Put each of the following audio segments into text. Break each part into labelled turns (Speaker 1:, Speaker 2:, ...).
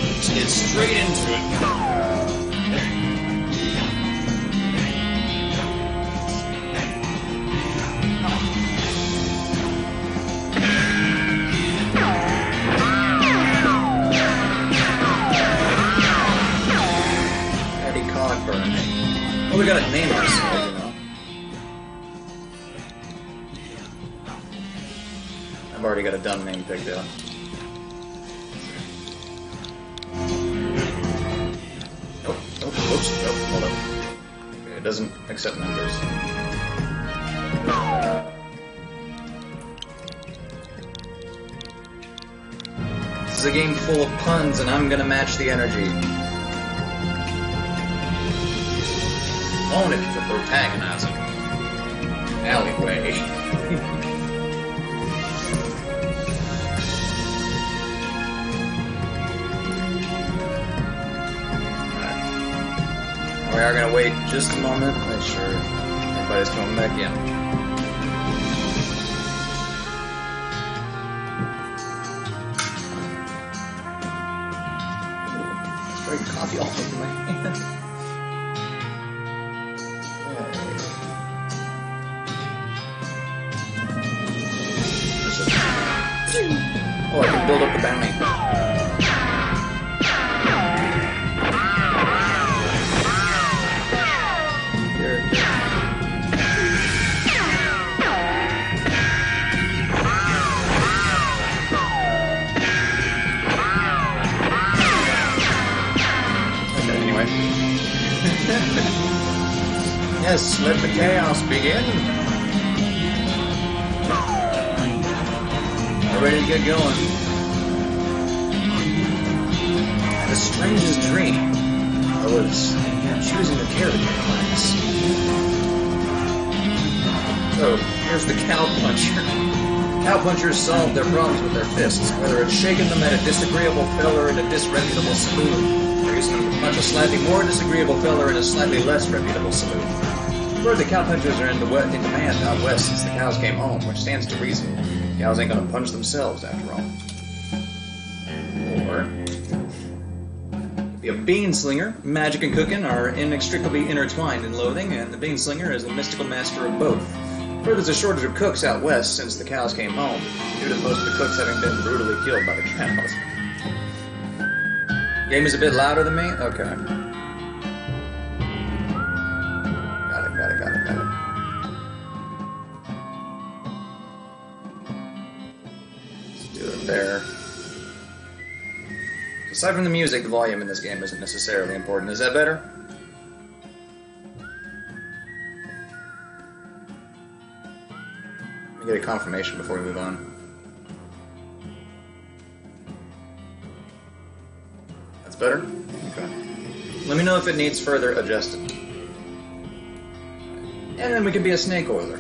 Speaker 1: Let's get straight into it. Well, we gotta name ourselves, you know. I've already got a dumb name picked out. Oops, hold up. Okay, it doesn't accept numbers. This is a game full of puns, and I'm gonna match the energy. Own it for protagonizing. Alleyway. Alright. We are gonna wait just a moment, make sure everybody's coming back in. Straight coffee all over my hand. Oh, I can build up the bounty. Here. Okay, anyway. Yes, let the chaos begin. Ready to get going. I had the strangest dream. I was choosing a character class. So, here's the cowpuncher. Cowpunchers solve their problems with their fists, whether it's shaking them at a disagreeable fella in a disreputable saloon, or using them to punch a slightly more disagreeable fella in a slightly less reputable saloon. Where the cowpunchers are in demand out west since the cows came home, which stands to reason. Cows ain't gonna punch themselves, after all. Or be a beanslinger. Magic and cooking are inextricably intertwined in Loathing, and the beanslinger is the mystical master of both. Further, there's a shortage of cooks out west since the cows came home, due to most of the cooks having been brutally killed by the cows. Game is a bit louder than me? Okay. Got it. There. Aside from the music, the volume in this game isn't necessarily important. Is that better? Let me get a confirmation before we move on. That's better? Okay. Let me know if it needs further adjusting. And then we could be a snake oiler.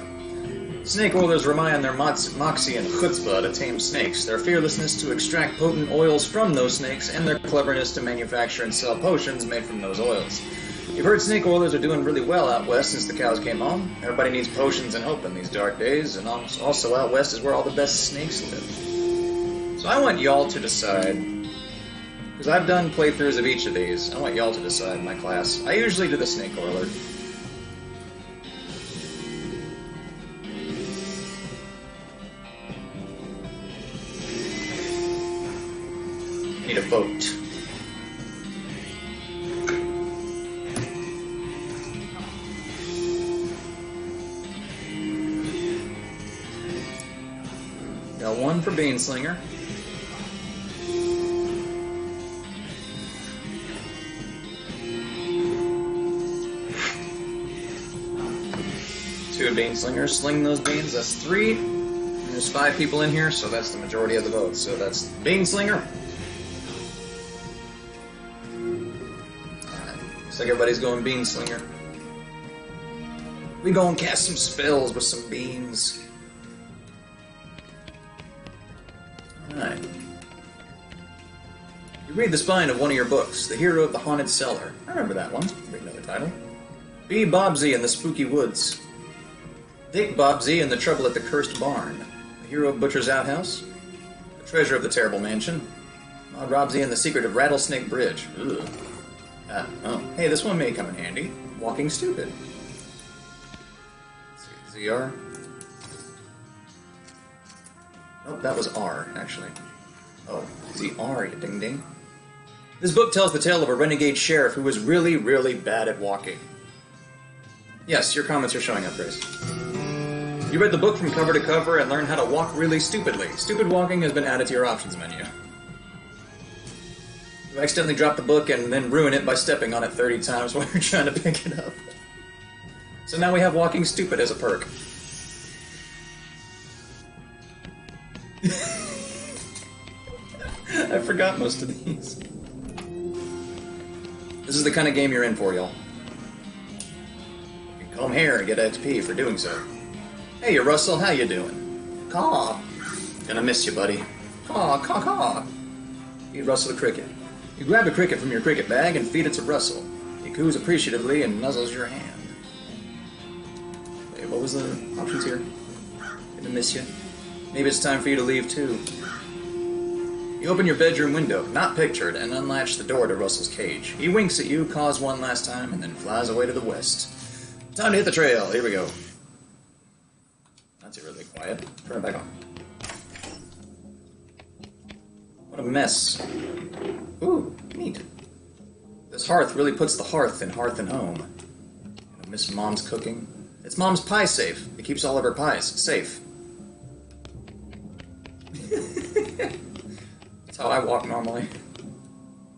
Speaker 1: Snake oilers rely on their moxie and chutzpah to tame snakes, their fearlessness to extract potent oils from those snakes, and their cleverness to manufacture and sell potions made from those oils. You've heard snake oilers are doing really well out west since the cows came home. Everybody needs potions and hope in these dark days, and also out west is where all the best snakes live. So I want y'all to decide, because I've done playthroughs of each of these, I want y'all to decide my class. I usually do the snake oiler. Need a vote. Got one for Beanslinger. Two Beanslingers. Sling those beans. That's 3. And there's 5 people in here, so that's the majority of the votes. So that's Beanslinger. Looks like everybody's going Beanslinger. We gonna cast some spells with some beans. Alright. You read the spine of one of your books, The Hero of the Haunted Cellar. I remember that one. Read another title. Be Bobsy in the Spooky Woods. Dick Bobbsey and the Trouble at the Cursed Barn. The Hero of Butcher's Outhouse. The Treasure of the Terrible Mansion. Maud Robsey and the Secret of Rattlesnake Bridge. Ugh. Oh, hey, this one may come in handy. Walking Stupid. Let's see, ZR. Oh, that was R, actually. Oh, ZR, you ding ding. This book tells the tale of a renegade sheriff who was really, really bad at walking. Yes, your comments are showing up, Grace. You read the book from cover to cover and learned how to walk really stupidly. Stupid walking has been added to your options menu. You accidentally drop the book and then ruin it by stepping on it 30 times while you're trying to pick it up. So now we have Walking Stupid as a perk. I forgot most of these. This is the kind of game you're in for, y'all. You can comb hair and get XP for doing so. Hey, Russell, how you doing? Caw. Gonna miss you, buddy. Caw, caw, caw. Feed Russell a cricket. You grab a cricket from your cricket bag and feed it to Russell. He coos appreciatively and nuzzles your hand. Wait, what was the options here? Gonna miss you. Maybe it's time for you to leave, too. You open your bedroom window, not pictured, and unlatch the door to Russell's cage. He winks at you, caws one last time, and then flies away to the west. Time to hit the trail. Here we go. That's really quiet. Turn it back on. What a mess. Ooh, neat. This hearth really puts the hearth in Hearth and Home. Miss Mom's cooking. It's Mom's pie safe. It keeps all of her pies safe. That's how I walk normally.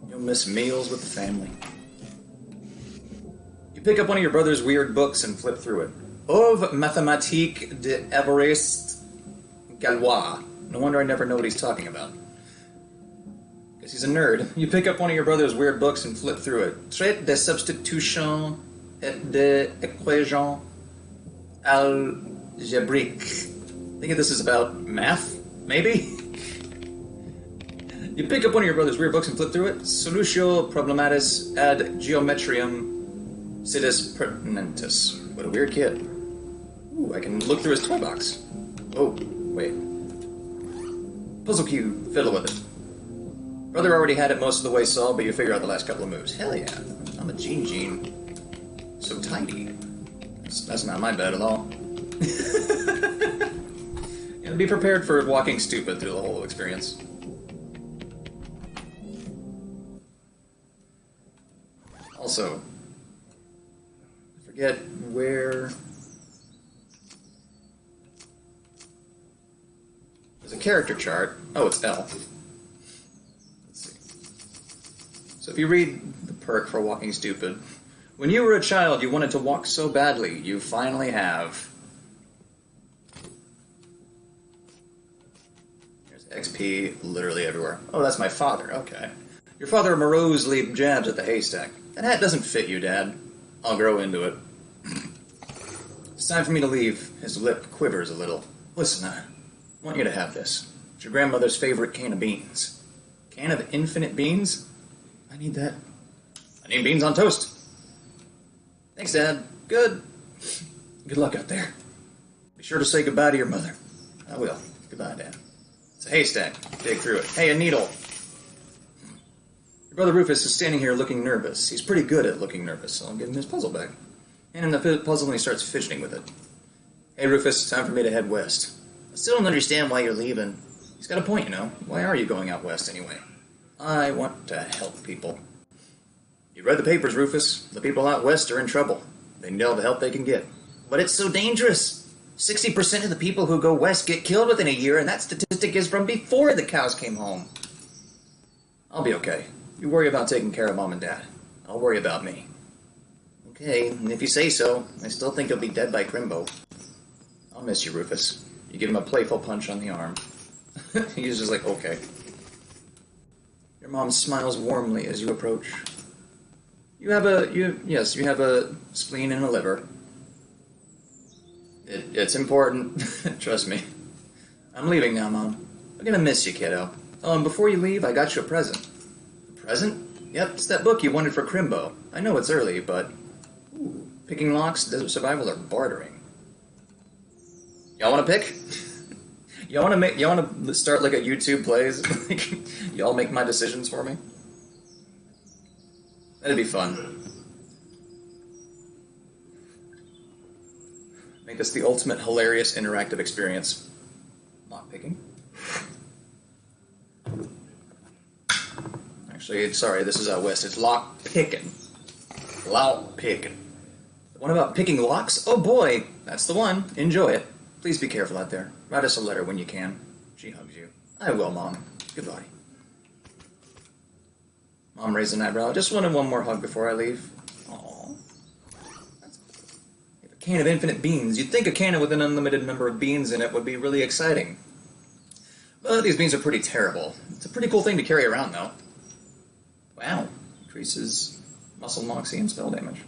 Speaker 1: You'll miss meals with the family. You pick up one of your brother's weird books and flip through it. Of Mathématiques d'Evariste Galois. No wonder I never know what he's talking about. Guess he's a nerd. You pick up one of your brother's weird books and flip through it. Traité de substitution et d'équation algébrique. I think this is about math, maybe? You pick up one of your brother's weird books and flip through it. Solutio problematis ad geometrium sidus pertinentis. What a weird kid. Ooh, I can look through his toy box. Oh, wait. Puzzle cube, fiddle with it. Brother already had it most of the way solved, but you figure out the last couple of moves. Hell yeah. I'm a Gene. So tidy. That's not my bad at all. Yeah, be prepared for walking stupid through the whole experience. Also, I forget where... There's a character chart. Oh, it's L. Let's see. So if you read the perk for Walking Stupid, when you were a child, you wanted to walk so badly, you finally have. There's XP literally everywhere. Oh, that's my father. Okay. Your father morosely jabs at the haystack. That hat doesn't fit you, Dad. I'll grow into it. It's time for me to leave. His lip quivers a little. Listen, I want you to have this. It's your grandmother's favorite can of beans. Can of infinite beans? I need that. I need beans on toast. Thanks, Dad. Good. Good luck out there. Be sure to say goodbye to your mother. I will. Goodbye, Dad. It's a haystack. Dig through it. Hey, a needle. Your brother Rufus is standing here looking nervous. He's pretty good at looking nervous, so I'll give him his puzzle back. Hand him the puzzle and he starts fidgeting with it. Hey, Rufus, time for me to head west. I still don't understand why you're leaving. He's got a point, you know. Why are you going out west anyway? I want to help people. You read the papers, Rufus. The people out west are in trouble. They need all the help they can get. But it's so dangerous. 60% of the people who go west get killed within a year, and that statistic is from before the cows came home. I'll be okay. You worry about taking care of Mom and Dad. I'll worry about me. Okay, and if you say so, I still think you'll be dead by Crimbo. I'll miss you, Rufus. You give him a playful punch on the arm. He's just like, okay. Your mom smiles warmly as you approach. You have a spleen and a liver. It's important. Trust me. I'm leaving now, Mom. I'm gonna miss you, kiddo. Oh, and before you leave, I got you a present. A present? Yep, it's that book you wanted for Crimbo. I know it's early, but... Ooh, picking locks, desert survival, or bartering? Y'all want to pick? Y'all want to start like a YouTube plays? Y'all make my decisions for me? That'd be fun. Make this the ultimate hilarious interactive experience. Lock picking. Actually, sorry, this is out west. It's lock picking. Lock picking. The one about picking locks? Oh boy, that's the one. Enjoy it. Please be careful out there. Write us a letter when you can. She hugs you. I will, Mom. Goodbye. Mom raised an eyebrow. Just wanted one more hug before I leave. Aww. That's cool. You have a can of infinite beans. You'd think a can with an unlimited number of beans in it would be really exciting. But these beans are pretty terrible. It's a pretty cool thing to carry around, though. Wow. Increases muscle moxie and spell damage.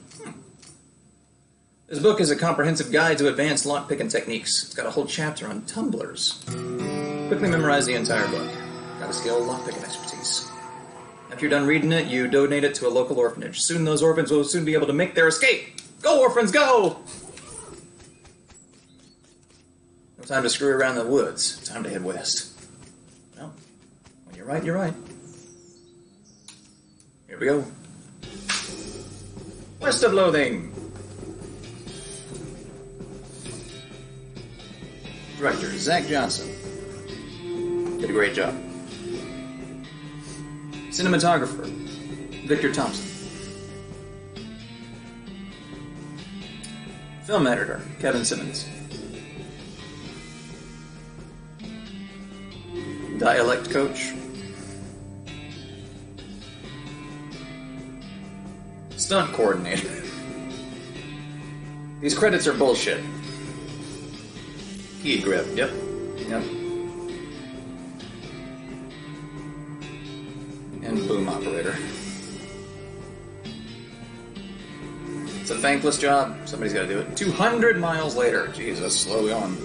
Speaker 1: This book is a comprehensive guide to advanced lockpicking techniques. It's got a whole chapter on tumblers. Quickly memorize the entire book. Got a skill lockpicking expertise. After you're done reading it, you donate it to a local orphanage. Soon those orphans will soon be able to make their escape. Go, orphans, go! No time to screw around in the woods. Time to head west. Well, when you're right, you're right. Here we go. West of Loathing. Director, Zach Johnson. Did a great job. Cinematographer, Victor Thompson. Film editor, Kevin Simmons. Dialect coach. Stunt coordinator. These credits are bullshit. Key grip, yep. And boom operator. It's a thankless job. Somebody's got to do it. 200 miles later. Jeez, that's slow going.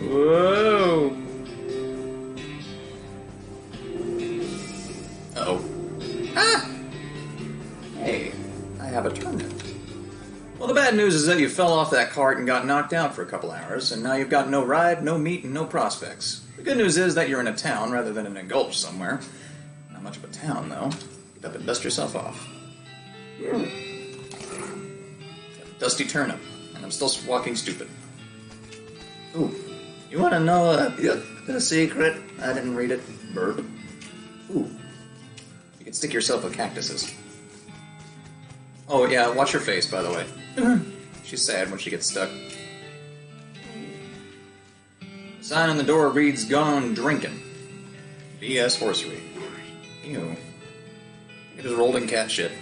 Speaker 1: Whoa. Uh-oh. Ah! Hey, I have a turnip. Well, the bad news is that you fell off that cart and got knocked out for a couple hours, and now you've got no ride, no meat, and no prospects. The good news is that you're in a town rather than in a gulch somewhere. Not much of a town, though. Get up and dust yourself off. Got a dusty turnip, and I'm still walking stupid. Ooh, you want to know a secret? I didn't read it. Burp. Ooh, you can stick yourself with cactuses. Oh, yeah, watch her face, by the way. She's sad when she gets stuck. The sign on the door reads, "Gone Drinking." BS horsery. Ew. It is rolling cat shit.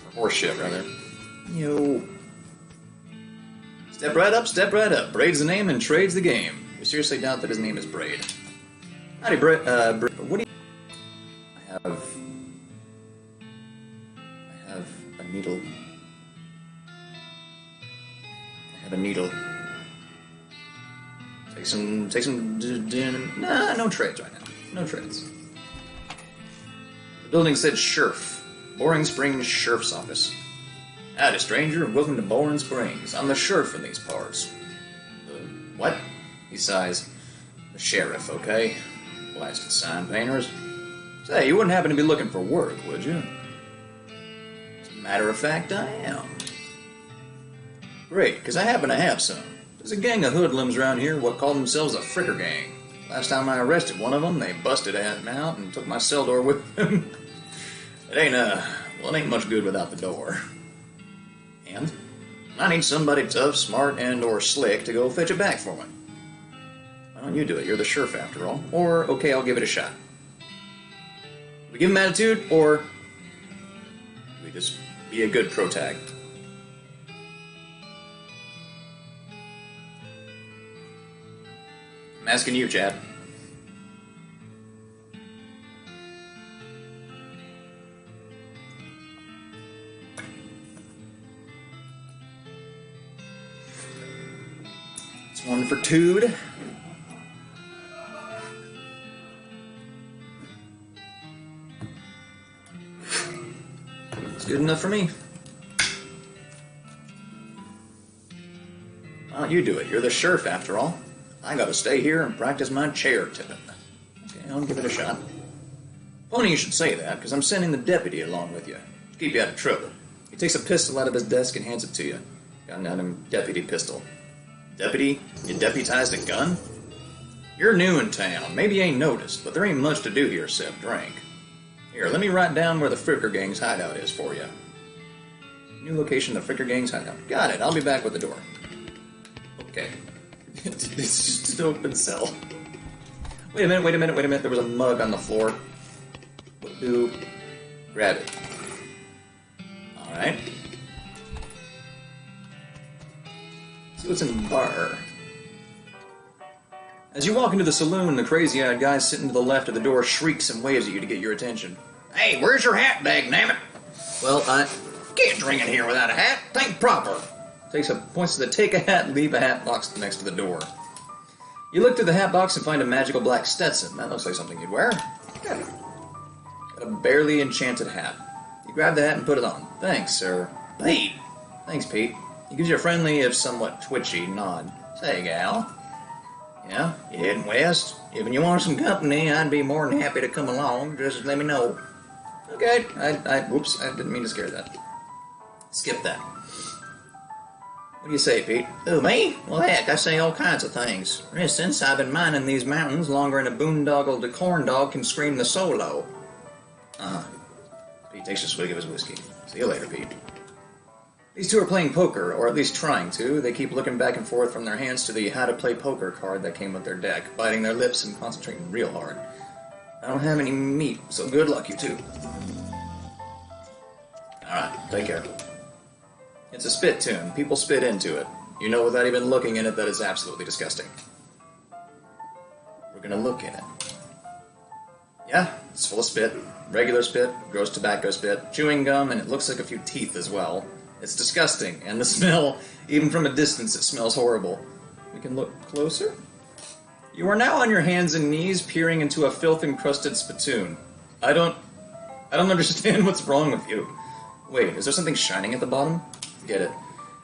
Speaker 1: Or horse shit, rather. Ew. Step right up, step right up. Braid's the name and trade's the game. We seriously doubt that his name is Braid. Howdy, Braid. What do you... I have a needle. I have a needle. Take some, nah, no trades right now. No trades. The building said Sheriff. Boring Springs Sheriff's Office. Howdy, stranger, and welcome to Boring Springs. I'm the sheriff in these parts. What? He sighs. The sheriff, okay? Blasted sign painters. Say, you wouldn't happen to be looking for work, would you? As a matter of fact, I am. Great, because I happen to have some. There's a gang of hoodlums around here what call themselves a fricker gang. Last time I arrested one of them, they busted him out and took my cell door with them. It ain't much good without the door. And I need somebody tough, smart, and or slick to go fetch it back for me. Why don't you do it? You're the sheriff after all. Or, okay, I'll give it a shot. Do we give him attitude, or do we just be a good protag? I'm asking you, Chad. It's one for Tude. It's good enough for me. Well, you do it. You're the sheriff, after all. I gotta stay here and practice my chair tipping. Okay, I'll give it a shot. Funny you should say that, because I'm sending the deputy along with you. To keep you out of trouble. He takes a pistol out of his desk and hands it to you. Got an Adam deputy pistol. Deputy? You deputized a gun? You're new in town. Maybe you ain't noticed, but there ain't much to do here except drink. Here, let me write down where the Fricker Gang's hideout is for you. New location, the Fricker Gang's hideout. Got it. I'll be back with the door. Okay. It's just an open cell. Wait a minute. There was a mug on the floor. What do? Grab it. Alright. See what's in the bar. As you walk into the saloon, the crazy-eyed guy sitting to the left of the door shrieks and waves at you to get your attention. Hey, where's your hat, dagnammit? Well, I can't drink in here without a hat. Think proper. Points to the take a hat, leave a hat box next to the door. You look through the hat box and find a magical black Stetson. That looks like something you'd wear. Got a barely enchanted hat. You grab the hat and put it on. Thanks, sir. Pete. Thanks, Pete. He gives you a friendly, if somewhat twitchy, nod. Say, gal. Yeah, you heading west? If you want some company, I'd be more than happy to come along. Just let me know. Okay. Whoops, I didn't mean to scare that. Skip that. What do you say, Pete? Who, me? Well, heck, I say all kinds of things. For instance, I've been mining these mountains longer than a boondoggle the corn dog can scream the solo. Pete takes a swig of his whiskey. See you later, Pete. These two are playing poker, or at least trying to. They keep looking back and forth from their hands to the how to play poker card that came with their deck, biting their lips and concentrating real hard. I don't have any meat, so good luck, you two. Alright, take care. It's a spit tune. People spit into it. You know without even looking in it that it's absolutely disgusting. We're gonna look in it. Yeah, it's full of spit. Regular spit, gross tobacco spit, chewing gum, and it looks like a few teeth as well. It's disgusting, and the smell, even from a distance, it smells horrible. We can look closer? You are now on your hands and knees peering into a filth-encrusted spittoon. I don't understand what's wrong with you. Wait, is there something shining at the bottom? Get it.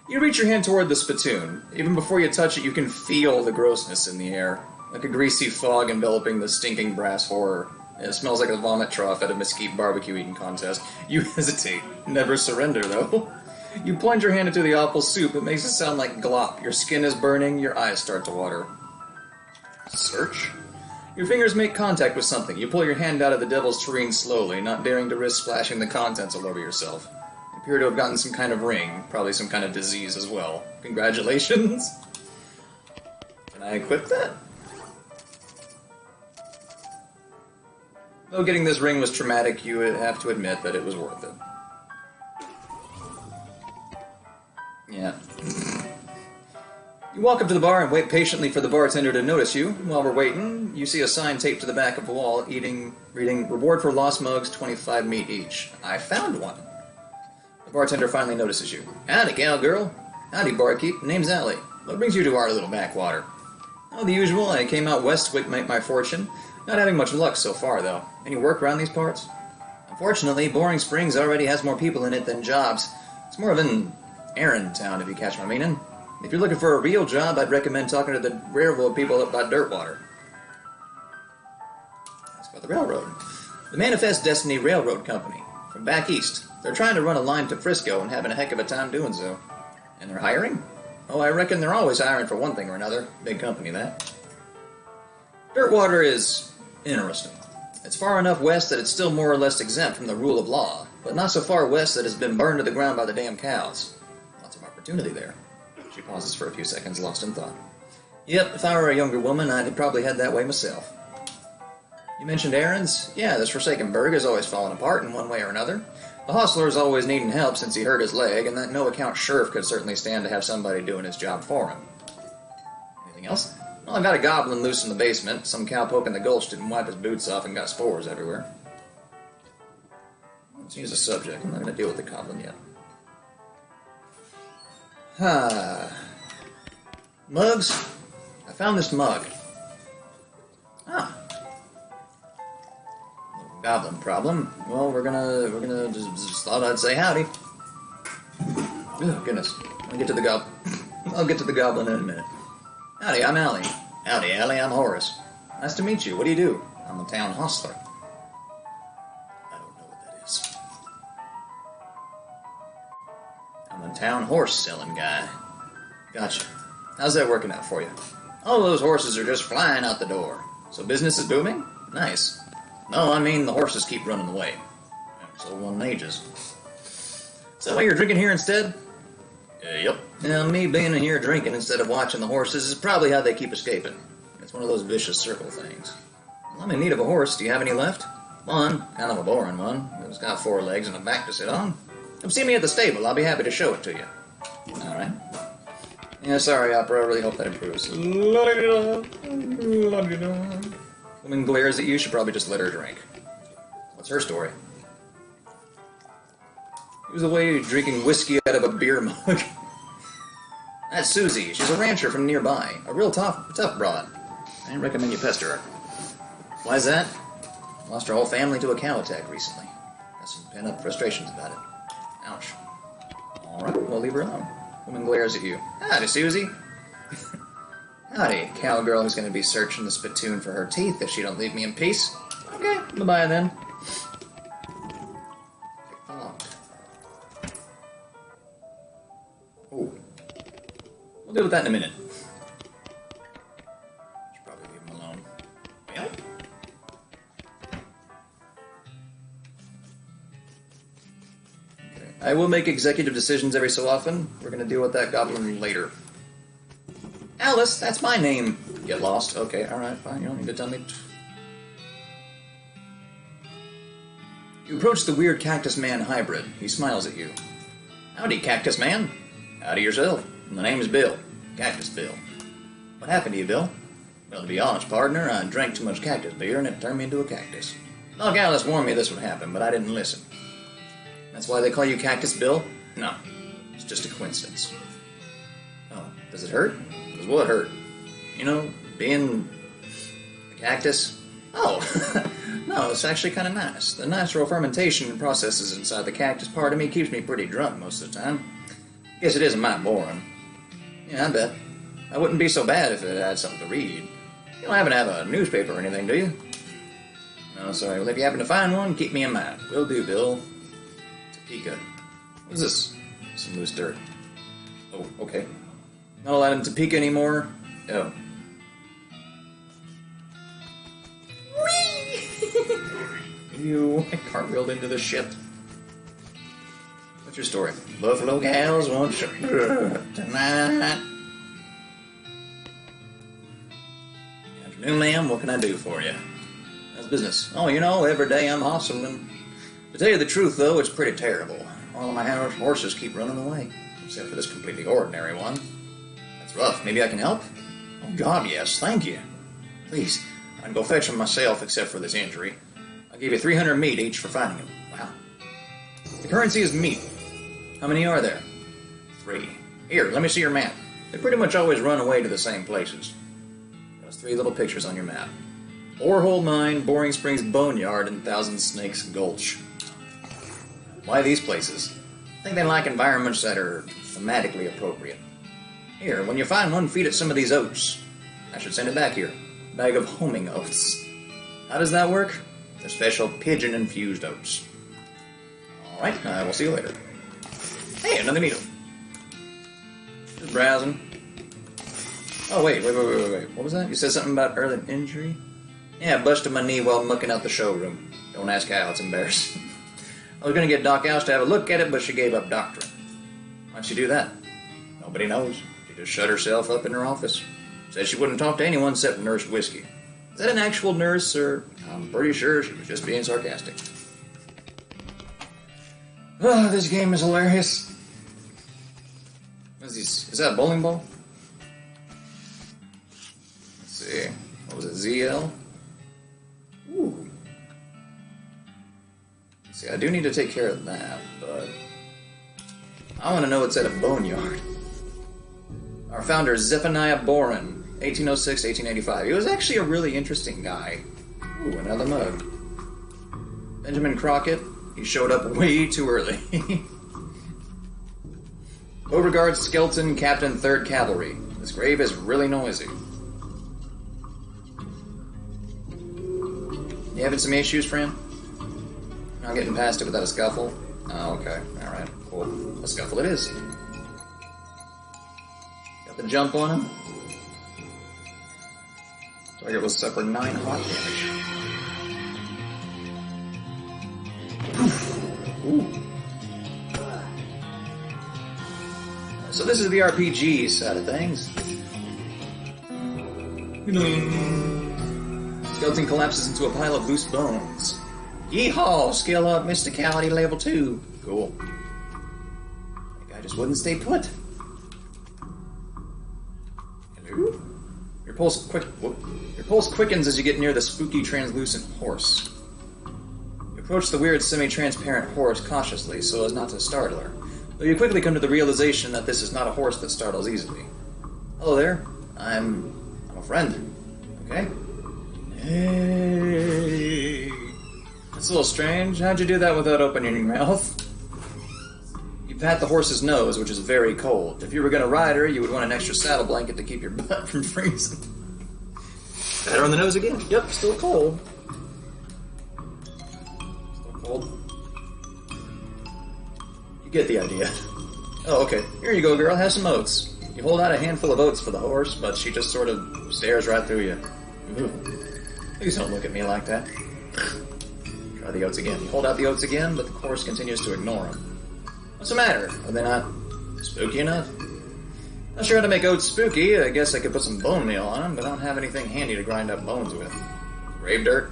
Speaker 1: You reach your hand toward the spittoon. Even before you touch it, you can feel the grossness in the air. Like a greasy fog enveloping the stinking brass horror. It smells like a vomit trough at a mesquite barbecue eating contest. You hesitate. Never surrender, though. You plunge your hand into the awful soup. It makes it sound like glop. Your skin is burning. Your eyes start to water. Search? Your fingers make contact with something. You pull your hand out of the devil's tureen slowly, not daring to risk splashing the contents all over yourself. You appear to have gotten some kind of ring. Probably some kind of disease as well. Congratulations. Can I equip that? Though getting this ring was traumatic, you would have to admit that it was worth it. Yeah. You walk up to the bar and wait patiently for the bartender to notice you. While we're waiting, you see a sign taped to the back of the wall reading, reward for lost mugs, 25 meat each. I found one. The bartender finally notices you. Howdy, gal girl. Howdy, barkeep. Name's Ellie. What brings you to our little backwater? Oh, the usual. I came out west to make my fortune. Not having much luck so far, though. Any work around these parts? Unfortunately, Boring Springs already has more people in it than jobs. It's more of an errand town, if you catch my meaning. If you're looking for a real job, I'd recommend talking to the railroad people up by Dirtwater. That's about the railroad. The Manifest Destiny Railroad Company, from back east. They're trying to run a line to Frisco and having a heck of a time doing so. And they're hiring? Oh, I reckon they're always hiring for one thing or another. Big company, that. Dirtwater is interesting. It's far enough west that it's still more or less exempt from the rule of law, but not so far west that it's been burned to the ground by the damn cows. Lots of opportunity there. She pauses for a few seconds, lost in thought. Yep, if I were a younger woman, I'd probably head that way myself. You mentioned errands? Yeah, this Forsaken Burg is always falling apart in one way or another. The hostler's always needing help since he hurt his leg, and that no-account sheriff could certainly stand to have somebody doing his job for him. Anything else? Well, I've got a goblin loose in the basement. Some cowpoke in the gulch didn't wipe his boots off and got spores everywhere. Let's change the subject. I'm not going to deal with the goblin yet. Mugs? I found this mug. Goblin problem. Well, we're gonna just thought I'd say howdy. Oh, goodness. Let me get to the goblin. I'll get to the goblin in a minute. Howdy, I'm Ellie. Howdy, Ellie, I'm Horace. Nice to meet you. What do you do? I'm a town hostler. I don't know what that is. I'm a town horse selling guy. Gotcha. How's that working out for you? All those horses are just flying out the door. So business is booming? Nice. No, I mean the horses keep running away. So one ages. Is that why you're drinking here instead? Yep. Now, me being in here drinking instead of watching the horses is probably how they keep escaping. It's one of those vicious circle things. Well, I'm in need of a horse. Do you have any left? One, kind of a boring one. It's got 4 legs and a back to sit on. Come see me at the stable. I'll be happy to show it to you. Alright. Yeah, sorry, Opera. I really hope that improves. Woman glares at you. Should probably just let her drink. What's her story? He was away drinking whiskey out of a beer mug. That's Susie. She's a rancher from nearby. A real tough broad. I didn't recommend you pester her. Why's that? Lost her whole family to a cow attack recently. Got some pent-up frustrations about it. Ouch. Alright, we'll leave her alone. Woman glares at you. Howdy, Susie. Howdy, cowgirl who's going to be searching the spittoon for her teeth if she don't leave me in peace. Okay, bye-bye then. Oh. We'll deal with that in a minute. Should probably leave him alone. Well. Okay. I will make executive decisions every so often. We're going to deal with that goblin later. Alice, that's my name. Get lost. Okay, alright, fine. You don't need to tell me. You approach the weird Cactus Man hybrid. He smiles at you. Howdy, Cactus Man. Howdy yourself. My name's Bill. Cactus Bill. What happened to you, Bill? Well, to be honest, partner, I drank too much cactus beer and it turned me into a cactus. Doc Alice warned me this would happen, but I didn't listen. That's why they call you Cactus Bill? No, it's just a coincidence. Oh, does it hurt? Does what hurt? You know, being a cactus? Oh, no, it's actually kind of nice. The natural fermentation processes inside the cactus part of me keeps me pretty drunk most of the time. Guess it is a mite boring. Yeah, I bet. I wouldn't be so bad if it had something to read. You don't happen to have a newspaper or anything, do you? No, sorry. Well, if you happen to find one, keep me in mind. Will do, Bill. Topeka. What is this? Some loose dirt. Oh, okay. Not allowed in Topeka anymore? Oh. Ew, I cartwheeled into the ship. What's your story? Buffalo gals want sugar tonight. Afternoon, ma'am. What can I do for you? How's business? Oh, you know, every day I'm hustling. To tell you the truth, though, it's pretty terrible. All of my horses keep running away, except for this completely ordinary one. That's rough. Maybe I can help? Oh, God, yes. Thank you. Please, I can go fetch them myself, except for this injury. I'll give you 300 meat each for finding them. Wow. The currency is meat. How many are there? 3. Here, let me see your map. They pretty much always run away to the same places. There's 3 little pictures on your map. Borehole Mine, Boring Springs Boneyard, and Thousand Snakes Gulch. Why these places? I think they like environments that are thematically appropriate. Here, when you find one, feed it some of these oats. I should send it back here. A bag of homing oats. How does that work? They're special pigeon-infused oats. Alright, we'll see you later. Hey, another needle. Just browsing. Oh, wait. What was that? You said something about early injury? Yeah, busted my knee while mucking out the showroom. Don't ask how, it's embarrassing. I was going to get Doc House to have a look at it, but she gave up doctoring. Why'd she do that? Nobody knows. She just shut herself up in her office. Said she wouldn't talk to anyone except Nurse Whiskey. Is that an actual nurse, or I'm pretty sure she was just being sarcastic. Oh, this game is hilarious. Is that a bowling ball? Let's see. What was it, ZL? Ooh. Let's see, I do need to take care of that, but I want to know what's at a boneyard. Our founder, Zephaniah Boren, 1806-1885. He was actually a really interesting guy. Ooh, another mug. Benjamin Crockett, he showed up way too early. Beauregard Skelton, Captain 3rd Cavalry. This grave is really noisy. You having some issues, friend? Not getting past it without a scuffle? Oh, okay. Alright, cool. A scuffle it is. Got the jump on him. Target will suffer 9 hot damage. Ooh. So this is the RPG side of things. Skeleton collapses into a pile of loose bones. Yeehaw! Skill up Mysticality level 2. Cool. That guy just wouldn't stay put. Hello? Your pulse quickens as you get near the spooky translucent horse. You approach the weird semi-transparent horse cautiously so as not to startle her. Though you quickly come to the realization that this is not a horse that startles easily. Hello there. I'm a friend. Okay? Hey. That's a little strange. How'd you do that without opening your mouth? You pat the horse's nose, which is very cold. If you were gonna ride her, you would want an extra saddle blanket to keep your butt from freezing. Pat her on the nose again. Yep, still cold. Still cold. You get the idea. Oh, okay. Here you go, girl. Have some oats. You hold out a handful of oats for the horse, but she just sort of stares right through you. Ooh. Please don't look at me like that. Try the oats again. You hold out the oats again, but the horse continues to ignore them. What's the matter? Are they not spooky enough? Not sure how to make oats spooky. I guess I could put some bone meal on them, but I don't have anything handy to grind up bones with. Grave dirt?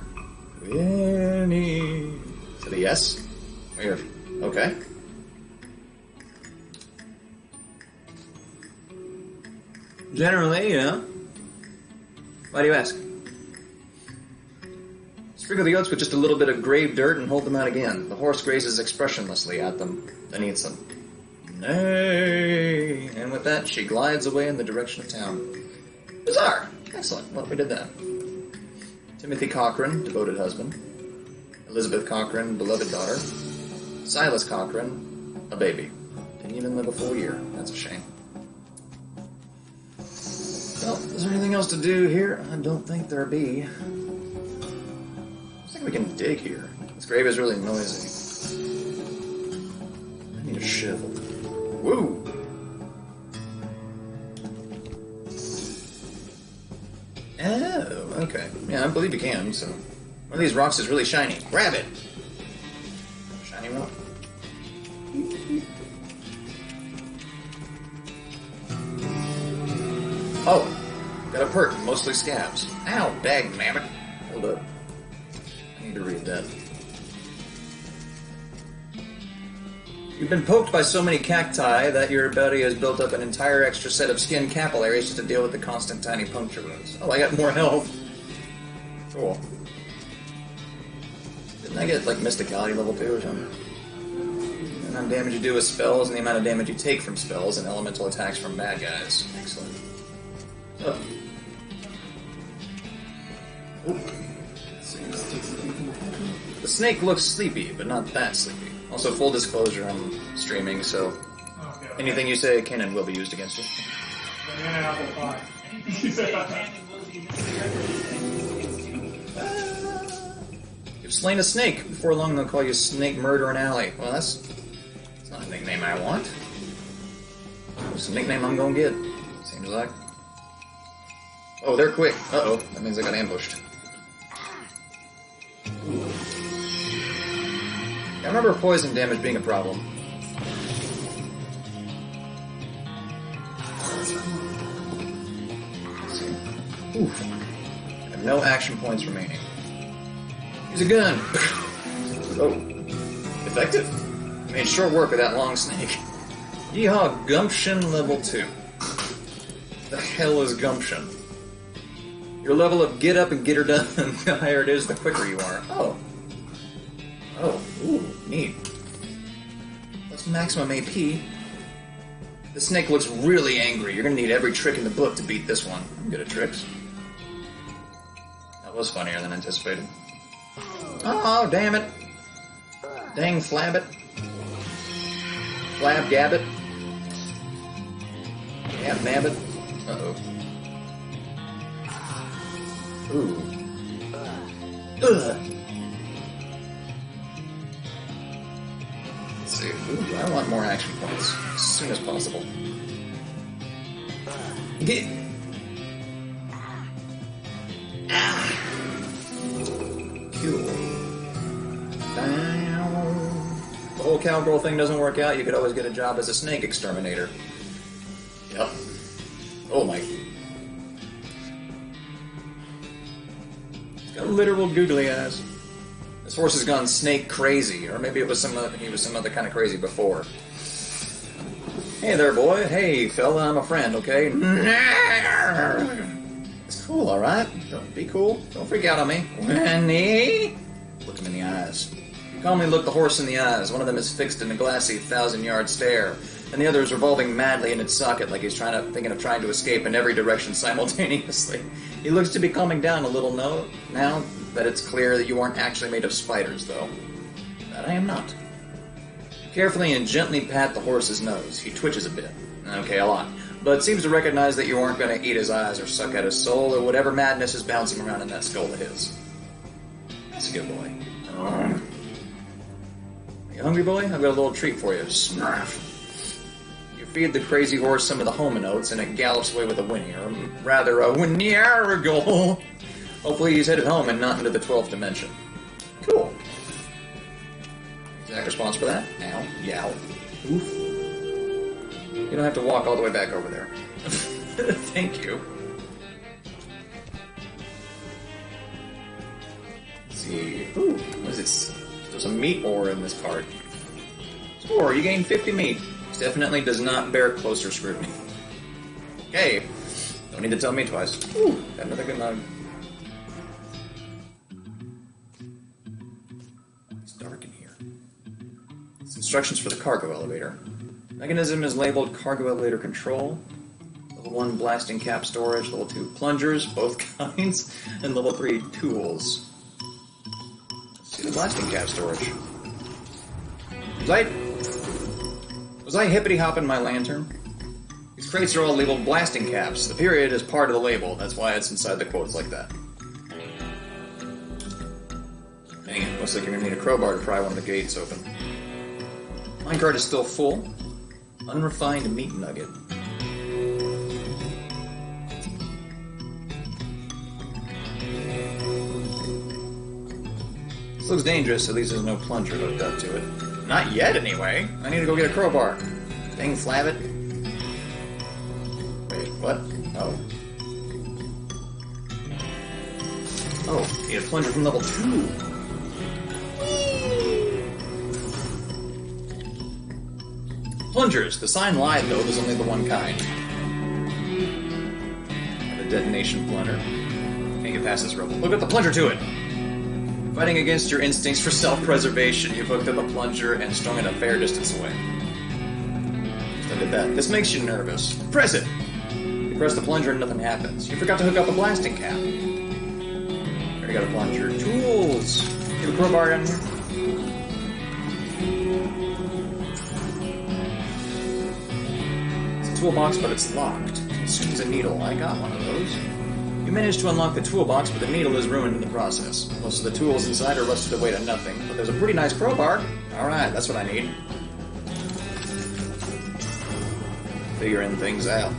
Speaker 1: Winnie. Is it a yes? Weird. Okay. Generally, you know. Why do you ask? Sprinkle the oats with just a little bit of grave dirt and hold them out again. The horse grazes expressionlessly at them, then eats them. Nay! And with that, she glides away in the direction of town. Bizarre! Excellent. Well, we did that. Timothy Cochrane, devoted husband. Elizabeth Cochrane, beloved daughter. Silas Cochrane, a baby. Didn't even live a full year. That's a shame. Well, is there anything else to do here? I don't think there be. I think we can dig here. This grave is really noisy. I need a shovel. Woo! Oh, okay. Yeah, I believe you can, so... One of these rocks is really shiny. Grab it! Shiny rock. Oh! Got a perk, mostly scabs. Ow, dag mammoth. Hold up. I need to read that. You've been poked by so many cacti that your body has built up an entire extra set of skin capillaries just to deal with the constant tiny puncture wounds. Oh, I got more health. Cool. Didn't I get, like, Mysticality level 2 or something? The amount of damage you do with spells and the amount of damage you take from spells and elemental attacks from bad guys. Excellent. Oh. The snake looks sleepy, but not that sleepy. Also, full disclosure, I'm streaming, so anything you say can and will be used against you.
Speaker 2: Banana apple pie.
Speaker 1: You've slain a snake. Before long, they'll call you Snake Murdering Alley. Well, that's not a nickname I want. It's a nickname I'm gonna get. Seems like. Oh, they're quick. Uh-oh. That means I got ambushed. I remember poison damage being a problem. Let's see. Oof. I have no action points remaining. Use a gun! Oh. Effective. I made short work of that long snake. Yeehaw, Gumption level 2. The hell is Gumption? Your level of get up and get her done, the higher it is, the quicker you are. Oh. Oh, ooh, neat. That's maximum AP. The snake looks really angry. You're gonna need every trick in the book to beat this one. I'm good at tricks. That was funnier than anticipated. Oh, damn it. Dang flabbit. Flab gabbit. Yeah, nabbit. Uh-oh. Ooh. Ugh. Let's see. Ooh, I want more action points as soon as possible. Get. Ah. Cool. The whole cowgirl thing doesn't work out, you could always get a job as a snake exterminator. Yep. Oh my. He's got literal googly eyes. This horse has gone snake crazy, or maybe it was he was some other kind of crazy before. Hey there, boy. Hey, fella, I'm a friend, okay? It's cool, alright? Don't be cool. Don't freak out on me. Winnie? Look him in the eyes. You calmly look the horse in the eyes. One of them is fixed in a glassy 1,000-yard stare, and the other is revolving madly in its socket like he's thinking of trying to escape in every direction simultaneously. He looks to be calming down a little now that it's clear that you aren't actually made of spiders, though. That I am not. Carefully and gently pat the horse's nose. He twitches a bit. Okay, a lot. But seems to recognize that you aren't going to eat his eyes or suck at his soul or whatever madness is bouncing around in that skull of his. That's a good boy. Are you hungry, boy? I've got a little treat for you. Snarf. You feed the crazy horse some of the homing oats, and it gallops away with a whinny, or rather a whinny-argle. Hopefully he's headed home and not into the 12th dimension. Cool. Exact response for that? Ow. Yow. Oof. You don't have to walk all the way back over there. Thank you. Let's see. Ooh, what is this? There's some meat ore in this card. Score, you gain 50 meat. This definitely does not bear closer scrutiny. Okay. Don't need to tell me twice. Ooh, got another good mug. It's dark in here. It's instructions for the cargo elevator. Mechanism is labeled cargo elevator control. Level 1 blasting cap storage. Level 2 plungers, both kinds. And level 3 tools. Let's see the blasting cap storage. Was I hippity-hopping my lantern? These crates are all labeled blasting caps. The period is part of the label. That's why it's inside the quotes like that. Dang it. Looks like you're going to need a crowbar to pry one of the gates open. Minecart is still full. Unrefined meat nugget. This looks dangerous, at least there's no plunger hooked up to it. Not yet, anyway. I need to go get a crowbar. Dang flabbit. Wait, what? Oh. Oh, need a plunger from level 2. Plungers. The sign lied, though. There's only the one kind. And a detonation plunger. Can't get past this rubble. Look at the plunger to it! Fighting against your instincts for self-preservation, you've hooked up a plunger and strung it a fair distance away. Just look at that. This makes you nervous. Press it! You press the plunger and nothing happens. You forgot to hook up a blasting cap. Already got a plunger. Tools! You have a crowbar down here? Toolbox, but it's locked. Consumes a needle. I got one of those. You managed to unlock the toolbox, but the needle is ruined in the process. Most of the tools inside are rusted away to nothing, but there's a pretty nice crowbar. Alright, that's what I need. Figuring things out.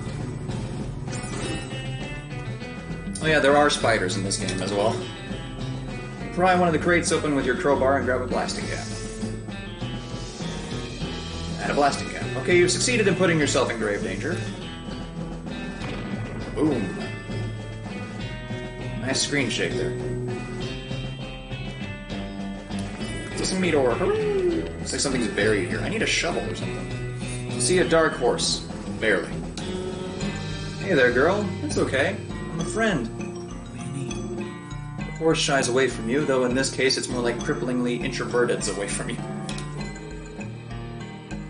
Speaker 1: Oh yeah, there are spiders in this game as well. Pry one of the crates open with your crowbar and grab a blasting cap. And a blasting cap. Okay, you've succeeded in putting yourself in grave danger. Boom. Nice screen shake there. Is some meat ore? Looks like something's buried here. I need a shovel or something. You see a dark horse. Barely. Hey there, girl. It's okay. I'm a friend. What do you need? The horse shies away from you, though in this case it's more like cripplingly introverted away from you.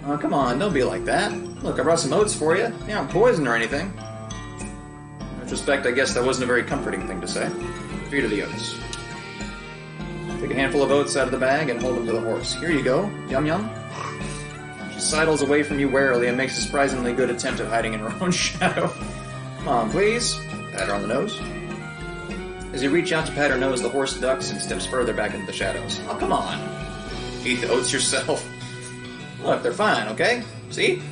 Speaker 1: Oh, come on, don't be like that. Look, I brought some oats for you. They aren't poison or anything. In retrospect, I guess that wasn't a very comforting thing to say. Feed her the oats. Take a handful of oats out of the bag and hold them to the horse. Here you go. Yum yum. She sidles away from you warily and makes a surprisingly good attempt at hiding in her own shadow. Come on, please. Pat her on the nose. As you reach out to pat her nose, the horse ducks and steps further back into the shadows. Oh, come on. Eat the oats yourself. Look, they're fine, okay? See?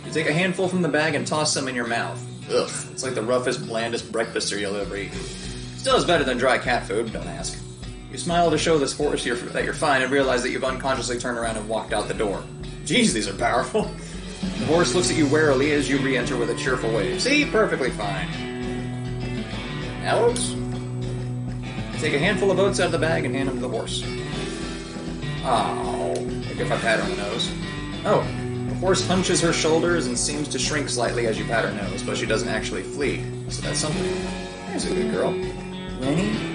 Speaker 1: You take a handful from the bag and toss some in your mouth. Ugh, it's like the roughest, blandest breakfast you'll ever eat. Still is better than dry cat food, don't ask. You smile to show this horse that you're fine and realize that you've unconsciously turned around and walked out the door. Jeez, these are powerful. The horse looks at you warily as you re-enter with a cheerful wave. See? Perfectly fine. Now oats? Take a handful of oats out of the bag and hand them to the horse. Oh, like if I pat her on the nose. Oh, the horse hunches her shoulders and seems to shrink slightly as you pat her nose, but she doesn't actually flee. So that's something. There's a good girl. Winnie?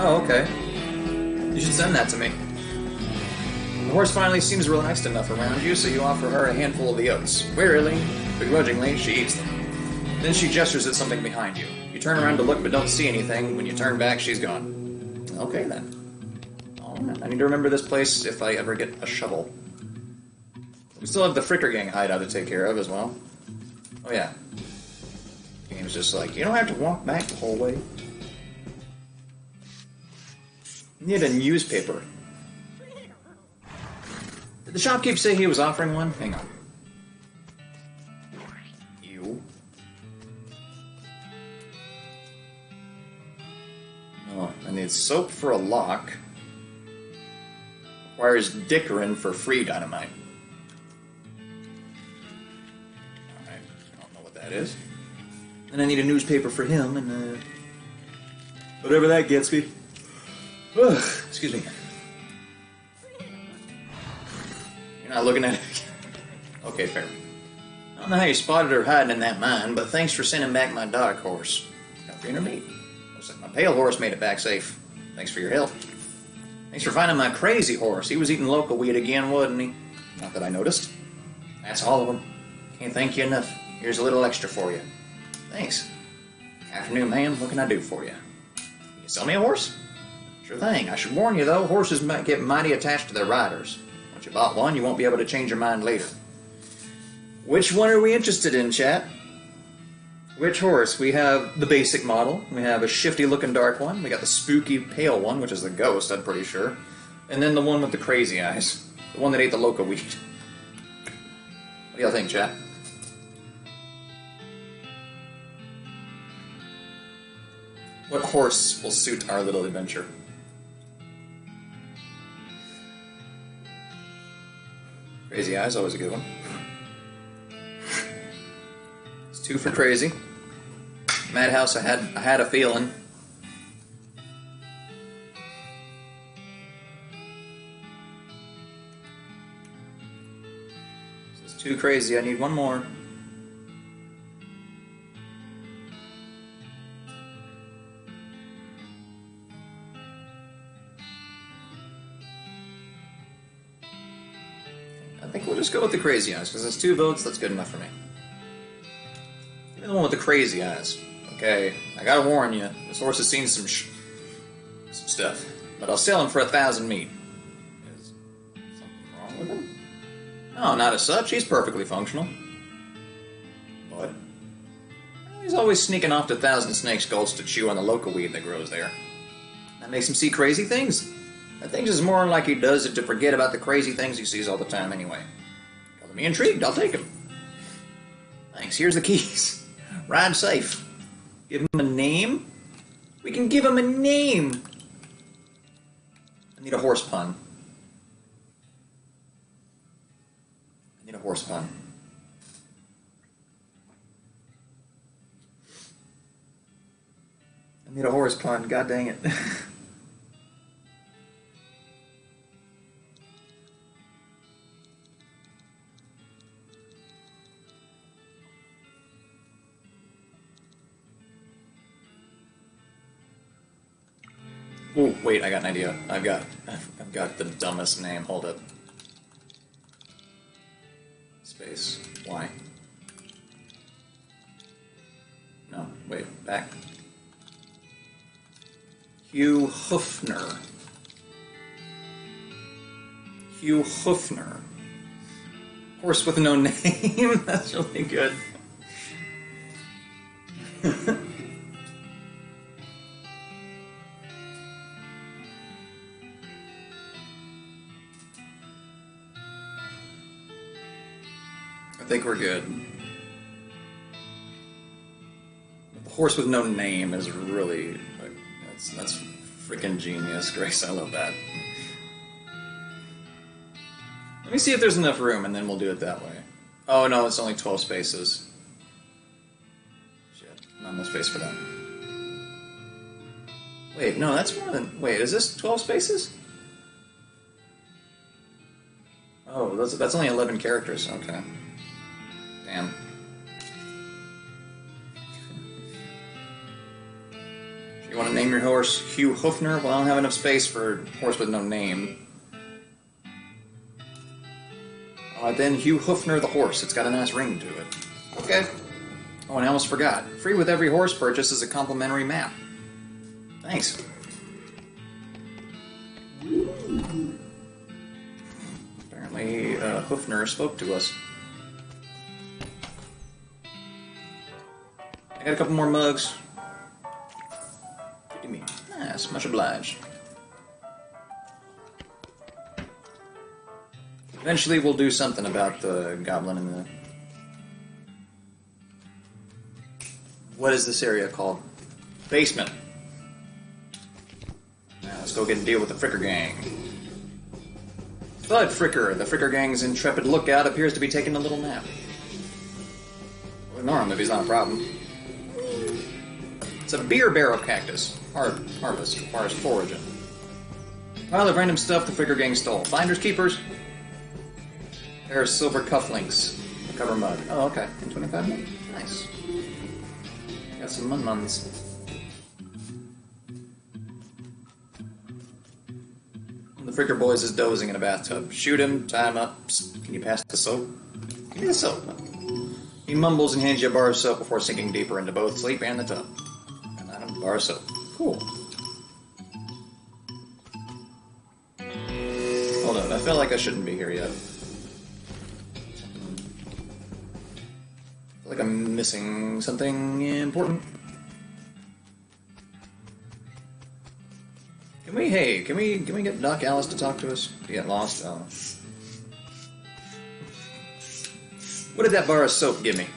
Speaker 1: Oh, okay. You should send that to me. The horse finally seems relaxed enough around you, so you offer her a handful of the oats. Wearily, begrudgingly, she eats them. Then she gestures at something behind you. You turn around to look but don't see anything. When you turn back, she's gone. Okay, then. I need to remember this place if I ever get a shovel. We still have the Fricker Gang hideout to take care of as well. Oh, yeah. The game's just like, you don't have to walk back the whole way. You need a newspaper. Did the shopkeep say he was offering one? Hang on. Ew. Oh, I need soap for a lock. Requires Dickerin for free dynamite. Alright, I don't know what that is. And I need a newspaper for him, and whatever that gets me. Ugh, excuse me. You're not looking at it again. Okay, fair. I don't know how you spotted her hiding in that mine, but thanks for sending back my dark horse. Got 300 meat. Looks like my pale horse made it back safe. Thanks for your help. Thanks for finding my crazy horse. He was eating local weed again, wasn't he? Not that I noticed. That's all of them. Can't thank you enough. Here's a little extra for you. Thanks. Afternoon, ma'am. What can I do for you? Can you sell me a horse? Sure thing. I should warn you, though, horses might get mighty attached to their riders. Once you bought one, you won't be able to change your mind later. Which one are we interested in, chat? Which horse? We have the basic model. We have a shifty-looking dark one. We got the spooky pale one, which is the ghost, I'm pretty sure. And then the one with the crazy eyes. The one that ate the local weed. What do y'all think, chat? What horse will suit our little adventure? Crazy eyes, always a good one. It's 2 for crazy. Madhouse, I had a feeling. This is 2 crazy, I need one more. I think we'll just go with the crazy eyes, because there's 2 votes, that's good enough for me. Give me the one with the crazy eyes. Okay, I gotta warn you, this horse has seen some stuff, but I'll sell him for 1,000 meat. Is something wrong with him? No, not as such, he's perfectly functional. But he's always sneaking off to 1,000 Snakes Gulch to chew on the local weed that grows there. That makes him see crazy things. That thing is more like he does it to forget about the crazy things he sees all the time anyway. Got me intrigued, I'll take him. Thanks, here's the keys. Ride safe. Give him a name? We can give him a name! I need a horse pun. I need a horse pun. I need a horse pun, god dang it. Oh, wait, I got an idea. I've got the dumbest name. Hold it. Space. Why? No, wait, back. Hugh Hoofner. Hugh Hoofner. Horse with no name. That's really good. I think we're good. The horse with no name is really like, that's freaking genius, Grace. I love that. Let me see if there's enough room, and then we'll do it that way. Oh no, it's only 12 spaces. Shit, not enough space for that. Wait, no, that's more than. Wait, is this 12 spaces? Oh, that's only 11 characters. Okay. Damn. You want to name your horse Hugh Hoofner? Well, I don't have enough space for horse with no name. Then Hugh Hoofner the horse. It's got a nice ring to it. Okay. Oh, and I almost forgot. Free with every horse purchase is a complimentary map. Thanks. Apparently, Hoofner spoke to us. I got a couple more mugs. Give me. Nice, much obliged. Eventually we'll do something about the goblin and the... What is this area called? Basement. Now let's go get a deal with the Fricker gang. Bud Fricker, the Fricker gang's intrepid lookout, appears to be taking a little nap. We'll ignore him if he's not a problem. It's a beer barrel cactus. Harvest requires foraging. Pile of random stuff the Fricker gang stole. Finders keepers. Pair of silver cufflinks. A cover mug. Oh, okay. And 25 minutes. Nice. Got some mun-muns. The Fricker boys is dozing in a bathtub. Shoot him, tie him up. Psst, can you pass the soap? Give me the soap. He mumbles and hands you a bar of soap before sinking deeper into both sleep and the tub. And then a bar of soap. Cool. Hold on, I feel like I shouldn't be here yet. I feel like I'm missing something important. Can we get Doc Alice to talk to us? To get lost? Oh. What did that bar of soap give me?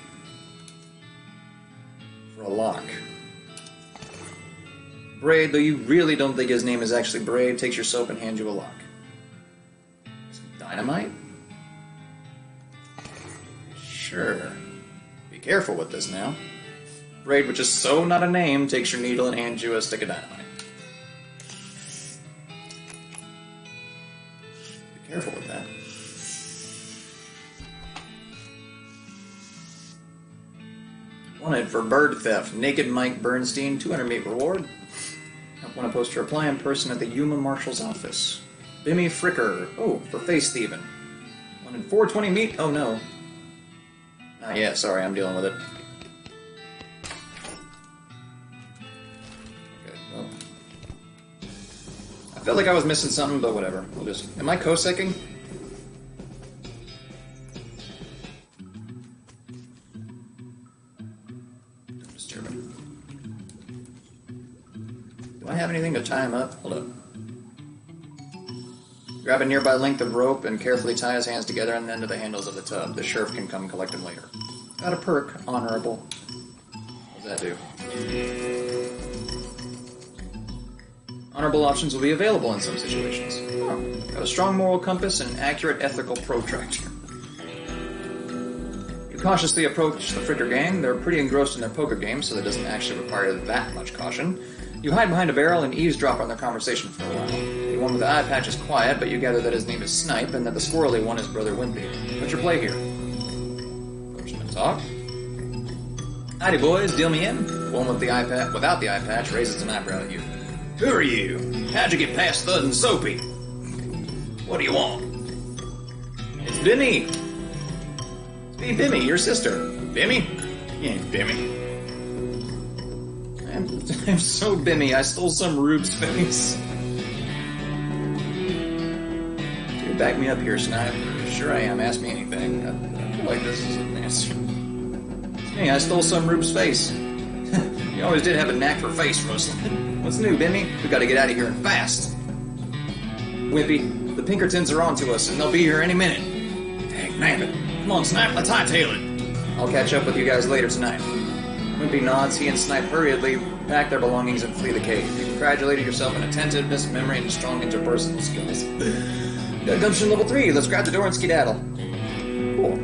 Speaker 1: For a lock. Braid, though you really don't think his name is actually Braid, takes your soap and hands you a lock. Some dynamite? Sure. Be careful with this now. Braid, which is so not a name, takes your needle and hands you a stick of dynamite. Be careful with that. Wanted for bird theft. Naked Mike Bernstein, 200 meat reward. I want to post your reply in person at the Yuma Marshal's office. Bimmy Fricker. Oh, for face thieving. Wanted 420 meat? Oh no. Not yet, sorry, I'm dealing with it. Okay, well. I felt like I was missing something, but whatever. We'll just... Am I co-secking? Don't disturb him. Do I have anything to tie him up? Hold up. Grab a nearby length of rope and carefully tie his hands together on the end of the handles of the tub. The sheriff can come collect him later. Got a perk, honorable. What does that do? Honorable options will be available in some situations. Oh, got a strong moral compass and an accurate ethical protractor. You cautiously approach the Fricker gang. They're pretty engrossed in their poker game, so that doesn't actually require that much caution. You hide behind a barrel and eavesdrop on their conversation for a while. The one with the eye patch is quiet, but you gather that his name is Snipe and that the squirrely one is Brother Wimpy. What's your play here? Coachman talk. Howdy, boys. Deal me in. The one with the eye patch, without the eye patch raises an eyebrow at you. Who are you? How'd you get past Thud and Soapy? What do you want? It's Bimmy. It's me, Bimmy, your sister. Bimmy? You ain't Bimmy. I'm so bimmy, I stole some rube's face. Dude, back me up here, Snipe. Sure I am, ask me anything. I feel like this is an answer. Hey, I stole some rube's face. You always did have a knack for face rustling. What's new, Bimmy? We gotta get out of here and fast. Wimpy, the Pinkertons are on to us, and they'll be here any minute. Dang, name it. Come on, Snipe, let's hightail it. I'll catch up with you guys later tonight. Wimpy nods. He and Snipe hurriedly pack their belongings and flee the cave. You congratulated yourself on attentiveness, memory, and strong interpersonal skills. Got gumption level 3. Let's grab the door and skedaddle. Cool.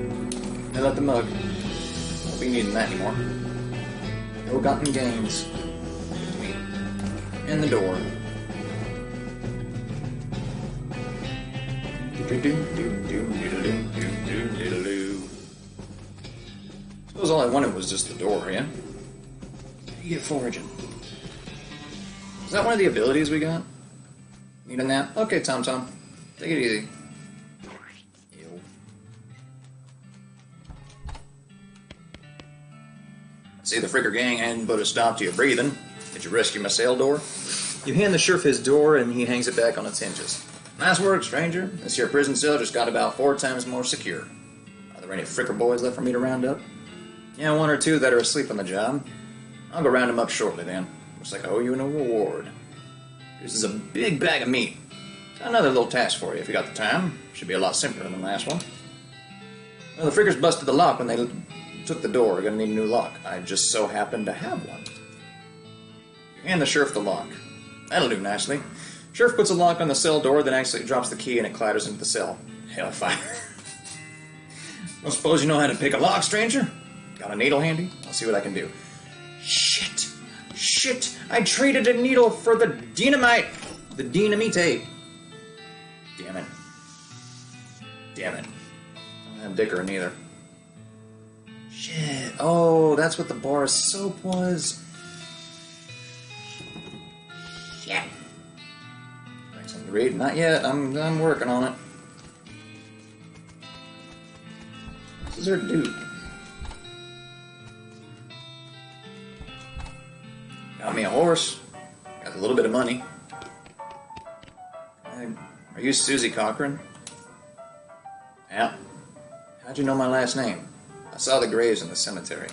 Speaker 1: I left the mug. Won't be needing that anymore. No gotten gains. In the door. Suppose all I wanted was just the door, yeah? You get foraging. Is that one of the abilities we got? Need a nap? Okay, Tom Tom. Take it easy. Ew. See, the fricker gang hadn't put a stop to your breathing. Did you rescue my cell door? You hand the sheriff his door and he hangs it back on its hinges. Nice work, stranger. This here prison cell just got about 4 times more secure. Are there any fricker boys left for me to round up? Yeah, 1 or 2 that are asleep on the job. I'll go round them up shortly then. Looks like I owe you a reward. This is a big bag of meat. Got another little task for you if you got the time. Should be a lot simpler than the last one. Well, the frickers busted the lock when they took the door. We're gonna need a new lock. I just so happen to have one. You hand the sheriff the lock. That'll do nicely. Sheriff puts a lock on the cell door, then actually drops the key and it clatters into the cell. Hellfire. Well, suppose you know how to pick a lock, stranger? Got a needle handy? I'll see what I can do. Shit! Shit! I traded a needle for the dynamite! The dynamite! Damn it. Damn it. I don't have dicker neither. Shit. Oh, that's what the bar of soap was. Shit. Drink something to read? Not yet. I'm working on it. What's there to do? Got me a horse. Got a little bit of money. Are you Susie Cochrane? Yeah. How'd you know my last name? I saw the graves in the cemetery.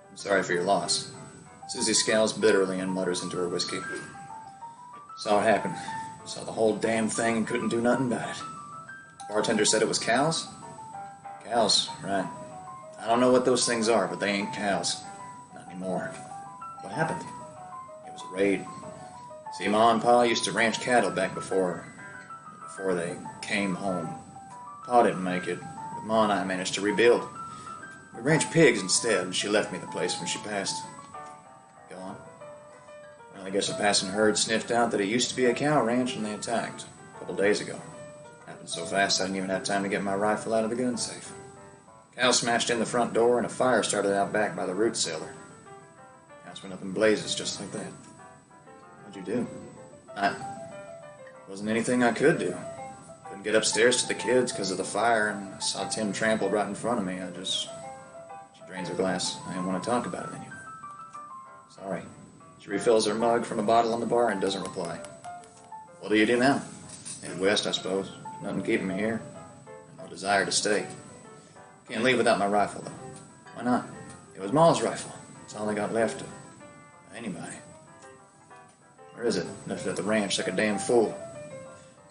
Speaker 1: I'm sorry for your loss. Susie scowls bitterly and mutters into her whiskey. Saw what happened. Saw the whole damn thing and couldn't do nothing about it. Bartender said it was cows? Cows, right. I don't know what those things are, but they ain't cows. Not anymore. What happened? It was a raid. See, Ma and Pa used to ranch cattle back before they came home. Pa didn't make it, but Ma and I managed to rebuild. We ranched pigs instead, and she left me the place when she passed. Go on. Well, I guess a passing herd sniffed out that it used to be a cow ranch, and they attacked. A couple days ago. Happened so fast I didn't even have time to get my rifle out of the gun safe. Cows smashed in the front door, and a fire started out back by the root cellar. House went up in blazes just like that. What'd you do? Wasn't anything I could do. Couldn't get upstairs to the kids because of the fire, and I saw Tim trampled right in front of me. She drains her glass. I didn't want to talk about it anymore. Sorry. She refills her mug from a bottle on the bar and doesn't reply. What do you do now? Head west, I suppose. Nothing keeping me here. No desire to stay. Can't leave without my rifle, though. Why not? It was Ma's rifle. It's all I got left of anybody. Where is it? Left it at the ranch like a damn fool.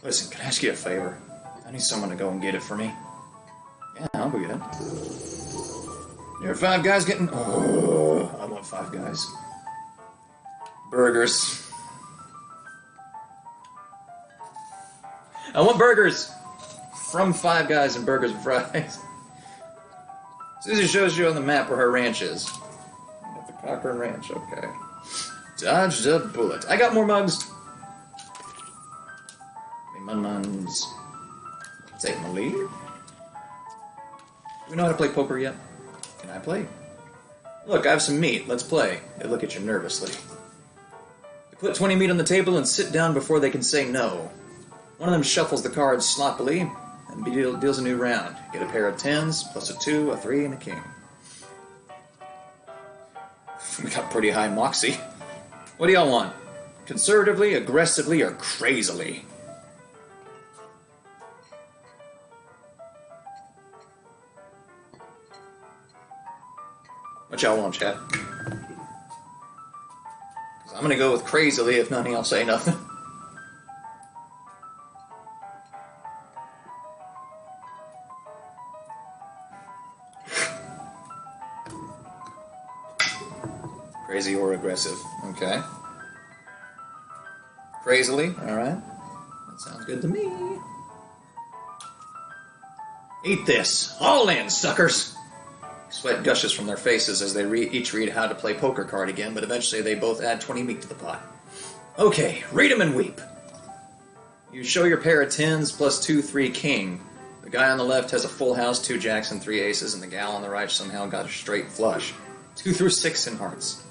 Speaker 1: Listen, can I ask you a favor? I need someone to go and get it for me. Yeah, I'll go get it. There are 5 guys getting... Oh, I want 5 guys. Burgers. I want burgers! From 5 Guys and Burgers and Fries. Susie shows you on the map where her ranch is. At the Cochrane Ranch, okay. Dodged a bullet. I got more mugs. Mun-muns. Take my lead. Do we know how to play poker yet? Can I play? Look, I have some meat. Let's play. They look at you nervously. They put 20 meat on the table and sit down before they can say no. One of them shuffles the cards sloppily and deals a new round. Get a pair of 10s, plus a 2, a 3, and a king. We got pretty high moxie. What do y'all want? Conservatively, aggressively, or crazily? What y'all want, chat? 'Cause I'm gonna go with crazily. If none of y'all say nothing. Crazy or aggressive. Okay. Crazily. Alright. That sounds good to me. Eat this. All in, suckers! Sweat gushes from their faces as they each read how to play poker card again, but eventually they both add 20 meat to the pot. Okay, read 'em and weep. You show your pair of tens plus 2, 3 king. The guy on the left has a full house, 2 jacks and 3 aces, and the gal on the right somehow got a straight flush. 2 through 6 in hearts.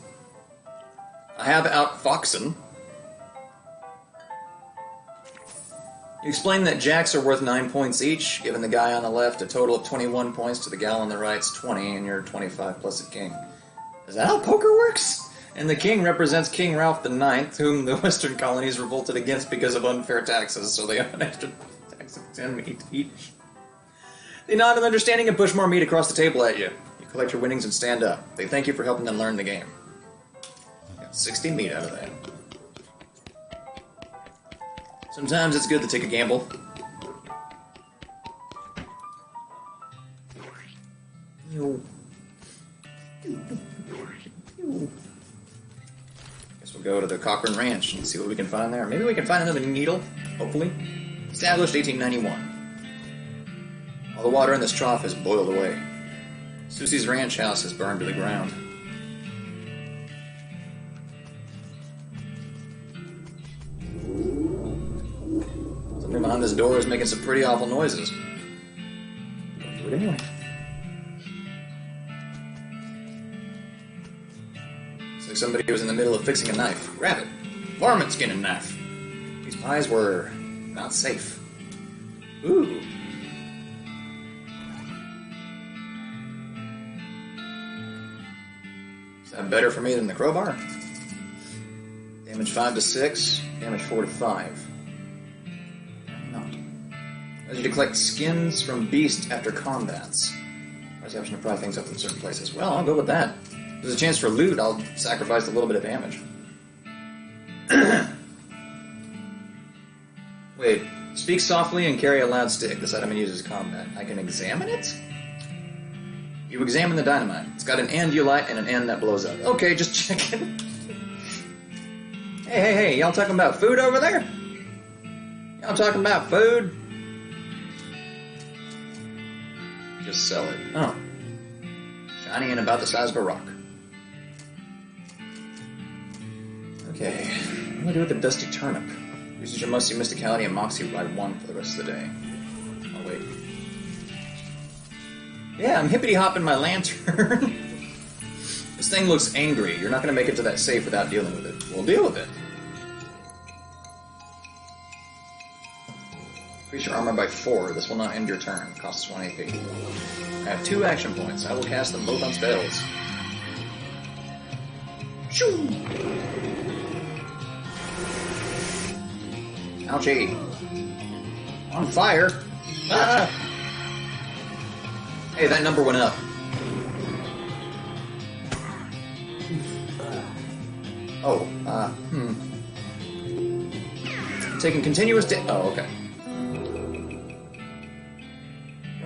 Speaker 1: I have outfoxen. You explain that jacks are worth 9 points each, giving the guy on the left a total of 21 points to the gal on the right's 20, and you're 25 plus a king. Is that how poker works? And the king represents King Ralph IX, whom the Western colonies revolted against because of unfair taxes, so they have an extra tax of 10 meat each. They nod in understanding and push more meat across the table at you. You collect your winnings and stand up. They thank you for helping them learn the game. Got 60 meat out of that. Sometimes it's good to take a gamble. Guess we'll go to the Cochrane Ranch and see what we can find there. Maybe we can find another needle, hopefully. Established 1891. All the water in this trough has boiled away. Susie's ranch house has burned to the ground. Something behind this door is making some pretty awful noises. Go through it anyway. Looks like somebody was in the middle of fixing a knife. Grab it. Varmint skin and knife. These pies were not safe. Ooh. Is that better for me than the crowbar? Damage 5 to 6, damage 4 to 5. No. As you to collect skins from beasts after combats. There's the option to pry things up in certain places. Well, I'll go with that. There's a chance for loot, I'll sacrifice a little bit of damage. Wait, speak softly and carry a loud stick. This item uses combat. I can examine it? You examine the dynamite. It's got an end you light and an end that blows up. Okay, just checking. Hey, y'all talking about food over there? Y'all talking about food? Just sell it. Oh. Shiny and about the size of a rock. Okay, what do I do with the dusty turnip? Uses your musty mysticality and moxie by 1 for the rest of the day. Oh, wait. Yeah, I'm hippity-hopping my lantern. This thing looks angry. You're not going to make it to that safe without dealing with it. We'll deal with it. Increase your armor by 4. This will not end your turn. Costs 1 AP. I have 2 action points. I will cast them both on spells. Shoo! Ouchie. On fire. Ah! Hey, that number went up. Oh, Taking continuous oh, okay.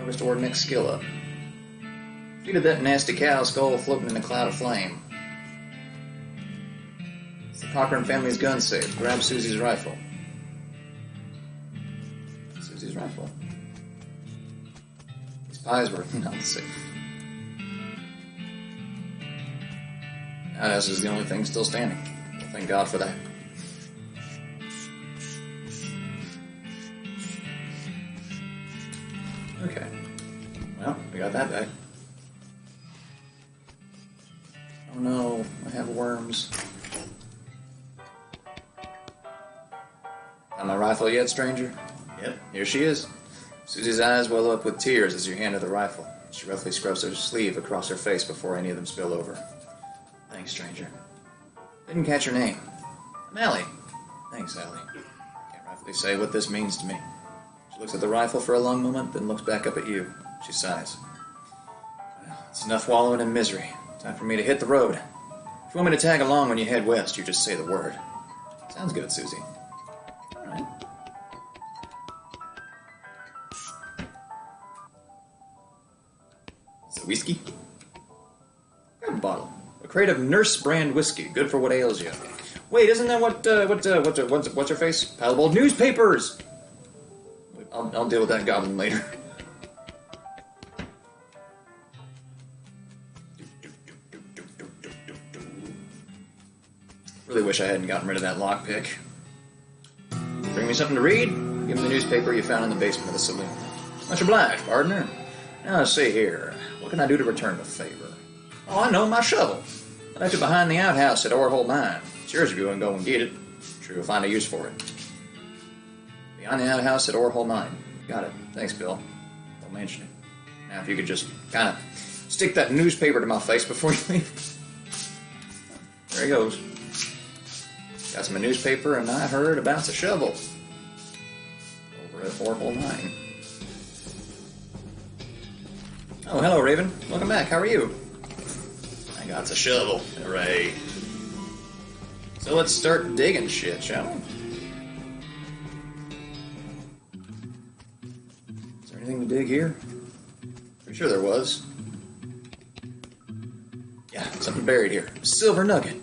Speaker 1: Restored next skill up. Defeated that nasty cow skull floating in a cloud of flame. It's the Cochrane family's gun safe. Grab Susie's rifle. Susie's rifle. These pies were not safe. This is the only thing still standing. Thank God for that. Okay. Well, we got that back. Oh no, I have worms. Got my rifle yet, stranger? Yep, here she is. Susie's eyes well up with tears as you hand her the rifle. She roughly scrubs her sleeve across her face before any of them spill over. Thanks, stranger. Didn't catch your name. I'm Ellie. Thanks, Ellie. Can't rightfully say what this means to me. She looks at the rifle for a long moment, then looks back up at you. She sighs. Well, it's enough wallowing in misery. Time for me to hit the road. If you want me to tag along when you head west, you just say the word. Sounds good, Susie. Alright. Is it whiskey? Grab a bottle. A crate of Nurse brand whiskey, good for what ails you. Wait, isn't that what's her face? Pile of old newspapers! I'll deal with that goblin later. Really wish I hadn't gotten rid of that lockpick. Bring me something to read? Give him the newspaper you found in the basement of the saloon. Much obliged, partner. Now, let's see here. What can I do to return the favor? Oh, I know, my shovel. I left it behind the outhouse at Orhole Mine. It's yours if you want to go and get it. I'm sure you'll find a use for it. Beyond the outhouse at Orhole Mine. Got it. Thanks, Bill. Don't mention it. Now, if you could just kind of stick that newspaper to my face before you leave. There he goes. Got some newspaper, and I heard about the shovel. Over at Orhole Mine. Oh, hello, Raven. Welcome back. How are you? I got the shovel. Hooray. So let's start digging shit, shall we? Is there anything to dig here? Pretty sure there was. Yeah, something buried here. A silver nugget.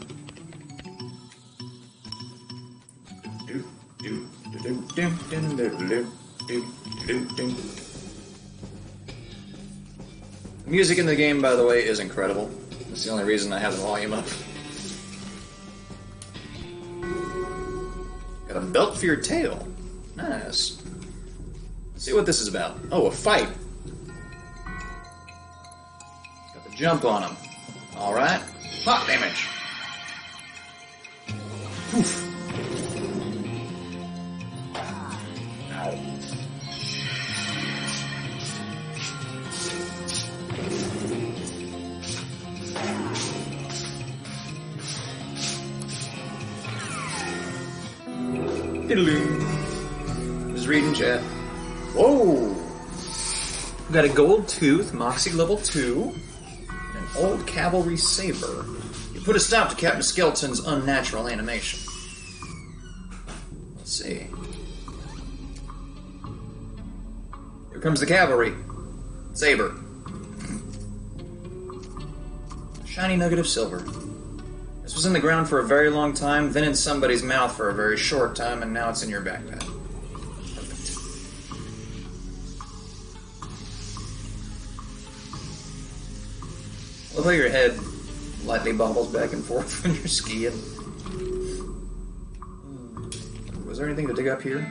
Speaker 1: The music in the game, by the way, is incredible. That's the only reason I have the volume up. Got a belt for your tail. Nice. Let's see what this is about. Oh, a fight. Got the jump on him. Alright. Pop damage. Oof. Just reading chat. Whoa! We got a gold tooth, Moxie level 2, and an old cavalry saber. You put a stop to Captain Skeleton's unnatural animation. Let's see. Here comes the cavalry. Saber. A shiny nugget of silver. This was in the ground for a very long time, then in somebody's mouth for a very short time, and now it's in your backpack. Perfect. I love how your head lightly bobbles back and forth when you're skiing. Was there anything to dig up here?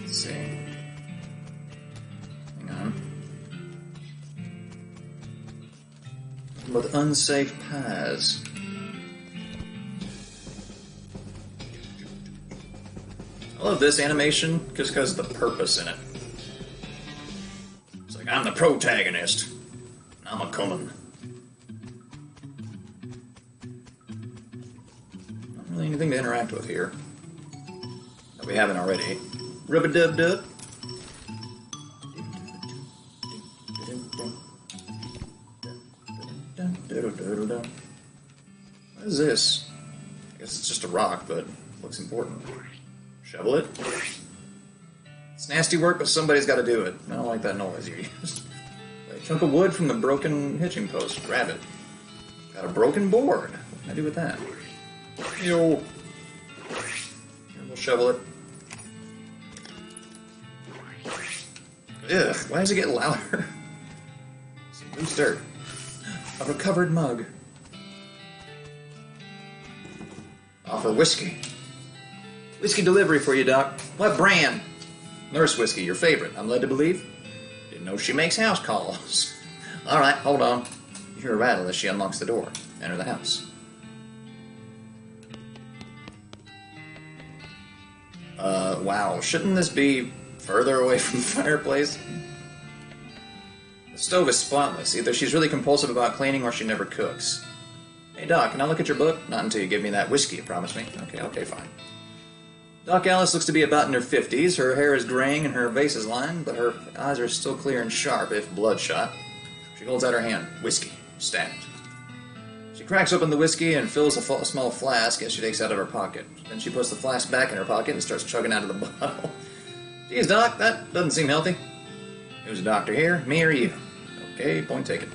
Speaker 1: Let's see. Hang on. With unsafe pies. I love this animation just because of the purpose in it. It's like, I'm the protagonist. I'm a coming. Not really anything to interact with here that we haven't already. Rub-a-dub-dub. What is this? I guess it's just a rock, but looks important. Shovel it. It's nasty work, but somebody's got to do it. I don't like that noise you used. A chunk of wood from the broken hitching post. Grab it. Got a broken board. What can I do with that? Yo. Here, we'll shovel it. Ugh, why does it get louder? Some loose dirt. A recovered mug. Offer whiskey. Whiskey delivery for you, Doc. What brand? Nurse whiskey, your favorite, I'm led to believe. Didn't know she makes house calls. Alright, hold on. You hear a rattle as she unlocks the door. Enter the house. Wow. Shouldn't this be further away from the fireplace? The stove is spotless. Either she's really compulsive about cleaning or she never cooks. Hey, Doc, can I look at your book? Not until you give me that whiskey you promised me. Okay, fine. Doc Alice looks to be about in her 50s. Her hair is graying and her face is lined, but her eyes are still clear and sharp, if bloodshot. She holds out her hand. Whiskey. Stacked. She cracks open the whiskey and fills a small flask as she takes out of her pocket. Then she puts the flask back in her pocket and starts chugging out of the bottle. Geez, Doc, that doesn't seem healthy. Who's a doctor here? Me or you? Okay, point taken.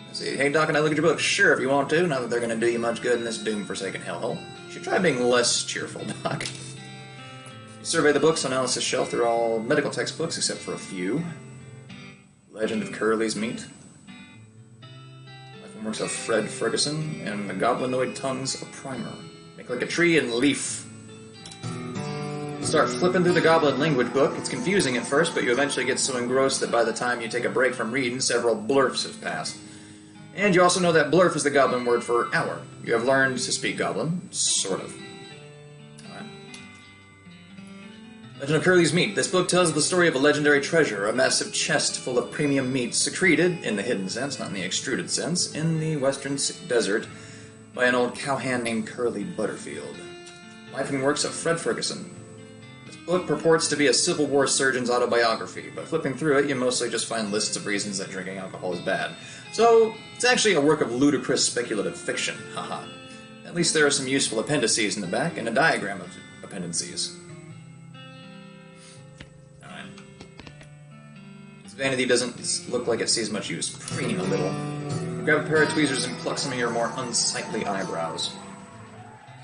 Speaker 1: Let's see. Hey, Doc, can I look at your book? Sure, if you want to. Not that they're going to do you much good in this doom-forsaken hellhole. You should try being less cheerful, Doc. You survey the books on Alice's shelf. They're all medical textbooks, except for a few. Legend of Curly's Meat. Life and Works of Fred Ferguson. And The Goblinoid Tongues, a primer. Make like a tree and leaf. You start flipping through the Goblin language book. It's confusing at first, but you eventually get so engrossed that by the time you take a break from reading, several blurfs have passed. And you also know that blurf is the Goblin word for hour. You have learned to speak Goblin, sort of. Alright. Legend of Curly's Meat. This book tells the story of a legendary treasure, a massive chest full of premium meat secreted, in the hidden sense, not in the extruded sense, in the western desert by an old cowhand named Curly Butterfield. Life and Works of Fred Ferguson. This book purports to be a Civil War surgeon's autobiography, but flipping through it, you mostly just find lists of reasons that drinking alcohol is bad. So, it's actually a work of ludicrous speculative fiction, haha. At least there are some useful appendices in the back, and a diagram of appendices. Alright. This vanity doesn't look like it sees much use. Preening a little. Grab a pair of tweezers and pluck some of your more unsightly eyebrows.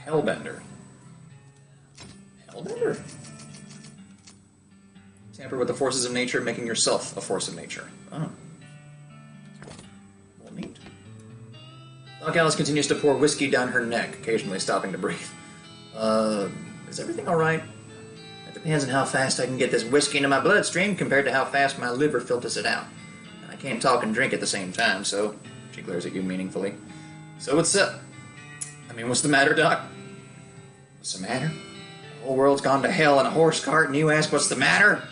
Speaker 1: Hellbender. Hellbender? Tamper with the forces of nature, making yourself a force of nature. Oh. Well, neat. Doc Alice continues to pour whiskey down her neck, occasionally stopping to breathe. Is everything alright? It depends on how fast I can get this whiskey into my bloodstream compared to how fast my liver filters it out. And I can't talk and drink at the same time, so... She glares at you meaningfully. So what's up? What's the matter, Doc? What's the matter? The whole world's gone to hell in a horse cart, and you ask what's the matter?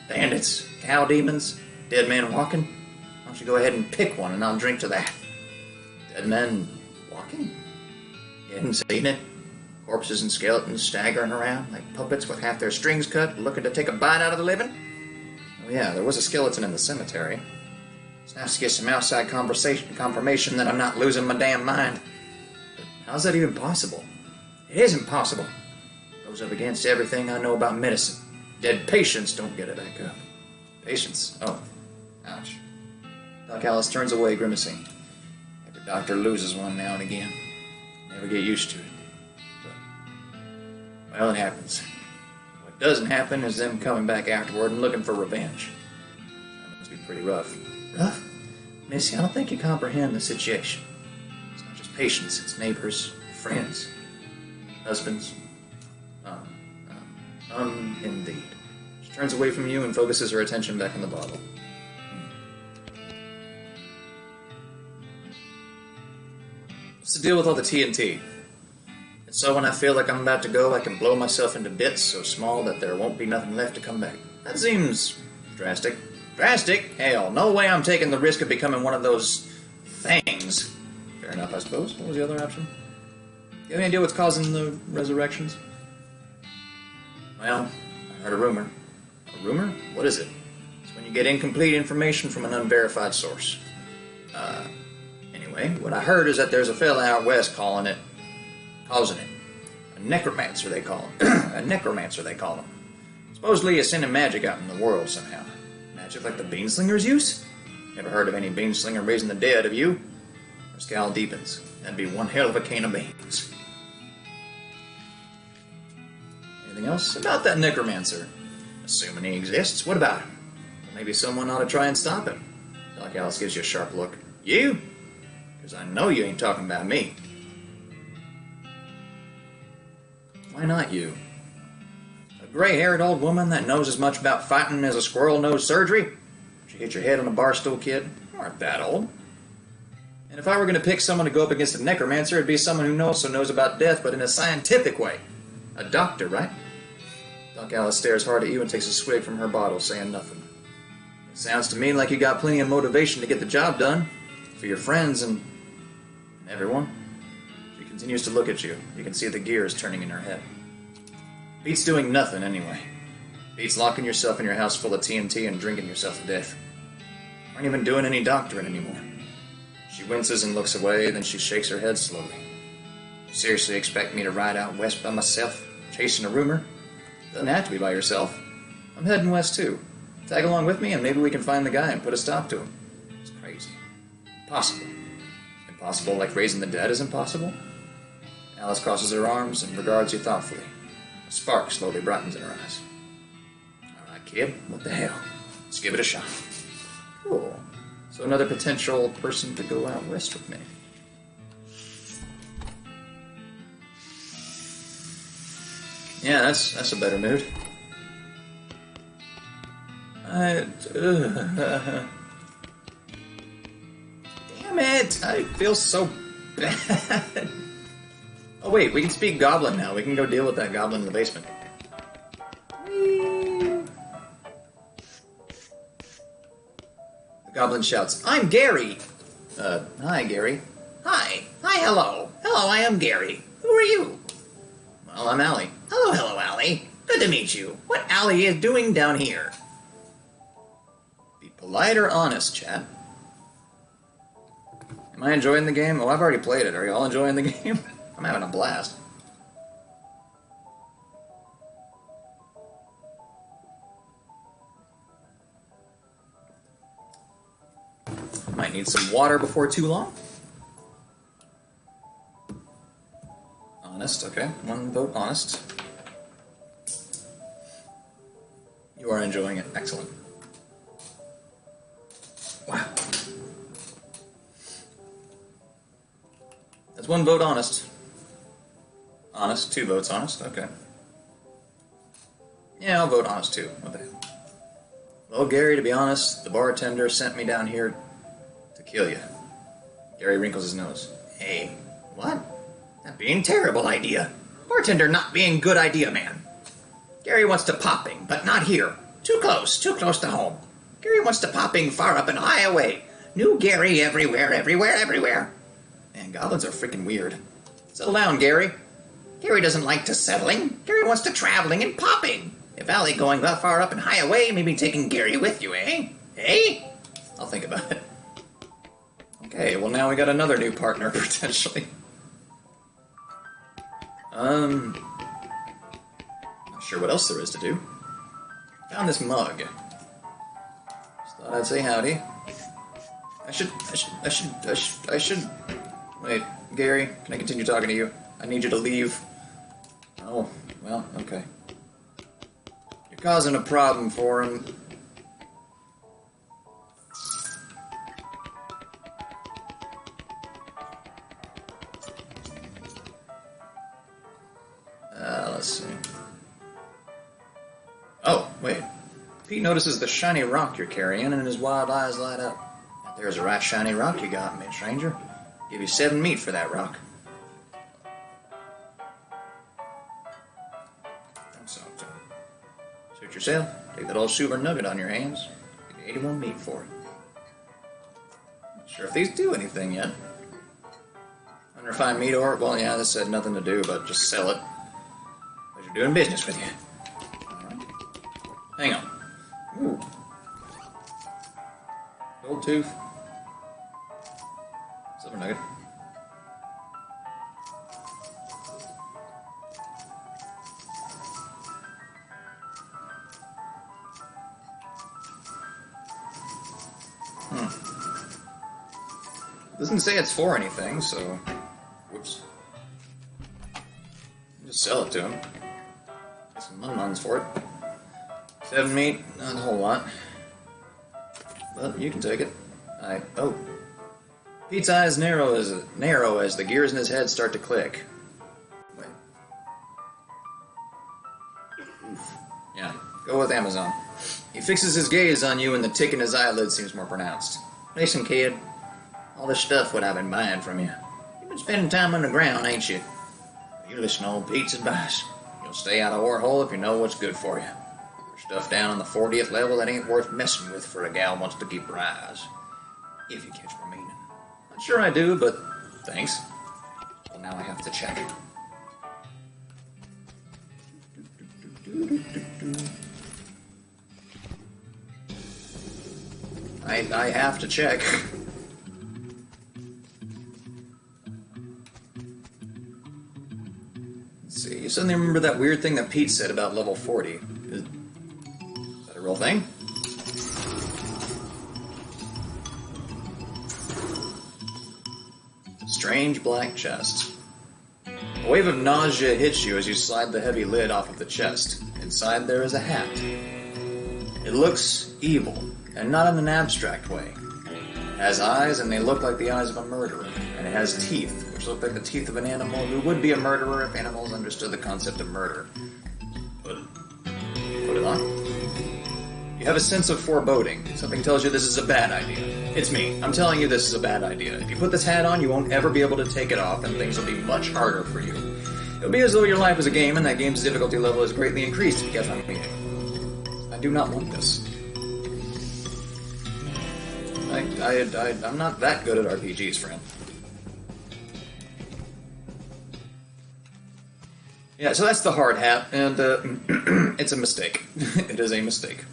Speaker 1: Bandits, cow demons, dead men walking? Why don't you go ahead and pick one, and I'll drink to that. Dead men walking? You hadn't seen it? Corpses and skeletons staggering around like puppets with half their strings cut, looking to take a bite out of the living? Oh yeah, there was a skeleton in the cemetery. It's nice to get some outside confirmation that I'm not losing my damn mind. But how's that even possible? It isn't possible. It goes up against everything I know about medicine. Dead patients don't get it back up. Patients? Oh. Ouch. Doc Alice turns away, grimacing. Every doctor loses one now and again. Never get used to it. But, well, it happens. What doesn't happen is them coming back afterward and looking for revenge. That must be pretty rough. Rough? Missy, I don't think you comprehend the situation. It's not just patients, it's neighbors, friends, husbands. Indeed. She turns away from you and focuses her attention back on the bottle. What's the deal with all the TNT? And so when I feel like I'm about to go, I can blow myself into bits so small that there won't be nothing left to come back. That seems drastic. Drastic? Hell, no way I'm taking the risk of becoming one of those things. Fair enough, I suppose. What was the other option? Do you have any idea what's causing the resurrections? Well, I heard a rumor. A rumor? What is it? It's when you get incomplete information from an unverified source. Anyway, what I heard is that there's a fella out west causing it. A necromancer, they call him. A necromancer, they call him. Supposedly he's sending magic out in the world somehow. Magic like the beanslingers use? Never heard of any beanslinger raising the dead, have you? Her scowl deepens. That'd be one hell of a can of beans. Anything else? About that necromancer. Assuming he exists, what about him? Well, maybe someone ought to try and stop him. Doc Alice gives you a sharp look. You? Because I know you ain't talking about me. Why not you? A gray-haired old woman that knows as much about fighting as a squirrel knows surgery? Did you hit your head on a bar stool, kid? You aren't that old. And if I were going to pick someone to go up against a necromancer, it'd be someone who also knows about death, but in a scientific way. A doctor, right? Doc Alice stares hard at you and takes a swig from her bottle, saying nothing. It sounds to me like you got plenty of motivation to get the job done. For your friends and everyone. She continues to look at you. You can see the gears turning in her head. Beats doing nothing anyway. Beats locking yourself in your house full of TNT and drinking yourself to death. Aren't even doing any doctoring anymore. She winces and looks away, then she shakes her head slowly. You seriously expect me to ride out west by myself, chasing a rumor? Doesn't have to be by yourself. I'm heading west too. Tag along with me and maybe we can find the guy and put a stop to him. It's crazy. Impossible. Impossible like raising the dead is impossible? Alice crosses her arms and regards you thoughtfully. A spark slowly brightens in her eyes. Alright, kid, what the hell? Let's give it a shot. Cool. So another potential person to go out west with me. Yeah, that's a better mood. Damn it! I feel so bad. Oh wait, we can speak Goblin now. We can go deal with that goblin in the basement. Whee! The goblin shouts, "I'm Gary!" Hi, Gary. Hi, hello. Hello, I am Gary. Who are you? Well, I'm Ellie. Hello, Ellie. Good to meet you. What Ellie is doing down here? Be polite or honest, chat. Am I enjoying the game? Oh, I've already played it. Are y'all enjoying the game? I'm having a blast. Might need some water before too long. Honest, okay. One vote honest. You are enjoying it. Excellent. Wow. That's one vote honest. Honest. 2 votes honest. Okay. Yeah, I'll vote honest too. What the hell? Well, Gary, to be honest, the bartender sent me down here to kill you. Gary wrinkles his nose. Hey, what? That being terrible idea. Bartender not being good idea, man. Gary wants to popping, but not here. Too close to home. Gary wants to popping far up and high away. New Gary everywhere. Man, goblins are freaking weird. Settle down, Gary. Gary doesn't like to settling. Gary wants to traveling and popping. If Allie going that far up and high away, maybe taking Gary with you, eh? Eh? I'll think about it. Okay, well now we got another new partner, potentially. Not sure what else there is to do. Found this mug. Just thought I'd say howdy. I should... Wait, Gary, can I continue talking to you? I need you to leave. Oh, well, okay. You're causing a problem for him. Let's see. Oh, wait. Pete notices the shiny rock you're carrying, and his wild eyes light up. There's a right shiny rock you got, mate, stranger. Give you 7 meat for that rock. So, suit yourself. Take that old silver nugget on your hands. Give you 81 meat for it. Not sure if these do anything yet. Unrefined meat ore? Well, yeah, this had nothing to do but just sell it. But you're doing business with you. Alright. Hang on. Ooh. Gold tooth. Silver nugget. Doesn't say it's for anything, so... Whoops. Just sell it to him. Get some mun-muns for it. 7 meat, not a whole lot. But you can take it. Oh. Pete's eyes narrow as the gears in his head start to click. Wait. Oof. Yeah, go with Amazon. He fixes his gaze on you and the tick in his eyelid seems more pronounced. Listen, kid. All this stuff what I've been buying from you. You've been spending time underground, ain't you? You listen to old Pete's advice. You'll stay out of Warhole if you know what's good for you. There's stuff down on the 40th level that ain't worth messing with for a gal who wants to keep her eyes. If you catch my meaning. Not sure I do, but thanks. Well, now I have to check. I have to check. Let's see. You suddenly remember that weird thing that Pete said about level 40. Is that a real thing? Strange black chest. A wave of nausea hits you as you slide the heavy lid off of the chest. Inside there is a hat. It looks evil, and not in an abstract way. It has eyes, and they look like the eyes of a murderer. And it has teeth, which look like the teeth of an animal who would be a murderer if animals understood the concept of murder. Put it on. You have a sense of foreboding. Something tells you this is a bad idea. It's me. I'm telling you this is a bad idea. If you put this hat on, you won't ever be able to take it off, and things will be much harder for you. It'll be as though your life is a game, and that game's difficulty level is greatly increased, if you catch my meaning. I do not want this. I'm not that good at RPGs, friend. Yeah, so that's the hard hat, and it's a mistake. It is a mistake.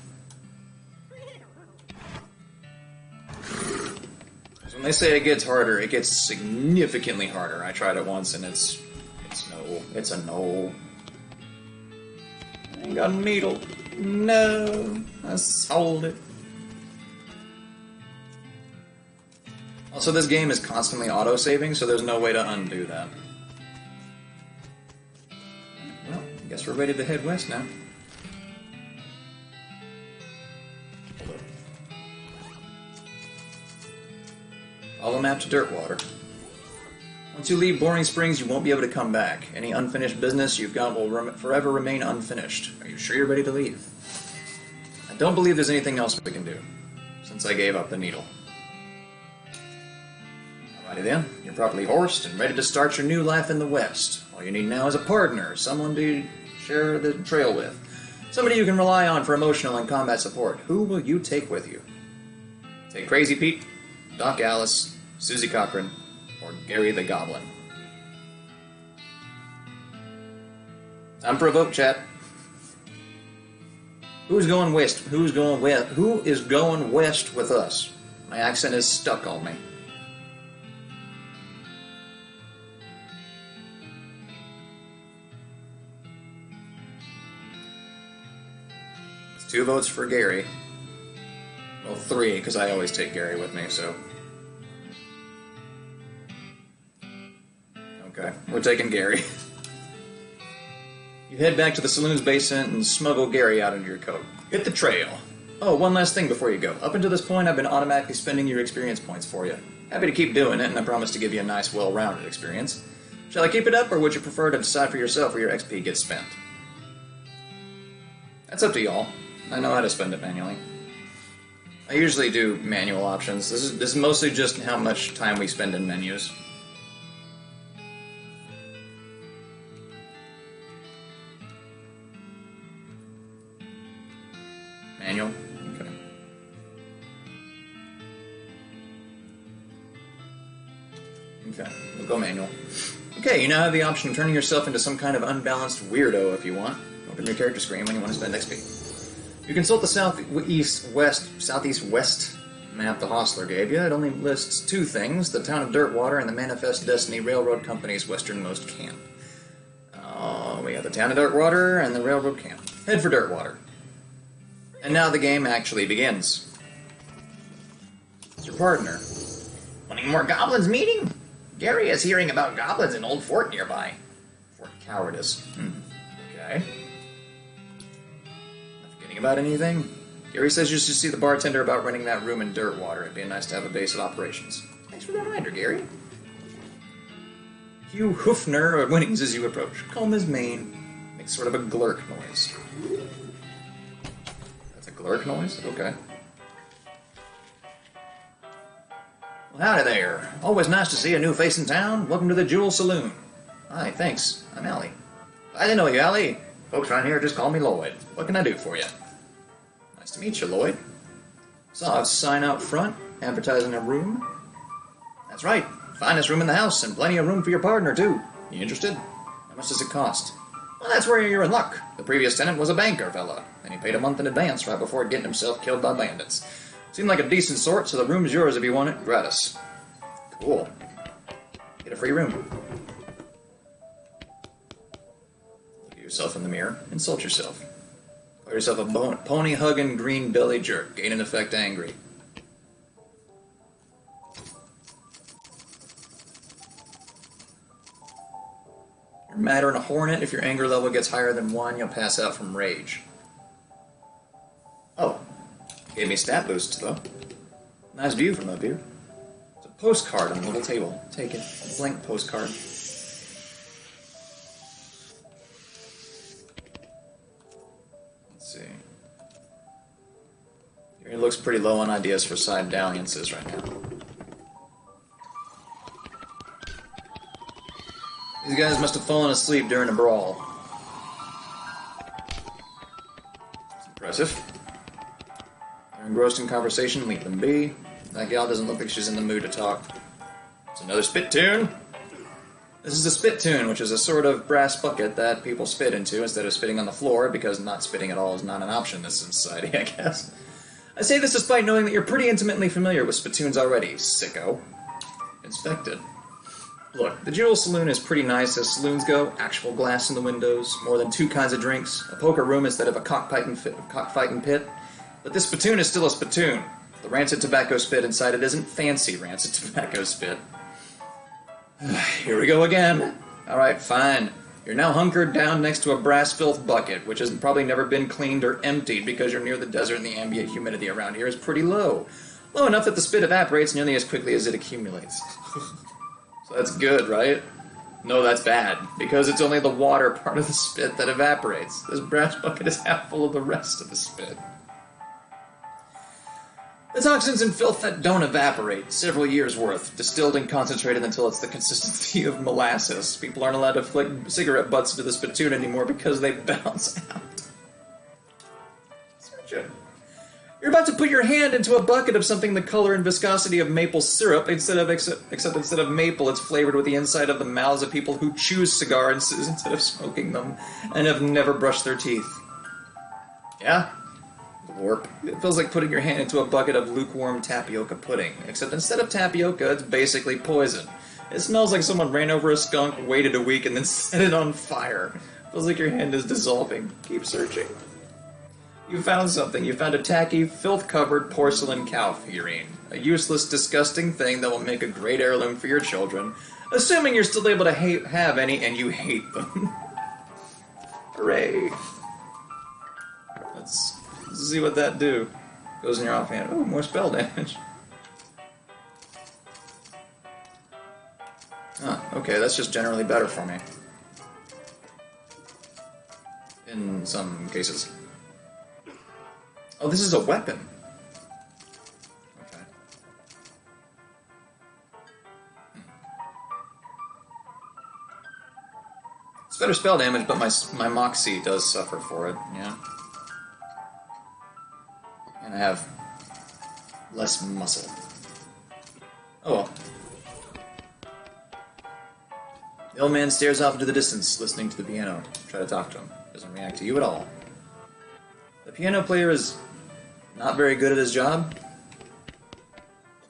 Speaker 1: When they say it gets harder, it gets significantly harder. I tried it once, and it's no. It's a no. I ain't got a needle. No. I sold it. Also, this game is constantly auto-saving, so there's no way to undo that. Well, I guess we're ready to head west now. Follow map to Dirtwater. Once you leave Boring Springs, you won't be able to come back. Any unfinished business you've got will forever remain unfinished. Are you sure you're ready to leave? I don't believe there's anything else we can do, since I gave up the needle. Alrighty then, you're properly horsed and ready to start your new life in the West. All you need now is a partner, someone to share the trail with. Somebody you can rely on for emotional and combat support. Who will you take with you? Take Crazy Pete, Doc Alice, Susie Cochrane, or Gary the Goblin. Time for a vote, chat. Who's going west? Who is going west with us? My accent is stuck on me. It's 2 votes for Gary. Well, 3, because I always take Gary with me, so... Okay, we're taking Gary. You head back to the Saloon's basement and smuggle Gary out into your coat. Hit the trail. Oh, one last thing before you go. Up until this point, I've been automatically spending your experience points for you. Happy to keep doing it, and I promise to give you a nice, well-rounded experience. Shall I keep it up, or would you prefer to decide for yourself where your XP gets spent? That's up to y'all. I know how to spend it manually. I usually do manual options. This is mostly just how much time we spend in menus. Manual? Okay. Okay, we'll go manual. Okay, you now have the option of turning yourself into some kind of unbalanced weirdo if you want. Open your character screen when you want to spend XP. You consult the southeast west map the Hostler gave you. It only lists 2 things, the town of Dirtwater and the Manifest Destiny Railroad Company's westernmost camp. We got the town of Dirtwater and the railroad camp. Head for Dirtwater. And now the game actually begins. It's your partner. Wanting more goblins meeting? Gary is hearing about goblins in Old Fort nearby. Fort Cowardice. Okay. About anything? Gary says you should see the bartender about renting that room in Dirtwater. It'd be nice to have a base of operations. Thanks for the reminder, Gary. Hugh Hoofner whinnies as you approach. Calm as Maine. Makes sort of a glurk noise. That's a glurk noise? Okay. Well, howdy there. Always nice to see a new face in town. Welcome to the Jewel Saloon. Hi, thanks. I'm Ellie. I didn't know you, Ellie. Folks around here just call me Lloyd. What can I do for you? Nice to meet you, Lloyd. Saw a sign out front advertising a room. That's right. Finest room in the house and plenty of room for your partner, too. You interested? How much does it cost? Well, that's where you're in luck. The previous tenant was a banker fella, and he paid a month in advance right before getting himself killed by bandits. Seemed like a decent sort, so the room's yours if you want it, gratis. Cool. Get a free room. Look at yourself in the mirror. Insult yourself. Call yourself a pony-hugging green belly jerk. Gain in effect angry. You're madder than a hornet. If your anger level gets higher than 1, you'll pass out from rage. Oh. Gave me a stat boost, though. Nice view from up here. It's a postcard on the little table. Take it. A blank postcard. Let's see. It looks pretty low on ideas for side dalliances right now. These guys must have fallen asleep during a brawl. It's impressive. They're engrossed in conversation, leave them be. That gal doesn't look like she's in the mood to talk. It's another spit tune. This is a spit tune, which is a sort of brass bucket that people spit into instead of spitting on the floor, because not spitting at all is not an option in this society, I guess. I say this despite knowing that you're pretty intimately familiar with spittoons already, sicko. Inspected. Look, the Jewel Saloon is pretty nice as saloons go. Actual glass in the windows, more than 2 kinds of drinks, a poker room instead of a cockfighting pit. But this spittoon is still a spittoon. The rancid tobacco spit inside it isn't fancy rancid tobacco spit. Here we go again. Alright, fine. You're now hunkered down next to a brass filth bucket, which has probably never been cleaned or emptied because you're near the desert and the ambient humidity around here is pretty low. Low enough that the spit evaporates nearly as quickly as it accumulates. So that's good, right? No, that's bad, because it's only the water part of the spit that evaporates. This brass bucket is half full of the rest of the spit. The toxins and filth that don't evaporate, several years worth, distilled and concentrated until it's the consistency of molasses. People aren't allowed to flick cigarette butts into the spittoon anymore because they bounce out. Search it. You're about to put your hand into a bucket of something the color and viscosity of maple syrup, except instead of maple, it's flavored with the inside of the mouths of people who choose cigars instead of smoking them, and have never brushed their teeth. Yeah? Warp. It feels like putting your hand into a bucket of lukewarm tapioca pudding, except instead of tapioca, it's basically poison. It smells like someone ran over a skunk, waited a week, and then set it on fire. It feels like your hand is dissolving. Keep searching. You found something. You found a tacky, filth-covered porcelain cow figurine. A useless, disgusting thing that will make a great heirloom for your children, assuming you're still able to have any and you hate them. Hooray. Let's see what that do. Goes in your offhand. Oh, more spell damage. Okay, that's just generally better for me. In some cases. Oh, this is a weapon. Okay. It's better spell damage, but my moxie does suffer for it, yeah. And I have less muscle. Oh well. The old man stares off into the distance, listening to the piano. Try to talk to him. Doesn't react to you at all. The piano player is not very good at his job.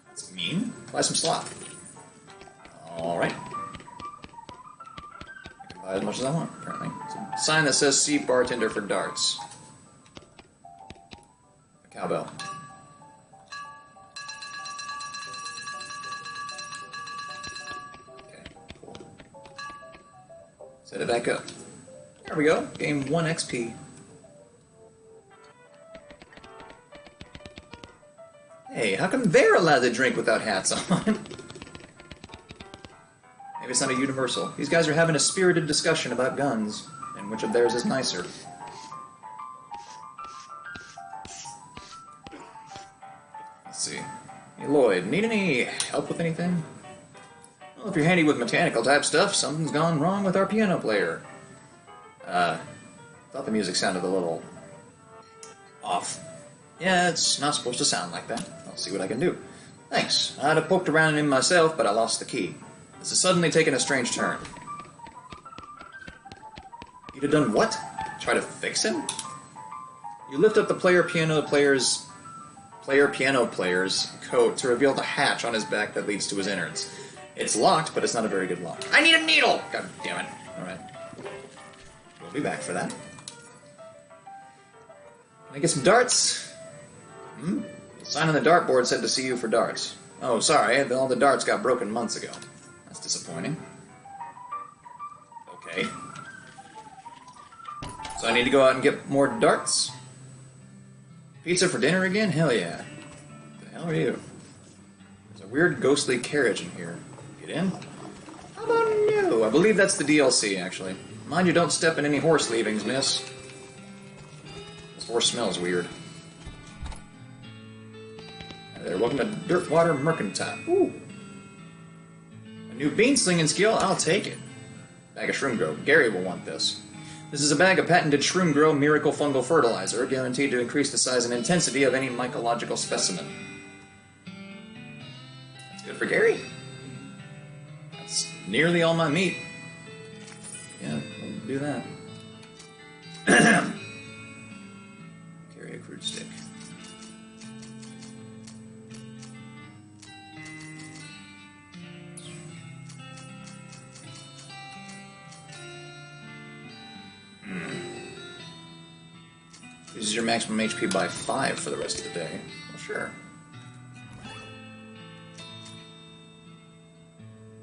Speaker 1: That's mean. Buy some slop. Alright. I can buy as much as I want, apparently. It's a sign that says, "See bartender for darts." A cowbell. Okay, cool. Set it back up. There we go. Gain 1 XP. Hey, how come they're allowed to drink without hats on? Maybe it's not a universal. These guys are having a spirited discussion about guns, and which of theirs is nicer. Let's see. Hey, Lloyd, need any help with anything? Well, if you're handy with mechanical type stuff, something's gone wrong with our piano player. Thought the music sounded a little off. Yeah, it's not supposed to sound like that. I'll see what I can do. Thanks. I'd have poked around in him myself, but I lost the key. This has suddenly taken a strange turn. You'd have done what? Try to fix him? You lift up the player piano player's coat to reveal the hatch on his back that leads to his innards. It's locked, but it's not a very good lock. I need a needle! God damn it. Alright. We'll be back for that. Can I get some darts? The sign on the dartboard said to see you for darts. Oh, sorry, all the darts got broken months ago. That's disappointing. Okay. So I need to go out and get more darts? Pizza for dinner again? Hell yeah. What the hell are you? There's a weird ghostly carriage in here. Get in? How about no? I believe that's the DLC, actually. Mind you, don't step in any horse leavings, miss. This horse smells weird. Hi there, welcome to Dirtwater Mercantile. Ooh. A new bean slinging skill? I'll take it. Bag of Shroom Grow. Gary will want this. This is a bag of patented Shroom Grow Miracle Fungal Fertilizer, guaranteed to increase the size and intensity of any mycological specimen. That's good for Gary. That's nearly all my meat. Yeah, we'll do that. Carry a crude stick. Uses your maximum HP by 5 for the rest of the day. Well, sure.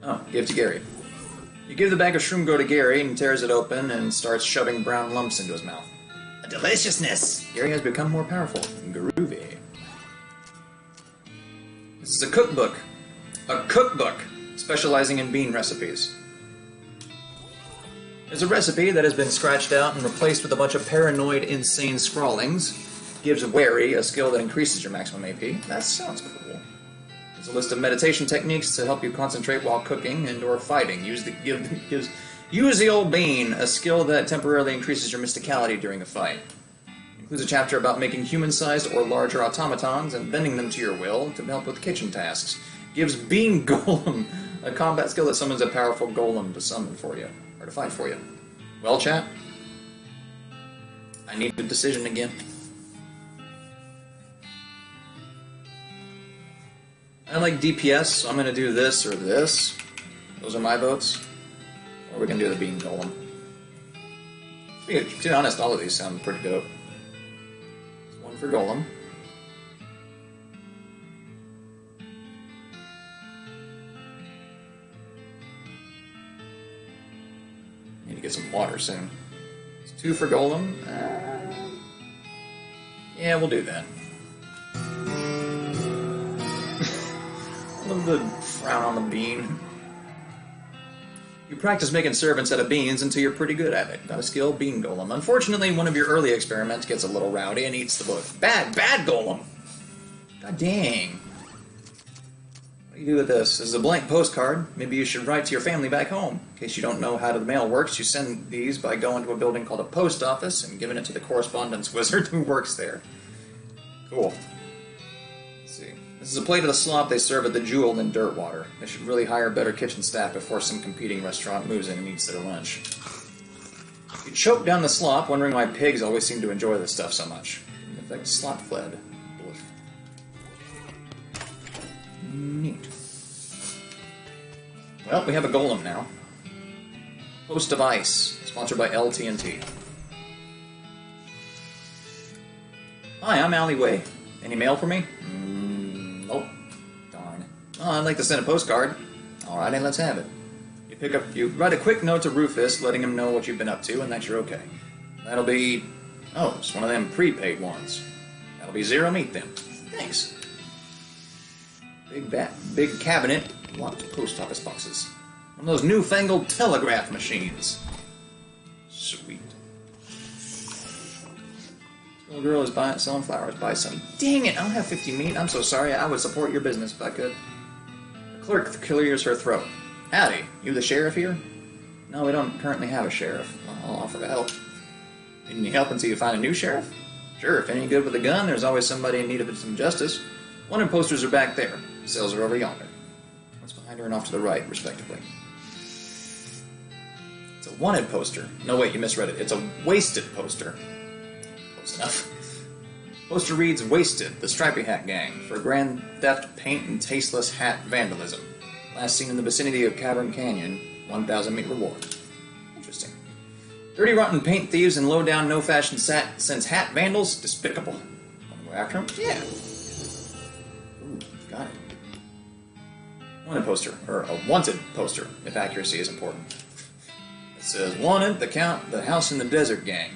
Speaker 1: Oh, give it to Gary. You give the bag of Shroom Grow to Gary, and he tears it open and starts shoving brown lumps into his mouth. A deliciousness! Gary has become more powerful. Groovy. This is a cookbook. A cookbook specializing in bean recipes. There's a recipe that has been scratched out and replaced with a bunch of paranoid, insane scrawlings. Gives Wary a skill that increases your maximum AP. That sounds cool. There's a list of meditation techniques to help you concentrate while cooking and or fighting. Use the old bean, a skill that temporarily increases your mysticality during a fight. Includes a chapter about making human-sized or larger automatons and bending them to your will to help with kitchen tasks. Gives Bean Golem a combat skill that summons a powerful golem to summon for you. Or to fight for you. Well, chat, I need a decision again. I like DPS, so I'm going to do this or this. Those are my votes. Or we can do the Bean Golem. To be honest, all of these sound pretty dope. There's one for Golem. Need to get some water soon. It's 2 for Golem. Yeah, we'll do that. I love the frown on the bean. You practice making servants out of beans until you're pretty good at it. Got a skill, Bean Golem. Unfortunately, one of your early experiments gets a little rowdy and eats the book. Bad Golem! God dang. What do you do with this? This is a blank postcard. Maybe you should write to your family back home. In case you don't know how the mail works, you send these by going to a building called a post office and giving it to the correspondence wizard who works there. Cool. Let's see. This is a plate of the slop they serve at the Jewel in Dirtwater. They should really hire better kitchen staff before some competing restaurant moves in and eats their lunch. You choke down the slop, wondering why pigs always seem to enjoy this stuff so much. In effect, slop fled. Neat. Well, we have a golem now. Post of Ice, sponsored by LTNT. Hi, I'm Alleyway. Any mail for me? Nope. Darn. Oh, I'd like to send a postcard. Alright, then let's have it. You write a quick note to Rufus, letting him know what you've been up to, and that you're okay. That'll be... oh, it's one of them prepaid ones. That'll be 0 meat then. Thanks. Big cabinet, lots of post office boxes. One of those newfangled telegraph machines. Sweet. Little girl is selling flowers. Buy some. Dang it, I don't have 50 meat. I'm so sorry. I would support your business if I could. The clerk clears her throat. Howdy, you the sheriff here? No, we don't currently have a sheriff. I'll offer to help. Need any help until you find a new sheriff? Sure, if any good with a gun, there's always somebody in need of some justice. Wanted posters are back there. Cells are over yonder. One's behind her and off to the right, respectively. It's a wanted poster. No, wait, you misread it. It's a wasted poster. Close enough. Poster reads, Wasted, the Stripy Hat Gang, for grand theft, paint, and tasteless hat vandalism. Last seen in the vicinity of Cavern Canyon, 1,000-meter reward. Interesting. Dirty, rotten paint thieves and low-down, no-fashion sense hat vandals? Despicable. Want to go after them? Yeah. Ooh, got it. Wanted poster, or a wanted poster, if accuracy is important. It says, Wanted, the House in the Desert Gang.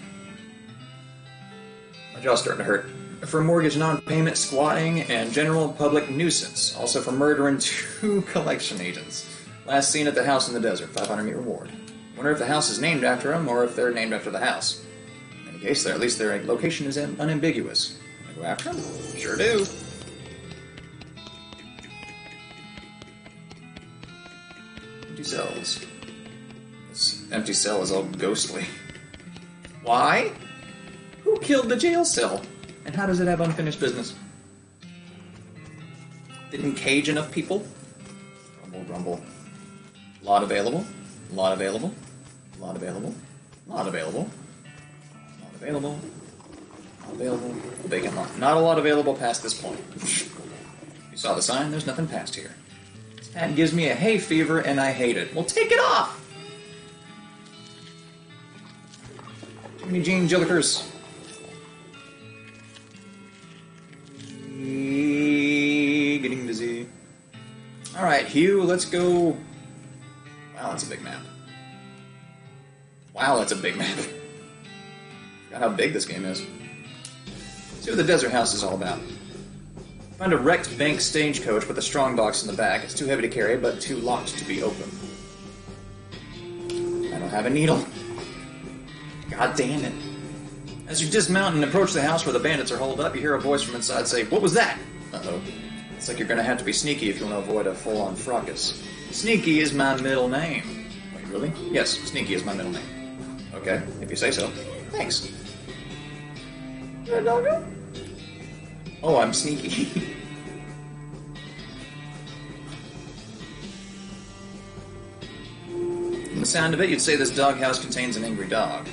Speaker 1: My jaw's starting to hurt. For mortgage non-payment, squatting, and general public nuisance. Also for murdering 2 collection agents. Last seen at the house in the desert, 500-meter reward. Wonder if the house is named after them, or if they're named after the house. In any case, at least their location is unambiguous. Wanna go after them? Sure do. Empty cells. This empty cell is all ghostly. Why? Who killed the jail cell? And how does it have unfinished business? Didn't cage enough people? Rumble, rumble. Lot available. Lot available. Lot available. Lot available. Lot available. Lot available. A vacant lot. Not a lot available past this point. You saw the sign? There's nothing past here. This hat gives me a hay fever and I hate it. Well, take it off! Too many Gene Jillikers. Getting dizzy. Alright, Hugh, let's go... Wow, that's a big map. Wow, that's a big map. Forgot how big this game is. Let's see what the desert house is all about. Find a wrecked bank stagecoach with a strongbox in the back. It's too heavy to carry, but too locked to be open. I don't have a needle. God damn it. As you dismount and approach the house where the bandits are holed up, you hear a voice from inside say, What was that? Uh-oh. It's like you're gonna have to be sneaky if you want to avoid a full-on fracas. Sneaky is my middle name. Wait, really? Yes, Sneaky is my middle name. Okay, if you say so. Thanks. Hey, doggo? Oh, I'm Sneaky. From the sound of it, you'd say this doghouse contains an angry dog.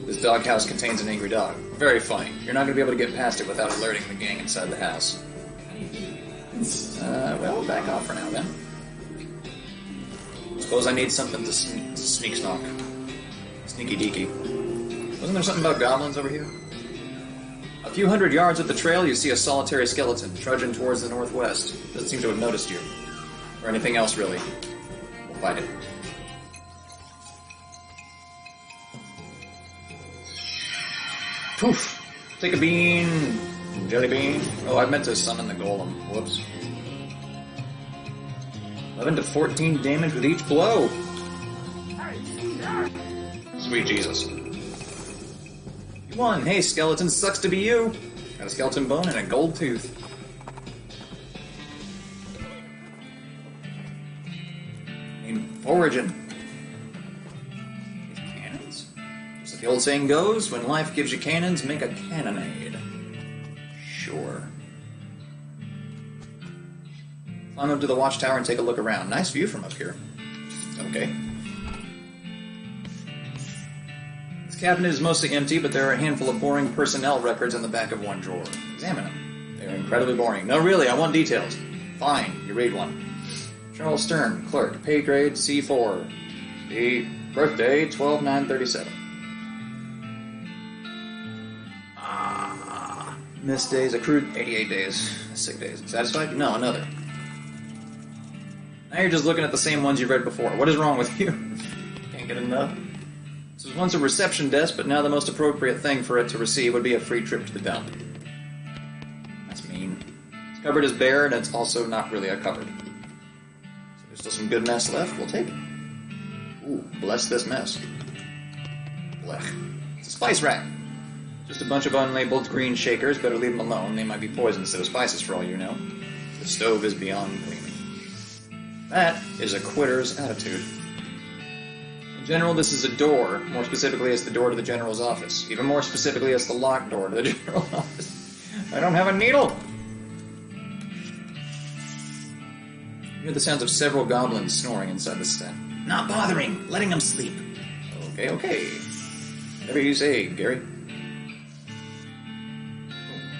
Speaker 1: This doghouse contains an angry dog. Very funny. You're not going to be able to get past it without alerting the gang inside the house. Well, back off for now, then. Suppose I need something to sneak snock. Sneaky deaky. Wasn't there something about goblins over here? A few hundred yards up the trail, you see a solitary skeleton trudging towards the northwest. Doesn't seem to have noticed you. Or anything else, really. We'll fight it. Poof! Take a bean. Jelly bean. Oh, I meant to summon the golem. Whoops. 11 to 14 damage with each blow. Sweet Jesus. You won. Hey, skeleton. Sucks to be you. Got a skeleton bone and a gold tooth. Foraging. Cannons? Just like the old saying goes, when life gives you cannons, make a cannonade. Sure. Climb up to the watchtower and take a look around. Nice view from up here. Okay. This cabinet is mostly empty, but there are a handful of boring personnel records in the back of one drawer. Examine them. They are incredibly boring. No, really, I want details. Fine, you read one. Charles Stern, clerk, pay grade C4. The birthday, 12/9/37. Missed days, accrued 88 days. Sick days. Satisfied? No, another. Now you're just looking at the same ones you read before. What is wrong with you? Can't get enough? This was once a reception desk, but now the most appropriate thing for it to receive would be a free trip to the dump. That's mean. This cupboard is bare, and it's also not really a cupboard. So there's still some good mess left. We'll take it. Ooh, bless this mess. Blech. It's a spice rack. Just a bunch of unlabeled green shakers. Better leave them alone. They might be poison instead of spices for all you know. The stove is beyond cleaning. That is a quitter's attitude. General, this is a door. More specifically, it's the door to the General's office. Even more specifically, it's the locked door to the General's office. I don't have a needle! You hear the sounds of several goblins snoring inside the stand.
Speaker 3: Not bothering, letting them sleep.
Speaker 1: Okay, okay. Whatever you say, Gary.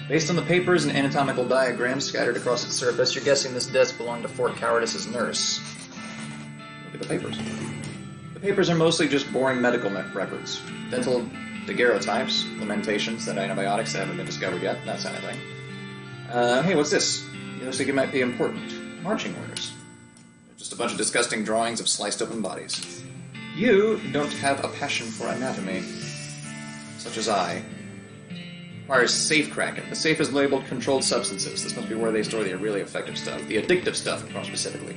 Speaker 1: Based on the papers and anatomical diagrams scattered across its surface, you're guessing this desk belonged to Fort Cowardice's nurse. Look at the papers. The papers are mostly just boring medical records. Dental daguerreotypes, lamentations that antibiotics that haven't been discovered yet, that kind of thing. Hey, what's this? It looks like it might be important. Marching orders. Just a bunch of disgusting drawings of sliced open bodies. You don't have a passion for anatomy, such as I. Requires safe cracking. The safe is labeled controlled substances. This must be where they store the really effective stuff. The addictive stuff, more specifically.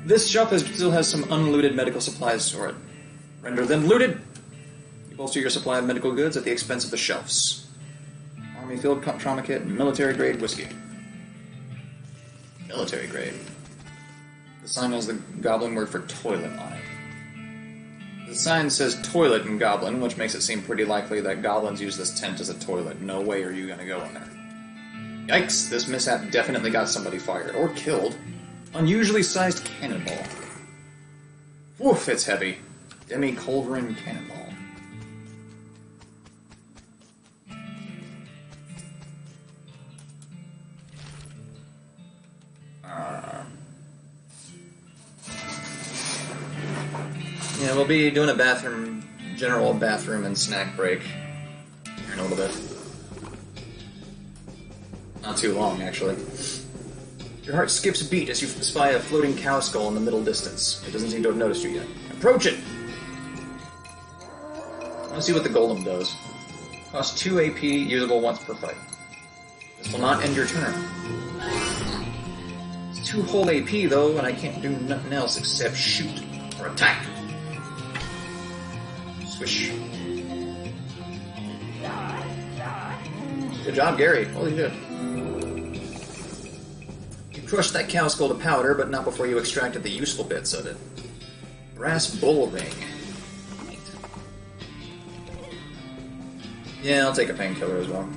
Speaker 1: This shelf still has some unlooted medical supplies stored. Render them looted! You bolster your supply of medical goods at the expense of the shelves. Army field trauma kit and military-grade whiskey. Military-grade. The sign has the goblin word for toilet on it. The sign says toilet in Goblin, which makes it seem pretty likely that goblins use this tent as a toilet. No way are you gonna go in there. Yikes, this mishap definitely got somebody fired, or killed. Unusually sized cannonball. Woof, it's heavy. Demi-culverin cannonball. Yeah, we'll be doing a general bathroom and snack break here in a little bit. Not too long, actually. Your heart skips a beat as you spy a floating cow skull in the middle distance. It doesn't seem to have noticed you yet. Approach it! Let's see what the golem does. Costs 2 AP, usable once per fight. This will not end your turn. It's 2 whole AP, though, and I can't do nothing else except shoot or attack. Swish. Good job, Gary. Holy shit. You crushed that cow skull to powder, but not before you extracted the useful bits of it. Brass bull ring. Neat. Yeah, I'll take a painkiller as well.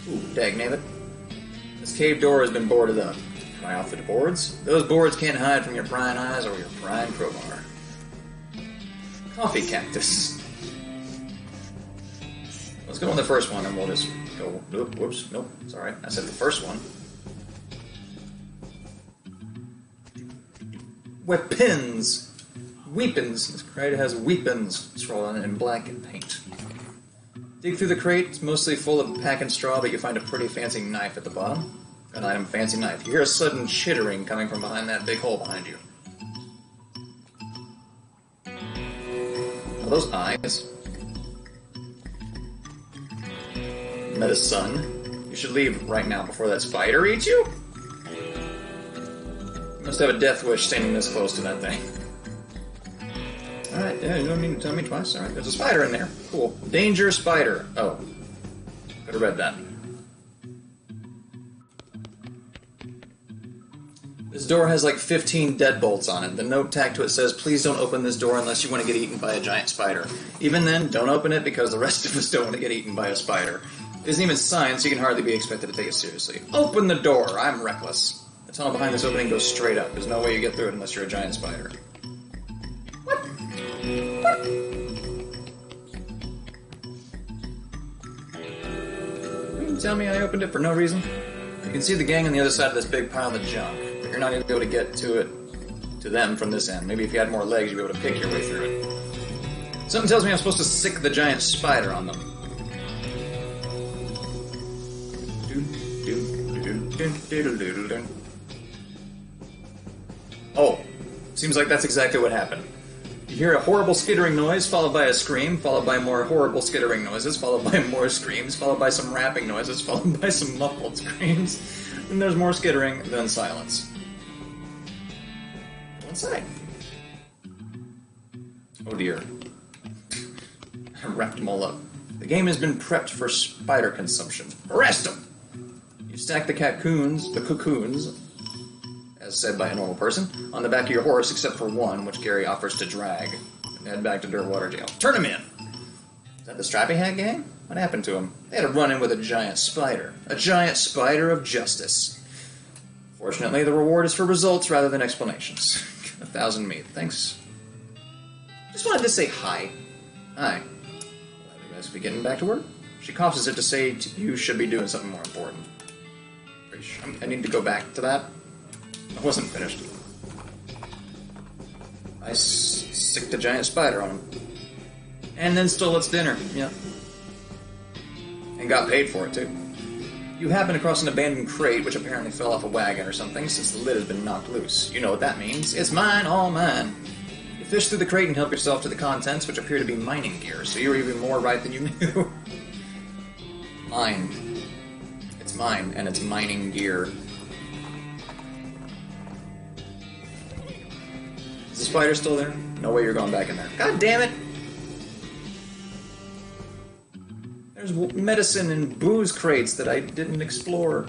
Speaker 1: Ooh, dagnabbit. This cave door has been boarded up. My outfit of boards? Those boards can't hide from your prying eyes or your prying crowbar. Coffee cactus. Let's go on the first one and we'll just go... Whoops, nope, sorry. I said the first one. Weapons! Weapons. This crate has weapons scrolled on it in black and paint. Dig through the crate. It's mostly full of pack and straw, but you find a pretty fancy knife at the bottom. An item, fancy knife. You hear a sudden chittering coming from behind that big hole behind you. Are those eyes? Met a son. You should leave right now before that spider eats you? You must have a death wish standing this close to that thing. Alright, yeah, you don't need to tell me twice. Alright, there's a spider in there. Cool. Danger spider. Oh. Could have read that. This door has like 15 deadbolts on it. The note tacked to it says, please don't open this door unless you want to get eaten by a giant spider. Even then, don't open it because the rest of us don't want to get eaten by a spider. It isn't even science, you can hardly be expected to take it seriously. Open the door! I'm reckless. The tunnel behind this opening goes straight up. There's no way you get through it unless you're a giant spider. What? What? You can tell me I opened it for no reason? You can see the gang on the other side of this big pile of junk. You're not going to be able to get to them from this end. Maybe if you had more legs, you'd be able to pick your way through it. Something tells me I'm supposed to sick the giant spider on them. Oh, seems like that's exactly what happened. You hear a horrible skittering noise, followed by a scream, followed by more horrible skittering noises, followed by more screams, followed by some rapping noises, followed by some muffled screams. Then there's more skittering, then silence. Go inside. Oh dear. I wrapped them all up. The game has been prepped for spider consumption. Arrest them! You stack the cocoons, as said by a normal person, on the back of your horse except for one, which Gary offers to drag and head back to Dirtwater Jail. Turn him in! Is that the Strappy Hat gang? What happened to him? They had a run-in with a giant spider. A giant spider of justice. Fortunately, the reward is for results rather than explanations. 1,000 meat. Thanks. Just wanted to say hi. Hi. Well, you guys be getting back to work? She coughs as if to say you should be doing something more important. I need to go back to that. I wasn't finished. I sicked a giant spider on him. And then stole its dinner. Yeah. And got paid for it, too. You happen across an abandoned crate, which apparently fell off a wagon or something, since the lid has been knocked loose. You know what that means. It's mine, all mine. You fish through the crate and help yourself to the contents, which appear to be mining gear, so you're even more right than you knew. Mine. It's mine, and it's mining gear. Is the spider still there? No way you're going back in there. God damn it! There's medicine and booze crates that I didn't explore.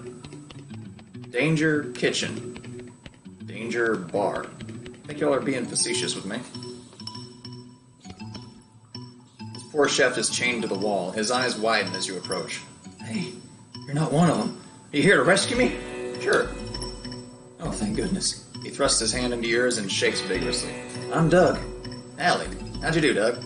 Speaker 1: Danger kitchen. Danger bar. I think y'all are being facetious with me. This poor chef is chained to the wall. His eyes widen as you approach. Hey, you're not one of them. Are you here to rescue me? Sure. Oh, thank goodness. He thrusts his hand into yours and shakes vigorously. I'm Doug. Ellie. How'd you do, Doug?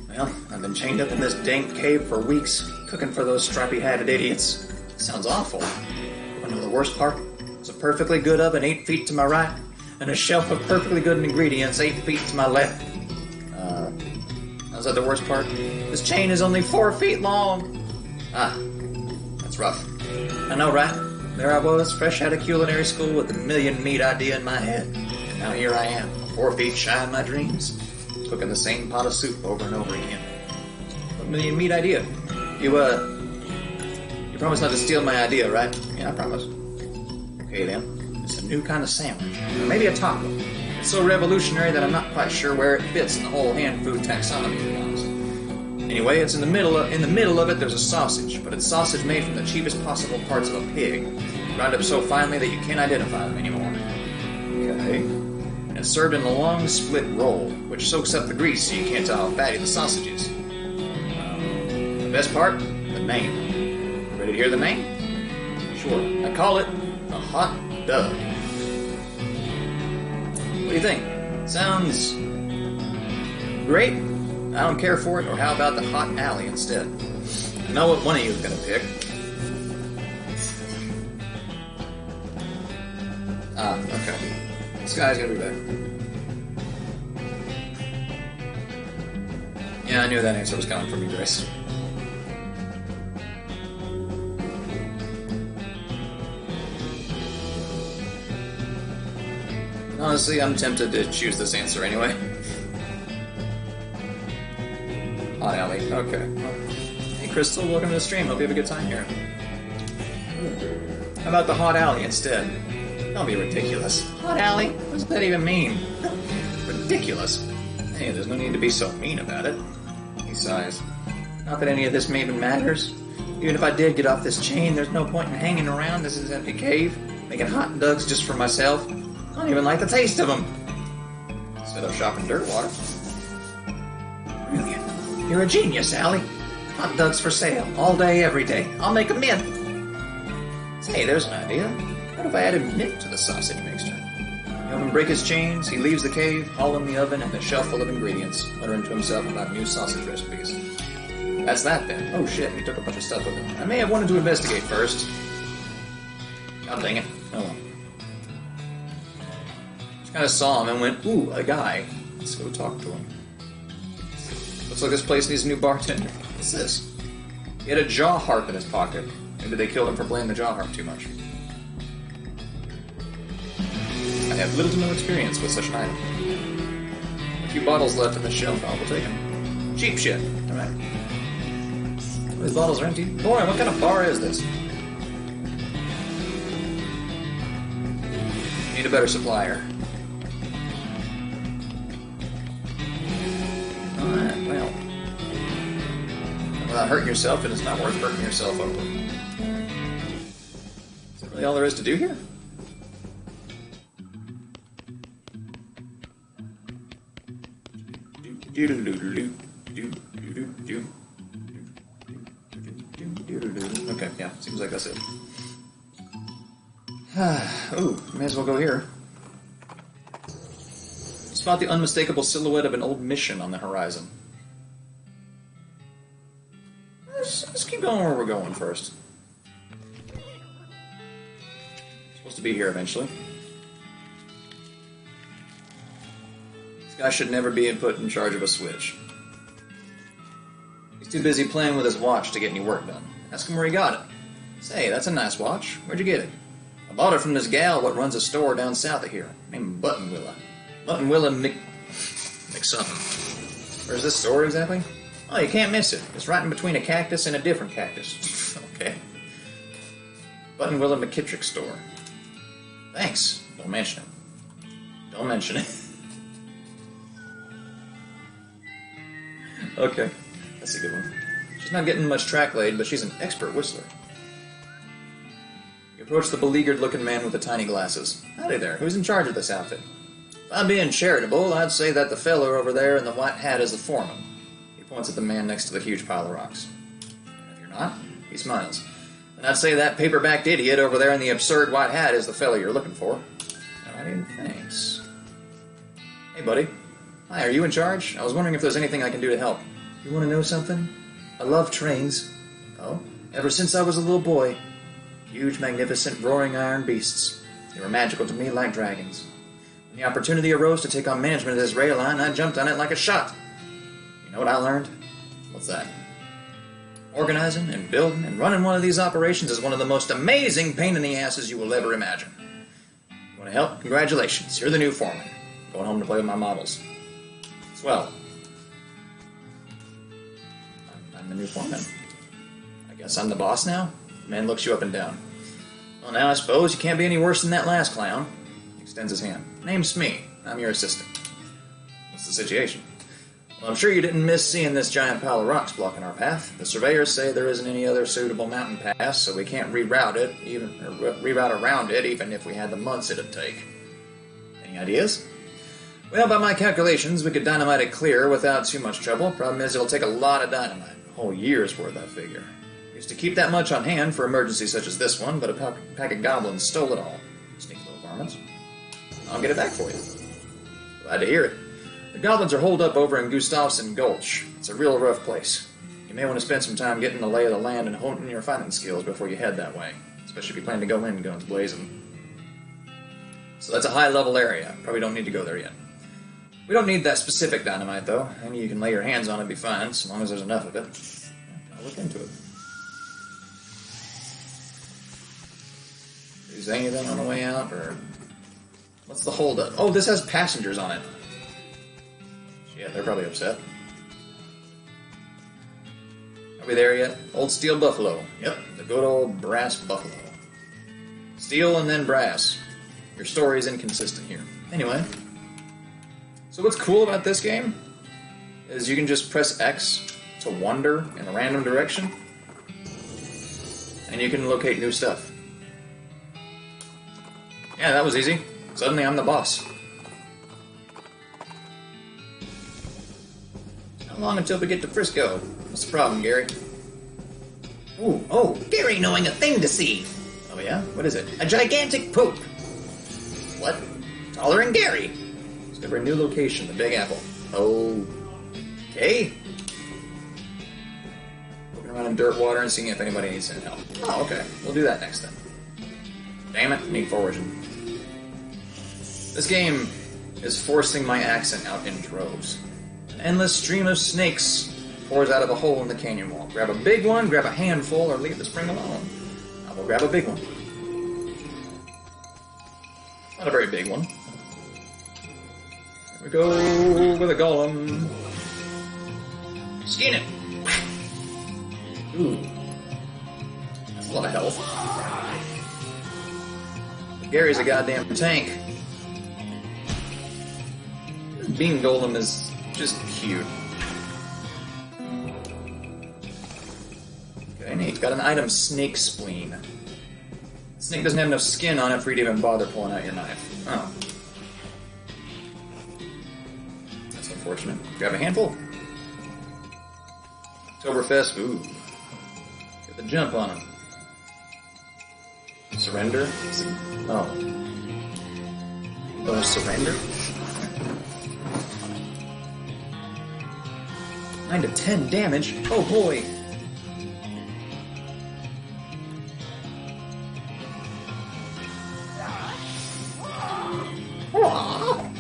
Speaker 1: Well, I've been chained up in this dank cave for weeks, cooking for those strappy-hatted idiots. Sounds awful. I know the worst part? It's a perfectly good oven 8 feet to my right, and a shelf of perfectly good ingredients 8 feet to my left. How's that the worst part? This chain is only 4 feet long. Ah, that's rough. I know, right? There I was, fresh out of culinary school with a million meat idea in my head. And now here I am, 4 feet shy of my dreams, cooking the same pot of soup over and over again. What million meat idea? You promise not to steal my idea, right? Yeah, I promise. Okay then, it's a new kind of sandwich, or maybe a taco. It's so revolutionary that I'm not quite sure where it fits in the whole hand food taxonomy, to be honest. Anyway, it's in the middle of it there's a sausage, but it's sausage made from the cheapest possible parts of a pig, ground up so finely that you can't identify them anymore. Okay. And it's served in a long split roll, which soaks up the grease so you can't tell how fatty the sausage is. The best part? The name. Ready to hear the name? Sure. I call it the Hot Doug. What do you think? Sounds great? I don't care for it, or how about the Hot Alley instead? I know what one of you is going to pick. Ah, okay. This guy's going to be better. Yeah, I knew that answer was coming from you, Grace. Honestly, I'm tempted to choose this answer anyway. Hot Alley. Okay. Hey, Crystal, welcome to the stream. Hope you have a good time here. How about the Hot Alley instead? Don't be ridiculous. Hot Alley? What does that even mean? Ridiculous. Hey, there's no need to be so mean about it. He sighs. Not that any of this even matters. Even if I did get off this chain, there's no point in hanging around this is empty cave, making hot Dougs just for myself. I don't even like the taste of them. Instead of shopping Dirtwater. Brilliant. You're a genius, Allie. Hot Dougs for sale, all day, every day. I'll make a mint. Say, there's an idea. What if I added mint to the sausage mixture? You help him break his chains, he leaves the cave, all in the oven, and a shelf full of ingredients, muttering to himself about new sausage recipes. That's that, then. Oh shit, he took a bunch of stuff with him. I may have wanted to investigate first. God dang it. Oh well. Just kind of saw him and went, ooh, a guy. Let's go talk to him. Looks like this place needs a new bartender. What's this? He had a jaw harp in his pocket. Maybe they killed him for playing the jaw harp too much. I have little to no experience with such an item. A few bottles left on the shelf, I will take them. Cheap shit. Alright. These bottles are empty. Boy, what kind of bar is this? Need a better supplier. Alright, well. Without hurting yourself, it is not worth hurting yourself over. Is that really all there is to do here? Okay, yeah, seems like that's it. Ooh, may as well go here. Spot the unmistakable silhouette of an old mission on the horizon. Let's keep going where we're going first. Supposed to be here eventually. This guy should never be put in charge of a switch. He's too busy playing with his watch to get any work done. Ask him where he got it. Say, that's a nice watch. Where'd you get it? I bought it from this gal what runs a store down south of here, named Buttonwilla. Buttonwilla McSomething. Where's this store exactly? Oh, you can't miss it. It's right in between a cactus and a different cactus. Okay. Buttonwilla McKittrick store. Thanks. Don't mention it. Don't mention it. Okay. That's a good one. She's not getting much track laid, but she's an expert whistler. You approach the beleaguered-looking man with the tiny glasses. Howdy there. Who's in charge of this outfit? If I'm being charitable, I'd say that the feller over there in the white hat is the foreman. He points at the man next to the huge pile of rocks. And if you're not, he smiles. And I'd say that paper-backed idiot over there in the absurd white hat is the fella you're looking for. Alrighty, thanks. Hey, buddy. Hi, are you in charge? I was wondering if there's anything I can do to help. You want to know something? I love trains. Oh? Ever since I was a little boy. Huge, magnificent, roaring iron beasts. They were magical to me like dragons. When the opportunity arose to take on management of this rail line, I jumped on it like a shot. You know what I learned? What's that? Organizing and building and running one of these operations is one of the most amazing pain in the asses you will ever imagine. You want to help? Congratulations, you're the new foreman. Going home to play with my models. Swell. I'm the new foreman. I guess I'm the boss now? The man looks you up and down. Well, now I suppose you can't be any worse than that last clown. He extends his hand. Name's Smee. I'm your assistant. What's the situation? Well, I'm sure you didn't miss seeing this giant pile of rocks blocking our path. The surveyors say there isn't any other suitable mountain pass, so we can't reroute around it, even if we had the months it'd take. Any ideas? Well, by my calculations, we could dynamite it clear without too much trouble. Problem is, it'll take a lot of dynamite. A whole year's worth, I figure. Used to keep that much on hand for emergencies such as this one, but a pack of goblins stole it all. Sneaky little varmints. I'll get it back for you. Glad to hear it. The goblins are holed up over in Gustafsson Gulch. It's a real rough place. You may want to spend some time getting the lay of the land and honing your fighting skills before you head that way, especially if you plan to go in guns blazing. So that's a high-level area. Probably don't need to go there yet. We don't need that specific dynamite, though. Any you can lay your hands on it be fine, as long as there's enough of it. I'll look into it. Is there anything on the way out, or... What's the holdup? Oh, this has passengers on it. Yeah, they're probably upset. Are we there yet? Old Steel Buffalo. Yep, the good old brass buffalo. Steel and then brass. Your story's inconsistent here. Anyway... So what's cool about this game is you can just press X to wander in a random direction, and you can locate new stuff. Yeah, that was easy. Suddenly I'm the boss. How long until we get to Frisco? What's the problem, Gary? Ooh, oh, Gary knowing a thing to see. Oh yeah? What is it? A gigantic poop. What? Taller than Gary. Discover a new location, the Big Apple. Oh. Okay. Looking around in dirt water and seeing if anybody needs any help. Oh, okay. We'll do that next then. Damn it, need foraging. This game is forcing my accent out in droves. An endless stream of snakes pours out of a hole in the canyon wall. Grab a big one, grab a handful, or leave the spring alone. I will grab a big one. Not a very big one. Here we go with a golem. Skin it! Ooh. That's a lot of health. Gary's a goddamn tank. This beam golem is just cute. Okay, neat. Got an item, snake spleen. The snake doesn't have enough skin on it for you to even bother pulling out your knife. Oh. That's unfortunate. Grab a handful. Oktoberfest, ooh. Get the jump on him. Surrender? Oh. Oh, surrender? 9 to 10 damage? Oh boy! Aww.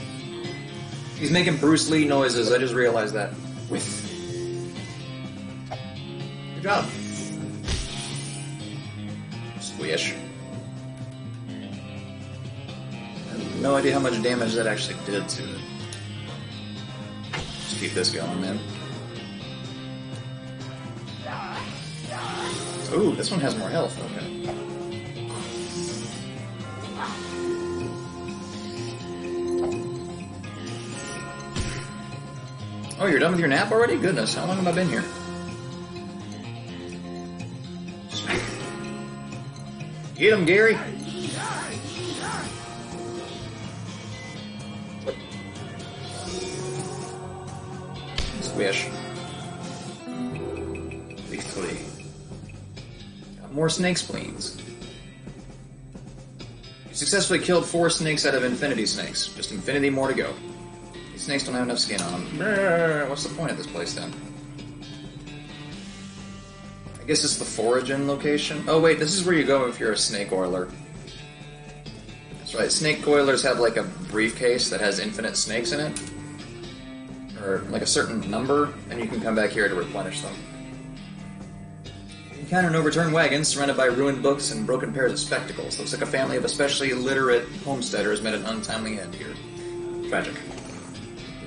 Speaker 1: He's making Bruce Lee noises, I just realized that. Whiff. Good job. Squish. I have no idea how much damage that actually did to it. Just keep this going, man. Ooh, this one has more health, okay. Oh, you're done with your nap already? Goodness, how long have I been here? Sweet. Get him, Gary! Squish. Victory. Got more snake spleens. You successfully killed 4 snakes out of infinity snakes. Just infinity more to go. These snakes don't have enough skin on them. Brr, what's the point of this place then? I guess it's the foraging location. Oh wait, this is where you go if you're a snake oiler. That's right, snake oilers have like a briefcase that has infinite snakes in it. Or like a certain number, and you can come back here to replenish them. You encounter an overturned wagon surrounded by ruined books and broken pairs of spectacles. Looks like a family of especially illiterate homesteaders met an untimely end here. Tragic.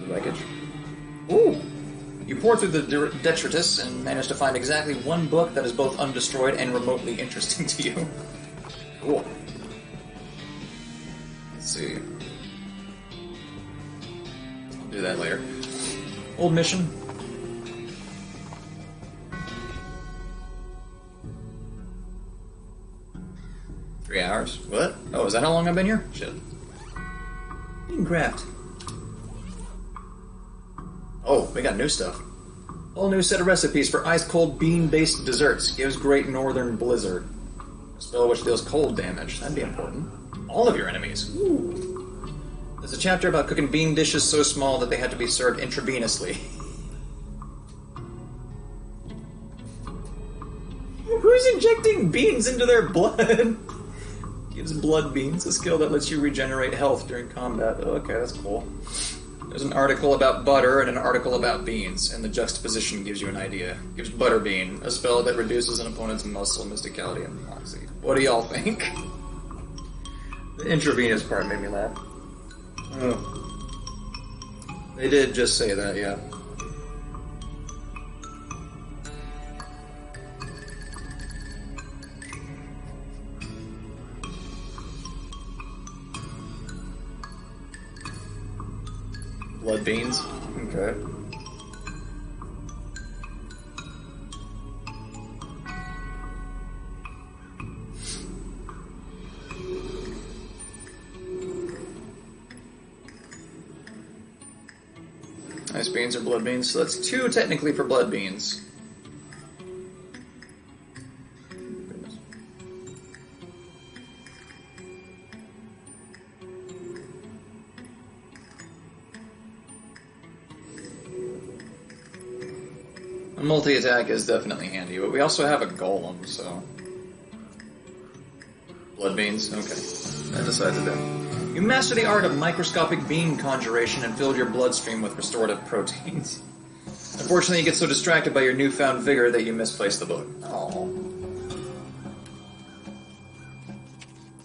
Speaker 1: Wreckage. Ooh! You pour through the detritus and manage to find exactly one book that is both undestroyed and remotely interesting to you. Cool. Let's see. I'll do that later. Old mission. Three hours? What? Oh, is that how long I've been here? Shit. Minecraft. Oh, we got new stuff. Whole new set of recipes for ice-cold bean-based desserts. Gives Great Northern Blizzard. A spell which deals cold damage. That'd be important. All of your enemies. Ooh. There's a chapter about cooking bean dishes so small that they had to be served intravenously. Who's injecting beans into their blood? Gives blood beans, a skill that lets you regenerate health during combat. Oh, okay, that's cool. There's an article about butter and an article about beans, and the juxtaposition gives you an idea. Gives Butterbean, a spell that reduces an opponent's muscle, mysticality, and moxie. What do y'all think? The intravenous part made me laugh. Oh. They did just say that, yeah. Blood beans? Okay. Ice beans or blood beans? So that's 2 technically for blood beans. A multi-attack is definitely handy, but we also have a golem, so... Blood beans? Okay. I decided that. You master the art of microscopic bean conjuration and filled your bloodstream with restorative proteins. Unfortunately, you get so distracted by your newfound vigor that you misplace the book. Oh.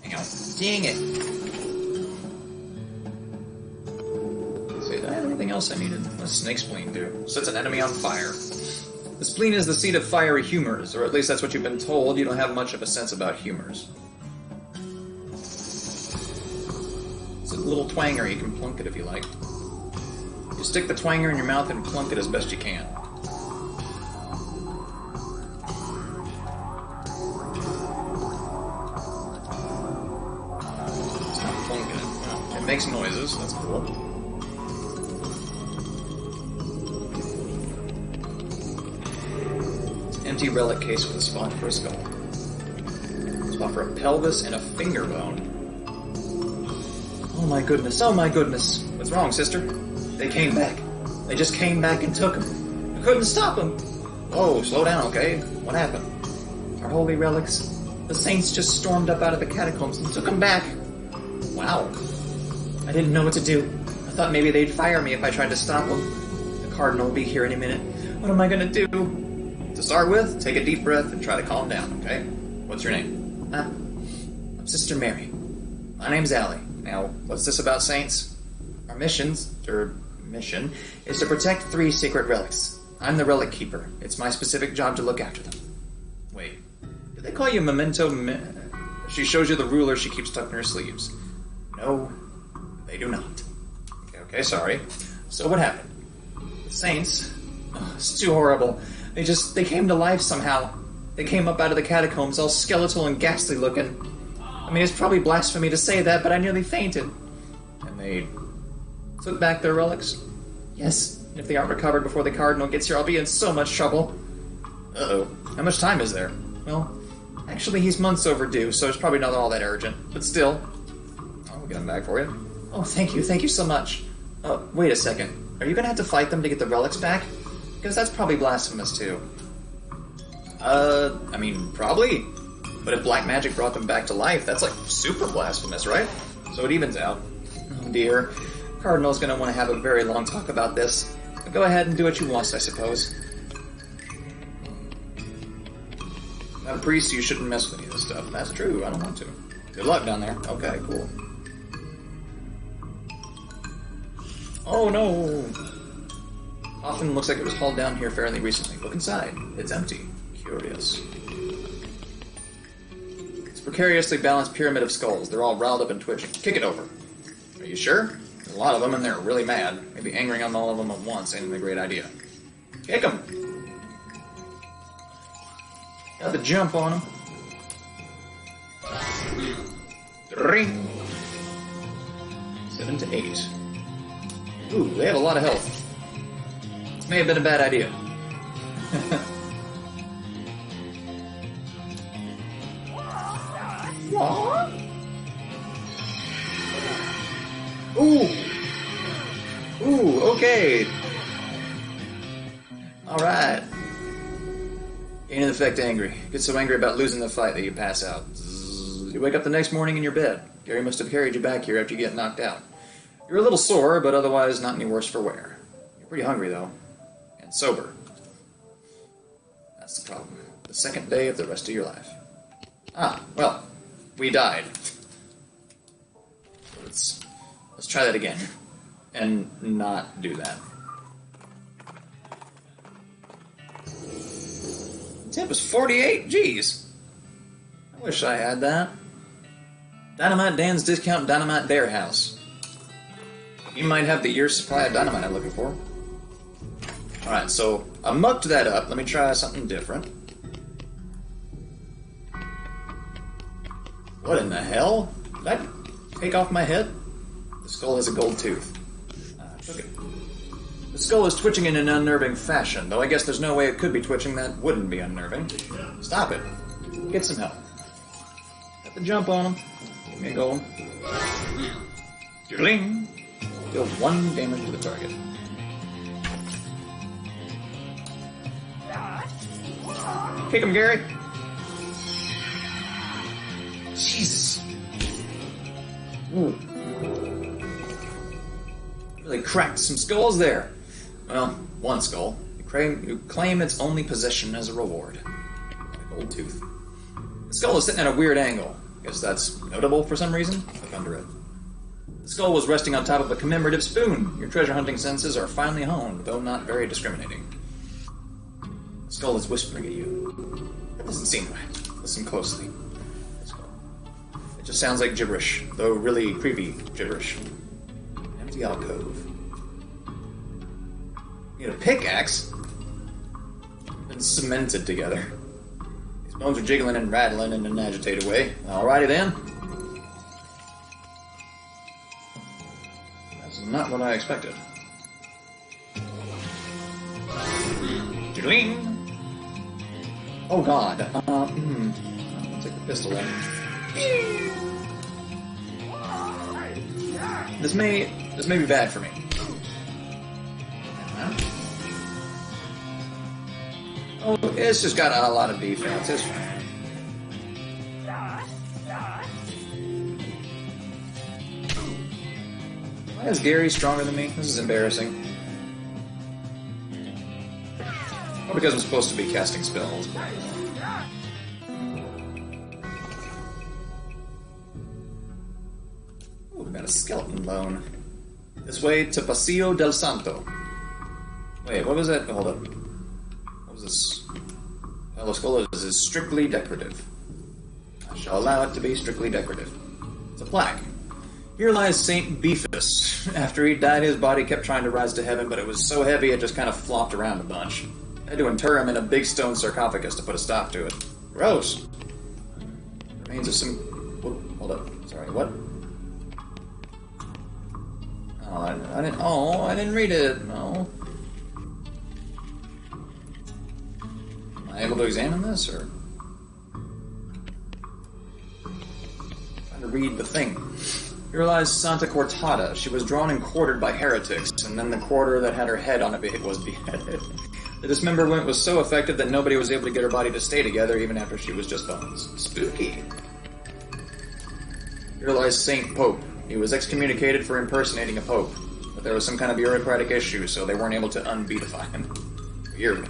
Speaker 1: Hang on. Dang it. Let's see, did I have anything else I needed? What does snake spleen do? Sets an enemy on fire. The spleen is the seat of fiery humors, or at least that's what you've been told. You don't have much of a sense about humors. It's a little twanger, you can plunk it if you like. You stick the twanger in your mouth and plunk it as best you can. It's not plunking it. Oh, it makes noises, that's cool. empty relic case with a spot for a skull. A spot for a pelvis and a finger bone. Oh my goodness, oh my goodness. What's wrong, sister? They came back. They just came back and took him. I couldn't stop him. Whoa, slow down, okay? What happened? Our holy relics. The saints just stormed up out of the catacombs and took him back. Wow. I didn't know what to do. I thought maybe they'd fire me if I tried to stop them. The Cardinal will be here any minute. What am I gonna do? To start with, take a deep breath and try to calm down, okay? What's your name? I'm Sister Mary. My name's Ellie. Now, what's this about saints? Our mission is to protect 3 sacred relics. I'm the relic keeper. It's my specific job to look after them. Wait, did they call you Memento? She shows you the ruler she keeps tucked in her sleeves. No, they do not. Okay, sorry. So what happened? The saints? Oh, it's too horrible. They came to life somehow. They came up out of the catacombs, all skeletal and ghastly looking. I mean, it's probably blasphemy to say that, but I nearly fainted. And they took back their relics? Yes. And if they aren't recovered before the Cardinal gets here, I'll be in so much trouble. Uh-oh. How much time is there? Well, actually, he's months overdue, so it's probably not all that urgent. But still, I'll get them back for you. Oh, thank you so much. Wait a second. Are you gonna have to fight them to get the relics back? Because that's probably blasphemous, too. I mean, probably. But if black magic brought them back to life, that's like super blasphemous, right? So it evens out. Oh dear. Cardinal's gonna want to have a very long talk about this. But go ahead and do what you want, I suppose. Now, priest, you shouldn't mess with any of this stuff. That's true, I don't want to. Good luck down there. Okay, cool. Oh no! Coffin looks like it was hauled down here fairly recently. Look inside. It's empty. Curious. It's a precariously balanced pyramid of skulls. They're all riled up and twitching. Kick it over. Are you sure? There's a lot of them and they're really mad. Maybe angering on all of them at once ain't a great idea. Kick them! Got the jump on them. 3. 7 to 8. Ooh, they have a lot of health. This may have been a bad idea. What? Ooh, okay. Alright. Gain an effect angry. Get so angry about losing the fight that you pass out. Zzz. You wake up the next morning in your bed. Gary must have carried you back here after you get knocked out. You're a little sore, but otherwise not any worse for wear. You're pretty hungry, though. And sober. That's the problem. The second day of the rest of your life. Well, we died. Let's try that again. And not do that. Temp is 48? Jeez. I wish I had that. Dynamite Dan's Discount Dynamite Dare House. You might have the year's supply of dynamite I'm looking for. Alright, so I mucked that up. Let me try something different. What in the hell? Did I take off my head? The skull has a gold tooth. I took it. The skull is twitching in an unnerving fashion, though I guess there's no way it could be twitching that wouldn't be unnerving. Stop it. Get some help. Got the jump on him. Give me a gold. Dling. Deal 1 damage to the target. Kick him, Gary. Jesus. Ooh. Really cracked some skulls there. Well, one skull. You claim its only possession as a reward. A gold tooth. The skull is sitting at a weird angle. Guess that's notable for some reason. Look under it. The skull was resting on top of a commemorative spoon. Your treasure hunting senses are finely honed, though not very discriminating. The skull is whispering at you. That doesn't seem right. Listen closely. It just sounds like gibberish, though really creepy gibberish. Empty alcove. You need a pickaxe? Been cemented together. These bones are jiggling and rattling in an agitated way. Alrighty then. That's not what I expected. Ding. Oh god. I'll take the pistol in. This may be bad for me. Oh, it's just got a lot of defense. It's fine. Why is Gary stronger than me? This is embarrassing. Oh, because I'm supposed to be casting spells. Oh, we got a skeleton bone. This way to Paseo del Santo. Wait, what was that? Hold up. What was this? Los Colos is strictly decorative. I shall allow it to be strictly decorative. It's a plaque. Here lies Saint Beefus. After he died, his body kept trying to rise to heaven, but it was so heavy it just kind of flopped around a bunch. I had to inter him in a big stone sarcophagus to put a stop to it. Gross. Remains of some... Hold up. Sorry, what? Oh, I didn't read it. No. Am I able to examine this, or... Trying to read the thing. Here lies Santa Cortada. She was drawn and quartered by heretics, and then the quarter that had her head on it was beheaded. The dismemberment was so effective that nobody was able to get her body to stay together even after she was just bones. Spooky. Here lies Saint Pope. He was excommunicated for impersonating a pope, but there was some kind of bureaucratic issue, so they weren't able to unbeatify him. Weird.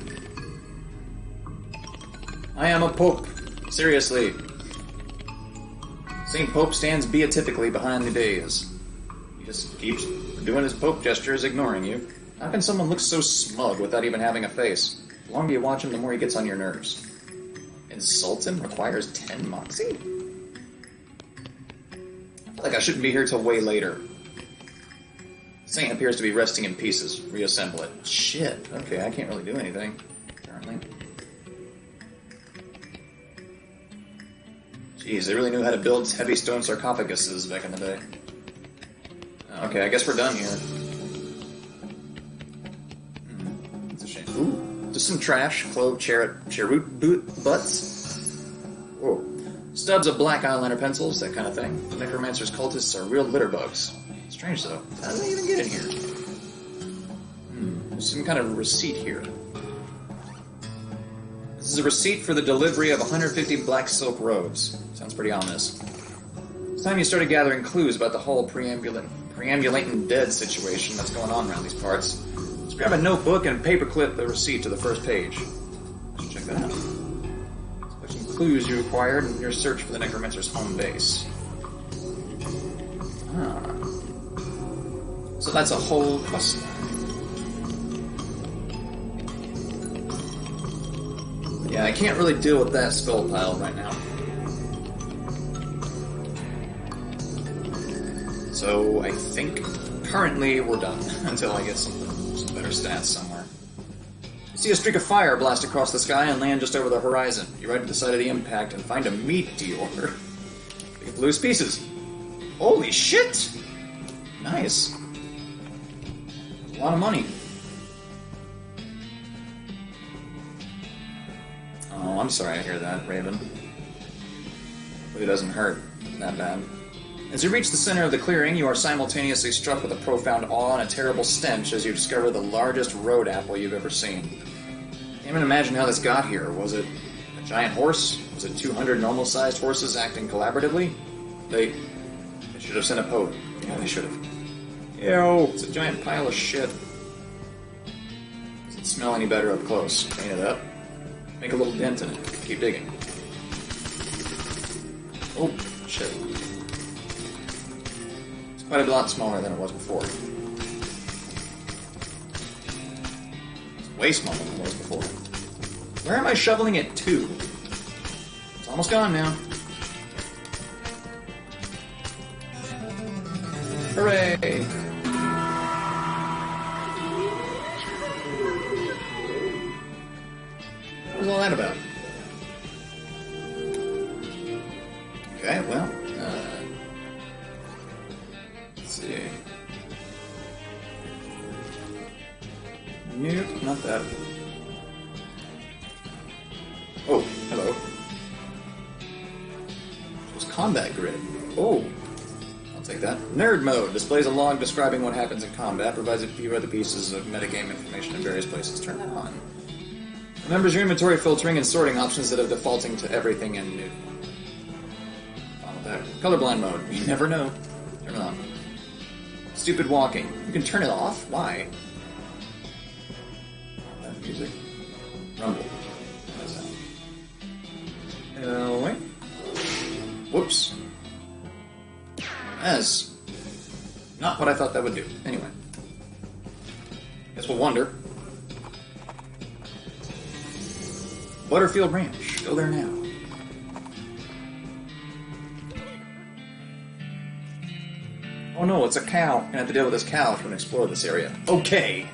Speaker 1: I am a pope. Seriously. Saint Pope stands beatifically behind the days. He just keeps doing his pope gestures, ignoring you. How can someone look so smug without even having a face? The longer you watch him, the more he gets on your nerves. Insult him requires 10 moxie? I feel like I shouldn't be here till way later. The saint appears to be resting in pieces. Reassemble it. Shit. Okay, I can't really do anything, apparently. Jeez, they really knew how to build heavy stone sarcophaguses back in the day. Okay, I guess we're done here. It's a shame. Ooh, just some trash. Clove, cheroot butts. Whoa. Stubs of black eyeliner pencils, that kind of thing. The necromancer's cultists are real litter bugs. Strange, though. How did they even get in here? There's some kind of receipt here. This is a receipt for the delivery of 150 black silk robes. Sounds pretty ominous. It's time you started gathering clues about the whole preambulating dead situation that's going on around these parts. Let's grab a notebook and paperclip the receipt to the first page. Let's check that out. Let's put some clues you acquired in your search for the necromancer's home base. So that's a whole quest line. Yeah, I can't really deal with that skull pile right now. So I think currently we're done until I get some better stats somewhere. You see a streak of fire blast across the sky and land just over the horizon. You ride to the side of the impact and find a meteor. Big of loose pieces. Holy shit! Nice. A lot of money. Oh, I'm sorry I hear that, Raven. Hopefully it doesn't hurt that bad. As you reach the center of the clearing, you are simultaneously struck with a profound awe and a terrible stench as you discover the largest road apple you've ever seen. Can't even imagine how this got here. Was it a giant horse? Was it 200 normal-sized horses acting collaboratively? They should have sent a poet. Yeah, they should have. Ew, it's a giant pile of shit. Doesn't smell any better up close. Clean it up. Make a little dent in it. Keep digging. Oh, shit. It's quite a lot smaller than it was before. It's way smaller than it was before. Where am I shoveling it to? It's almost gone now. Hooray! What was all that about? Okay, well, let's see. Nope, not that. Oh. combat grid. Oh, I'll take that. Nerd mode displays a log describing what happens in combat, provides a few other pieces of metagame information in various places. Turn that on. Remembers your inventory filtering and sorting options that are defaulting to everything and new. Colorblind mode. You never know. Turn it on. Stupid walking. You can turn it off? Why? That music. Rumble. How's that? Wait. Whoops. That's not what I thought that would do. Anyway. Guess we'll wonder. Butterfield Ranch. Go there now. Oh no, it's a cow. I'm gonna have to deal with this cow if we're gonna explore this area. Okay!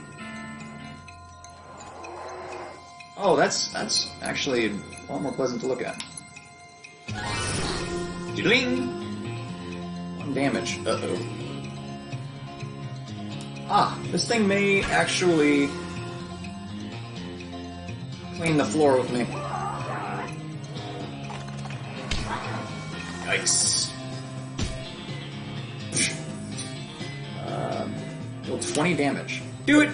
Speaker 1: Oh, that's actually a lot more pleasant to look at. Ding! 1 damage. Uh-oh. Ah, this thing may actually clean the floor with me. Yikes. Deal 20 damage. Do it!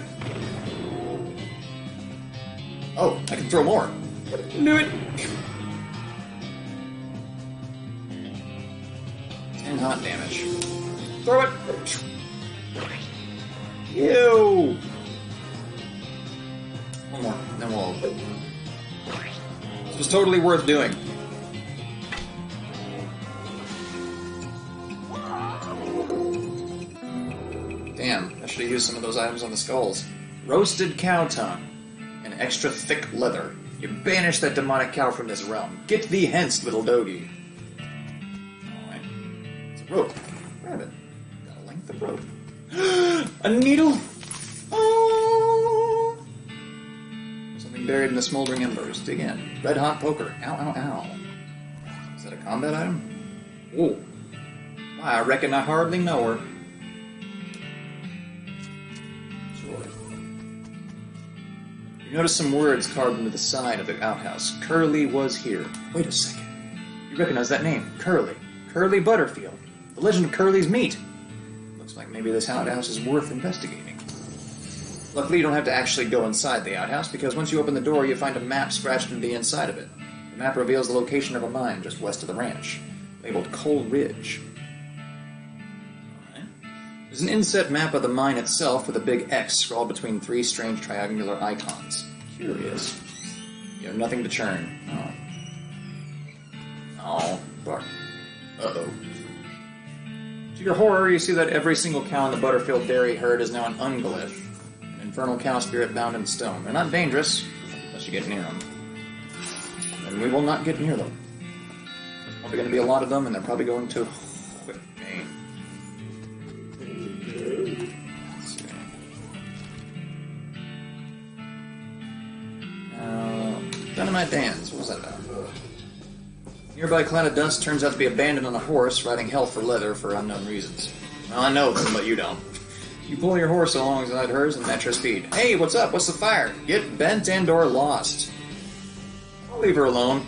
Speaker 1: Oh, I can throw more. Do it! 10 hot damage. Throw it! Ew! One more, then we'll... This was totally worth doing. Damn, I should have used some of those items on the skulls. Roasted cow tongue and extra thick leather. You banish that demonic cow from this realm. Get thee hence, little doggy. Alright. It's a rope. Grab it. Got a length of rope. A needle! Oh! Something buried in the smoldering embers. Dig in. Red hot poker. Ow, ow, ow. Is that a combat item? Oh. I reckon I hardly know her. You notice some words carved into the side of the outhouse. Curly was here. Wait a second. You recognize that name. Curly. Curly Butterfield. The legend of Curly's meat. Looks like maybe this outhouse is worth investigating. Luckily, you don't have to actually go inside the outhouse, because once you open the door, you find a map scratched into the inside of it. The map reveals the location of a mine just west of the ranch, labeled Coal Ridge. There's an inset map of the mine itself with a big X scrawled between 3 strange triangular icons. Curious. You have nothing to churn. Oh. Fuck. Uh-oh. To your horror, you see that every single cow in the Butterfield dairy herd is now an unglyph, an infernal cow spirit bound in stone. They're not dangerous, unless you get near them. And we will not get near them. There's probably going to be a lot of them, and they're probably going to whip me. Dynamite Dan's. What was that about? Nearby cloud of dust turns out to be abandoned on a horse, riding hell for leather for unknown reasons. Well, I know them, but you don't. You pull your horse alongside hers and match her speed. Hey, what's up? What's the fire? Get bent and or lost. I'll leave her alone.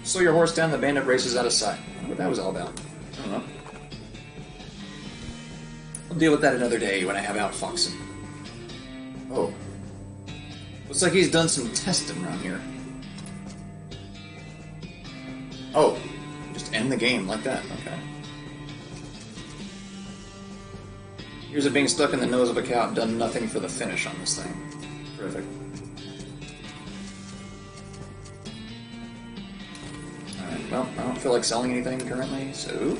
Speaker 1: Slow your horse down, the bandit races out of sight. I wonder what that was all about. I don't know. I'll deal with that another day when I have outfoxing. Oh. Looks like he's done some testing around here. Oh, just end the game like that, okay. Years of being stuck in the nose of a cow have done nothing for the finish on this thing. Terrific. Alright, well, I don't feel like selling anything currently, so...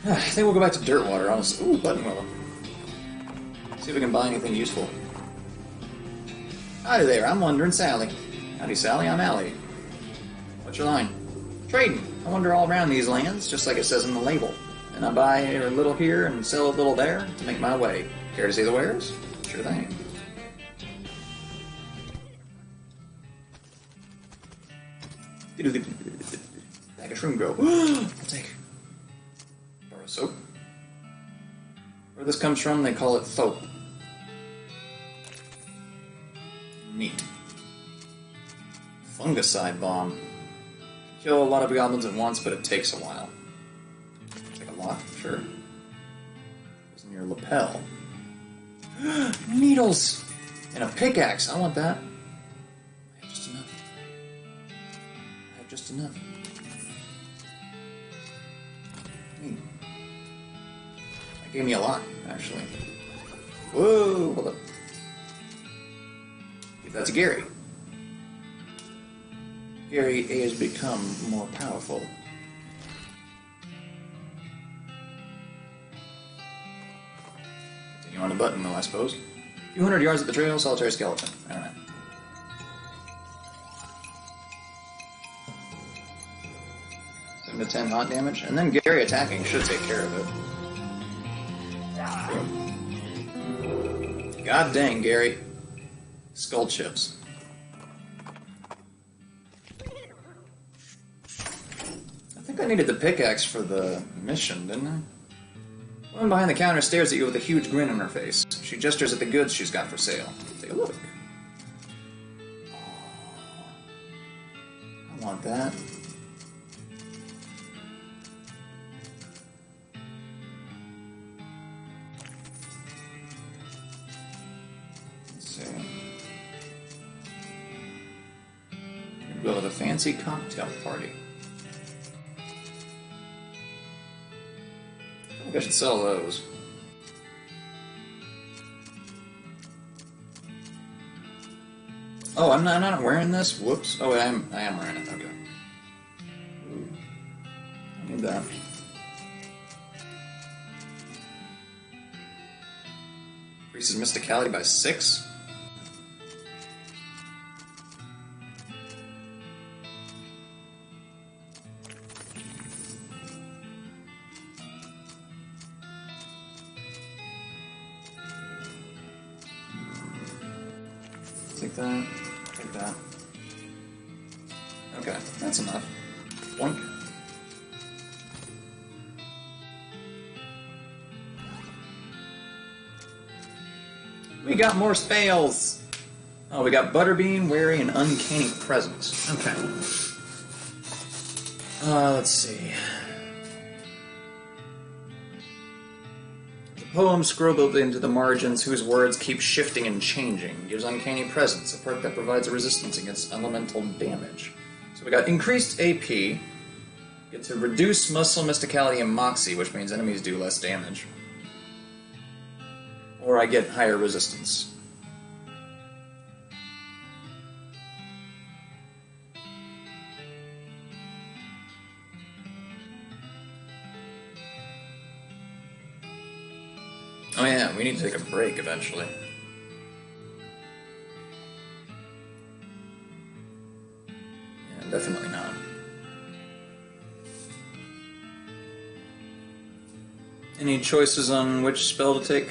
Speaker 1: I think we'll go back to Dirtwater, honestly. Ooh, button willow. See if we can buy anything useful. Howdy there, I'm Wondering Sally. Howdy, Sally, I'm Ellie. What's your line? Trading. I wander all around these lands, just like it says in the label. And I buy a little here and sell a little there to make my way. Care to see the wares? Sure thing. Bag of shroom grow. I'll take. Bar of soap. Where this comes from, they call it soap. Neat. Fungicide bomb. Kill a lot of goblins at once, but it takes a while. Take a lot, sure. Goes in your lapel. Needles! And a pickaxe, I want that. I have just enough. I have just enough. Neat. That gave me a lot, actually. Whoa, hold up. Give that to Gary. Gary has become more powerful. Continue on the button, though, I suppose. A few hundred yards up the trail, solitary skeleton. Alright. 7 to 10 hot damage, and then Gary attacking should take care of it. God dang, Gary. Skull chips. I think I needed the pickaxe for the mission, didn't I? The woman behind the counter stares at you with a huge grin on her face. She gestures at the goods she's got for sale. Take a look. I want that. Let's see. We're going to go to the fancy cocktail party. I think I should sell those. Oh, I'm not wearing this? Whoops. Oh, I am wearing it. Okay. Ooh. I need that. Increases mysticality by 6? Take that. Take that. Okay, that's enough. Boink. We got more spells! Oh, we got Butterbean, Wary, and Uncanny Presence. Okay. Let's see. Poem scribbled into the margins whose words keep shifting and changing. Gives Uncanny Presence, a perk that provides a resistance against elemental damage. So we got increased AP. Get to reduce muscle, mysticality, and moxie, which means enemies do less damage. Or I get higher resistance. Oh yeah, we need to take a break eventually. Yeah, definitely not. Any choices on which spell to take?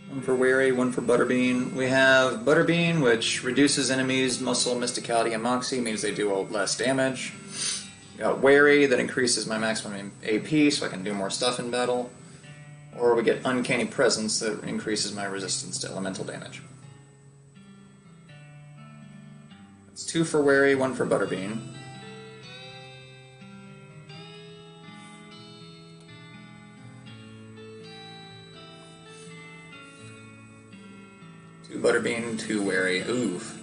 Speaker 1: One for Wary, one for Butterbean. We have Butterbean, which reduces enemies' muscle, mysticality, and moxie, means they do less damage. We got Wary, that increases my maximum AP, so I can do more stuff in battle. Or we get Uncanny Presence, that increases my resistance to elemental damage. That's 2 for Wary, 1 for Butterbean. Butterbean, 2 Wary. Oof.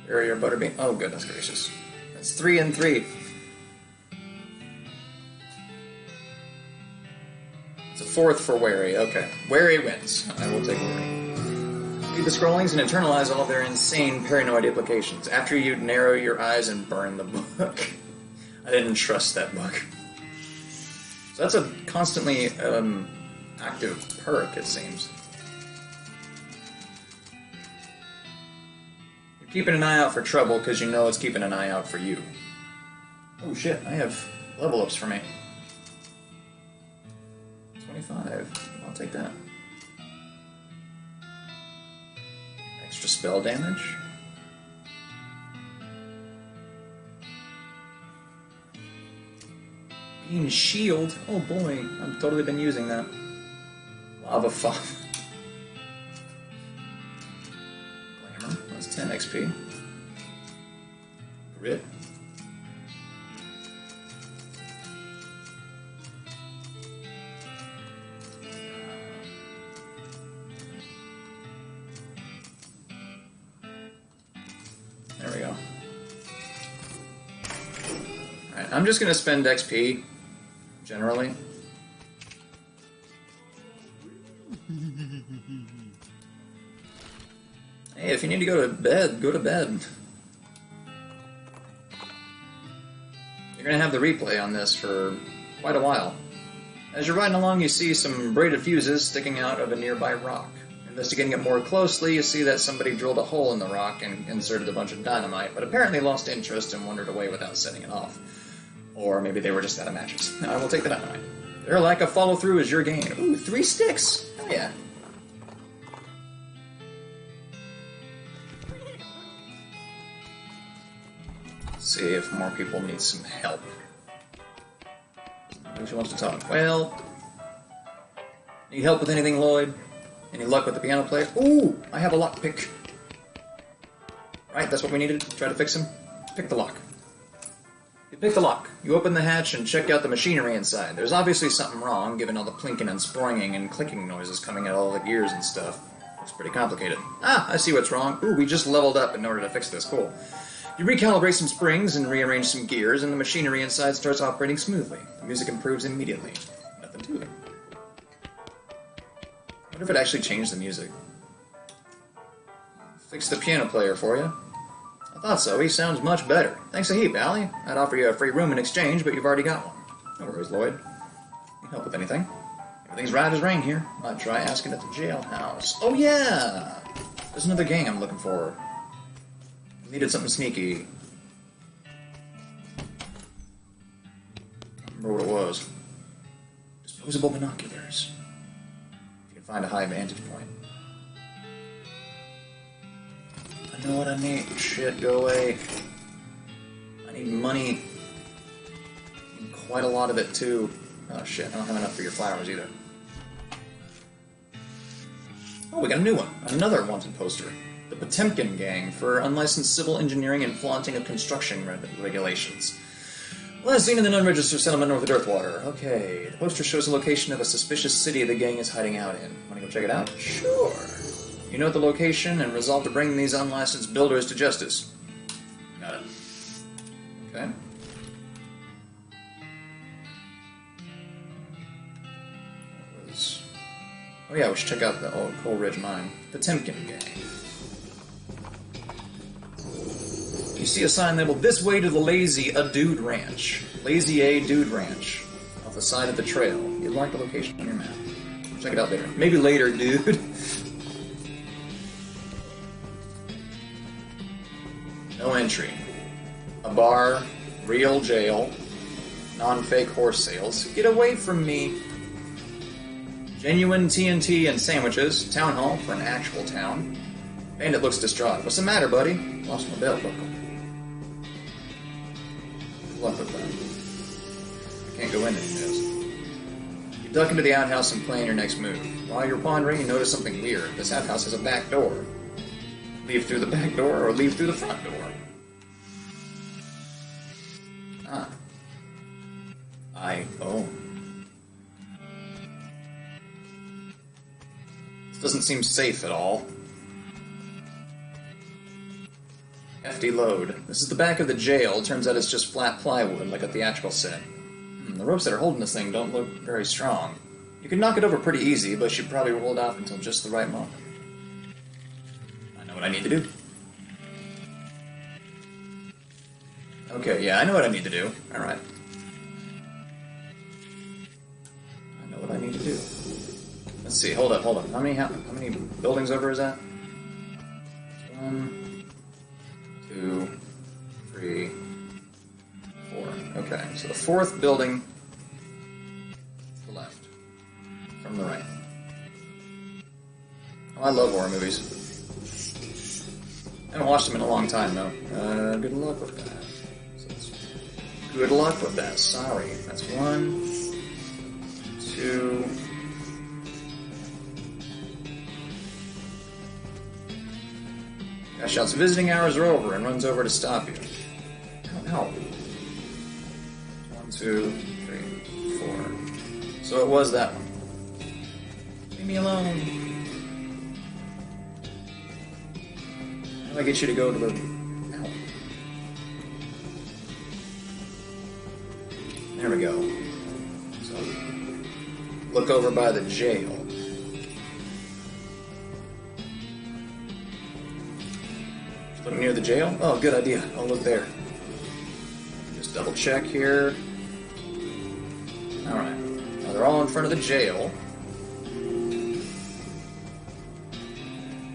Speaker 1: Wary or Butterbean? Oh, goodness gracious. That's 3 and 3. It's a 4th for Wary. Okay. Wary wins. I will take Wary. Read the scrollings and internalize all their insane paranoid implications. After you narrow your eyes and burn the book. I didn't trust that book. So that's a constantly active perk, it seems. You're keeping an eye out for trouble because you know it's keeping an eye out for you. Oh shit, I have level ups for me. 25. I'll take that. Extra spell damage. Green shield. Oh boy, I've totally been using that. Lava fog. Glamour. That's 10 XP. Grit. There we go. Alright, I'm just gonna spend XP, generally. Hey, if you need to go to bed, go to bed. You're gonna have the replay on this for quite a while. As you're riding along, you see some braided fuses sticking out of a nearby rock. Investigating it more closely, you see that somebody drilled a hole in the rock and inserted a bunch of dynamite, but apparently lost interest and wandered away without setting it off. Or maybe they were just out of matches. I will take the dynamite. Their lack of follow-through is your gain. Ooh, 3 sticks! Oh yeah. See if more people need some help. Who wants to talk? Well, need help with anything, Lloyd? Any luck with the piano player? Ooh, I have a lockpick. Right, that's what we needed to try to fix him. Pick the lock. You pick the lock. You open the hatch and check out the machinery inside. There's obviously something wrong, given all the plinking and springing and clicking noises coming out of all the gears and stuff. Looks pretty complicated. Ah, I see what's wrong. Ooh, we just leveled up in order to fix this. Cool. You recalibrate some springs and rearrange some gears, and the machinery inside starts operating smoothly. The music improves immediately. Nothing to it. I wonder if it actually changed the music. Fix the piano player for you. I thought so. He sounds much better. Thanks a heap, Ellie. I'd offer you a free room in exchange, but you've already got one. No worries, Lloyd. Need help with anything? Everything's right as rain here. Might try asking at the jailhouse. Oh yeah! There's another gang I'm looking for. Needed something sneaky. I don't remember what it was. Disposable binoculars. If you can find a high vantage point. I know what I need. Shit, go away. I need money. I need quite a lot of it, too. Oh shit, I don't have enough for your flowers either. Oh, we got a new one. Another wanted poster. The Potemkin Gang for unlicensed civil engineering and flaunting of construction regulations. Last seen in an unregistered settlement north of Earthwater. Okay, the poster shows the location of a suspicious city the gang is hiding out in. Wanna go check it out? Sure. You note the location and resolve to bring these unlicensed builders to justice. Got it. Okay. Oh yeah, we should check out the old Coal Ridge Mine. Potemkin Gang. You see a sign labeled, "This way to the Lazy A Dude Ranch." Lazy A Dude Ranch. Off the side of the trail. You'd like the location on your map. Check it out later. Maybe later, dude. No entry. A bar, real jail, non-fake horse sales. Get away from me. Genuine TNT and sandwiches. Town hall for an actual town. Bandit looks distraught. What's the matter, buddy? Lost my belt buckle. Good luck with that. I can't go in there, he knows. You duck into the outhouse and plan your next move. While you're pondering, you notice something weird. This outhouse has a back door. Leave through the back door or leave through the front door. Ah. I own. This doesn't seem safe at all. Hefty load. This is the back of the jail. Turns out it's just flat plywood, like a theatrical set. The ropes that are holding this thing don't look very strong. You can knock it over pretty easy, but you probably roll it off until just the right moment. I know what I need to do. Okay, yeah, I know what I need to do. Alright. I know what I need to do. Let's see, hold up. How many buildings over is that? 1, 2, 3, 4. Okay, so the fourth building to the left. From the right. Oh, I love horror movies. I haven't watched them in a long time, though. Good luck with that. So Good luck with that. Sorry. That's 1, 2... That shouts, visiting hours are over, and runs over to stop you. Ow. 1, 2, 3, 4. So it was that one. Leave me alone. How do I get you to go to the... Ow. There we go. So, look over by the jail. Look near the jail? Oh, good idea. I'll look there. Just double check here. Alright. Now they're all in front of the jail.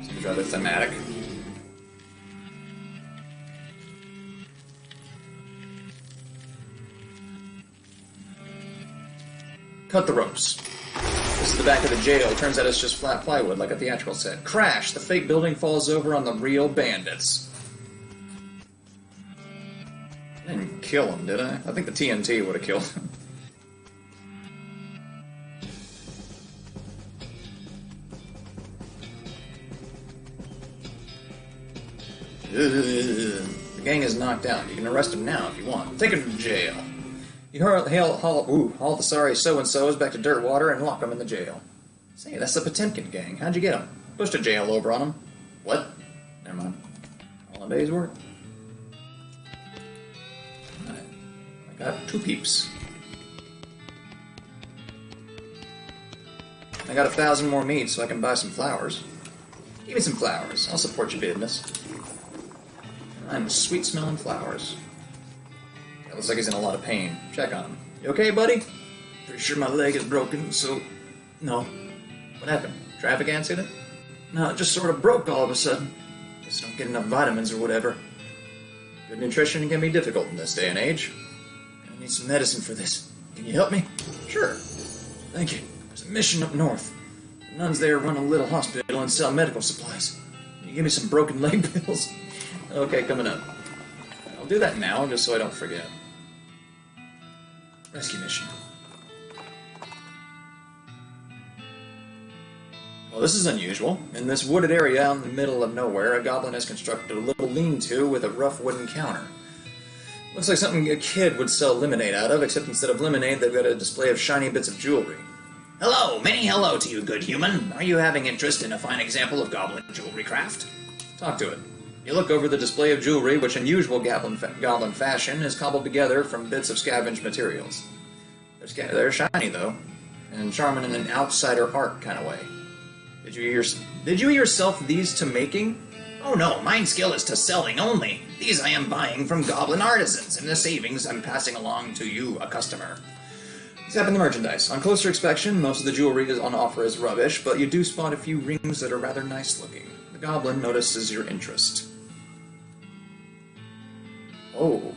Speaker 1: Seems rather thematic. Cut the ropes. This is the back of the jail. Turns out it's just flat plywood, like a theatrical set. Crash! The fake building falls over on the real bandits. I didn't kill him, did I? I think the TNT would have killed him. The gang is knocked out. You can arrest him now if you want. Take him to jail. You haul the sorry so-and-sos back to Dirtwater and lock them in the jail. Say, that's the Potemkin gang. How'd you get them? Pushed a jail over on them. What? Never mind. All a day's work. I got 2 peeps. I got 1,000 more meat so I can buy some flowers. Give me some flowers. I'll support your business. I'm sweet-smelling flowers. That looks like he's in a lot of pain. Check on him. You okay, buddy? Pretty sure my leg is broken, so... No. What happened? Traffic accident? No, it just sort of broke all of a sudden. Guess I don't get enough vitamins or whatever. Good nutrition can be difficult in this day and age. I need some medicine for this. Can you help me? Sure. Thank you. There's a mission up north. The nuns there run a little hospital and sell medical supplies. Can you give me some broken leg pills? Okay, coming up. I'll do that now, just so I don't forget. Rescue mission. Well, this is unusual. In this wooded area out in the middle of nowhere, a goblin has constructed a little lean-to with a rough wooden counter. Looks like something a kid would sell lemonade out of, except instead of lemonade, they've got a display of shiny bits of jewelry. Hello, many hello to you, good human. Are you having interest in a fine example of goblin jewelry craft? Talk to it. You look over the display of jewelry, which in usual goblin fashion is cobbled together from bits of scavenged materials. They're shiny, though, and charming in an outsider art kind of way. Did you yourself these to making? Oh no, mine skill is to selling only. These I am buying from goblin artisans, and the savings I'm passing along to you, a customer. Except in the merchandise. On closer inspection, most of the jewelry on offer is rubbish, but you do spot a few rings that are rather nice looking. The goblin notices your interest. Oh.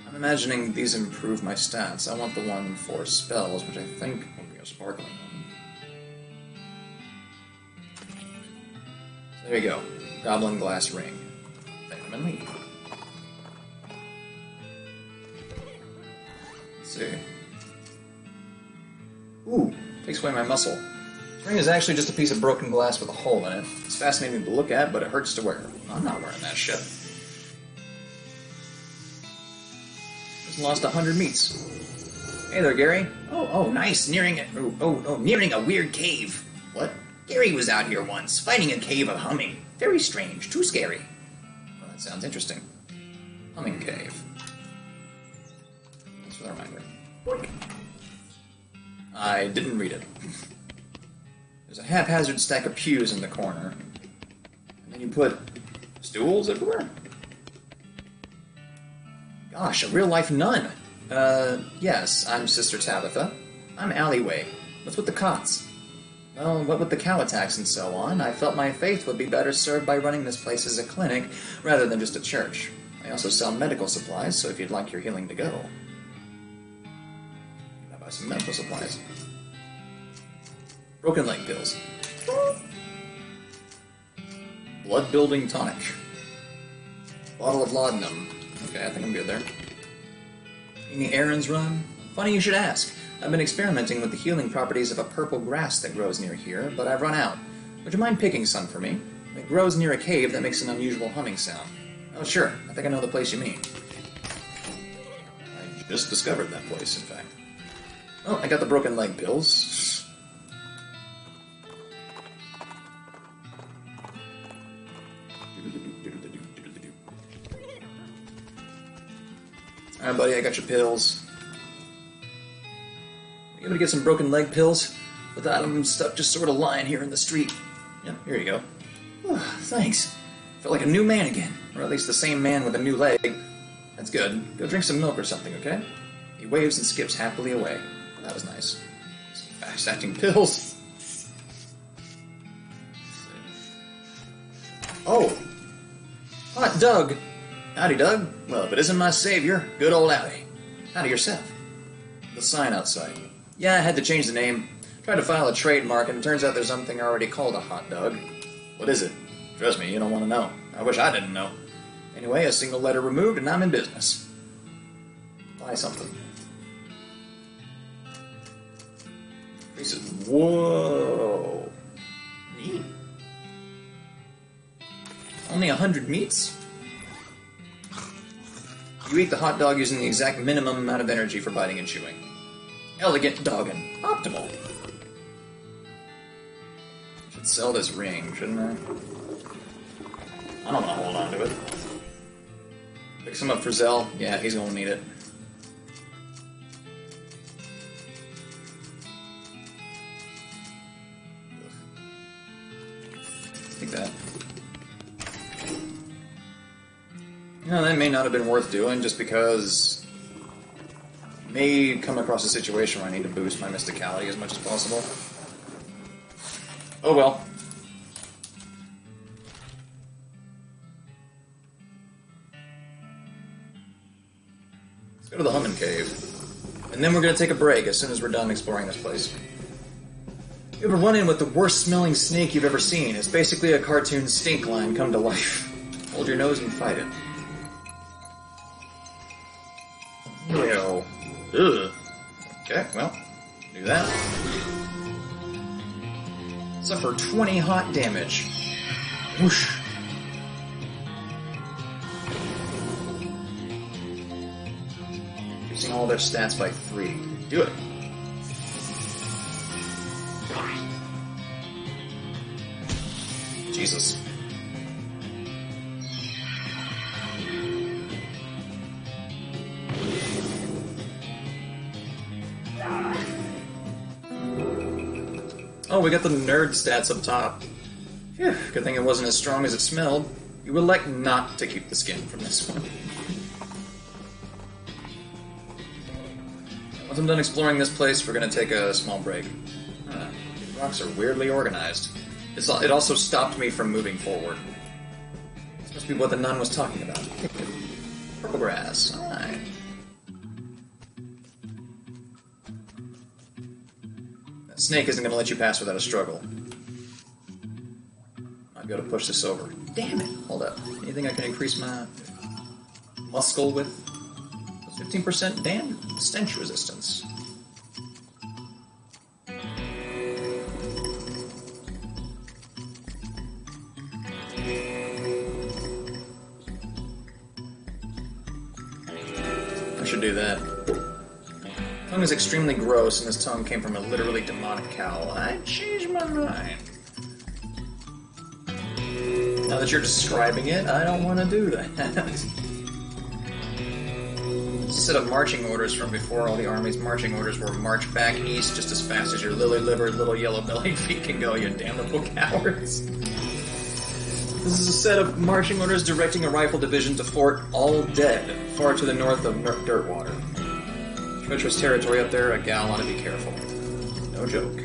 Speaker 1: I'm imagining these improve my stats. I want the one for spells, which I think will be a sparkling one. So there you go. Goblin glass ring. Take them and leave. Let's see. Ooh, takes away my muscle. This ring is actually just a piece of broken glass with a hole in it. It's fascinating to look at, but it hurts to wear. I'm not wearing that shit. Just lost 100 meats. Hey there, Gary. Oh, nice. Nearing a weird cave. What? Gary was out here once, fighting a cave of humming. Very strange. Too scary. Well, that sounds interesting. Humming cave. Thanks for the reminder. Boink. I didn't read it. There's a haphazard stack of pews in the corner. And then you put stools everywhere? Gosh, a real-life nun. Yes, I'm Sister Tabitha. I'm Alleyway. What's with the cots? Well, what with the cow attacks and so on, I felt my faith would be better served by running this place as a clinic rather than just a church. I also sell medical supplies, so if you'd like your healing to go, I'll buy some medical supplies. Broken leg pills. Blood-building tonic. Bottle of laudanum. Okay, I think I'm good there. Any errands run? Funny you should ask. I've been experimenting with the healing properties of a purple grass that grows near here, but I've run out. Would you mind picking some for me? It grows near a cave that makes an unusual humming sound. Oh, sure. I think I know the place you mean. I just discovered that place, in fact. Oh, I got the broken leg pills. Alright, buddy, I got your pills. You able to get some broken leg pills? Without them stuck just sort of lying here in the street. Yep, here you go. Oh, thanks. Felt like a new man again. Or at least the same man with a new leg. That's good. Go drink some milk or something, okay? He waves and skips happily away. That was nice. Some fast-acting pills. Oh! Hot Doug! Howdy, Doug. Well, if it isn't my savior, good old Ellie. Howdy yourself. The sign outside. Yeah, I had to change the name. Tried to file a trademark, and it turns out there's something already called a hot dog. What is it? Trust me, you don't want to know. I wish I didn't know. Anyway, a single letter removed, and I'm in business. Buy something. Whoa! Neat. Only 100 meats? You eat the hot dog using the exact minimum amount of energy for biting and chewing. Elegant dogging. Optimal. Should sell this ring, shouldn't I? I don't want to hold on to it. Pick some up for Zell. Yeah, he's gonna need it. Take that. You know, that may not have been worth doing just because I may come across a situation where I need to boost my mysticality as much as possible. Oh well. Let's go to the Humming Cave. And then we're going to take a break as soon as we're done exploring this place. You ever run in with the worst smelling snake you've ever seen? It's basically a cartoon stink line come to life. Hold your nose and fight it. Well, ugh. Okay, well, do that. Suffer 20 hot damage. Whoosh. Reducing all their stats by 3. Do it. Jesus. Oh, we got the nerd stats up top. Phew, good thing it wasn't as strong as it smelled. You would elect not to keep the skin from this one. Once I'm done exploring this place, we're going to take a small break. These rocks are weirdly organized. It also stopped me from moving forward. This must be what the nun was talking about. Purple grass. Alright. That snake isn't going to let you pass without a struggle. I've got to push this over. Damn it! Hold up. Anything I can increase my muscle with? 15% stench resistance. I should do that. Tongue is extremely gross, and this tongue came from a literally demonic cow. I changed my mind. Now that you're describing it, I don't want to do that. It's a set of marching orders from before all the army's marching orders were march back east just as fast as your lily-livered little yellow-bellied feet can go, you damnable cowards. This is a set of marching orders directing a rifle division to Fort All Dead, far to the north of Dirtwater. Treacherous territory up there, a gal ought to be careful. No joke.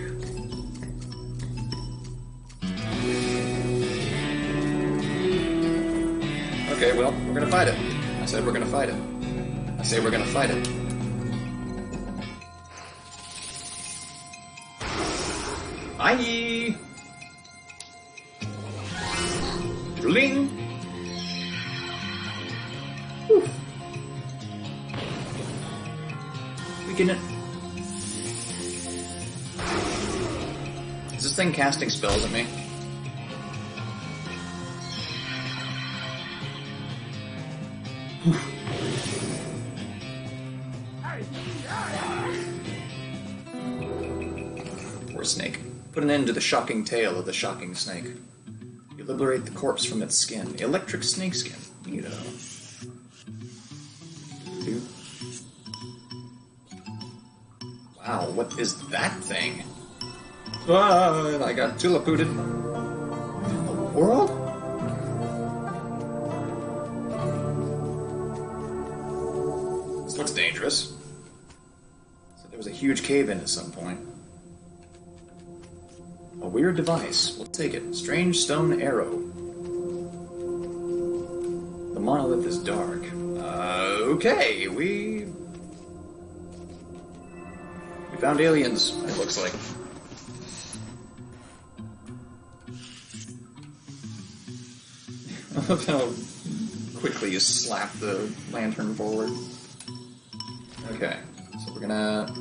Speaker 1: Okay, well, we're gonna fight it. I said we're gonna fight it. I say we're gonna fight it. Bye! Drilling! Whew. tweaking it. Is this thing casting spells at me? Poor snake. Put an end to the shocking tale of the shocking snake. You liberate the corpse from its skin. Electric snake skin. Neato. Wow, what is that thing? Ah, I got tulipooted. In the world? This looks dangerous. So there was a huge cave in at some point. A weird device. We'll take it. Strange stone arrow. The monolith is dark. Okay, we found aliens, it looks like. I love how quickly you slap the lantern forward. Okay, so we're gonna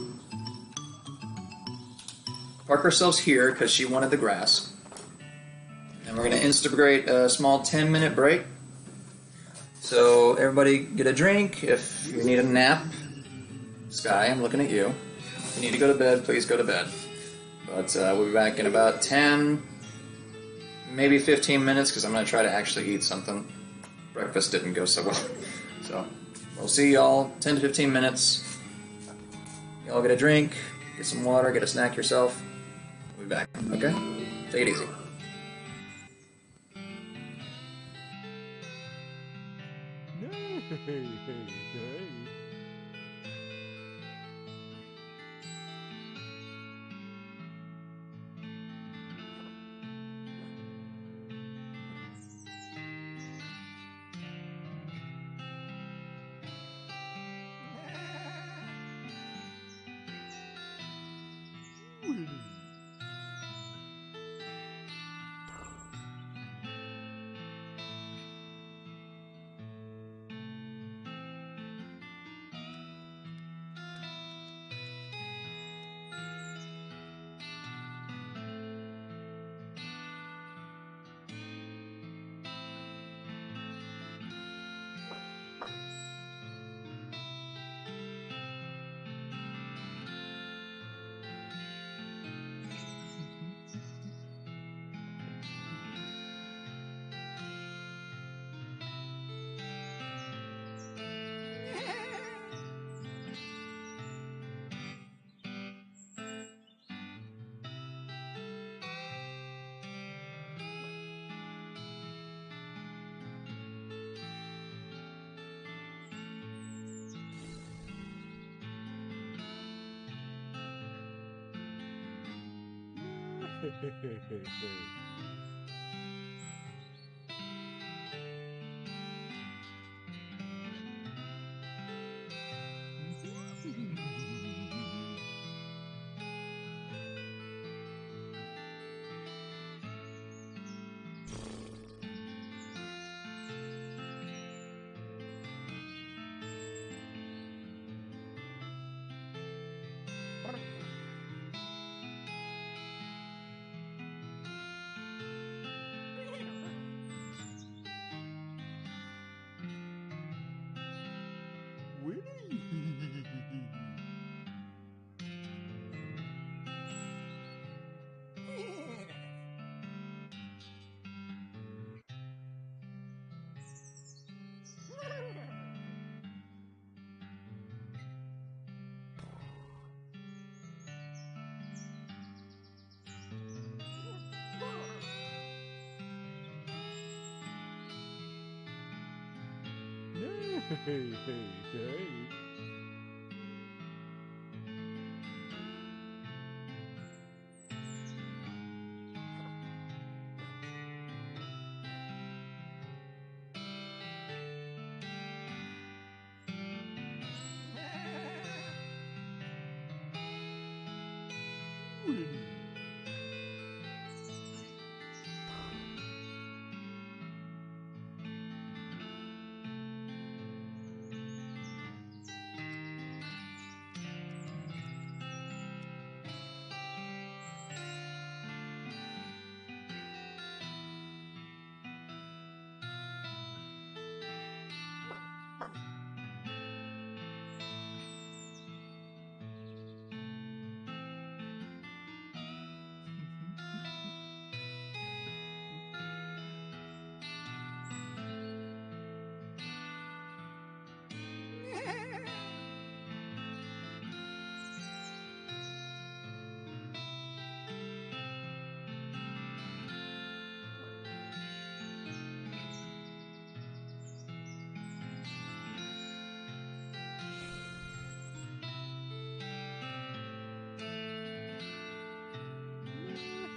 Speaker 1: park ourselves here because she wanted the grass. And we're gonna integrate a small 10-minute break. So everybody get a drink. If you need a nap, Sky, I'm looking at you. If you need to go to bed, please go to bed. But we'll be back in about 10, maybe 15 minutes, because I'm going to try to actually eat something. Breakfast didn't go so well. So we'll see y'all 10 to 15 minutes. Y'all get a drink, get some water, get a snack yourself. We'll be back, okay? Take it easy.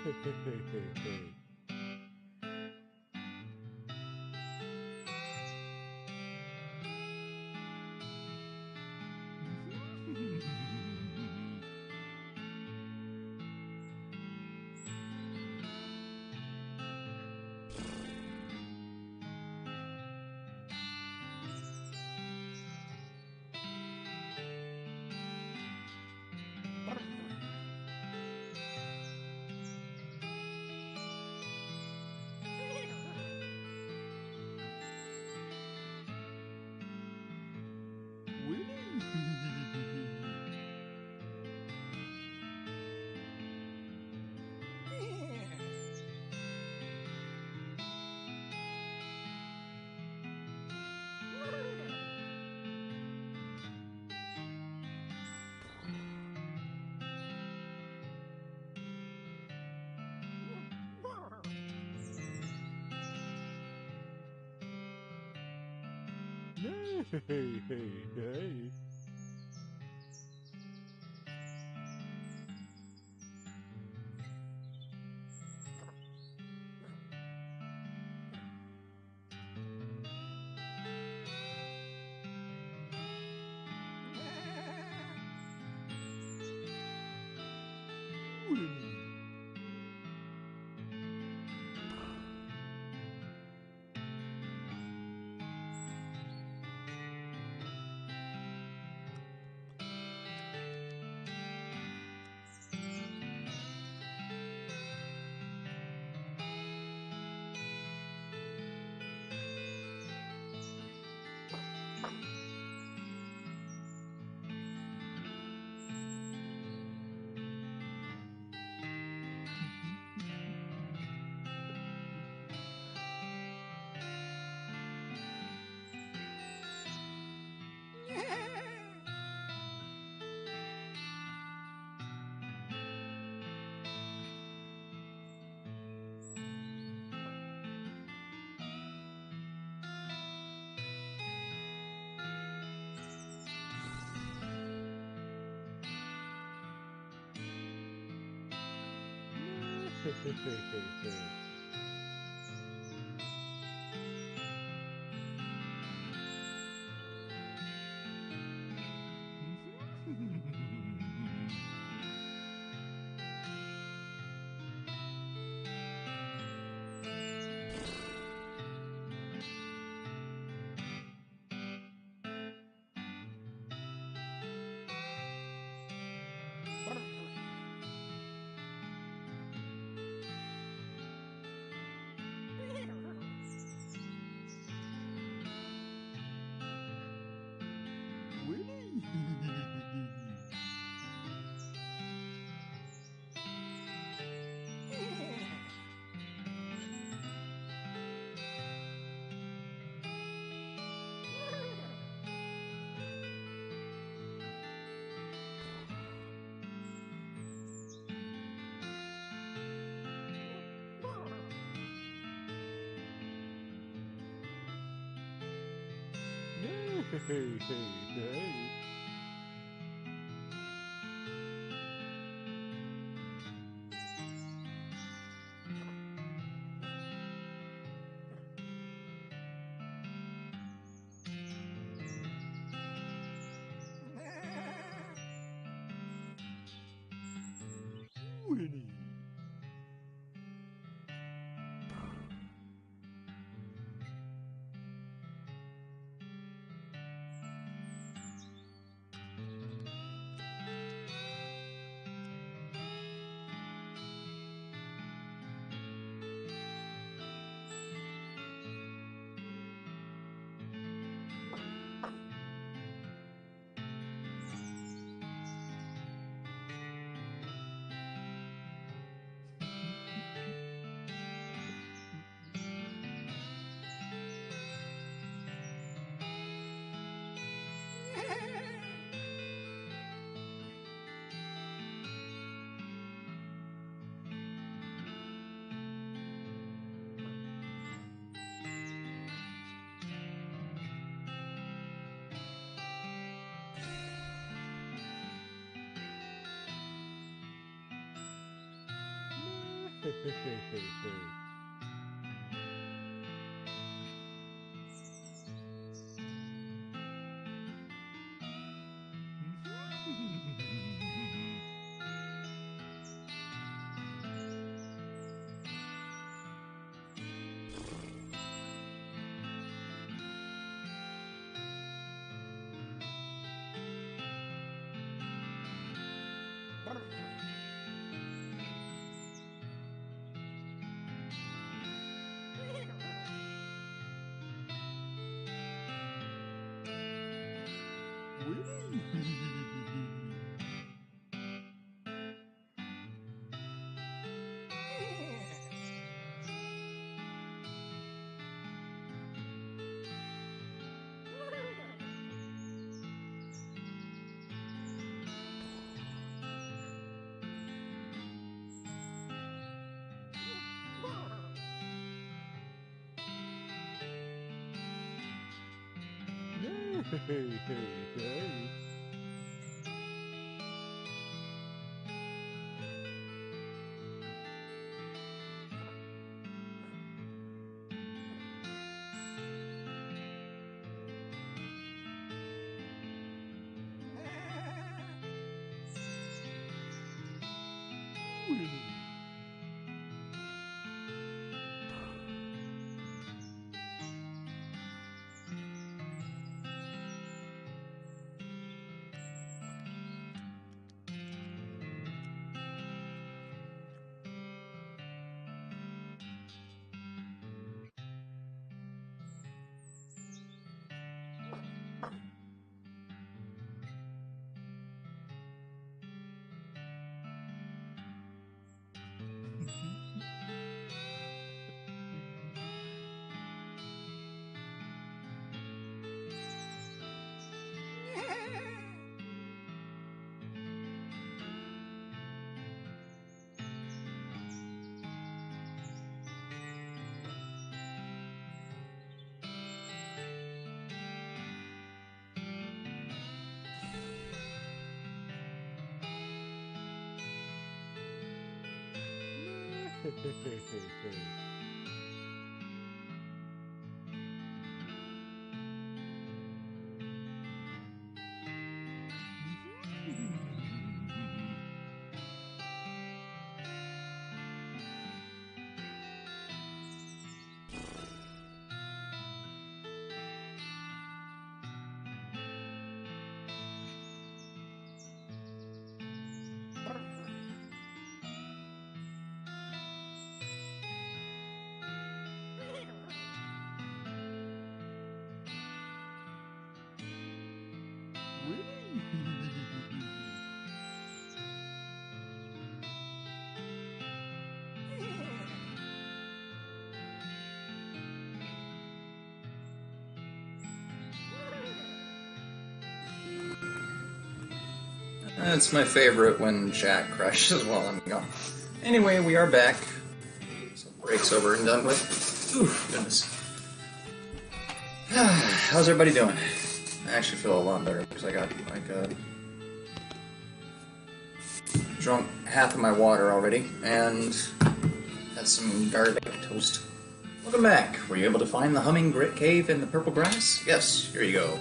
Speaker 3: Hey, hey, hey. Hey, hey, hey, hey. Hey, hey, hey. Winnie. Hey.
Speaker 1: That's my favorite when chat crashes while I'm gone. Anyway, we are back. So break's over and done with. Ooh, goodness. How's everybody doing? I actually feel a lot better because I got drunk half of my water already and had some garlic toast. Welcome back. Were you able to find the humming grit cave in the purple grass? Yes, here you go.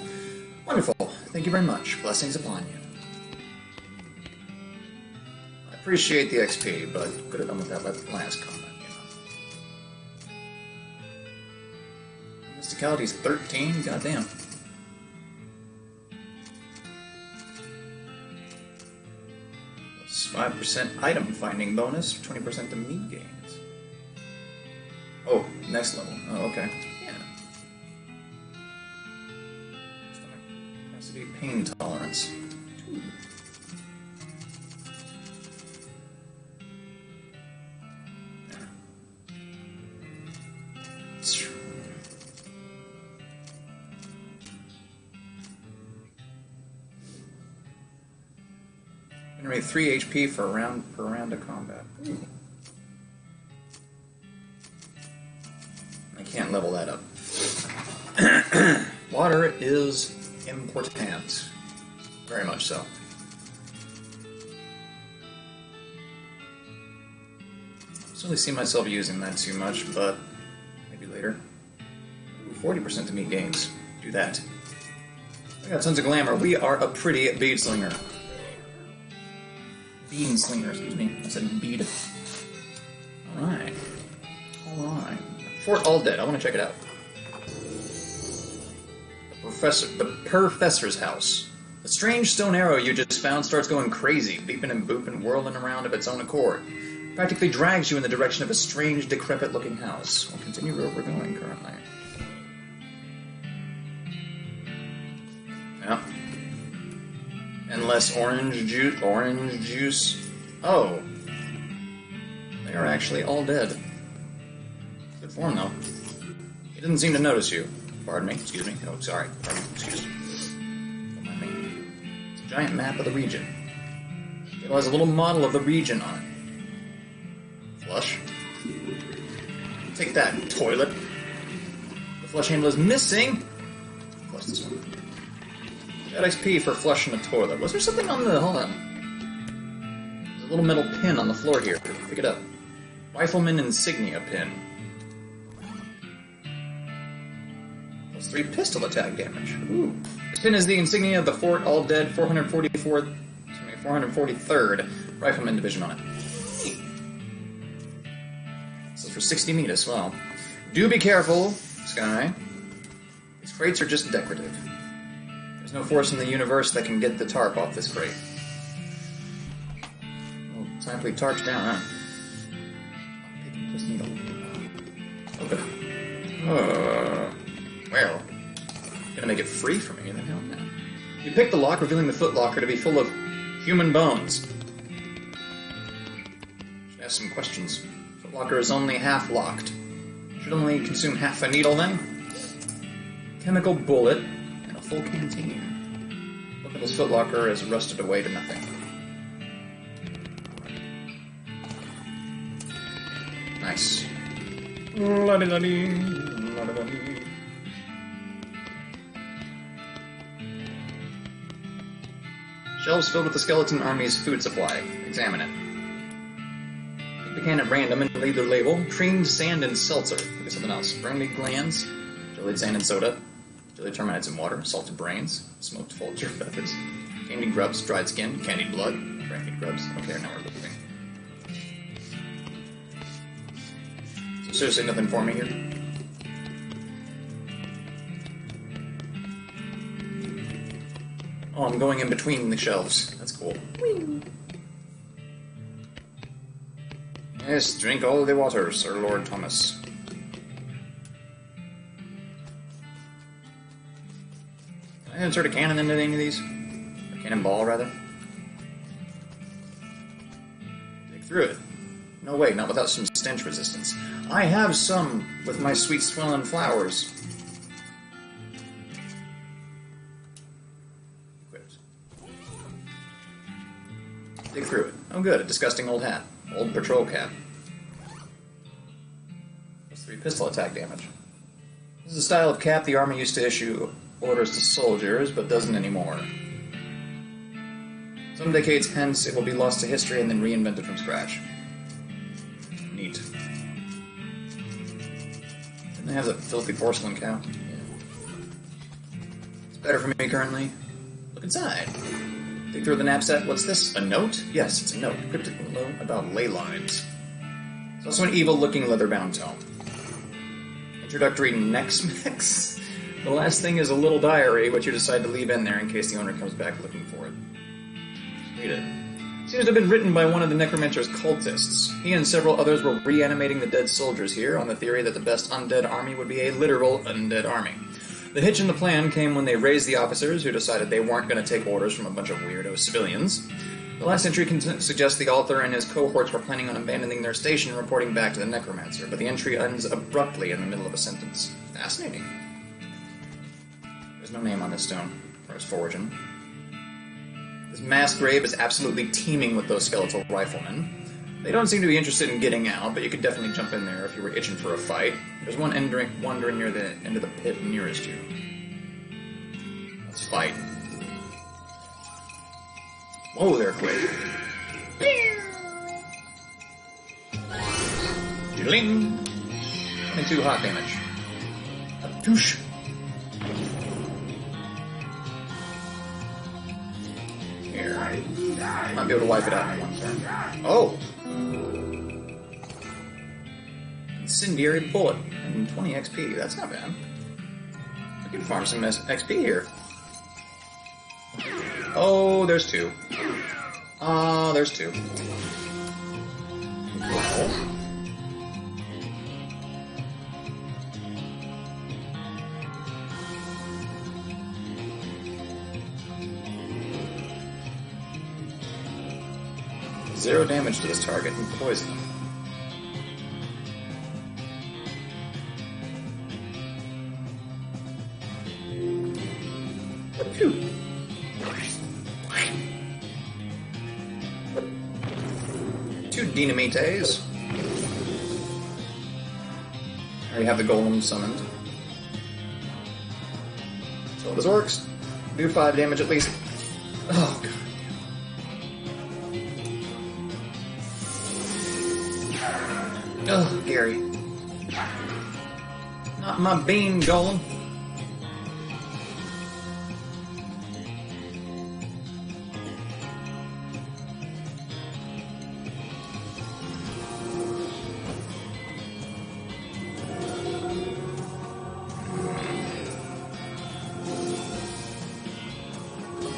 Speaker 1: Wonderful. Thank you very much. Blessings upon you. I appreciate the XP, but could have done with that last comment, you know. Mysticality's 13? Goddamn. That's 5% item finding bonus, 20% to meat gains. Oh, next level. Oh, okay. Yeah. Capacity pain tolerance. Ooh. Generate 3 HP per round of combat. Ooh. I can't level that up. Water is important. Very much so. Don't really see myself using that too much, but maybe later. Ooh, 40% to meat gains. Do that. I got tons of glamour. We are a pretty bead slinger. Bean slinger, excuse me. I said bead. Alright. Alright. Fort All Dead. I want to check it out. The Professor's house. The strange stone arrow you just found starts going crazy, beeping and booping, whirling around of its own accord. Practically drags you in the direction of a strange, decrepit-looking house. We'll continue where we're going currently. Yeah. And less orange juice. Oh. They are actually all dead. Good form, though. He didn't seem to notice you. Pardon me. Excuse me. Oh, sorry. Pardon me. Excuse me. Don't mind me. It's a giant map of the region. It has a little model of the region on it. Flush. Take that, toilet. The flush handle is missing. Flush this one. Got XP for flushing a toilet. Was there something on the... Hold on. There's a little metal pin on the floor here. Pick it up. Rifleman insignia pin. Plus 3 pistol attack damage. Ooh. This pin is the insignia of the Fort All Dead 443rd Rifleman Division on it. This is for 60 meat as well. Do be careful, Sky. These crates are just decorative. There's no force in the universe that can get the tarp off this crate. Oh, time to leave tarps down, huh? Just needle. Okay. Well, gonna make it free for me, then hell no. You pick the lock, revealing the footlocker to be full of human bones. Should ask some questions. Footlocker is only half locked. Should only consume half a needle then. Chemical bullet and a full canteen. Look at this footlocker is rusted away to nothing. Nice. La-di-da-dee, la-di-da-dee. Shelves filled with the skeleton army's food supply. Examine it. Pick the can at random and read the label. Creamed sand and seltzer. Look at something else. Brandy glands, jellied sand and soda, jellied termites and water, salted brains, smoked vulture feathers, candied grubs, dried skin, candied blood, brandied grubs. Okay, now we're looking. So seriously nothing for me here? Oh, I'm going in between the shelves. That's cool. Whee. Yes, drink all the water, Sir Lord Thomas. Can I insert a cannon into any of these? Or cannonball, rather? Dig through it. No way, not without some stench resistance. I have some with my sweet swelling flowers. Dig through it. Oh good, a disgusting old hat. Old patrol cap. Plus 3 pistol attack damage. This is a style of cap the army used to issue orders to soldiers, but doesn't anymore. Some decades hence, it will be lost to history and then reinvented from scratch. Neat. Didn't they have that filthy porcelain cow? Yeah. It's better for me currently. Look inside. Dig through the knapsack. What's this? A note? Yes, it's a note. Cryptic note about ley lines. It's also an evil-looking leather-bound tome. Introductory Nex-Mex. The last thing is a little diary, which you decide to leave in there in case the owner comes back looking for it. Read it. Seems to have been written by one of the Necromancer's cultists. He and several others were reanimating the dead soldiers here on the theory that the best undead army would be a literal undead army. The hitch in the plan came when they raised the officers, who decided they weren't going to take orders from a bunch of weirdo civilians. The last entry suggests the author and his cohorts were planning on abandoning their station and reporting back to the Necromancer, but the entry ends abruptly in the middle of a sentence. Fascinating. There's no name on this stone, or its foraging. This mass grave is absolutely teeming with those skeletal riflemen. They don't seem to be interested in getting out, but you could definitely jump in there if you were itching for a fight. There's one wandering near the end of the pit nearest you. Let's fight. Whoa there, quick. Bling! 22 hot damage. Douche. Here. Might be able to wipe it out in one turn. Oh! Incendiary bullet and 20 XP. That's not bad. I can farm some XP here. Oh, there's two. There's two. Well. Zero damage to this target and poison. Phew. Two Dynamites. I already have the golem summoned. So this works. Do 5 damage at least. Oh, God. Oh, Gary. Not my bean golem.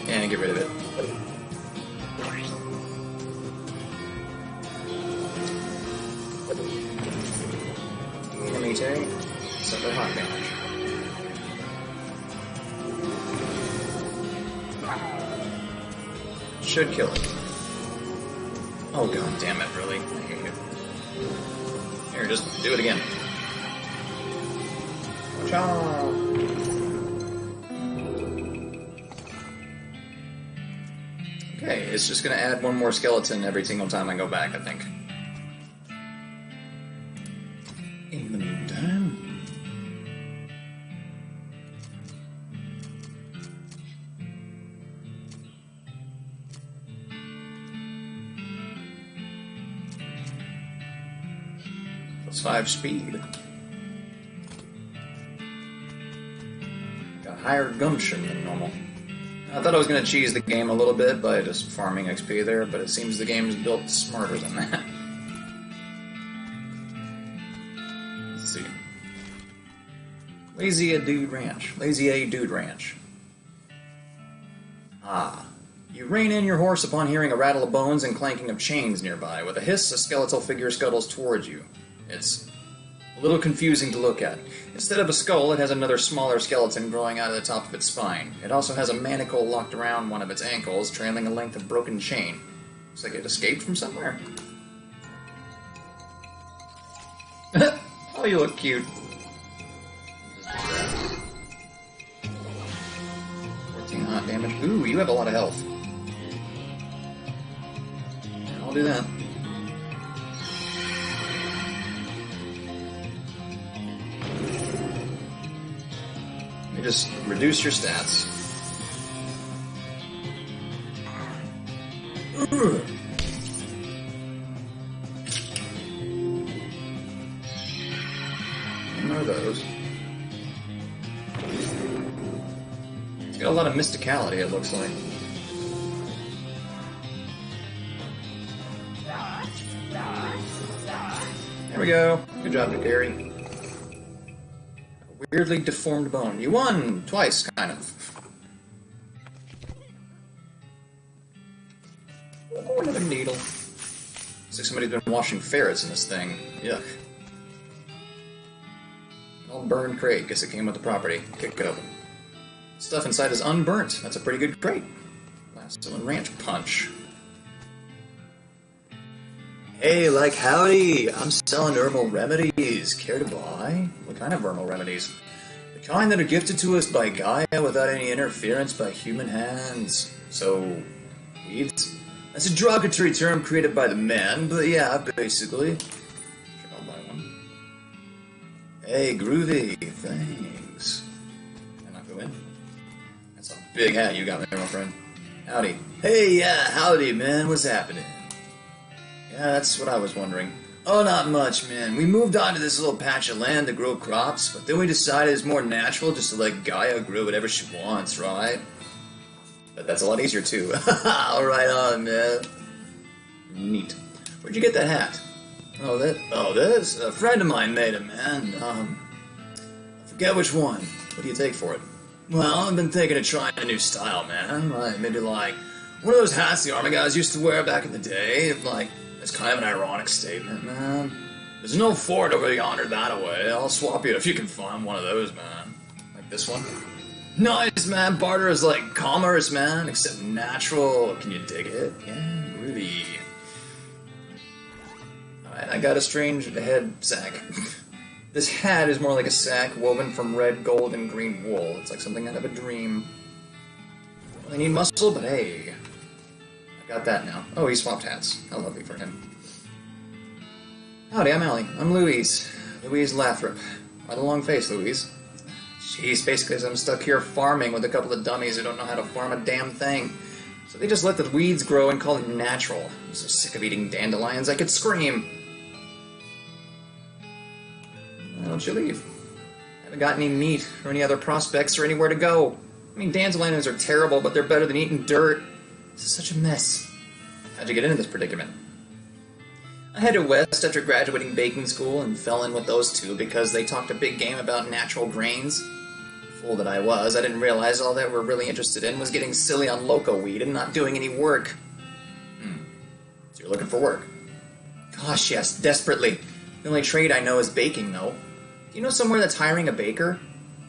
Speaker 1: And get rid of it. Suffer hot damage. Should kill it. Oh, god damn it, really? I hate it. Here, just do it again. Ciao. Okay, it's just gonna add one more skeleton every single time I go back, I think. In the meantime... +5 speed. Got higher gumption than normal. I thought I was going to cheese the game a little bit by just farming XP there, but it seems the game's built smarter than that. Let's see. Lazy A Dude Ranch. Ah. You rein in your horse upon hearing a rattle of bones and clanking of chains nearby. With a hiss, a skeletal figure scuttles towards you. It's a little confusing to look at. Instead of a skull, it has another smaller skeleton growing out of the top of its spine. It also has a manacle locked around one of its ankles, trailing a length of broken chain. Looks like it escaped from somewhere. Oh, you look cute. 14 hot damage. Ooh, you have a lot of health. I'll do that. You just reduce your stats. How are those? It's got a lot of mysticality, it looks like. There we go. Good job, Gary. Weirdly deformed bone. You won! Twice, kind of. Oh, another needle. Looks like somebody's been washing ferrets in this thing. Yuck. An old burned crate. Guess it came with the property. Kick it open. Stuff inside is unburnt. That's a pretty good crate. Saloon Ranch punch. Hey, like howdy! I'm selling herbal remedies. Care to buy? What kind of herbal remedies? The kind that are gifted to us by Gaia without any interference by human hands. So, weeds? That's a derogatory term created by the men, but yeah, basically. Sure, I'll buy one. Hey, groovy. Thanks. Can I go in? That's a big hat you got there, my friend. Howdy. Hey, yeah, howdy, man. What's happening? Yeah, that's what I was wondering. Oh, not much, man. We moved onto this little patch of land to grow crops, but then we decided it's more natural just to let Gaia grow whatever she wants, right? But that's a lot easier, too. Right on, man. Neat. Where'd you get that hat? Oh, this? A friend of mine made it, man. I forget which one. What do you take for it? Well, I've been thinking of trying a new style, man. Like, maybe like one of those hats the army guys used to wear back in the day. Like, it's kind of an ironic statement, man. There's no fort over yonder that way. I'll swap you if you can find one of those, man. Like this one? Nice, man. Barter is like commerce, man. Except natural. Can you dig it? Yeah, groovy. Alright, I got a strange head sack. This hat is more like a sack woven from red, gold, and green wool. It's like something out of a dream. I need muscle, but hey. I got that now. Oh, he swapped hats. How lovely for him. Howdy, I'm Ellie. I'm Louise. Louise Lathrop. Why the long face, Louise? Jeez, basically I'm stuck here farming with a couple of dummies who don't know how to farm a damn thing. So they just let the weeds grow and call it natural. I'm so sick of eating dandelions I could scream. Why don't you leave? I haven't got any meat or any other prospects or anywhere to go. I mean, dandelions are terrible, but they're better than eating dirt. This is such a mess. How'd you get into this predicament? I headed west after graduating baking school and fell in with those two because they talked a big game about natural grains. Fool that I was, I didn't realize all they were really interested in was getting silly on loco weed and not doing any work. So you're looking for work? Gosh, yes, desperately. The only trade I know is baking, though. Do you know somewhere that's hiring a baker?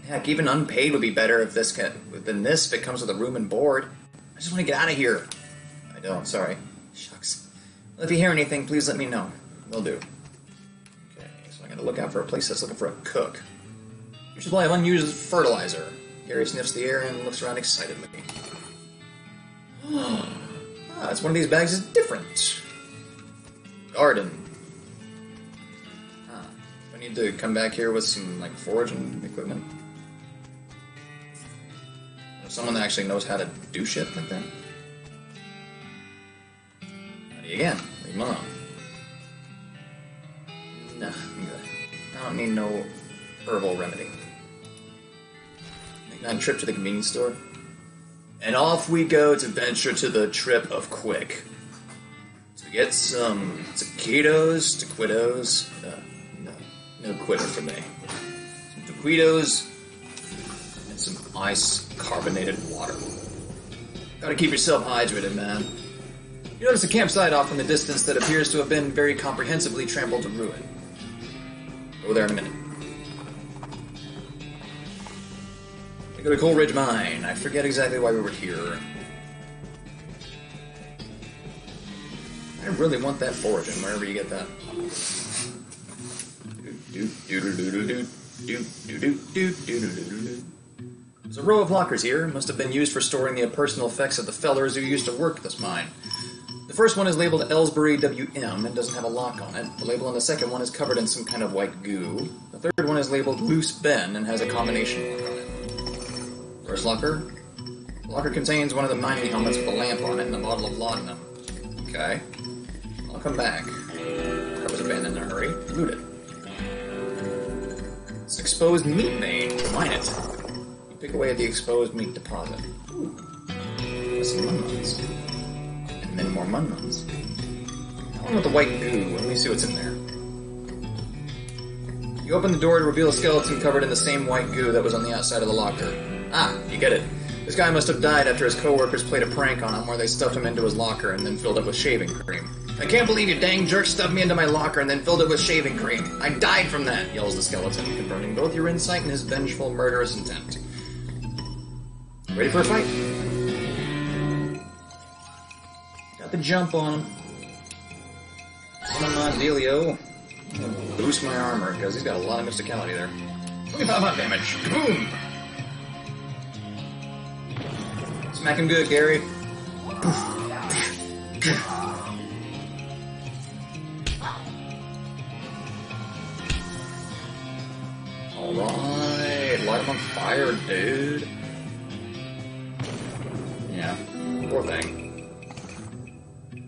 Speaker 1: Heck, even unpaid would be better if than this if it comes with a room and board. I just want to get out of here. I don't, sorry. Shucks. Well, if you hear anything, please let me know. Will do. Okay, so I gotta look out for a place that's looking for a cook. You should have unused fertilizer. Gary sniffs the air and looks around excitedly. It's one of these bags is different. Garden. I need to come back here with some, like, forage and equipment. Someone that actually knows how to do shit like that. Howdy again. Leave him alone. Nah, I'm good. I don't need no herbal remedy. Make a trip to the convenience store. And off we go to venture to the trip of quick. To get some taquitos, taquitos. No quitter for me. Some taquitos and some ice carbonated water. Gotta keep yourself hydrated, man. You notice a campsite off in the distance that appears to have been very comprehensively trampled to ruin. Go there in a minute. We go to Coal Ridge Mine. I forget exactly why we were here. I really want that foraging, wherever you get that. There's a row of lockers here. Must have been used for storing the personal effects of the fellers who used to work this mine. The first one is labeled Ellsbury WM and doesn't have a lock on it. The label on the second one is covered in some kind of white goo. The third one is labeled Loose Ben and has a combination lock on it. First locker. The locker contains one of the mining helmets with a lamp on it and a bottle of laudanum. Okay. I'll come back. Covers abandoned in a hurry. Loot it. It's an exposed meat vein. Mine it. You pick away at the exposed meat deposit. Ooh. There's some mun-muns. And then more mun-muns. I want with the white goo. Let me see what's in there. You open the door to reveal a skeleton covered in the same white goo that was on the outside of the locker. Ah, you get it. This guy must have died after his co-workers played a prank on him where they stuffed him into his locker and then filled it with shaving cream. I can't believe you dang jerk stuffed me into my locker and then filled it with shaving cream. I died from that, yells the skeleton, confirming both your insight and his vengeful, murderous intent. Ready for a fight? Got the jump on him. Come on, Delio. I'm gonna boost my armor, because he's got a lot of mysticality there. 25 damage. Kaboom! Smack him good, Gary. Alright, light him on fire, dude. Yeah, poor thing.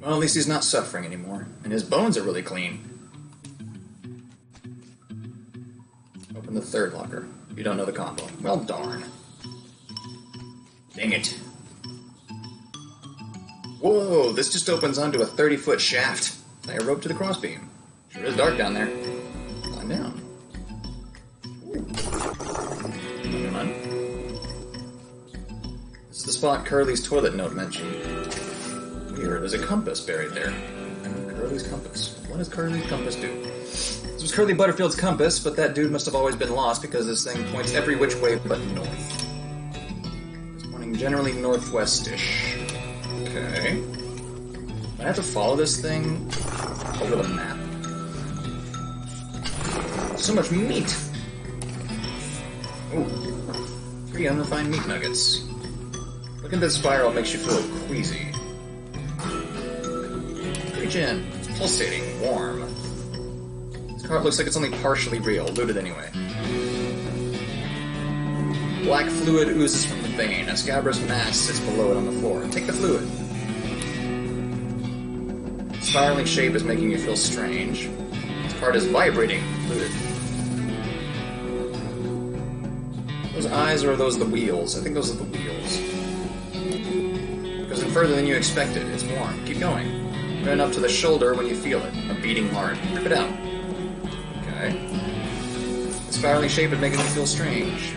Speaker 1: Well, at least he's not suffering anymore, and his bones are really clean. from the third locker. You don't know the combo. Well, darn. Dang it. Whoa, this just opens onto a 30-foot shaft. Tie a rope to the crossbeam. Sure is dark down there. Climb down. Come on. This is the spot Curly's toilet note mentioned. Weird, there's a compass buried there. And Curly's compass. What does Curly's compass do? This was Curly Butterfield's compass, but that dude must have always been lost because this thing points every which way but north. It's pointing generally northwest-ish. Okay. I have to follow this thing over the map. So much meat! Ooh. 3 unrefined meat nuggets. Looking at this spiral makes you feel queasy. Reach in. It's pulsating, warm. This cart looks like it's only partially real, looted anyway. Black fluid oozes from the vein. A scabrous mass sits below it on the floor. Take the fluid. The spiraling shape is making you feel strange. This cart is vibrating. Fluid. Those eyes, or are those the wheels? I think those are the wheels. Goes in further than you expected. It's warm. Keep going. Run up to the shoulder when you feel it. A beating heart. Rip it out. Okay. The spiraling shape is making me feel strange.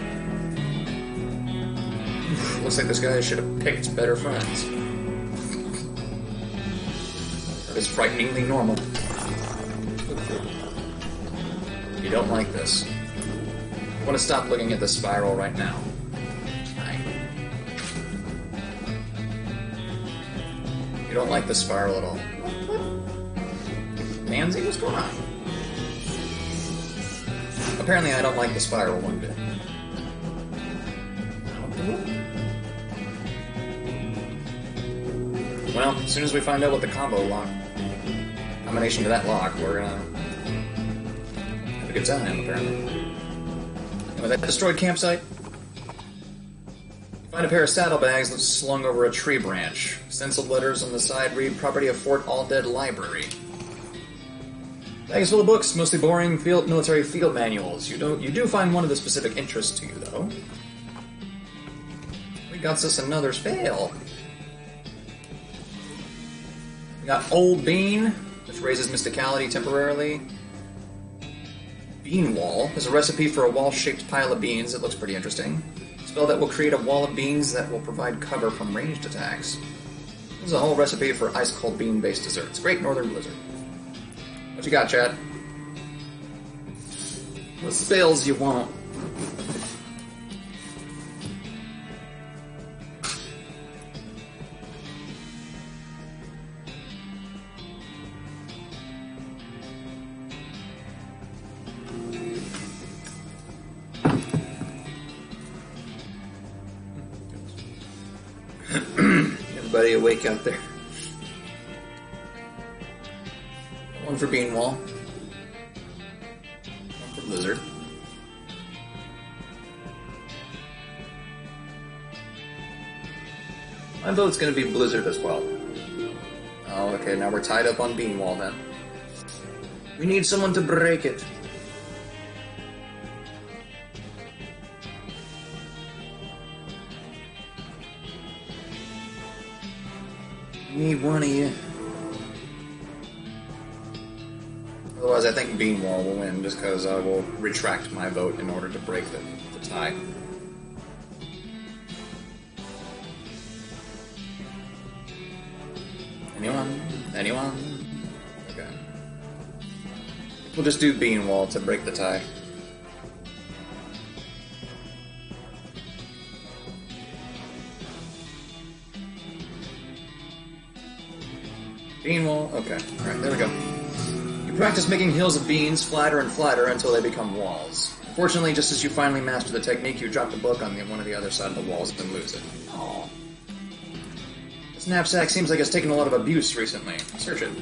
Speaker 1: Looks like this guy should have picked better friends. It's frighteningly normal. You don't like this. I want to stop looking at the spiral right now. Hi. You don't like the spiral at all. Nancy, what's going on? Apparently I don't like the spiral one bit. Well, as soon as we find out what the combination to that lock, we're gonna have a good time, apparently. And with that destroyed campsite, you find a pair of saddlebags that's slung over a tree branch. Stenciled letters on the side read, "Property of Fort Alldead Library." Bag is full of books, mostly boring military field manuals. You do find one of the specific interest to you, though. We got us another spell. We got Old Bean, which raises mysticality temporarily. Bean Wall is a recipe for a wall-shaped pile of beans. It looks pretty interesting. A spell that will create a wall of beans that will provide cover from ranged attacks. This is a whole recipe for ice-cold bean-based desserts. Great Northern Blizzard. What you got, Chad? What spells you want? Everybody awake out there? One for Bean Wall. One for Blizzard. My vote's gonna be Blizzard as well. Oh, okay, now we're tied up on Bean Wall then. We need someone to break it. Need one of you. Otherwise, I think Bean Wall will win, just because I will retract my vote in order to break the tie. Anyone? Anyone? Okay. We'll just do Bean Wall to break the tie. Bean Wall? Okay. Alright, there we go. You practice making hills of beans flatter and flatter until they become walls. Fortunately, just as you finally master the technique, you drop the book on one of the other side of the walls and lose it. Aww. This knapsack seems like it's taken a lot of abuse recently. Search it.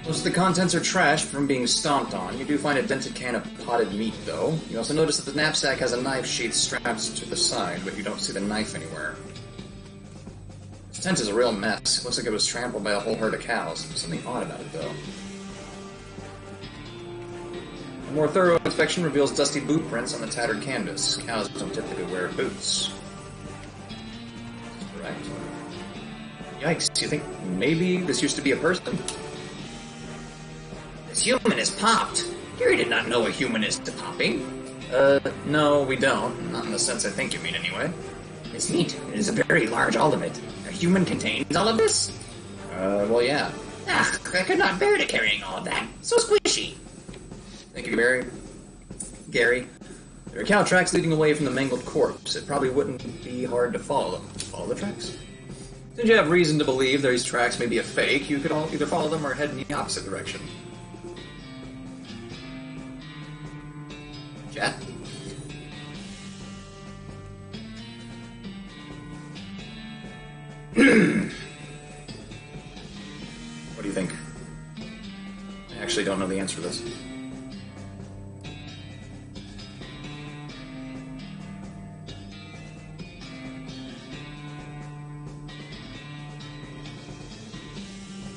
Speaker 1: Most of the contents are trashed from being stomped on. You do find a dented can of potted meat, though. You also notice that the knapsack has a knife sheath strapped to the side, but you don't see the knife anywhere. This tent is a real mess. It looks like it was trampled by a whole herd of cows. There's something odd about it, though. A more thorough inspection reveals dusty boot prints on the tattered canvas. Cows don't typically wear boots. Correct. Yikes, you think maybe this used to be a person?
Speaker 4: This human is popped. Gary did not know a human is popping.
Speaker 1: No, we don't. Not in the sense I think you mean, anyway.
Speaker 4: This meat is a very large all of it. A human contains all of this?
Speaker 1: Well, yeah.
Speaker 4: Ah, I could not bear to carrying all of that. So squishy.
Speaker 1: Thank you, Gary. There are cow tracks leading away from the mangled corpse. It probably wouldn't be hard to follow them. Follow the tracks? Since you have reason to believe these tracks may be a fake, you could all either follow them or head in the opposite direction. Chat? What do you think? I actually don't know the answer to this.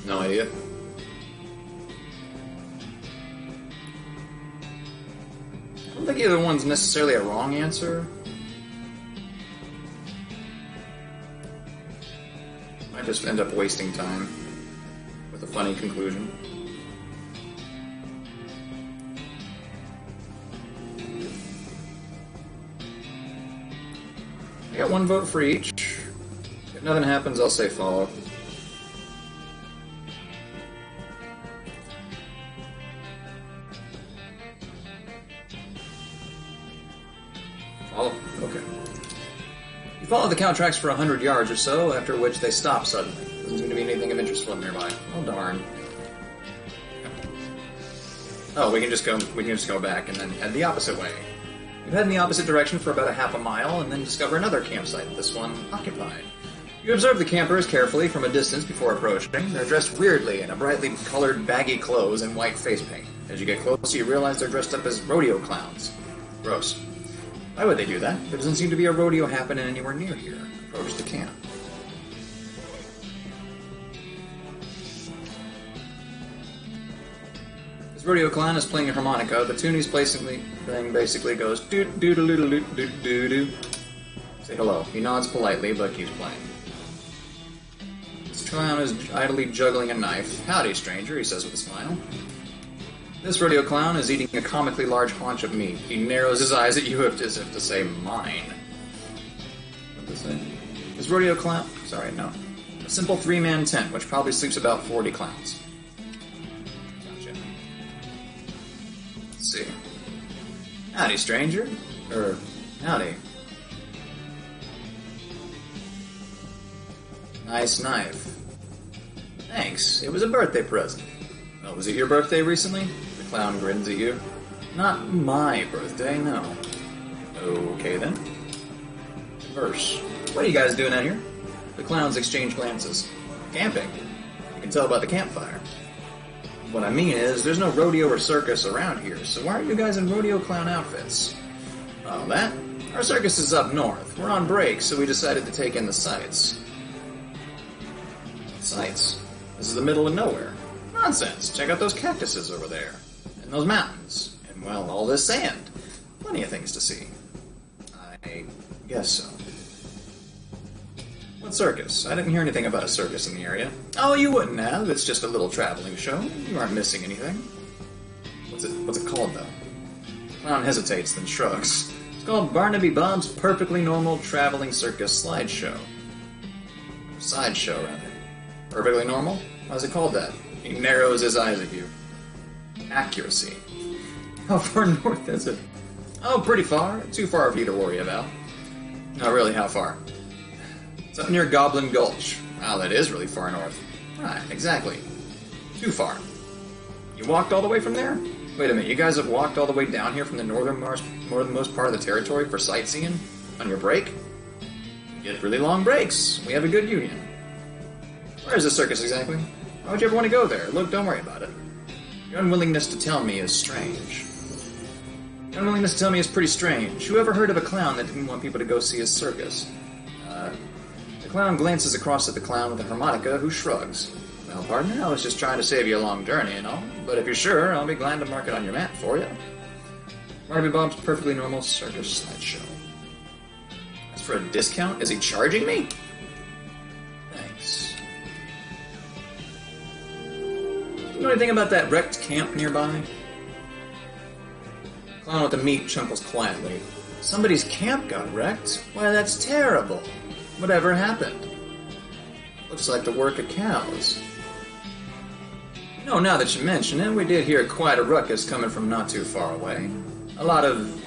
Speaker 1: No idea. I don't think either one's necessarily a wrong answer. Might just end up wasting time with a funny conclusion. I got one vote for each. If nothing happens, I'll say follow. Okay. You follow the cow tracks for 100 yards or so, after which they stop suddenly. Doesn't seem to be anything of interest for them nearby. Oh darn. Oh, we can just go back and then head the opposite way. You head in the opposite direction for about a half a mile, and then discover another campsite, this one occupied. You observe the campers carefully from a distance before approaching. They're dressed weirdly in a brightly colored baggy clothes and white face paint. As you get closer, you realize they're dressed up as rodeo clowns. Gross. Why would they do that? There doesn't seem to be a rodeo happening anywhere near here. Approach the camp. This rodeo clown is playing a harmonica. The tune he's playing basically goes doo doo doo doo doo doo doo doo. Say hello. He nods politely, but keeps playing. This clown is idly juggling a knife. Howdy, stranger, he says with a smile. This rodeo clown is eating a comically large haunch of meat. He narrows his eyes at you as if to say, mine. What does it say? This rodeo clown... Sorry, no. A simple three-man tent, which probably sleeps about 40 clowns. Gotcha. Let's see. Howdy, stranger. Howdy. Nice knife. Thanks. It was a birthday present. Oh, was it your birthday recently? The clown grins at you. Not my birthday, no. Okay then. Verse. What are you guys doing out here? The clowns exchange glances. Camping. You can tell about the campfire. What I mean is, there's no rodeo or circus around here, so why are you guys in rodeo clown outfits? Oh, that? Our circus is up north. We're on break, so we decided to take in the sights. Sights? This is the middle of nowhere. Nonsense. Check out those cactuses over there. And those mountains. And, well, all this sand. Plenty of things to see. I guess so. What circus? I didn't hear anything about a circus in the area. Oh, you wouldn't have. It's just a little traveling show. You aren't missing anything. What's it called, though? The clown hesitates, then shrugs. It's called Barnaby Bob's Perfectly Normal Traveling Circus Slideshow. Sideshow, rather. Perfectly normal? Why is it called that? He narrows his eyes at you. Accuracy. How far north is it? Oh, pretty far. Too far for you to worry about. No, really, how far? It's up near Goblin Gulch. Wow, that is really far north. Right, exactly. Too far. You walked all the way from there? Wait a minute, you guys have walked all the way down here from the northernmost part of the territory for sightseeing? On your break? You get really long breaks. We have a good union. Where is the circus exactly? Why would you ever want to go there? Look, don't worry about it. Your unwillingness to tell me is strange. Your unwillingness to tell me is pretty strange. Who ever heard of a clown that didn't want people to go see his circus? The clown glances across at the clown with a harmonica, who shrugs. Well, partner, I was just trying to save you a long journey and all, but if you're sure, I'll be glad to mark it on your map for you. Barnaby Bob's perfectly normal circus slideshow. As for a discount, is he charging me? Thanks. You know anything about that wrecked camp nearby? Clown with the meat chuckles quietly. Somebody's camp got wrecked? Why, that's terrible. Whatever happened? Looks like the work of cows. You know, now that you mention it, we did hear quite a ruckus coming from not too far away. A lot of,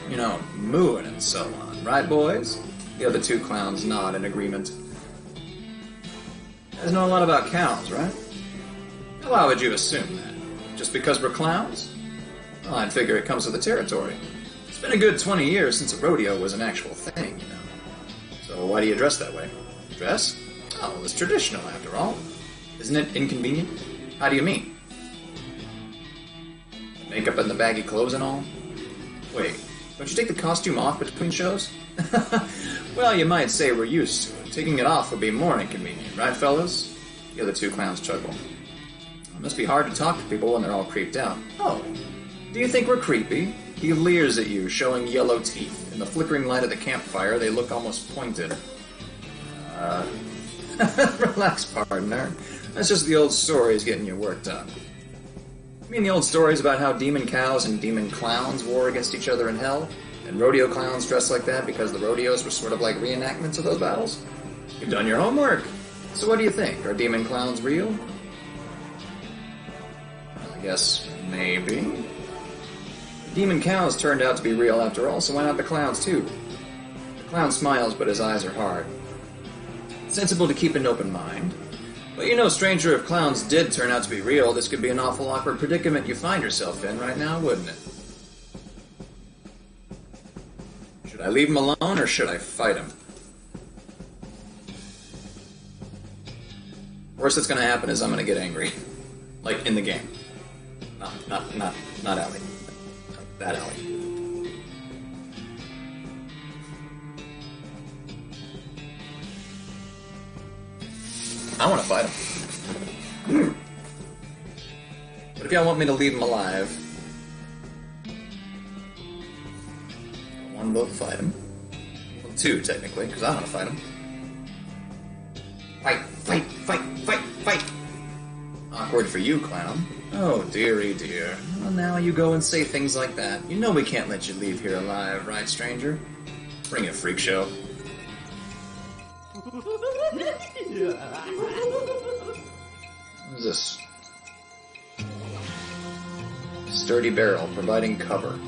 Speaker 1: mooing and so on, right, boys? The other two clowns nod in agreement. You guys know a lot about cows, right? Why would you assume that? Just because we're clowns? Well, I'd figure it comes with the territory. It's been a good 20 years since a rodeo was an actual thing, So why do you dress that way? Dress? Oh, it's traditional, after all. Isn't it inconvenient? How do you mean? Makeup and the baggy clothes and all? Wait, don't you take the costume off between shows? Well, you might say we're used to it. Taking it off would be more inconvenient, right, fellas? The other two clowns chuckle. It must be hard to talk to people when they're all creeped out. Oh, do you think we're creepy? He leers at you, showing yellow teeth. In the flickering light of the campfire, they look almost pointed. Relax, partner. That's just the old stories getting you worked up. You mean the old stories about how demon cows and demon clowns war against each other in hell? And rodeo clowns dressed like that because the rodeos were sort of like reenactments of those battles? You've done your homework. So what do you think? Are demon clowns real? I guess maybe. Demon cows turned out to be real after all, so why not the clowns too? The clown smiles, but his eyes are hard. Sensible to keep an open mind. But stranger, if clowns did turn out to be real, this could be an awful awkward predicament you find yourself in right now, wouldn't it? Should I leave him alone, or should I fight him? Worst that's gonna happen is I'm gonna get angry. Like, in the game. Not Ellie. That Ellie. I want to fight him. But if y'all want me to leave him alive, one vote to fight him. Well, two, technically, because I want to fight him. Fight! Awkward for you, clown. Oh, dearie dear. Well, now you go and say things like that. You know we can't let you leave here alive, right, stranger? Bring it, freak show. What is this? Sturdy barrel, providing cover.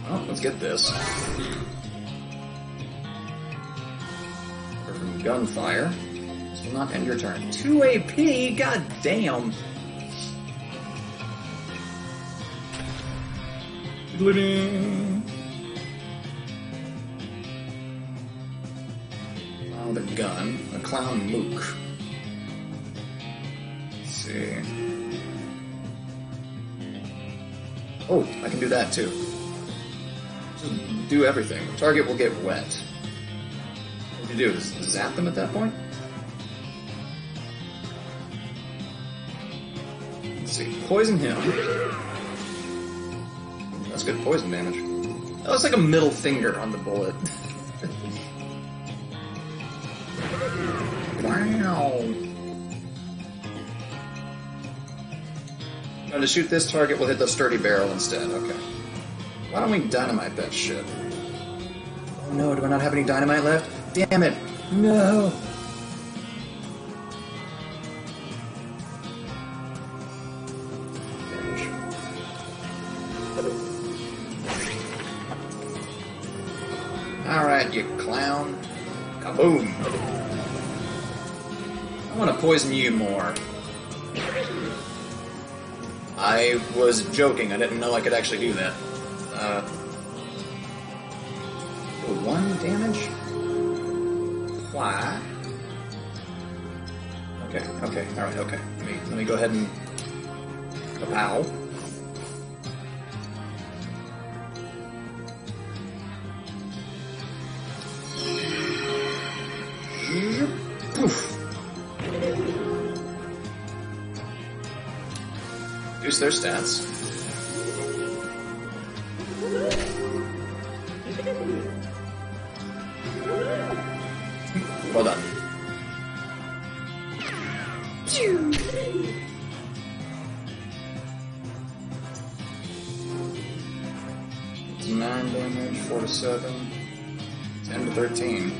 Speaker 1: Oh, let's get this. Cover from gunfire. This will not end your turn. 2 AP? God damn! Oh, the gun. A clown mook. Let's see. Oh, I can do that too. Just do everything. Target will get wet. What do you do? Just zap them at that point? Let's see. Poison him. That's good poison damage. That was like a middle finger on the bullet. Wow. Now to shoot this target, we'll hit the sturdy barrel instead. Okay. Why don't we dynamite that shit? Oh no, do I not have any dynamite left? Damn it! No! Alright, you clown. Kaboom! I want to poison you more. I was joking, I didn't know I could actually do that. 1 damage? Why? Okay, alright, okay. Let me go ahead and... Kapow. Poof. Reduce their stats. Well done. It's 9 damage, 4 to 7, 10 to 13.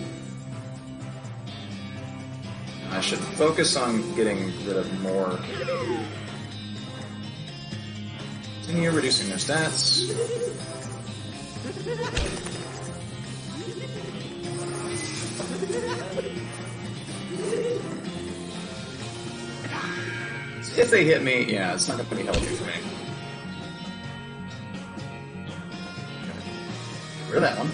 Speaker 1: I should focus on getting rid of more. Continue reducing their stats. If they hit me, yeah, it's not going to be healthy for me. Get rid of that one.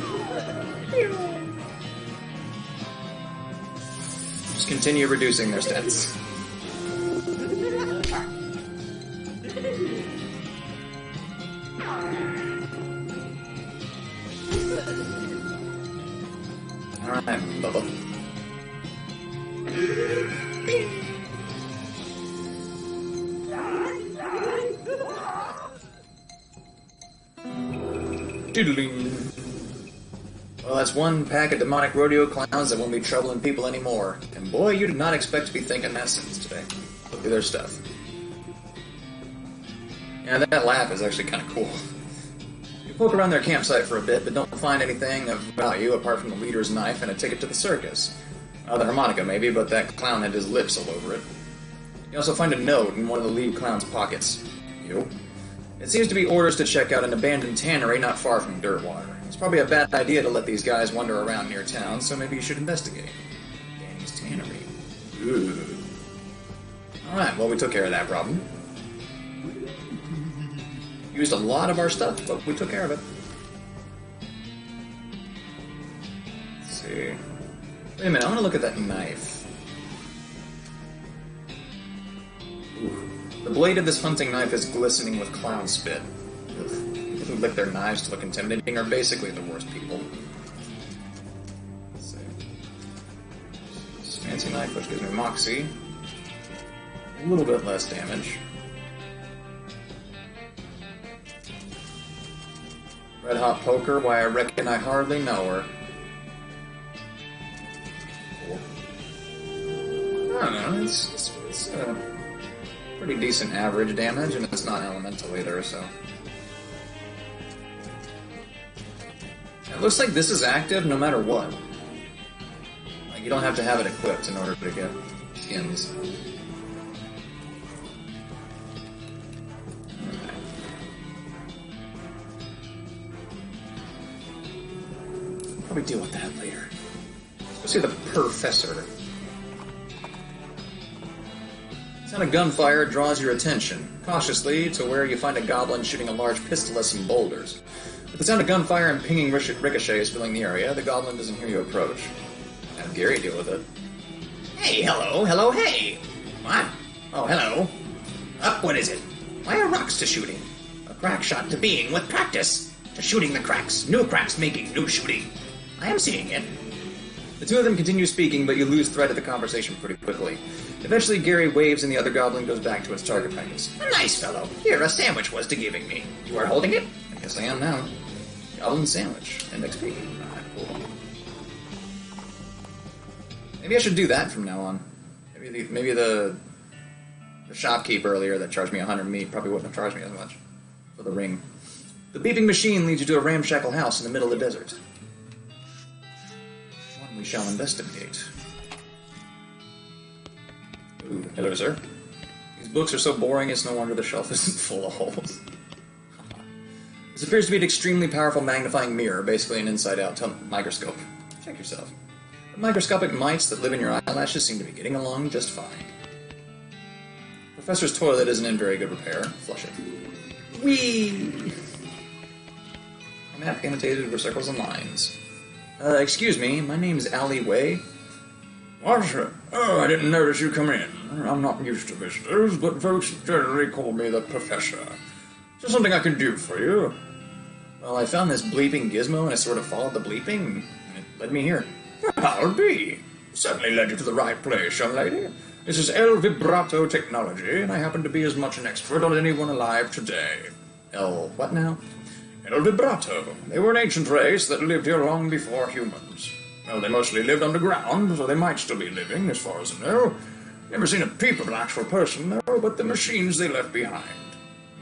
Speaker 1: Just continue reducing their stats. Alright, Bubba. Doodling. Well, that's one pack of demonic rodeo clowns that won't be troubling people anymore. And boy, you did not expect to be thinking that sentence today. Look at their stuff. Yeah, that laugh is actually kind of cool. You poke around their campsite for a bit, but don't find anything of value apart from the leader's knife and a ticket to the circus. The harmonica maybe, but that clown had his lips all over it. You also find a note in one of the lead clown's pockets. Yo. It seems to be orders to check out an abandoned tannery not far from Dirtwater. It's probably a bad idea to let these guys wander around near town, so maybe you should investigate. Danny's Tannery. Ooh. Alright, well, we took care of that problem. Used a lot of our stuff, but we took care of it. Let's see. Wait a minute, I want to look at that knife. Ooh. The blade of this hunting knife is glistening with clown spit. Ugh. People who lick their knives to look intimidating are basically the worst people. Let's see. This fancy knife, which gives me Moxie. A little bit less damage. Red Hot Poker, why I reckon I hardly know her. Cool. I don't know, it's pretty decent average damage, and it's not elemental either, so... It looks like this is active no matter what. Like, you don't have to have it equipped in order to get skins. Probably deal with that later. Let's see the Professor. The sound of gunfire draws your attention, cautiously, to where you find a goblin shooting a large pistol at some boulders. With the sound of gunfire and pinging ricochets filling the area, the goblin doesn't hear you approach. Have Gary deal with it.
Speaker 4: Hey, hello, hey! What? Oh, hello. Up, what is it? Why are rocks to shooting? A crack shot to being with practice. To shooting the cracks. New cracks making new shooting. I am seeing it.
Speaker 1: The two of them continue speaking, but you lose thread of the conversation pretty quickly. Eventually, Gary waves and the other goblin goes back to its target practice.
Speaker 4: A nice fellow. Here, a sandwich was to giving me. You are holding it?
Speaker 1: I guess I am now. Goblin sandwich. And XP. Cool. Maybe I should do that from now on. Maybe the shopkeep earlier that charged me 100 meat probably wouldn't have charged me as much for the ring. The beeping machine leads you to a ramshackle house in the middle of the desert. One we shall investigate. Ooh, hello, sir. These books are so boring, it's no wonder the shelf isn't full of holes. This appears to be an extremely powerful magnifying mirror, basically an inside-out microscope. Check yourself. The microscopic mites that live in your eyelashes seem to be getting along just fine. Professor's toilet isn't in very good repair. Flush it. Whee! A map annotated with circles and lines. Excuse me, my name's Ellie Way.
Speaker 5: What, sir? Oh, I didn't notice you come in. I'm not used to visitors, but folks generally call me the Professor. Is there something I can do for you?
Speaker 1: Well, I found this bleeping gizmo, and I sort of followed the bleeping, and it led me here.
Speaker 5: I'll be. Certainly led you to the right place, young lady. This is El Vibrato technology, and I happen to be as much an expert on anyone alive today.
Speaker 1: El what now?
Speaker 5: El Vibrato. They were an ancient race that lived here long before humans. Well, they mostly lived underground, so they might still be living, as far as I know. Never seen a peep of an actual person, though, but the machines they left behind.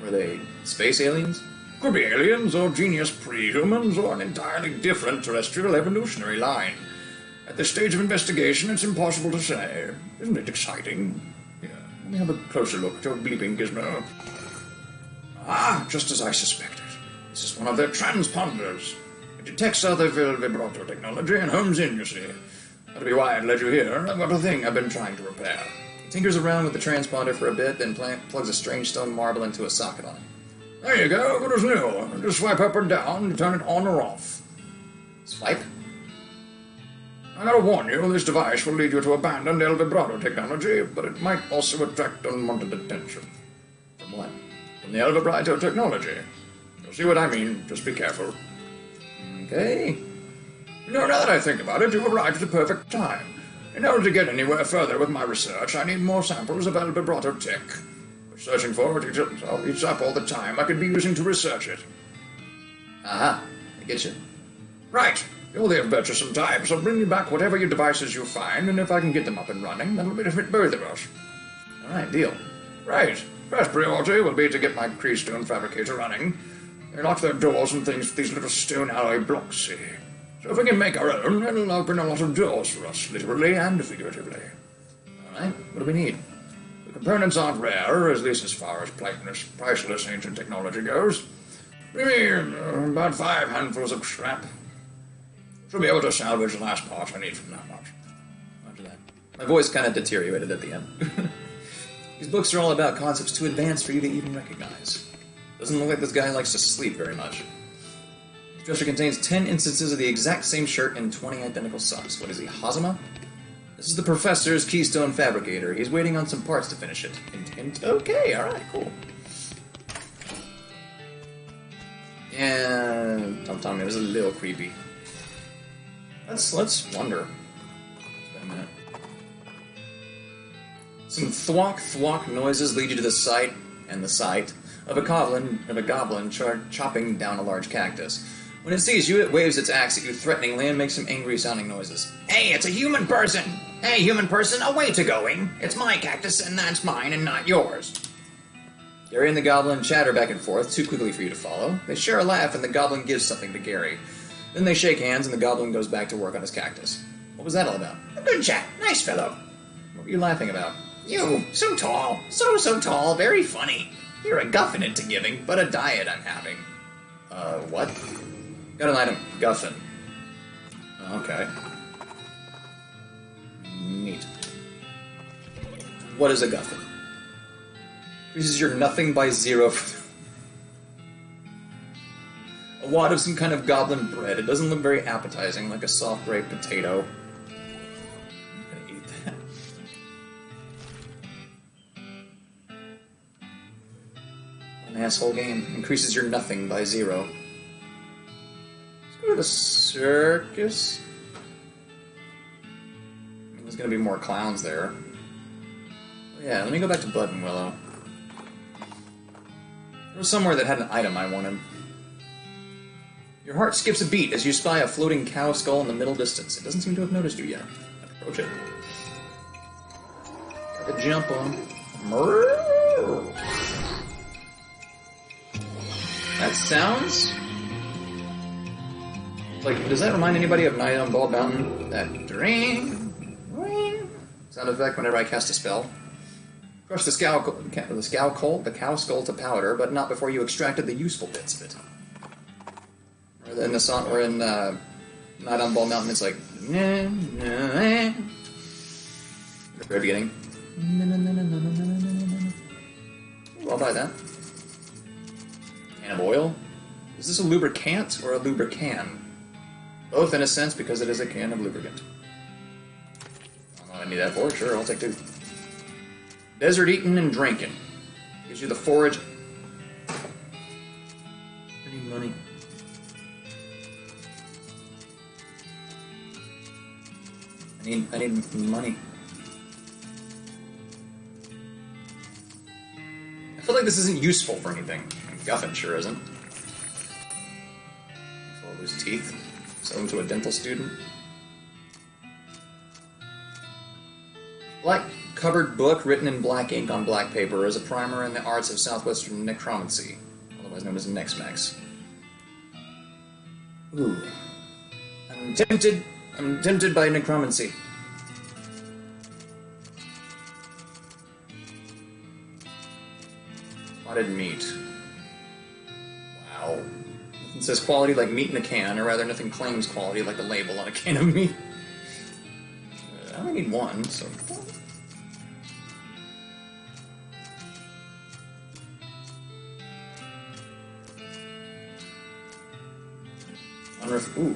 Speaker 1: Were they space aliens?
Speaker 5: Could be aliens, or genius pre-humans, or an entirely different terrestrial evolutionary line. At this stage of investigation, it's impossible to say. Isn't it exciting? Here, let me have a closer look at your bleeping gizmo. Ah, just as I suspected. This is one of their transponders. It detects other vibrato technology and homes in, you see. That'll be why I'd led you here. I've got a thing I've been trying to repair.
Speaker 1: He tinkers around with the transponder for a bit, then plugs a strange stone marble into a socket on it.
Speaker 5: There you go, good as new. Just swipe up or down to turn it on or off.
Speaker 1: Swipe?
Speaker 5: I gotta warn you, this device will lead you to abandon El Vibrato technology, but it might also attract unwanted attention.
Speaker 1: From what?
Speaker 5: From the El Vibrato technology. You'll see what I mean, just be careful.
Speaker 1: Okay.
Speaker 5: You know, now that I think about it, you've arrived at the perfect time. In order to get anywhere further with my research, I need more samples of El Vibrato tech. We're searching for it eats up all the time I could be using to research it.
Speaker 1: Aha, I get you.
Speaker 5: Right. You're the adventuresome type, so bring me back whatever your devices you find, and if I can get them up and running, that'll benefit both of us.
Speaker 1: Alright, deal.
Speaker 5: Right. First priority will be to get my Keystone fabricator running. They lock their doors and things with these little stone alloy blocks, see. So if we can make our own, it'll open a lot of doors for us, literally and figuratively.
Speaker 1: Alright, what do we need?
Speaker 5: The components aren't rare, at least as far as priceless ancient technology goes. Maybe about 5 handfuls of scrap. Should be able to salvage the last part I need from that much.
Speaker 1: Roger that. My voice kind of deteriorated at the end. These books are all about concepts too advanced for you to even recognize. Doesn't look like this guy likes to sleep very much. This dresser contains 10 instances of the exact same shirt and 20 identical socks. What is he, Hazama? This is the professor's Keystone fabricator. He's waiting on some parts to finish it. Hint, hint. Okay, alright, cool. Yeah, I'm telling you, it was a little creepy. Let's wonder. Wait a minute. Some thwack noises lead you to the site of a goblin chopping down a large cactus. When it sees you, it waves its axe at you threateningly and makes some angry sounding noises.
Speaker 4: Hey, it's a human person! Hey, human person, away to going! It's my cactus, and that's mine, and not yours.
Speaker 1: Gary and the goblin chatter back and forth, too quickly for you to follow. They share a laugh, and the goblin gives something to Gary. Then they shake hands, and the goblin goes back to work on his cactus. What was that all about?
Speaker 4: A good chat, nice fellow.
Speaker 1: What were you laughing about?
Speaker 4: You, so tall, so tall, very funny. You're a guffin into giving, but a diet I'm having.
Speaker 1: What? Got an item. Guffin. Okay. Neat. What is a guffin? Increases your nothing by 0. A wad of some kind of goblin bread. It doesn't look very appetizing, like a soft gray potato. I'm gonna eat that. An asshole game. Increases your nothing by 0. Let's go to the circus. I mean, there's gonna be more clowns there. Yeah, let me go back to Blood and Willow. There was somewhere that had an item I wanted. Your heart skips a beat as you spy a floating cow skull in the middle distance. It doesn't seem to have noticed you yet. Approach it. Gotta jump on. That sounds... like, does that remind anybody of Night on Bald Mountain? That ring sound effect whenever I cast a spell. Crush the cow skull to powder, but not before you extracted the useful bits of it. Or in the song, or in Night on Bald Mountain, it's like the very beginning. Ooh, I'll buy that. Can of oil. Is this a lubricant or a lubricant? Both in a sense, because it is a can of lubricant. I don't know what I need that for. Sure, I'll take 2. Desert eating and drinking. Gives you the forage. I need money. I need money. I feel like this isn't useful for anything. Guffin sure isn't. So I'll lose teeth. Sell them to a dental student. Black covered book written in black ink on black paper is a primer in the arts of southwestern necromancy, otherwise known as Nex-Mex. Ooh. I'm tempted by necromancy. Potted meat. Wow. Nothing says quality like meat in a can, or rather nothing claims quality like the label on a can of meat. I only need one, so... Ooh.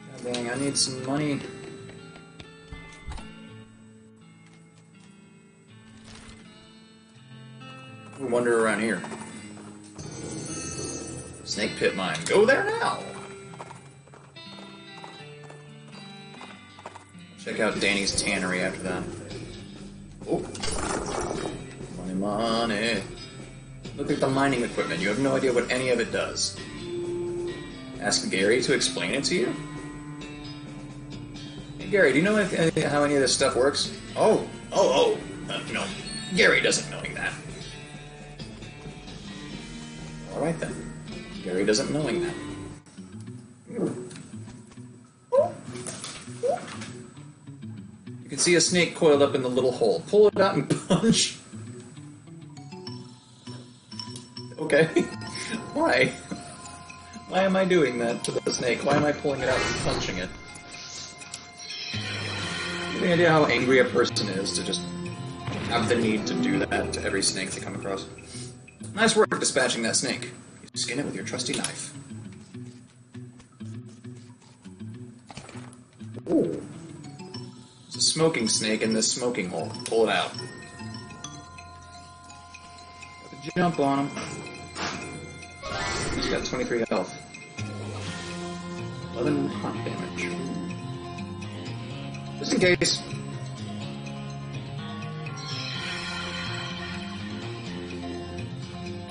Speaker 1: God dang, I need some money. We wander around here. Snake pit mine. Go there now! Check out Danny's tannery after that. Oh. Money, money. Look at the mining equipment. You have no idea what any of it does. Ask Gary to explain it to you? Hey, Gary, do you know how any of this stuff works?
Speaker 4: No. Gary doesn't knowing that.
Speaker 1: Alright then. Gary doesn't knowing that. You can see a snake coiled up in the little hole. Pull it out and punch. Okay. Why? Why am I doing that to the snake? Why am I pulling it out and punching it? Any idea how angry a person is to just have the need to do that to every snake they come across? Nice work dispatching that snake. You skin it with your trusty knife. Ooh. There's a smoking snake in this smoking hole. Pull it out. Got to jump on him. He's got 23 health. 11 hot damage. Just in case.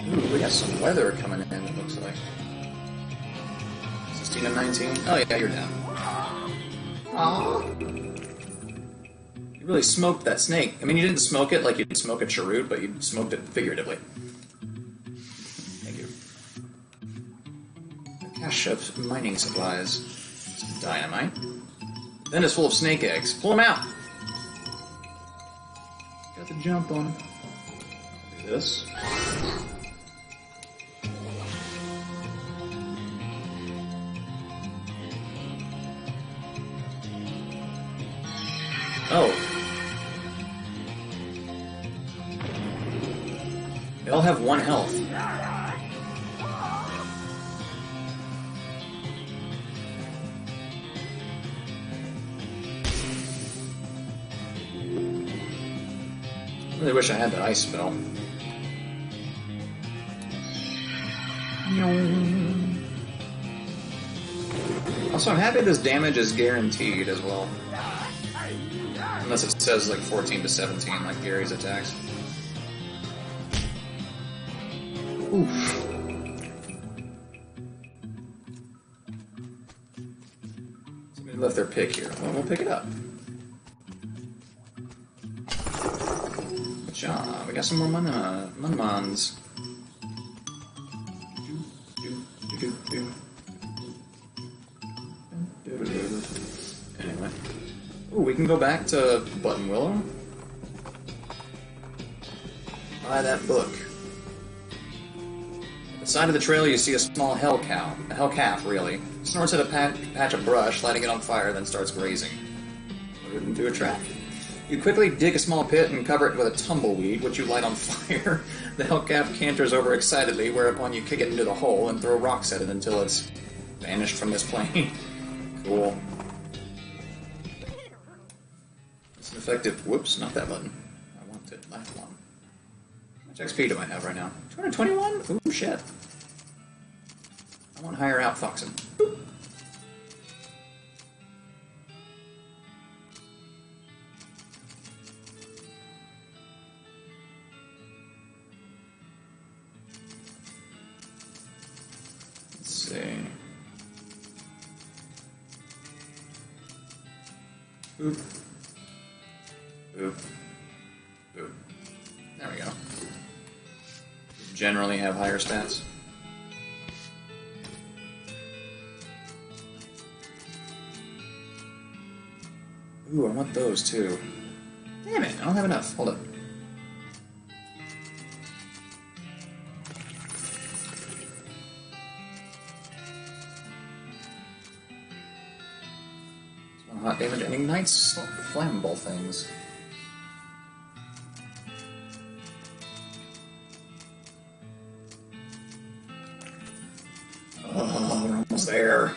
Speaker 1: Ooh, we got some weather coming in, it looks like. 16 and 19. Oh yeah, you're down. Aww. You really smoked that snake. I mean, you didn't smoke it like you'd smoke a cheroot, but you smoked it figuratively. Thank you. A cache of mining supplies. Some dynamite. Then it's full of snake eggs. Pull them out! Got the jump on him. Do this. Oh. They all have 1 health. I really wish I had the ice spell. Also, I'm happy this damage is guaranteed as well. Unless it says like 14 to 17 like Gary's attacks. Oof. Somebody left their pick here. Well, we'll pick it up. Good job. We got some more Munmans. Anyway. Ooh, we can go back to Button Willow. Buy that book. At the side of the trail you see a small hell cow. A hell calf, really. Snorts at a patch of brush, lighting it on fire, then starts grazing. Put it into a trap. You quickly dig a small pit and cover it with a tumbleweed, which you light on fire. The hell calf canters over excitedly, whereupon you kick it into the hole and throw rocks at it until it's vanished from this plane. Cool. It's an effective... Whoops, not that button. I want it. Last one. How much XP do I have right now? 221? Ooh, shit. I want higher outfoxing. Boop. Boop. Boop. Boop. There we go. Generally have higher stats. Ooh, I want those too. Damn it, I don't have enough. Hold up. Hot damage and ignites flammable things. Oh, we're almost there.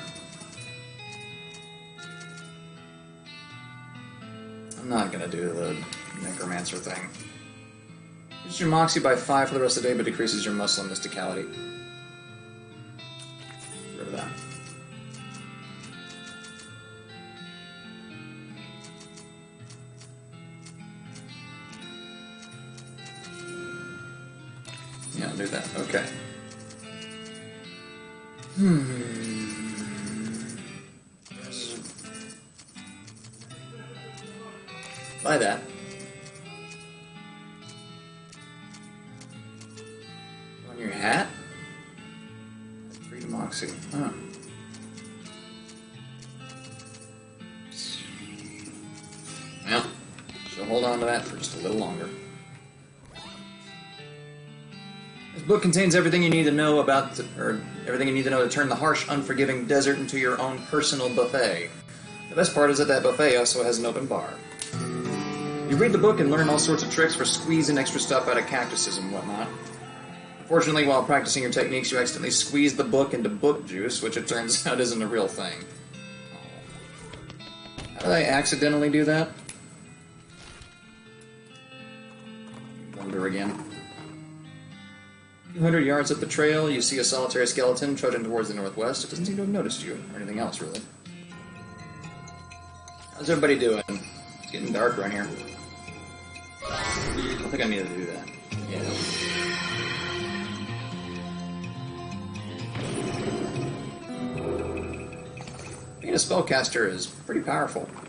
Speaker 1: I'm not gonna do the necromancer thing. Increases your moxie by 5 for the rest of the day, but decreases your muscle and mysticality. Get rid of that. Yeah, I'll do that. Okay. Buy that. On your hat? Free moxie. Huh. Well, so hold on to that for just a little longer. This book contains everything you need to know about, everything you need to know to turn the harsh, unforgiving desert into your own personal buffet. The best part is that buffet also has an open bar. You read the book and learn all sorts of tricks for squeezing extra stuff out of cactuses and whatnot. Unfortunately, while practicing your techniques, you accidentally squeeze the book into book juice, which it turns out isn't a real thing. How did I accidentally do that? Wonder again. 200 yards up the trail, you see a solitary skeleton trudging towards the northwest. It doesn't seem to have noticed you, or anything else, really. How's everybody doing? It's getting dark around here. I don't think I need to do that. Yeah. Being a spellcaster is pretty powerful. Let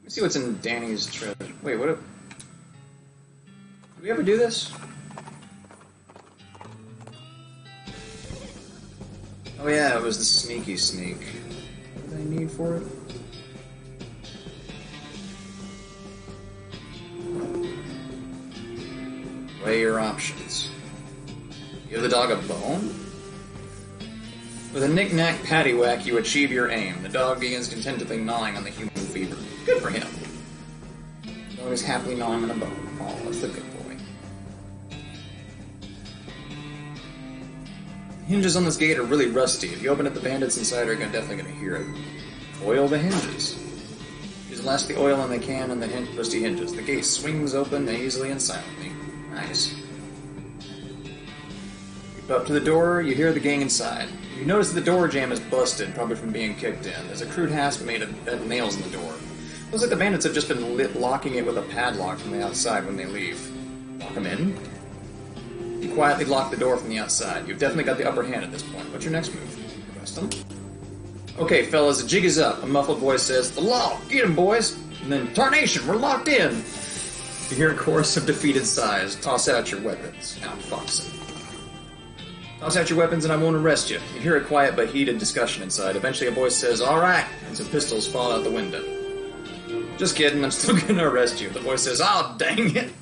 Speaker 1: me see what's in Danny's treasure. Wait, what? Did we ever do this? Oh yeah, it was the sneaky sneak. What did I need for it? Weigh your options. Give the dog a bone? With a knick-knack paddywhack, you achieve your aim. The dog begins contentedly gnawing on the human fever. Good for him. The dog is happily gnawing on a bone. Oh, that's the good boy. The hinges on this gate are really rusty. If you open it, the bandits inside are definitely going to hear it. Oil the hinges. Use last the oil in the can on the rusty hinges. The gate swings open easily and silently. Nice. You go up to the door, you hear the gang inside. You notice the door jamb is busted, probably from being kicked in. There's a crude hasp made of nails in the door. Looks like the bandits have just been locking it with a padlock from the outside when they leave. Lock them in. You quietly lock the door from the outside. You've definitely got the upper hand at this point. What's your next move? Arrest them? Okay, fellas, the jig is up. A muffled voice says, "The law! Get 'em, boys!" And then, "Tarnation, we're locked in!" You hear a chorus of defeated sighs. Toss out your weapons. Outfox him. Toss out your weapons and I won't arrest you. You hear a quiet but heated discussion inside. Eventually a voice says, "All right," and some pistols fall out the window. Just kidding, I'm still gonna arrest you. The voice says, "Oh, dang it."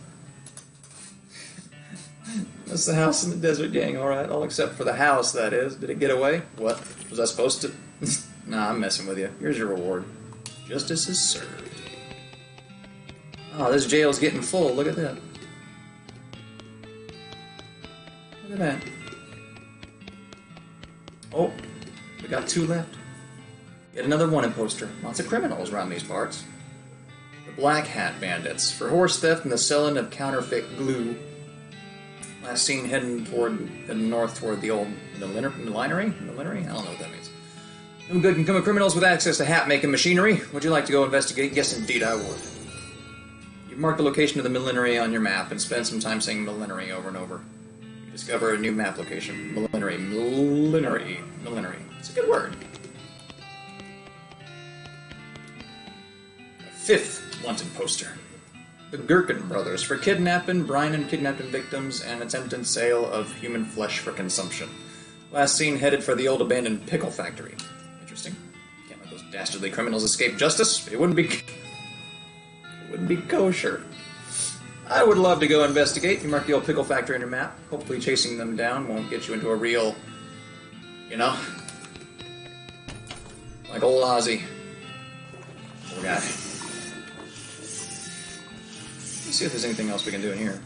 Speaker 1: That's the house in the desert gang, alright. All except for the house, that is. Did it get away? What? Was I supposed to? Nah, I'm messing with you. Here's your reward. Justice is served. Oh, this jail's getting full. Look at that. Look at that. Oh, we got 2 left. Yet another wanted poster. Lots of criminals around these parts. The Black Hat Bandits. For horse theft and the selling of counterfeit glue. Last seen heading north toward the old millinery? Millinery? I don't know what that means. No good can come of criminals with access to hat-making machinery. Would you like to go investigate? Yes, indeed, I would. You've marked the location of the millinery on your map and spend some time saying millinery over and over. You discover a new map location. Millinery. It's a good word. Fifth wanted poster. The Gherkin brothers for kidnapping, brine and kidnapping victims, and attempted sale of human flesh for consumption. Last seen headed for the old abandoned pickle factory. Interesting. Can't let those dastardly criminals escape justice. It wouldn't be kosher. I would love to go investigate. You mark the old pickle factory on your map. Hopefully chasing them down won't get you into a real, like old Ozzy. Poor guy. Let's see if there's anything else we can do in here.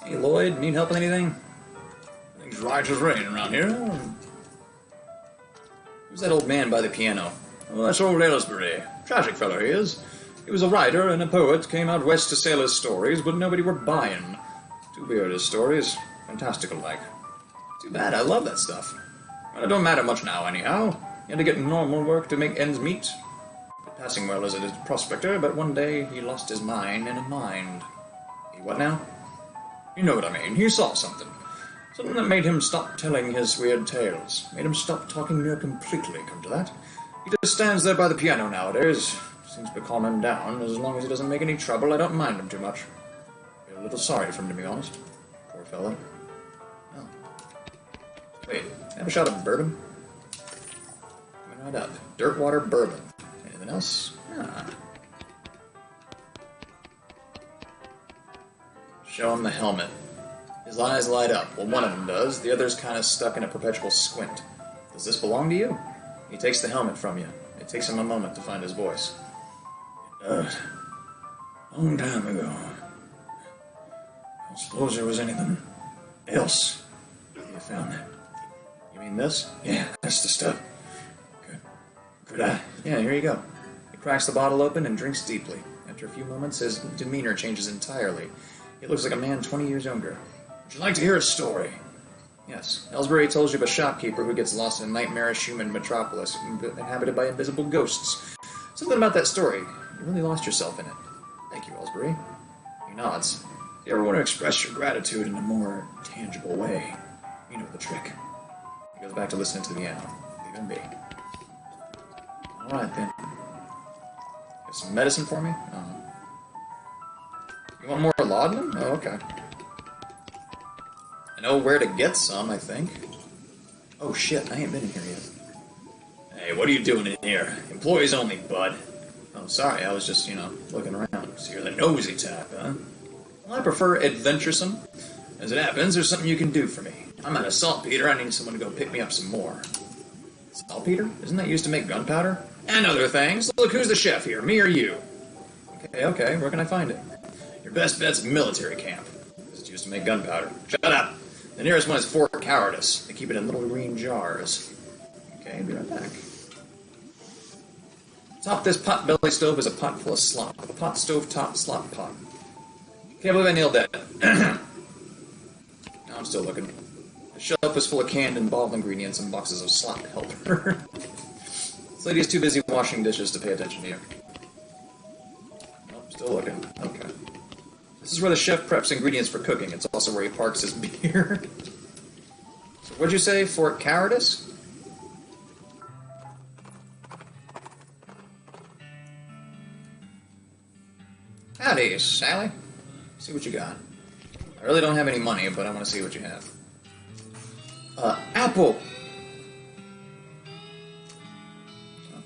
Speaker 1: Hey Lloyd, need help with anything?
Speaker 5: Things right as rain around here.
Speaker 1: Who's that old man by the piano?
Speaker 5: Oh, that's old Aylesbury. Tragic fellow he is. He was a writer and a poet, came out west to sell his stories, but nobody were buying. Too weird his stories. Fantastical-like.
Speaker 1: Too bad, I love that stuff.
Speaker 5: Well, it don't matter much now, anyhow. He had to get normal work to make ends meet. Passing well as a prospector, but one day he lost his mind in a mind.
Speaker 1: He what now?
Speaker 5: You know what I mean. He saw something. Something that made him stop telling his weird tales. Made him stop talking near completely, come to that. He just stands there by the piano nowadays. Seems to calm him down. As long as he doesn't make any trouble, I don't mind him too much. Feel a little sorry for him, to be honest. Poor fellow.
Speaker 1: Oh. Wait, have a shot of bourbon? Coming right up. Dirtwater bourbon. Anything else? Ah. Show him the helmet. His eyes light up. Well, one of them does. The other's kind of stuck in a perpetual squint. Does this belong to you? He takes the helmet from you. It takes him a moment to find his voice.
Speaker 5: It does. Long time ago. I don't suppose there was anything else you found that.
Speaker 1: You mean this?
Speaker 5: Yeah, that's the stuff. Could I?
Speaker 1: Yeah, here you go. He cracks the bottle open and drinks deeply. After a few moments, his demeanor changes entirely. He looks like a man 20 years younger.
Speaker 5: Would you like to hear a story?
Speaker 1: Yes. Ellsbury tells you of a shopkeeper who gets lost in a nightmarish human metropolis inhabited by invisible ghosts. Something about that story. You really lost yourself in it. Thank you, Ellsbury. He nods.
Speaker 5: If you ever want to express your gratitude in a more tangible way, you know the trick.
Speaker 1: He goes back to listening to the piano. Leave him be. Alright then. Got some medicine for me? You want more laudanum? Oh, okay. I know where to get some, I think. Oh shit, I ain't been in here yet.
Speaker 5: Hey, what are you doing in here? Employees only, bud.
Speaker 1: Oh, sorry, I was just, looking around.
Speaker 5: So you're the nosy type, huh?
Speaker 1: Well, I prefer adventuresome.
Speaker 5: As it happens, there's something you can do for me.
Speaker 1: I'm out of saltpeter, I need someone to go pick me up some more. Saltpeter? Isn't that used to make gunpowder?
Speaker 5: And other things. Look, who's the chef here, me or you?
Speaker 1: Okay, where can I find it?
Speaker 5: Your best bet's military camp.
Speaker 1: It's used to make gunpowder.
Speaker 5: Shut up.
Speaker 1: The nearest one is Fort Cowardice. They keep it in little green jars. Okay, be right back. Top this pot-belly stove is a pot full of slop. A pot stove top slop pot. Can't believe I nailed that. No, I'm still looking. The shelf is full of canned and bottled ingredients and boxes of slop helper. This lady is too busy washing dishes to pay attention to you. Nope, still looking. Okay. This is where the chef preps ingredients for cooking. It's also where he parks his beer. So what'd you say? Fort Cowardice? Howdy, Sally. See what you got. I really don't have any money, but I want to see what you have. Apple!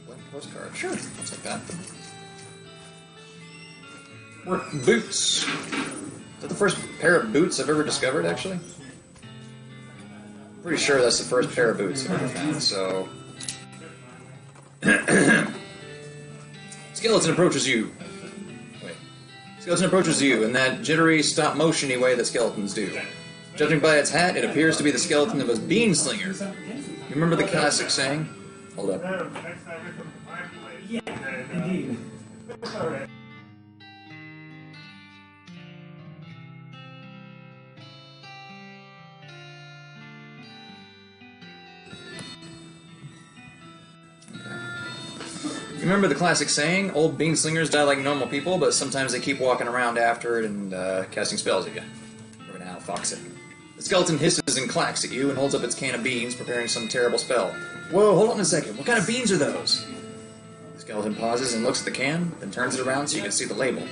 Speaker 1: Blank postcard. Sure, I'll take that. Work boots. Is that the first pair of boots I've ever discovered, actually? Pretty sure that's the first pair of boots I've ever found, so... Skeleton approaches you. Wait. Skeleton approaches you in that jittery, stop-motion-y way that skeletons do. Judging by its hat, it appears to be the skeleton of a bean slinger. You remember the classic saying? Hold up.
Speaker 2: Yeah, indeed. Alright.
Speaker 1: You remember the classic saying, old bean slingers die like normal people, but sometimes they keep walking around after it and casting spells at you. We're gonna outfox it. The skeleton hisses and clacks at you and holds up its can of beans, preparing some terrible spell. Whoa, hold on a second. What kind of beans are those? The skeleton pauses and looks at the can, then turns it around so you can see the label.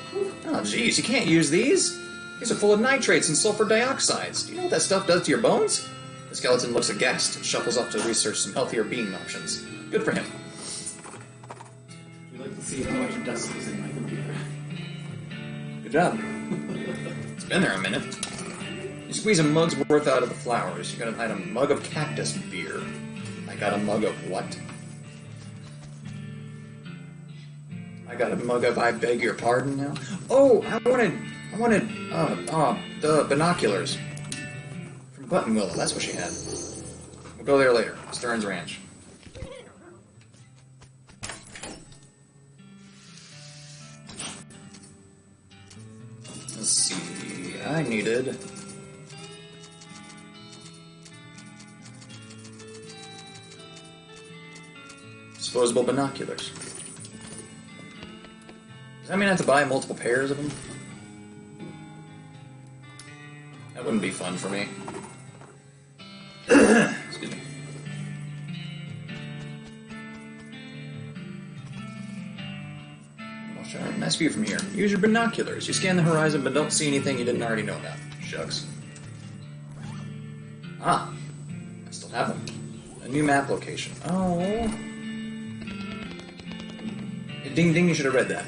Speaker 1: Oh, geez, you can't use these. These are full of nitrates and sulfur dioxides. Do you know what that stuff does to your bones? The skeleton looks aghast and shuffles off to research some healthier bean options. Good for him.
Speaker 6: We'd like to see how much dust is in my computer.
Speaker 1: Good job. It's been there a minute. You squeeze a mug's worth out of the flowers. You got an item, mug of cactus beer. I got a mug of what? I got a mug of I beg your pardon now? Oh, I wanted the binoculars. From Buttonwillow, that's what she had. We'll go there later. Stern's Ranch. Let's see, I needed... disposable binoculars. Does that mean I have to buy multiple pairs of them? That wouldn't be fun for me. Excuse me. Well, sure. Nice view from here. Use your binoculars. You scan the horizon but don't see anything you didn't already know about. Shucks. Ah. I still have them. A new map location. Oh. Ding ding, you should have read that.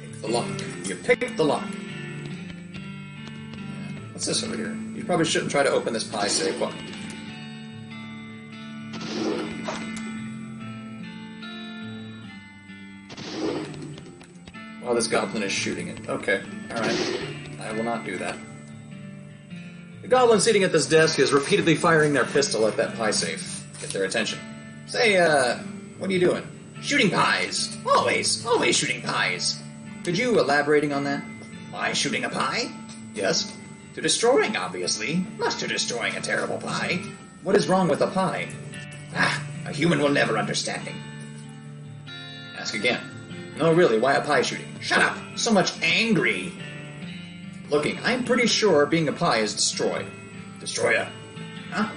Speaker 1: Pick the lock. You picked the lock. What's this over here? You probably shouldn't try to open this pie safe. Well, while this goblin is shooting it. Okay, alright. I will not do that. The goblin sitting at this desk is repeatedly firing their pistol at that pie safe. Get their attention. Say, what are you doing? Shooting pies. Always shooting pies. Could you elaborating on that? Why shooting a pie? Yes. To destroying, obviously. Much to destroying a terrible pie. What is wrong with a pie? Ah, a human will never understand me. Ask again. No, really, why a pie shooting? Shut up! So much angry! Looking, I'm pretty sure being a pie is destroy. Destroy a... Huh?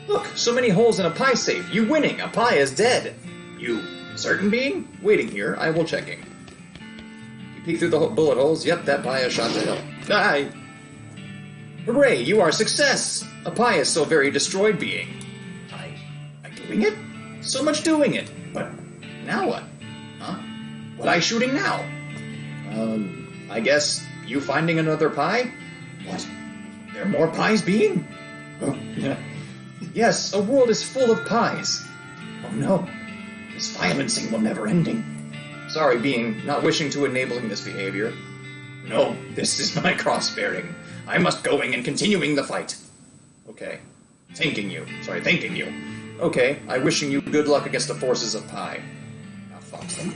Speaker 1: Look, so many holes in a pie safe. You winning. A pie is dead. You certain being? Waiting here. I will checking. You peek through the bullet holes. Yep, that pie is shot to hell. Die. Hooray, you are success. A pie is so very destroyed being. I doing it? So much doing it. But now what? Huh? What I shooting now? I guess you finding another pie? What? There are more pies being? Oh, yeah. Yes, a world is full of pies. Oh no, this violencing will never ending. Sorry, being, not wishing to enabling this behavior. No, this is my cross-bearing. I must going and continuing the fight. Okay. Thanking you. Okay, I wishing you good luck against the forces of pie. Now, Foxton,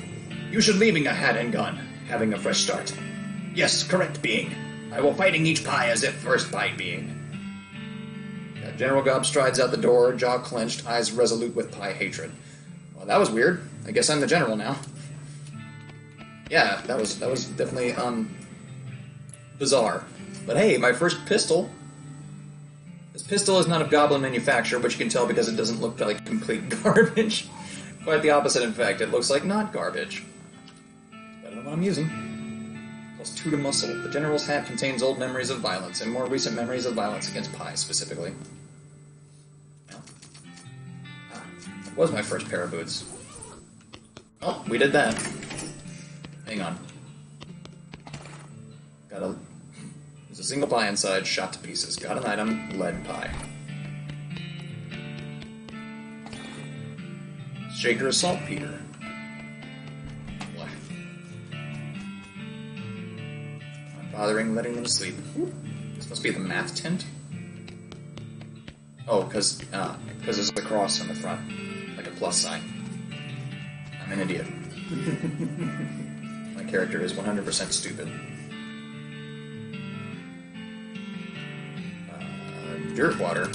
Speaker 1: you should leaving a hat and gun, having a fresh start. Yes, correct being. I will fighting each pie as if first pie being. General Gob strides out the door, jaw clenched, eyes resolute with pie hatred. Well, that was weird. I guess I'm the general now. Yeah, that was definitely, bizarre. But hey, my first pistol. This pistol is not of goblin manufacture, but you can tell because it doesn't look like complete garbage. Quite the opposite, in fact. It looks like not garbage. Better than what I'm using. Plus 2 to muscle. The general's hat contains old memories of violence, and more recent memories of violence against pie, specifically. That was my first pair of boots. Oh, we did that. Hang on. There's a single pie inside, shot to pieces. Got an item, lead pie. Shaker of saltpeter. What? Not bothering letting them sleep. This must be the math tent? Oh, because there's a cross on the front. Like a plus sign. I'm an idiot. My character is 100% stupid. Dirt water.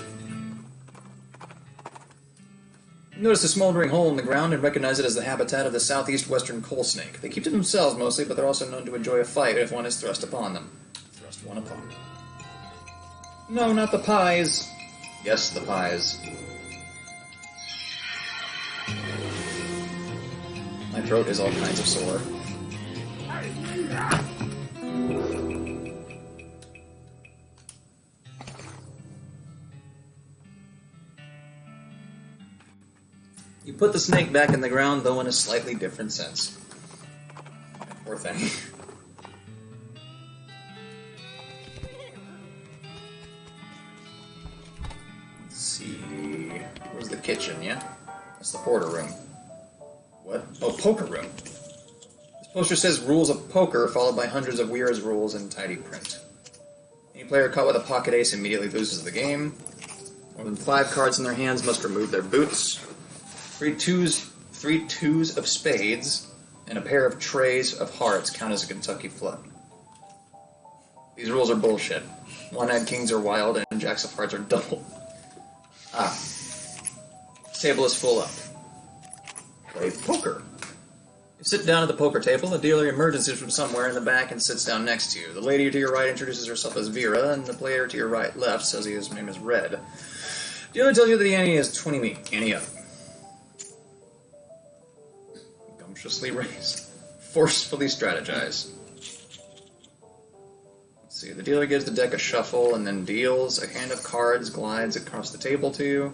Speaker 1: Notice a smoldering hole in the ground and recognize it as the habitat of the southeast western coal snake. They keep to themselves mostly, but they're also known to enjoy a fight if one is thrust upon them. Thrust one upon. No, not the pies. Yes, the pies. My throat is all kinds of sore. You put the snake back in the ground, though in a slightly different sense. Poor thing. Let's see. Where's the kitchen, yeah? That's the porter room. What? Oh, poker room. This poster says rules of poker, followed by hundreds of Weir's rules in tidy print. Any player caught with a pocket ace immediately loses the game. More than 5 cards in their hands must remove their boots. 3 twos of spades, and a pair of trays of hearts count as a Kentucky flood. These rules are bullshit. One-eyed kings are wild, and jacks of hearts are double. Table is full up. Play poker. You sit down at the poker table, a dealer emerges from somewhere in the back and sits down next to you. The lady to your right introduces herself as Vera, and the player to your right left says his name is Red. The dealer tells you that the ante is 20 meat. Ante up. Gumptiously raise. Forcefully strategize. Let's see, the dealer gives the deck a shuffle and then deals. A hand of cards glides across the table to you.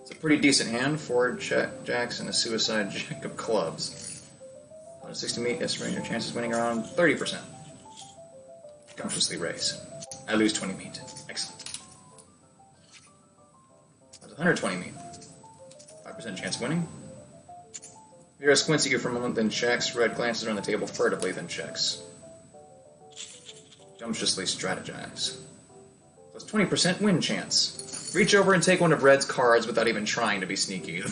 Speaker 1: It's a pretty decent hand. 4 jacks and a suicide jack of clubs. On a 60 meat, estimate your chances of winning around 30%. Gumptiously raise. I lose 20 meat. Excellent. That's 120 meat. 5% chance of winning. Vera squints at you for a moment, then checks. Red glances around the table furtively, then checks. Gumptiously strategize. Plus 20% win chance. Reach over and take one of Red's cards without even trying to be sneaky.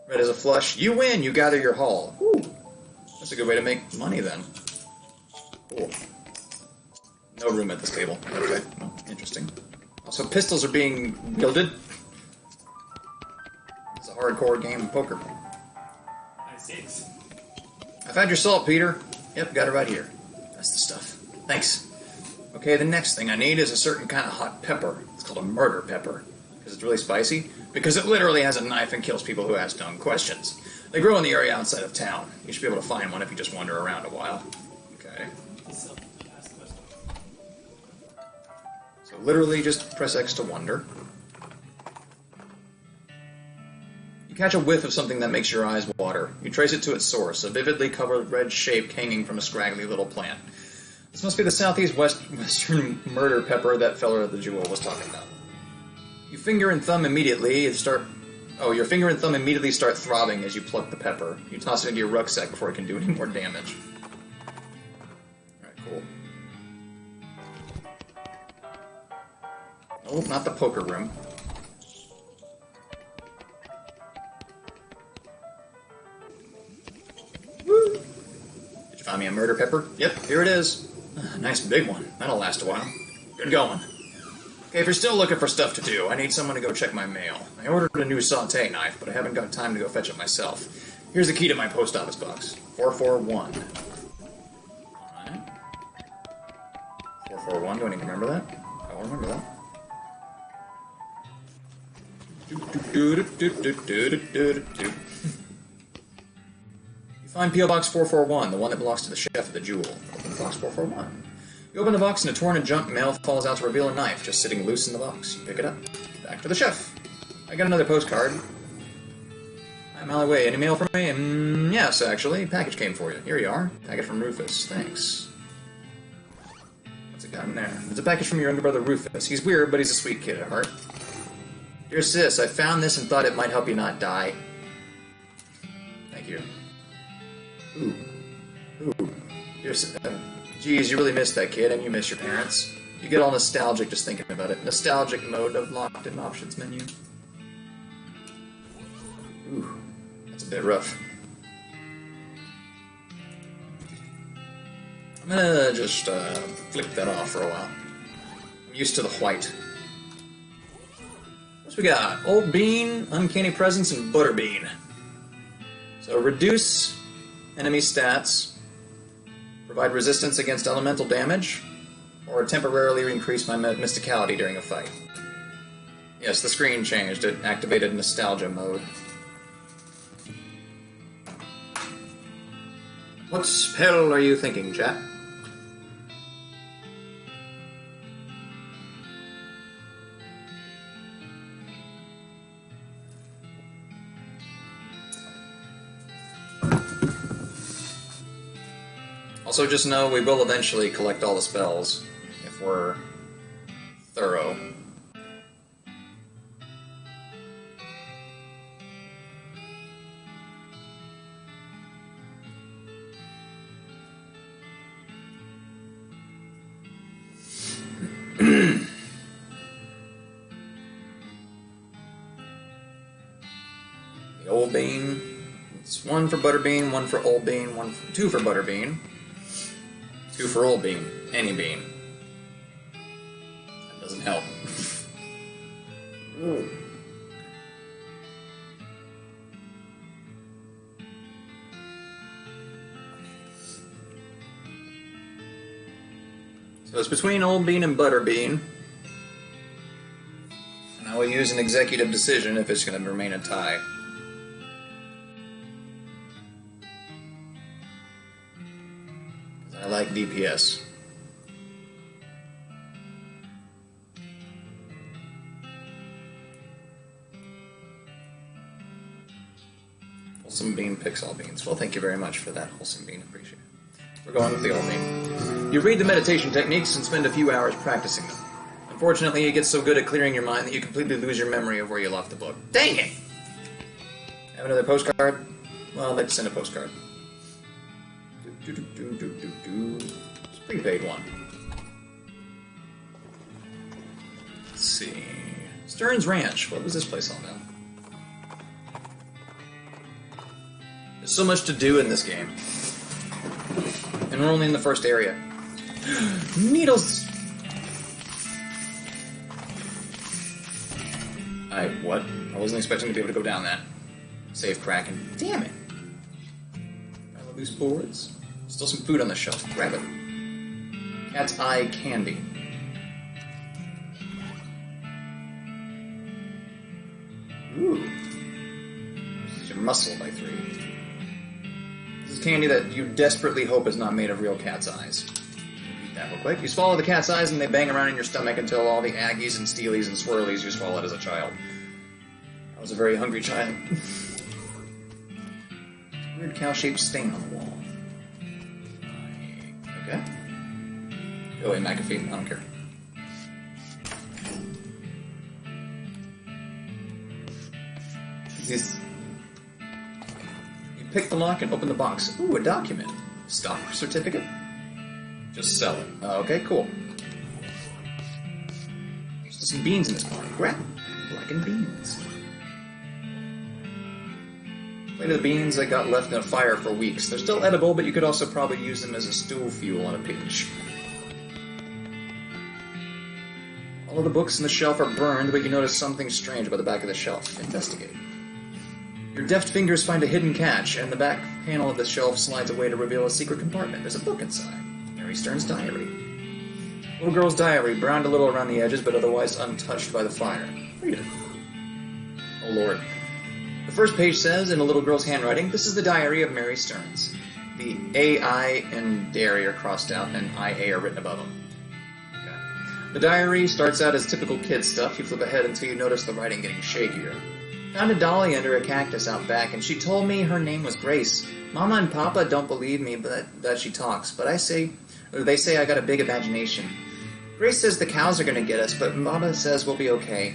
Speaker 1: Red is a flush. You win! You gather your haul. Ooh. That's a good way to make money, then. Cool. No room at this table. Okay. Well, interesting. Also, pistols are being wielded. It's a hardcore game of poker.
Speaker 6: Nice 6.
Speaker 1: I've had your salt, Peter. Yep, got it right here. That's the stuff. Thanks. Okay, the next thing I need is a certain kind of hot pepper. It's called a murder pepper. Because it's really spicy. Because it literally has a knife and kills people who ask dumb questions. They grow in the area outside of town. You should be able to find one if you just wander around a while. Okay. So literally just press X to wander. You catch a whiff of something that makes your eyes water. You trace it to its source, a vividly colored red shape hanging from a scraggly little plant. This must be the western murder pepper that feller at the Jewel was talking about. Your finger and thumb immediately start throbbing as you pluck the pepper. You toss it into your rucksack before it can do any more damage. Alright, cool. Oh, not the poker room. Woo! Did you find me a murder pepper? Yep, here it is. Nice big one. That'll last a while. Good going. Okay, if you're still looking for stuff to do, I need someone to go check my mail. I ordered a new saute knife, but I haven't got time to go fetch it myself. Here's the key to my post office box. 441. Alright. 441, do I need to remember that? I will remember that. You find P.O. Box 441, the one that belongs to the chef of the Jewel. Open Box 441. You open the box and a torn and junk mail falls out to reveal a knife just sitting loose in the box. You pick it up. Back to the chef. I got another postcard. I'm on my way. Any mail for me? Yes, actually. Package came for you. Here you are. Package from Rufus. Thanks. What's it got in there? It's a package from your younger brother Rufus. He's weird, but he's a sweet kid at heart. Dear sis, I found this and thought it might help you not die. Thank you. Ooh. Dear sis, geez, you really miss that kid, and you miss your parents. You get all nostalgic just thinking about it. Nostalgic mode of locked-in options menu. Ooh, that's a bit rough. I'm gonna just flick that off for a while. I'm used to the white. What's we got? Old Bean, Uncanny Presence, and Butterbean. So reduce enemy stats. Provide resistance against elemental damage. or temporarily increase my mysticality during a fight. Yes, the screen changed. It activated nostalgia mode. What spell are you thinking, chat? Also, just know we will eventually collect all the spells if we're thorough. The Old Bean. It's one for Butterbean, one for Old Bean, two for Butterbean. 2 for Old Bean. Any bean. That doesn't help. Ooh. So it's between Old Bean and Butterbean. And I will use an executive decision if it's going to remain a tie. I like DPS. Wholesome Bean picks all beans. Well, thank you very much for that, Wholesome Bean. Appreciate it. We're going with the Old Bean. You read the meditation techniques and spend a few hours practicing them. Unfortunately, you get so good at clearing your mind that you completely lose your memory of where you left the book. Dang it! Have another postcard? Well, I'd like to send a postcard. It's a prepaid one. Let's see. Stern's Ranch. What was this place all about? There's so much to do in this game. And we're only in the first area. Needles! What? I wasn't expecting to be able to go down that. Save Kraken. Damn it! Loose boards. Still some food on the shelf. Grab it. Cat's Eye Candy. Ooh. This is your muscle by 3. This is candy that you desperately hope is not made of real cat's eyes. Eat that real quick. You swallow the cat's eyes and they bang around in your stomach until all the Aggies and Steelies and Swirlies you swallowed as a child. I was a very hungry child. Weird cow-shaped stain on the wall. Okay. Go away, McAfee. I don't care. This. You pick the lock and open the box. Ooh, a document. Stock certificate? Just sell it. Okay, cool. There's some beans in this party. Grab blackened beans. Plate of the beans that got left in a fire for weeks. They're still edible, but you could also probably use them as a stool fuel on a page. All of the books in the shelf are burned, but you notice something strange by the back of the shelf. Investigate. Your deft fingers find a hidden catch, and the back panel of the shelf slides away to reveal a secret compartment. There's a book inside. Mary Stern's diary. Little girl's diary, browned a little around the edges, but otherwise untouched by the fire. Read it. Oh Lord. The first page says, in a little girl's handwriting, this is the diary of Mary Stearns. The A-I and dairy are crossed out, and I-A are written above them. Okay. The diary starts out as typical kid stuff. You flip ahead until you notice the writing getting shakier. Found a dolly under a cactus out back, and she told me her name was Grace. Mama and Papa don't believe me that she talks, but they say I got a big imagination. Grace says the cows are going to get us, but Mama says we'll be okay.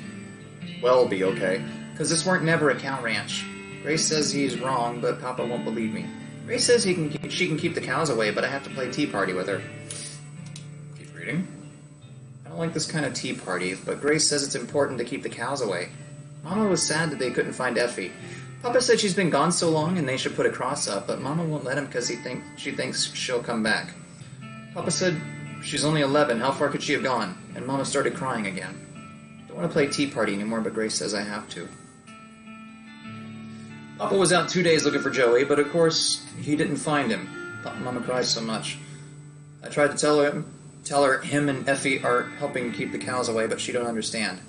Speaker 1: We'll be okay. Because this weren't never a cow ranch. Grace says he's wrong, but Papa won't believe me. Grace says she can keep the cows away, but I have to play tea party with her. Keep reading. I don't like this kind of tea party, but Grace says it's important to keep the cows away. Mama was sad that they couldn't find Effie. Papa said she's been gone so long and they should put a cross up, but Mama won't let him because she thinks she'll come back. Papa said she's only 11, how far could she have gone? And Mama started crying again. Don't want to play tea party anymore, but Grace says I have to. Papa was out 2 days looking for Joey, but of course, he didn't find him. Mama cries so much. I tried to tell tell her him and Effie are helping keep the cows away, but she don't understand.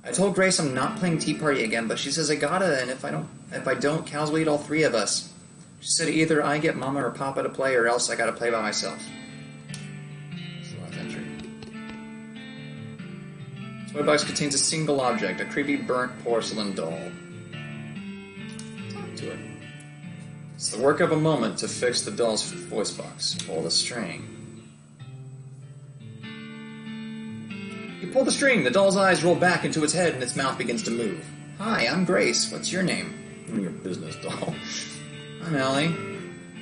Speaker 1: I told Grace I'm not playing Tea Party again, but she says I gotta, and if I don't, cows will eat all three of us. She said either I get Mama or Papa to play, or else I gotta play by myself. That's the last entry. Toy box contains a single object, a creepy burnt porcelain doll. Talk to it. It's the work of a moment to fix the doll's voice box. Pull the string. You pull the string, the doll's eyes roll back into its head and its mouth begins to move. Hi, I'm Grace. What's your name?
Speaker 5: I'm your business doll.
Speaker 1: I'm Ellie.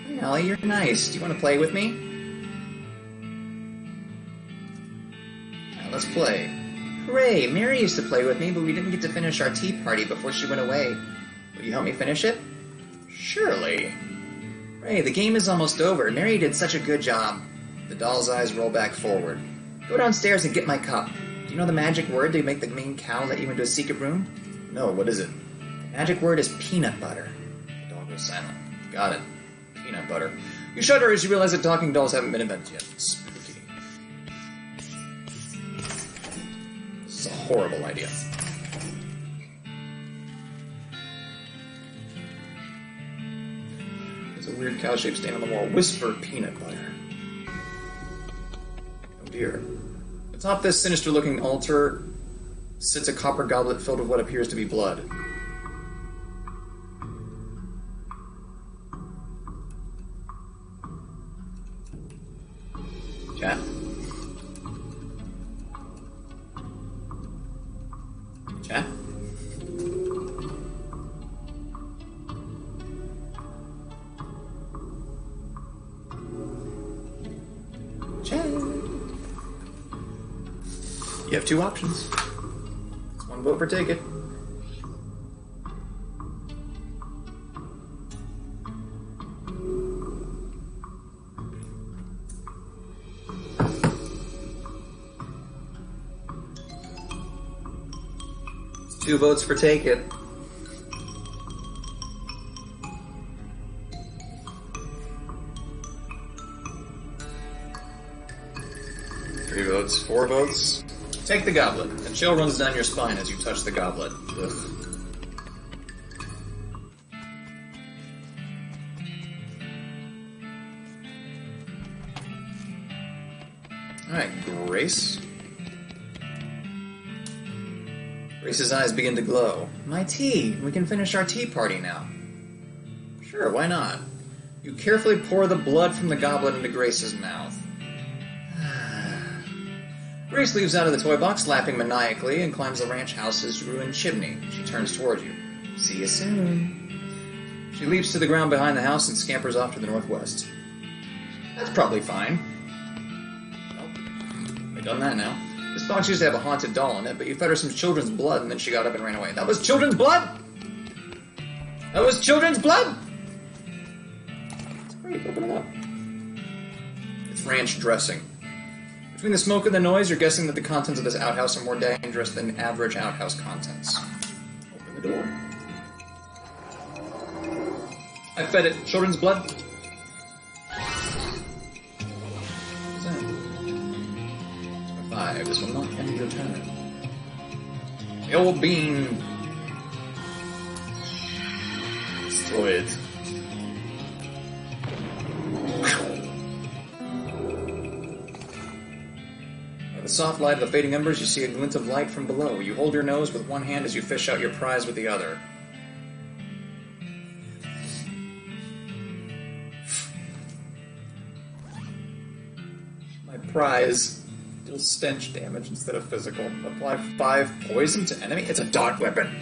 Speaker 1: Hi, Ellie, you're nice. Do you want to play with me? Now, let's play. Hooray, Mary used to play with me, but we didn't get to finish our tea party before she went away. Will you help me finish it? Surely. Hooray, the game is almost over. Mary did such a good job. The doll's eyes roll back forward. Go downstairs and get my cup. Do you know the magic word to make the main cow let you into a secret room?
Speaker 5: No, what is it?
Speaker 1: The magic word is peanut butter. The doll goes silent. Got it. Peanut butter. You shudder as you realize that talking dolls haven't been invented yet. Spooky. This is a horrible idea. There's a weird cow-shaped stain on the wall. Whisper peanut butter. Oh dear. Atop this sinister-looking altar sits a copper goblet filled with what appears to be blood. Chat. Chat. Chat. You have two options. It's one vote for take it. Two votes for take it. Three votes, four votes. Take the goblet. A chill runs down your spine as you touch the goblet. Ugh. Alright, Grace. Grace's eyes begin to glow. My tea! We can finish our tea party now. Sure, why not? You carefully pour the blood from the goblet into Grace's mouth. Grace leaves out of the toy box, laughing maniacally, and climbs the ranch house's ruined chimney. She turns toward you. See you soon. She leaps to the ground behind the house and scampers off to the northwest. That's probably fine. Well, we've done that now. This box used to have a haunted doll in it, but you fed her some children's blood and then she got up and ran away. That was children's blood? That was children's blood? It's great, open it up. It's ranch dressing. Between the smoke and the noise, you're guessing that the contents of this outhouse are more dangerous than average outhouse contents. Open the door. I fed it children's blood. What's that? 5. This will not end your turn. The old bean. Destroy it. By the soft light of the fading embers, you see a glint of light from below. You hold your nose with one hand as you fish out your prize with the other. My prize. Deals stench damage instead of physical. Apply 5 poison to enemy. It's a dart weapon.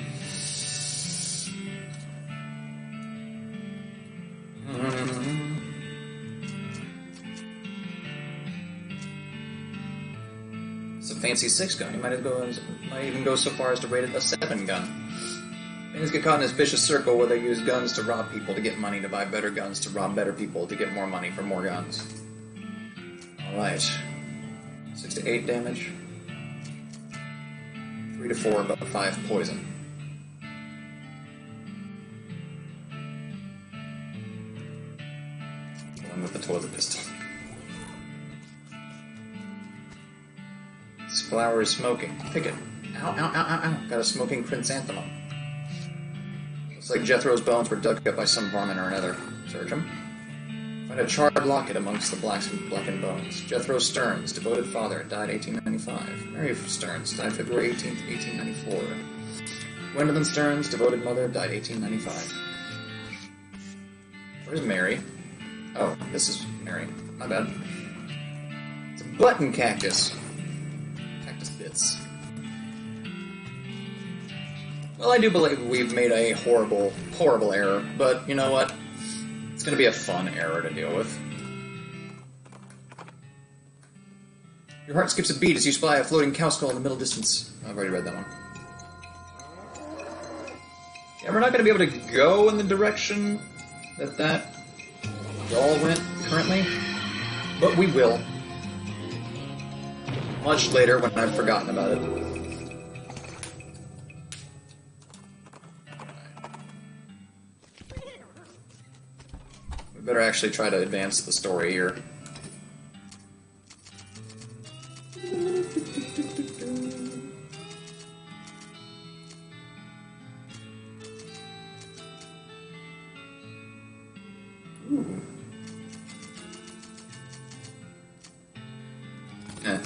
Speaker 1: It's a fancy 6 gun. You might even go so far as to rate it a 7 gun. Bandits get caught in this vicious circle where they use guns to rob people to get money to buy better guns to rob better people to get more money for more guns. Alright. 6 to 8 damage. 3 to 4, but 5 poison. Going with the toilet pistol. flower is smoking. Pick it. Ow, ow, ow, ow, ow. Got a smoking chrysanthemum. Looks like Jethro's bones were dug up by some varmint or another. Search him. Find a charred locket amongst the blackened bones. Jethro Stearns, devoted father, died 1895. Mary Stearns, died February 18th, 1894. Gwendolyn Stearns, devoted mother, died 1895. Where's Mary? Oh, this is Mary. My bad. It's a button cactus. Cactus bits. Well, I do believe we've made a horrible, horrible error, but you know what? It's going to be a fun error to deal with. Your heart skips a beat as you spy a floating cow skull in the middle distance. I've already read that one. Yeah, we're not going to be able to go in the direction that doll went currently, but we will. Much later when I've forgotten about it. We better actually try to advance the story here.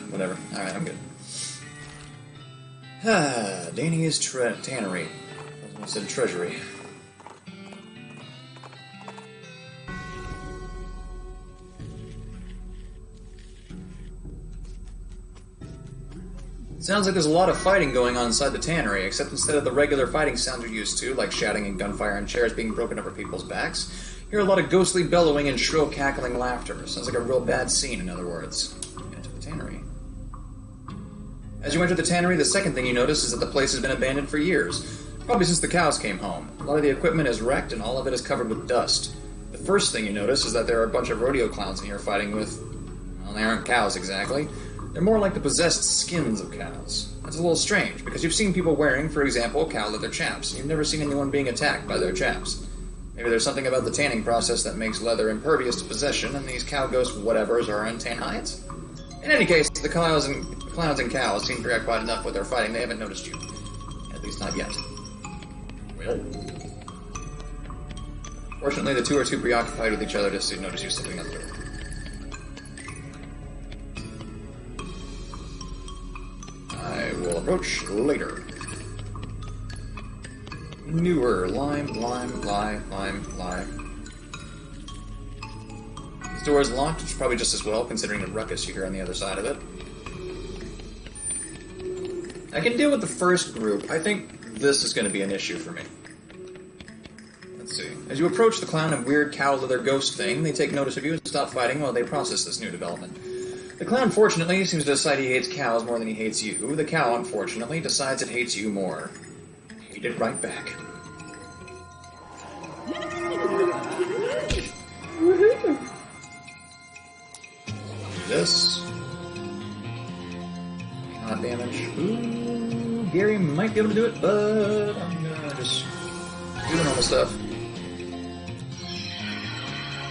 Speaker 1: Whatever. Alright, I'm good. Danny's Tannery. I said treasury. Sounds like there's a lot of fighting going on inside the tannery, except instead of the regular fighting sounds you're used to, like shouting and gunfire and chairs being broken over people's backs, you hear a lot of ghostly bellowing and shrill cackling laughter. Sounds like a real bad scene, in other words. Into the tannery. As you enter the tannery, the second thing you notice is that the place has been abandoned for years. Probably since the cows came home. A lot of the equipment is wrecked and all of it is covered with dust. The first thing you notice is that there are a bunch of rodeo clowns in here fighting with... well, they aren't cows exactly. They're more like the possessed skins of cows. That's a little strange, because you've seen people wearing, for example, cow leather chaps, and you've never seen anyone being attacked by their chaps. Maybe there's something about the tanning process that makes leather impervious to possession, and these cow ghost whatevers are in tan hides. In any case, the clowns and cows seem preoccupied enough with their fighting they haven't noticed you. At least not yet. Well. Fortunately, the two are too preoccupied with each other to notice you slipping up there. I will approach later. Newer. Lime. This door is locked, which is probably just as well, considering the ruckus you hear on the other side of it. I can deal with the first group. I think this is going to be an issue for me. Let's see. As you approach the clown and weird cow leather ghost thing, they take notice of you and stop fighting while they process this new development. The clown, fortunately, seems to decide he hates cows more than he hates you. The cow, unfortunately, decides it hates you more. Hate it right back. This. Not damage. Ooh, Gary might be able to do it, but I'm gonna just do the normal stuff.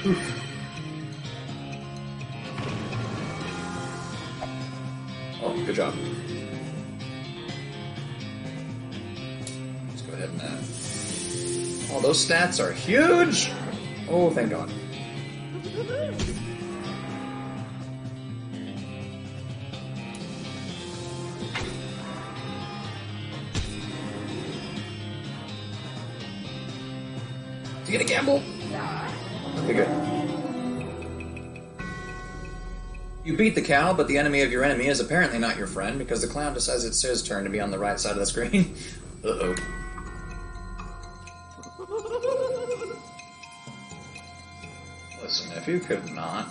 Speaker 1: Oof. Oh, good job. Let's go ahead and... oh, those stats are huge! Oh, thank God. Is he gonna gamble? Okay, good. You beat the cow, but the enemy of your enemy is apparently not your friend, because the clown decides it's his turn to be on the right side of the screen. Uh-oh. Listen, if you could not...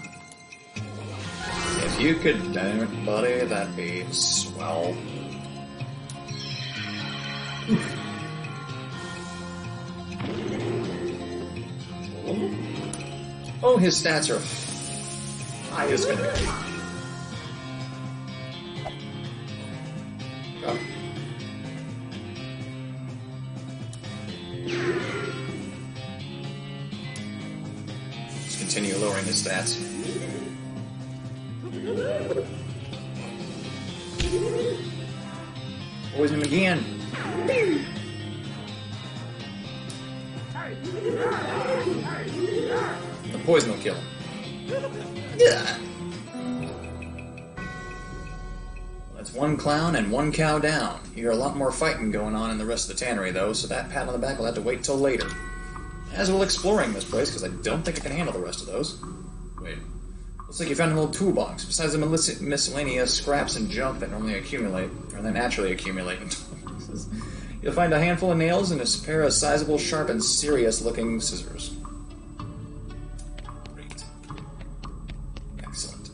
Speaker 1: if you could don't, buddy, that'd be swell. Oh, his stats are high as can be. Go. Let's continue lowering his stats. Poison him again. The poison will kill him. Yeah. That's one clown and one cow down. You hear a lot more fighting going on in the rest of the tannery, though, so that pat on the back will have to wait till later. As well exploring this place, because I don't think I can handle the rest of those. Wait. Looks like you found an old toolbox. Besides the miscellaneous scraps and junk that normally accumulate, or that naturally accumulate in toolboxes, you'll find a handful of nails and a pair of sizable, sharp, and serious-looking scissors. Great. Excellent.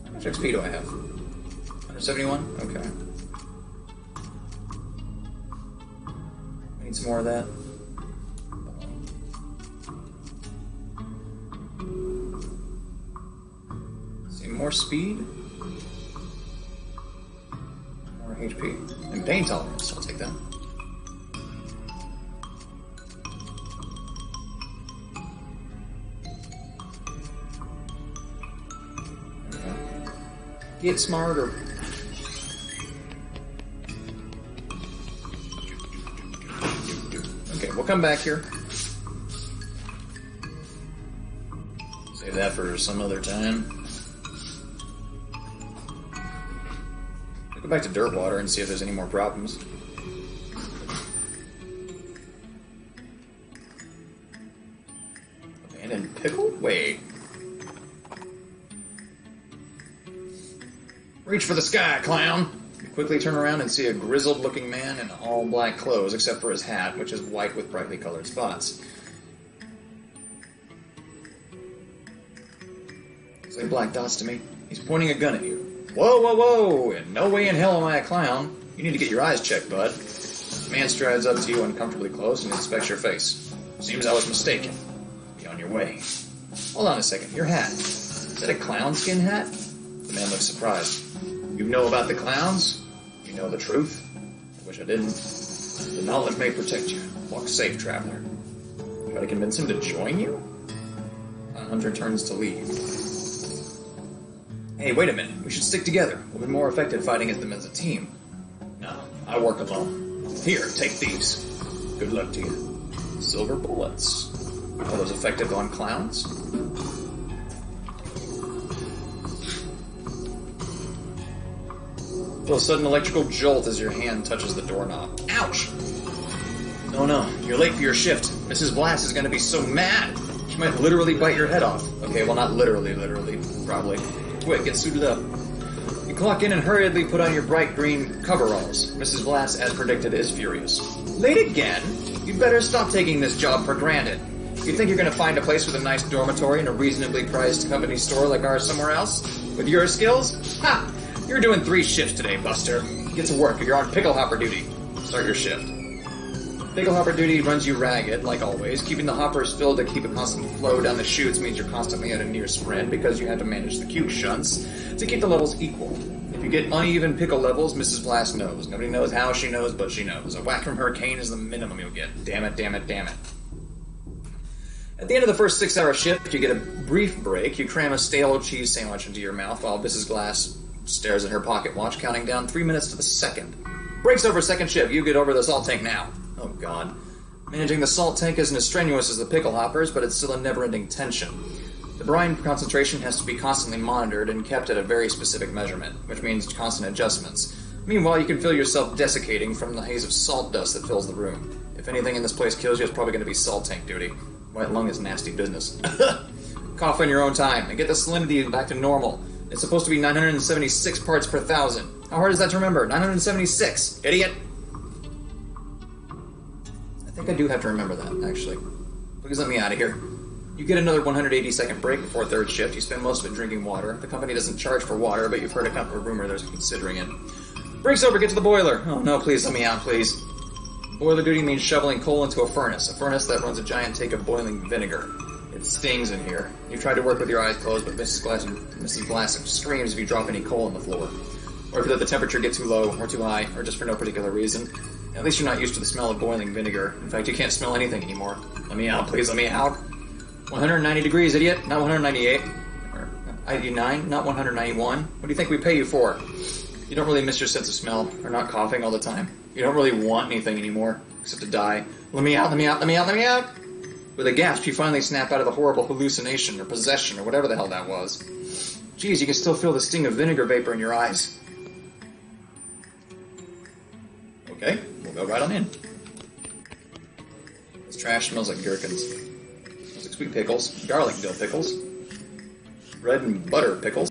Speaker 1: How much XP do I have? 171? Okay. Need some more of that. See, more speed. More HP. And pain tolerance, I'll take that. Okay. Get smarter. Okay, we'll come back here. Save that for some other time. We'll go back to Dirtwater and see if there's any more problems. Abandoned pickle? Wait. Reach for the sky, clown! You quickly turn around and see a grizzled-looking man in all black clothes, except for his hat, which is white with brightly colored spots. Looks like black dots to me. He's pointing a gun at you. Whoa, whoa, whoa! In no way in hell am I a clown. You need to get your eyes checked, bud. The man strides up to you uncomfortably close and inspects your face. Seems I was mistaken. Be on your way. Hold on a second. Your hat. Is that a clown skin hat? The man looks surprised. You know about the clowns? You know the truth? I wish I didn't. The knowledge may protect you. Walk safe, traveler. Try to convince him to join you? The hunter turns to leave. Hey, wait a minute. We should stick together. We'll be more effective fighting them as a team. No, I work alone. Here, take these. Good luck to you. Silver bullets. Are those effective on clowns? Feel a sudden electrical jolt as your hand touches the doorknob. Ouch! Oh no, you're late for your shift. Mrs. Blass is gonna be so mad. She might literally bite your head off. Okay, well not literally, probably. Quick, get suited up. You clock in and hurriedly put on your bright green coveralls. Mrs. Blass, as predicted, is furious. Late again? You'd better stop taking this job for granted. You think you're gonna find a place with a nice dormitory and a reasonably priced company store like ours somewhere else? With your skills? Ha! You're doing 3 shifts today, Buster. Get to work, you're on pickle hopper duty. Start your shift. Pickle hopper duty runs you ragged, like always. Keeping the hoppers filled to keep a constant flow down the chutes means you're constantly at a near sprint because you have to manage the cute shunts to keep the levels equal. If you get uneven pickle levels, Mrs. Blast knows. Nobody knows how she knows, but she knows. A whack from her cane is the minimum you'll get. Damn it, damn it, damn it. At the end of the first 6-hour shift, you get a brief break. You cram a stale cheese sandwich into your mouth while Mrs. Glass stares at her pocket watch, counting down 3 minutes to the second. Breaks over second shift. You get over the salt tank now. Oh, God. Managing the salt tank isn't as strenuous as the pickle hoppers, but it's still a never-ending tension. The brine concentration has to be constantly monitored and kept at a very specific measurement, which means constant adjustments. Meanwhile, you can feel yourself desiccating from the haze of salt dust that fills the room. If anything in this place kills you, it's probably going to be salt tank duty. White lung is nasty business. Cough in your own time and get the salinity back to normal. It's supposed to be 976 parts per thousand. How hard is that to remember? 976, idiot! I think I do have to remember that, actually. Please let me out of here. You get another 180-second break before third shift. You spend most of it drinking water. The company doesn't charge for water, but you've heard a rumor there's considering it. Break's over, get to the boiler. Oh no, please let me out, please. Boiler duty means shoveling coal into a furnace that runs a giant tank of boiling vinegar. It stings in here. You tried to work with your eyes closed, but Mrs. Glass screams if you drop any coal on the floor. Or if you let the temperature get too low, or too high, or just for no particular reason. At least you're not used to the smell of boiling vinegar. In fact, you can't smell anything anymore. Let me out, please, let me out. 190 degrees, idiot. Not 198. Or 89, not 191. What do you think we pay you for? You don't really miss your sense of smell, or not coughing all the time. You don't really want anything anymore, except to die. Let me out, let me out, let me out, let me out! With a gasp, you finally snap out of the horrible hallucination, or possession, or whatever the hell that was. Geez, you can still feel the sting of vinegar vapor in your eyes. Okay, we'll go right on in. This trash smells like gherkins. Smells like sweet pickles, garlic dill pickles, bread and butter pickles,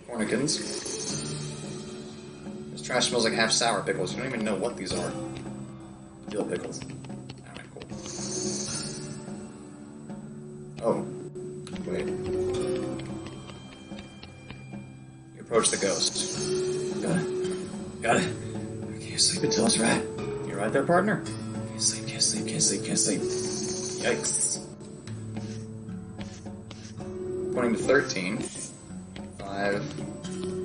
Speaker 1: cornichons. This trash smells like half sour pickles. You don't even know what these are. Dill pickles. Alright, cool. Oh. Wait. You approach the ghost. Got it. I can't sleep until it's right. You right there, partner? Can't sleep, can't sleep, can't sleep, can't sleep. Yikes. Pointing to 13. 5.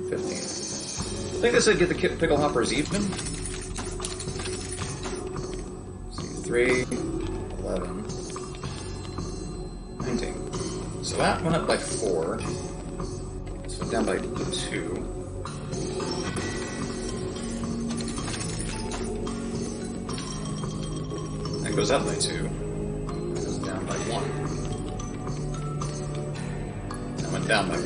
Speaker 1: 15. I think I said get the pickle hoppers even. 3. 11. 19. So that went up by 4. So down by 2. That goes up by 2. That goes down by 1. That went down by 1.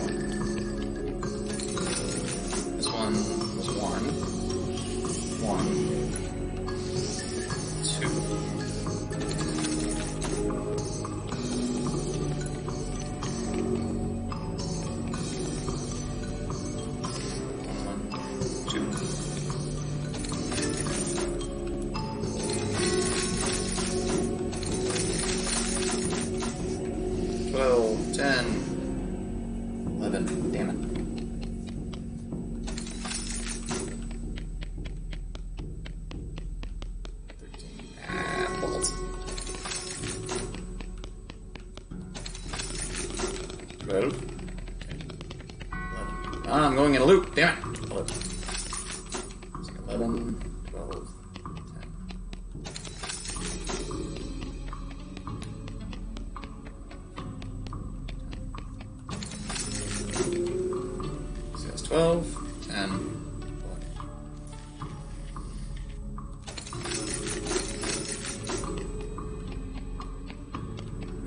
Speaker 1: This one was 1. 1. 12, 10, 11, damn it. Balls. 12, 11. I'm going in a loop, damn it. 11, 12, 12, 10,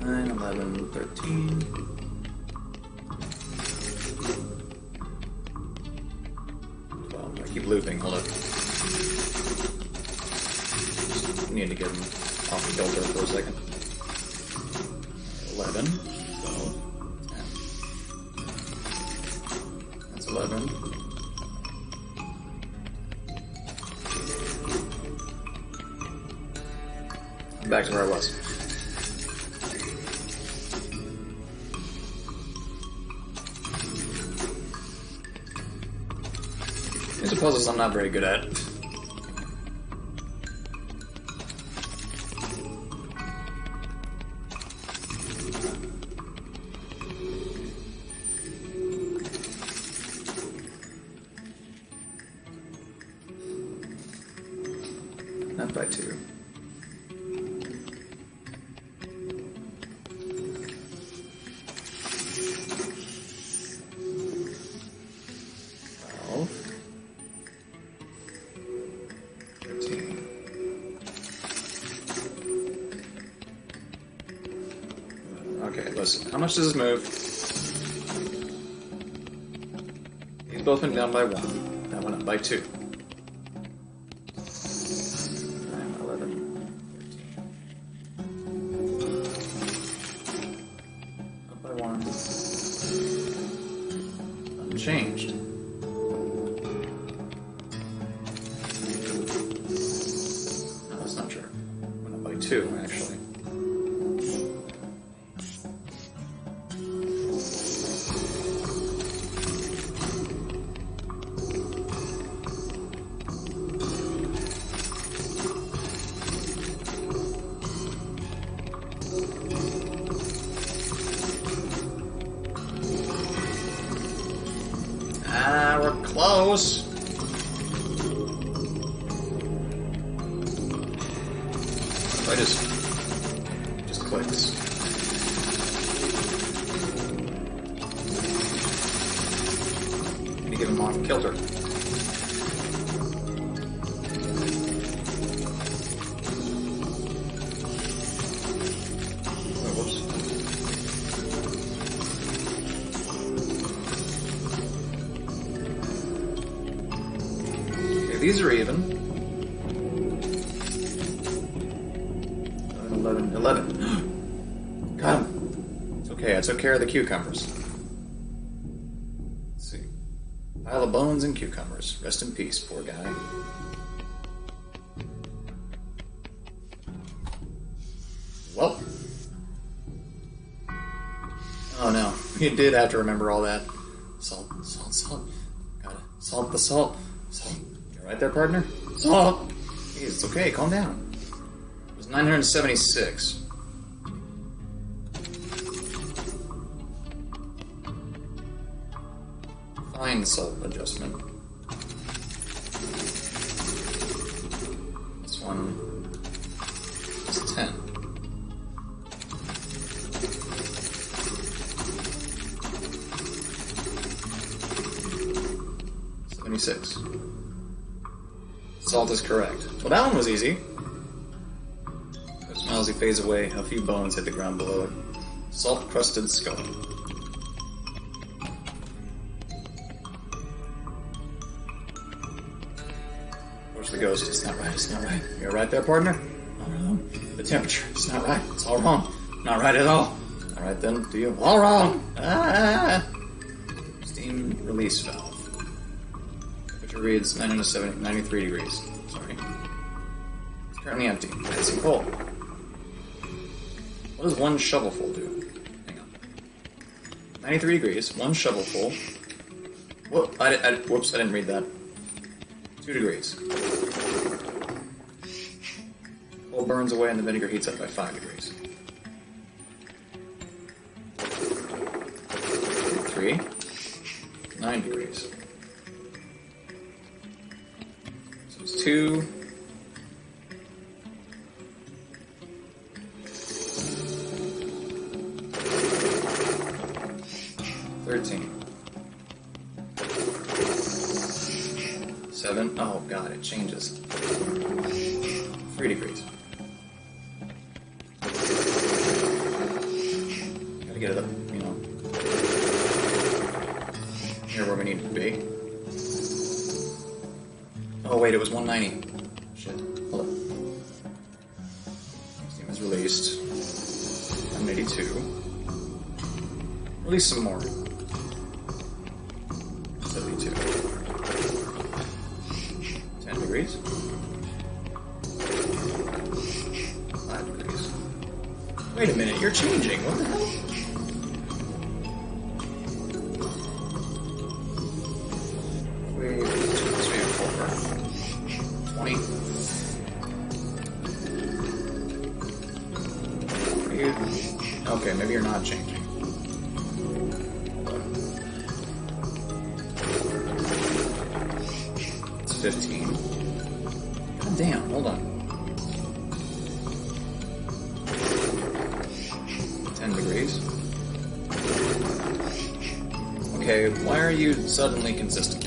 Speaker 1: 11. 9, 11, 13. 12. I keep looping, hold up. Need to get him off the kilter for a second. 11, 12, 10. That's 11. I'm back to where I was. These are puzzles I'm not very good at. Not by 2. Okay, listen. How much does this move? These both went down by 1. That went up by 2. 9, 11, 13. Up by 1. Unchanged. No, that's not true. Went up by 2, actually. We're close. If I just click this. Let me give him off. Killed her. Oh, whoops. Okay, these are even. 11. Got him. It's okay, I took care of the cucumbers. Let's see. Pile of bones and cucumbers. Rest in peace, poor guy. Well. Oh no, you did have to remember all that. Salt, salt, salt. Gotta salt the salt. Salt. You right there, partner? Salt! Jeez, it's okay, calm down. It was 976. Fine salt adjustment. This one is 10. $76. Salt is correct. Well, that one was easy. As smell as he fades away, a few bones hit the ground below it. Salt-crusted skull. Where's the ghost? It's not right, it's not right. You're right there, partner? Oh no. The temperature, it's not right. It's all wrong. Not right at all. Alright then, do you? All wrong! Ah! Steam release valve. Temperature reads 93 degrees. Sorry. It's currently empty. Nice and cold. What does one shovelful do? Hang on. 93 degrees, one shovelful. Whoop, whoops, I didn't read that. 2 degrees. Coal burns away and the vinegar heats up by 5 degrees. 3. 9 degrees. So it's 2. 13. 7. Oh god, it changes. 3 degrees. Gotta get it up, you know. Here where we need to be. Oh wait, it was 190. Shit. Hold up. Steam is released. 182. Release some more. 72. 10 degrees. 5 degrees. Wait a minute, you're changing. What the hell? Wait, 20. Okay, maybe you're not changing. It's 15. God damn, hold on. 10 degrees. Okay, why are you suddenly consistent?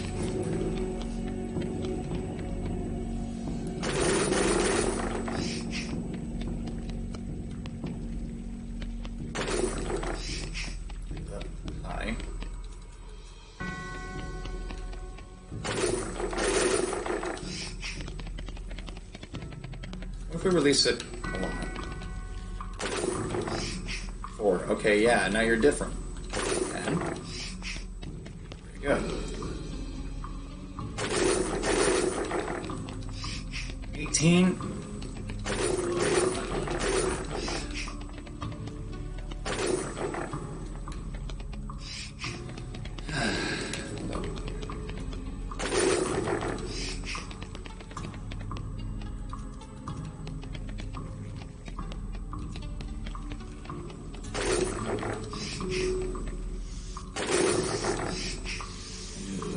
Speaker 1: High. What if we release it a lot? 4. Okay, yeah, now you're different. 10. Pretty good. 18.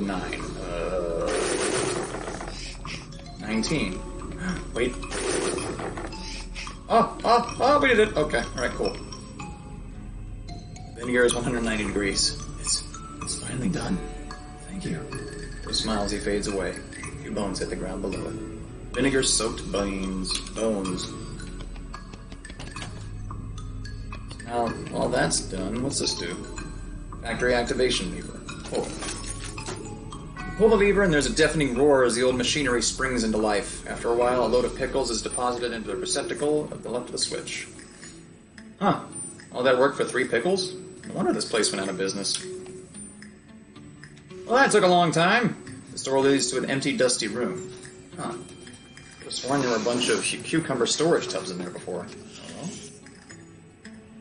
Speaker 1: Nine. 19. Wait. Oh, we did it. Okay, alright, cool. Vinegar is 190 degrees. It's finally done. Thank you. So smiles, he fades away. A few bones hit the ground below it. Vinegar-soaked bones. Now, while that's done, what's this do? Factory activation lever. Pull. Pull the lever and there's a deafening roar as the old machinery springs into life. After a while, a load of pickles is deposited into the receptacle at the left of the switch. Huh. All that work for 3 pickles? No wonder this place went out of business. Well, that took a long time. The store leads to an empty, dusty room. Huh. Could have sworn there were a bunch of cucumber storage tubs in there before. Oh well.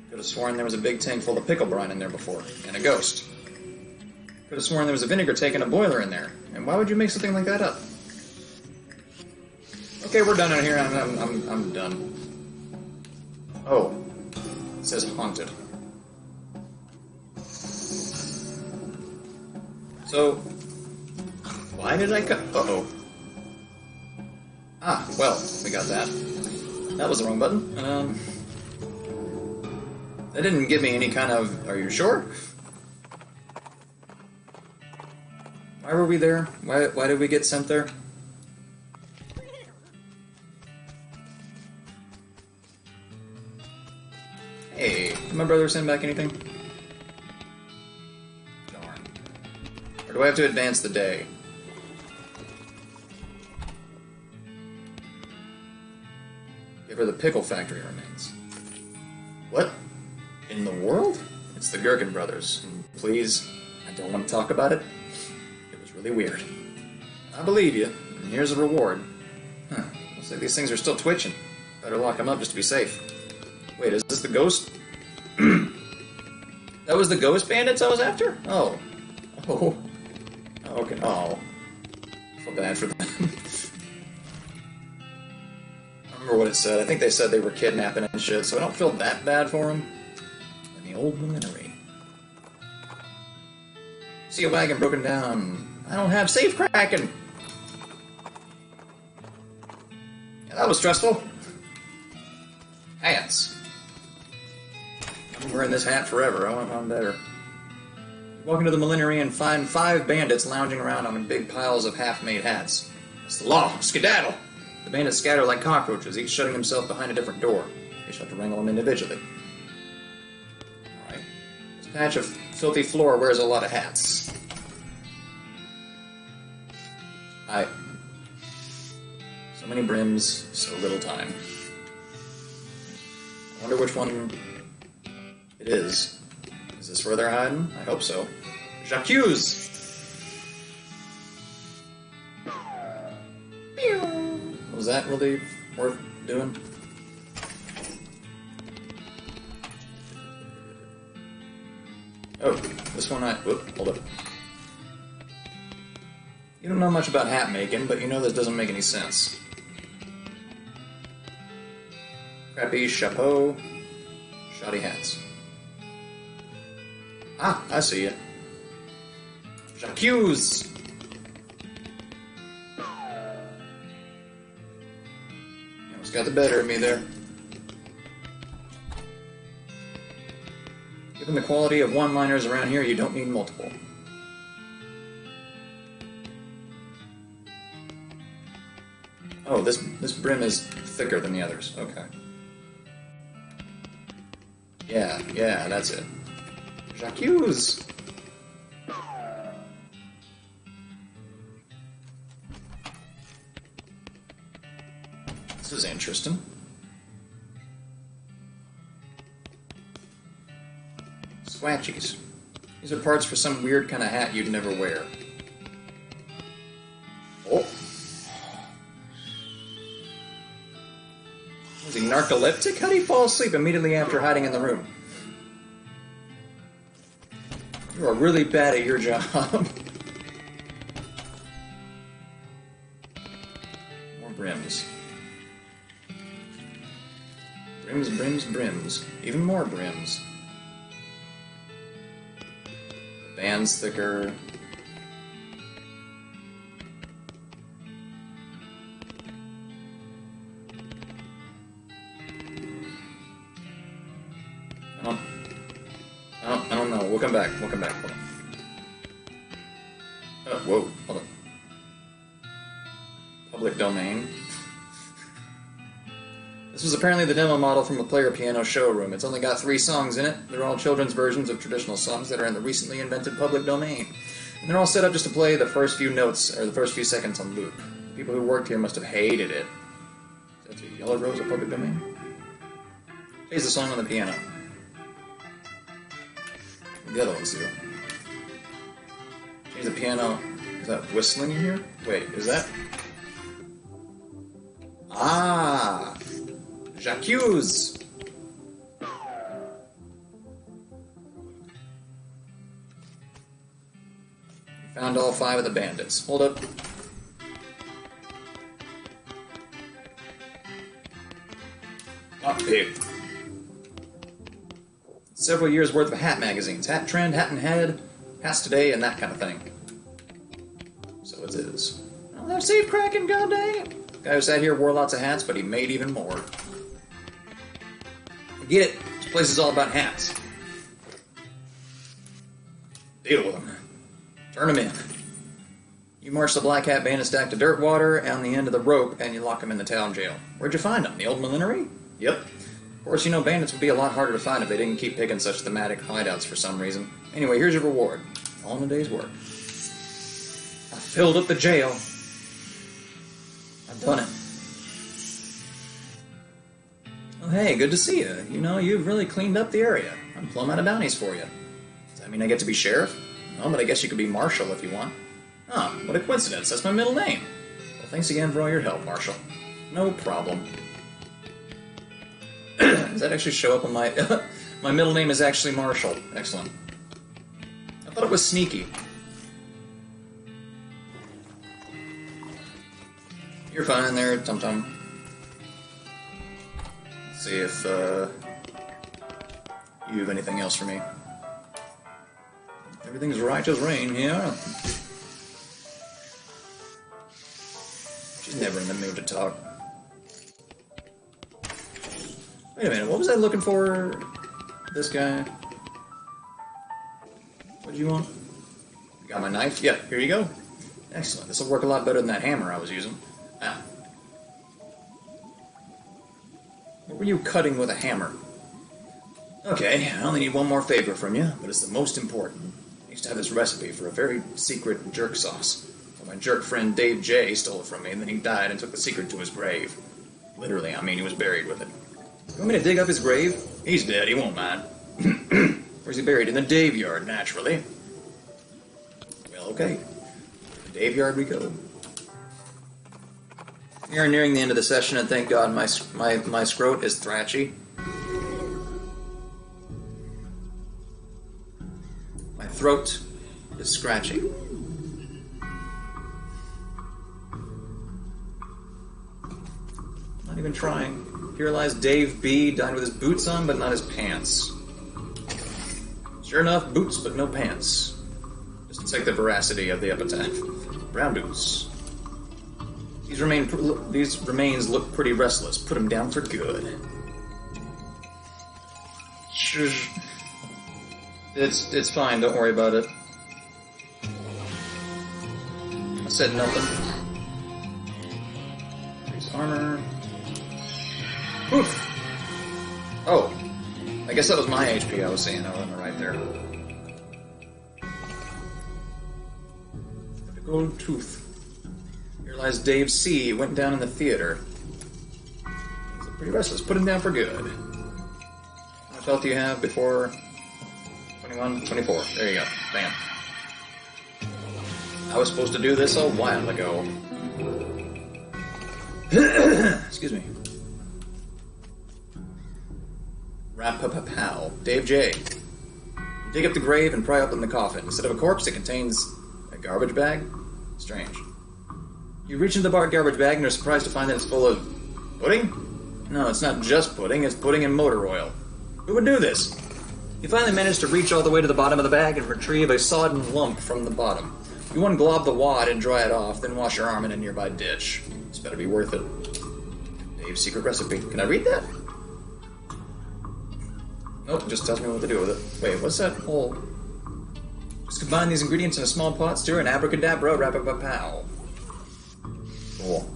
Speaker 1: Could have sworn there was a big tank full of pickle brine in there before. And a ghost. Could have sworn there was a vinegar tank and a boiler in there. And why would you make something like that up? Okay, we're done out here. I'm done. Oh. It says haunted. So, why did I cut? Uh-oh. Ah, well, we got that. That was the wrong button. That didn't give me any kind of... Are you sure? Why were we there? Why did we get sent there? Hey, did my brother send back anything? Darn. Or do I have to advance the day? Give her the pickle factory remains. What? In the world? It's the Gherkin brothers. And please, I don't want to talk about it. It was really weird. I believe you, and here's a reward. Huh. Looks like these things are still twitching. Better lock them up just to be safe. Wait, is this the ghost? That was the ghost bandits I was after? Oh. Oh. Okay. Oh. I feel bad for them. I remember what it said. I think they said they were kidnapping and shit, so I don't feel that bad for them. And the old millinery. See a wagon broken down. I don't have safe cracking. Yeah, that was stressful. Hats. I'm wearing this hat forever. I want one better. Walk into the millinery and find 5 bandits lounging around on big piles of half-made hats. It's the law. Skedaddle! The bandits scatter like cockroaches, each shutting himself behind a different door. You should have to wrangle them individually. Alright. This patch of filthy floor wears a lot of hats. So many brims, so little time. I wonder which one it is. Is this where they're hiding? I hope so. J'accuse! Was that really worth doing? Oh, this one whoop, hold up. You don't know much about hat making, but you know this doesn't make any sense. Crappy chapeau, shoddy hats. Ah, I see you. J'accuse! You almost got the better of me there. Given the quality of one-liners around here, you don't need multiple. Oh, this brim is thicker than the others. Okay. Yeah, that's it. J'accuse! This is interesting. Swatchies. These are parts for some weird kind of hat you'd never wear. Oh. Was he narcoleptic? How did he fall asleep immediately after hiding in the room? You are really bad at your job. More brims. Brims. Even more brims. The band's thicker. I don't know. We'll come back. Hold on. Oh, whoa. Hold on. domain. This was apparently the demo model from a player piano showroom. It's only got 3 songs in it. They're all children's versions of traditional songs that are in the recently invented public domain. And they're all set up just to play the first few notes, or the first few seconds on loop. The people who worked here must have hated it. That's a Yellow Rose of public domain? Plays the song on the piano. The other ones do. Change the piano. Is that whistling in here? Wait, is that? Ah! Jacques! You found all 5 of the bandits. Hold up. Lockpick. Several years worth of hat magazines. Hat Trend, Hat and Head, Hats Today, and that kind of thing. So it is. Well, that seed cracking, god dang it. Guy who sat here wore lots of hats, but he made even more. Get it. This place is all about hats. Deal with them. Turn them in. You march the Black Hat Bandit stack to dirt water on the end of the rope, and you lock them in the town jail. Where'd you find them? The old millinery? Yep. Of course, you know bandits would be a lot harder to find if they didn't keep picking such thematic hideouts for some reason. Anyway, here's your reward. All in a day's work. I filled up the jail. I've done it. Oh, hey, good to see you. You know, you've really cleaned up the area. I'm plumb out of bounties for you. Does that mean I get to be sheriff? No, but I guess you could be marshal if you want. Oh, what a coincidence. That's my middle name. Well, thanks again for all your help, Marshal. No problem. Does that actually show up on my... my middle name is actually Marshall. Excellent. I thought it was Sneaky. You're fine there, Tum Tum. Let's see if you have anything else for me. Everything's right as rain here. She's never in the mood to talk. Wait a minute, what was I looking for? This guy? What do you want? You got my knife? Yeah, here you go. Excellent. This will work a lot better than that hammer I was using. Ah. What were you cutting with a hammer? Okay, I only need one more favor from you, but it's the most important. I used to have this recipe for a very secret jerk sauce. Well, my jerk friend Dave J stole it from me, and then he died and took the secret to his grave. Literally, I mean, he was buried with it. You want me to dig up his grave? He's dead, he won't mind. Where's he buried? In the Dave yard, naturally. Well, okay. To the Dave yard we go. We are nearing the end of the session, and thank God my scrot is thrashy. My throat is scratchy. Not even trying. Here lies Dave B, died with his boots on, but not his pants. Sure enough, boots, but no pants. Just to check the veracity of the epitaph. Brown boots. These remains look pretty restless. Put them down for good. Shush. It's fine, don't worry about it. I said nothing. Increase armor. Oof. Oh. I guess that was my HP I was seeing. I wasn't right there. The gold tooth. Here lies Dave C. He went down in the theater. He's pretty restless. Put him down for good. How much health do you have before 21? 24. There you go. Bam. I was supposed to do this a while ago. Excuse me. Rap-pa-pa-pow. Dave J. You dig up the grave and pry open the coffin. Instead of a corpse, it contains a garbage bag? Strange. You reach into the garbage bag and are surprised to find that it's full of... pudding? No, it's not just pudding, it's pudding and motor oil. Who would do this? You finally manage to reach all the way to the bottom of the bag and retrieve a sodden lump from the bottom. You unglob the wad and dry it off, then wash your arm in a nearby ditch. It's better be worth it. Dave's secret recipe. Can I read that? Nope, just tells me what to do with it. Wait, what's that whole... Just combine these ingredients in a small pot, stir, and abracadabra, rap-a-pa-pow. Cool.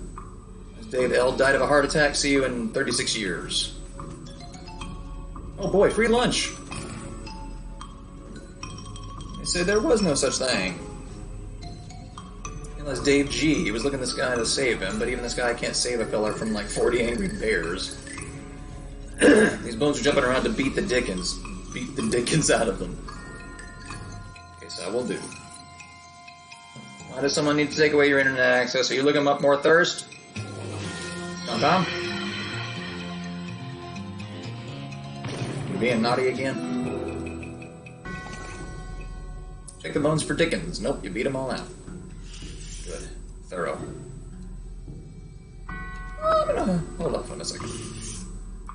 Speaker 1: Dave L. died of a heart attack. See you in 36 years. Oh boy, free lunch! They said there was no such thing. Unless Dave G. He was looking at this guy to save him, but even this guy can't save a fella from like 40 angry bears. These bones are jumping around to beat the dickens. Beat the dickens out of them. Okay, so I will do. Why does someone need to take away your internet access? Are you looking up more thirst? Tom? You being naughty again? Check the bones for dickens. Nope, you beat them all out. Good. Thorough. Oh, I'm gonna hold off on a second.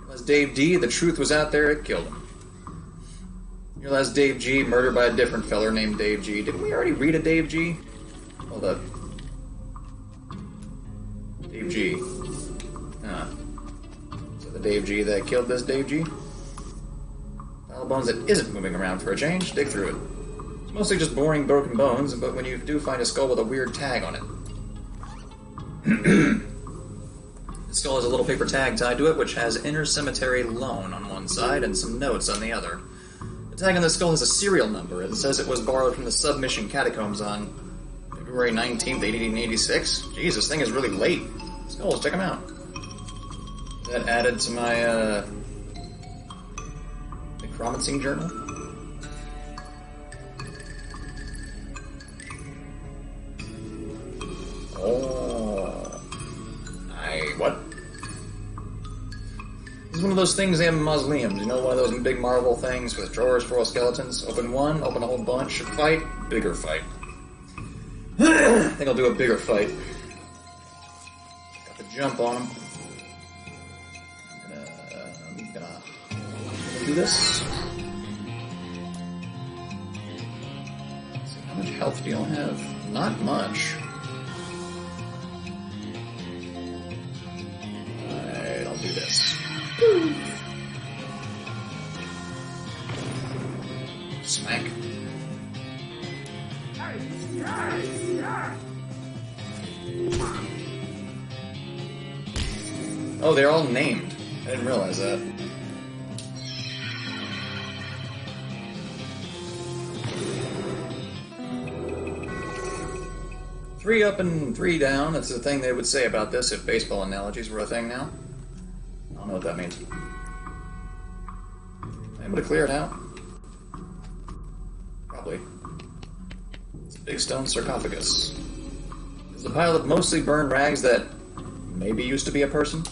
Speaker 1: Unless Dave D, the truth was out there, it killed him. You realize Dave G, murdered by a different feller named Dave G. Didn't we already read a Dave G? Hold up. Dave G. So the Dave G that killed this Dave G? Pile of bones that isn't moving around for a change, dig through it. It's mostly just boring broken bones, but when you do find a skull with a weird tag on it. The skull has a little paper tag tied to it, which has Inner Cemetery Loan on one side and some notes on the other. The tag on the skull has a serial number. It says it was borrowed from the Submission Catacombs on February 19th, 1886. Jeez, this thing is really late. Skulls, check them out. That added to my, necromancy journal. Oh. What? It's one of those things they have in mausoleums. You know, one of those big marble things with drawers full of skeletons? Open one, open a whole bunch, fight, bigger fight. I think I'll do a bigger fight. Got the jump on him. I'm gonna do this. Let's see, how much health do y'all have? Not much. Alright, I'll do this. Smack. Oh, they're all named. I didn't realize that. Three up and three down. That's the thing they would say about this if baseball analogies were a thing now. I don't know what that means. Am I able to clear it out? Probably. It's a big stone sarcophagus. There's a pile of mostly burned rags that maybe used to be a person.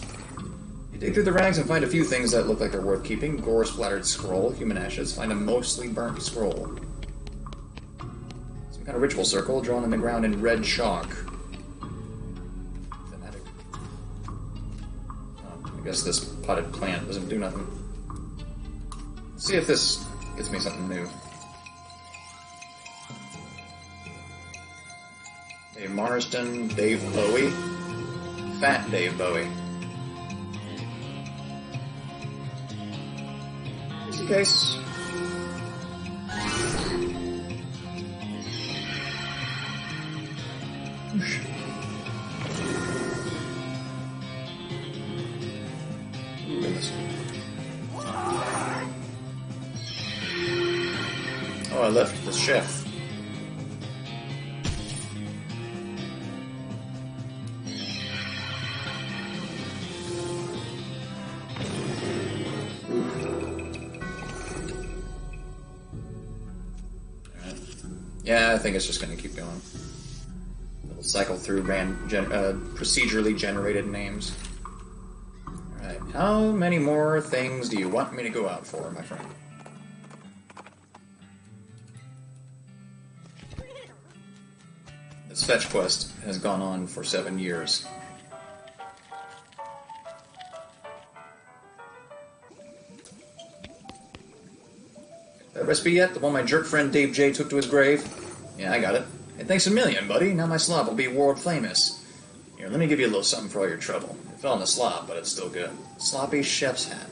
Speaker 1: You dig through the rags and find a few things that look like they're worth keeping. Gore-splattered scroll, human ashes. Find a mostly burnt scroll. Some kind of ritual circle drawn in the ground in red chalk. Thematic. Oh, I guess this potted plant doesn't do nothing. Let's see if this gets me something new. Dave Marston, Dave Bowie. Fat Dave Bowie. Just in case. Oh, I left the chef. Yeah, I think it's just going to keep going. It'll cycle through procedurally generated names. Alright, how many more things do you want me to go out for, my friend? This fetch quest has gone on for 7 years. That recipe yet? The one my jerk friend Dave J took to his grave? Yeah, I got it. Hey, thanks a million, buddy. Now my slop will be world famous. Here, let me give you a little something for all your trouble. It fell in the slop, but it's still good. Sloppy chef's hat.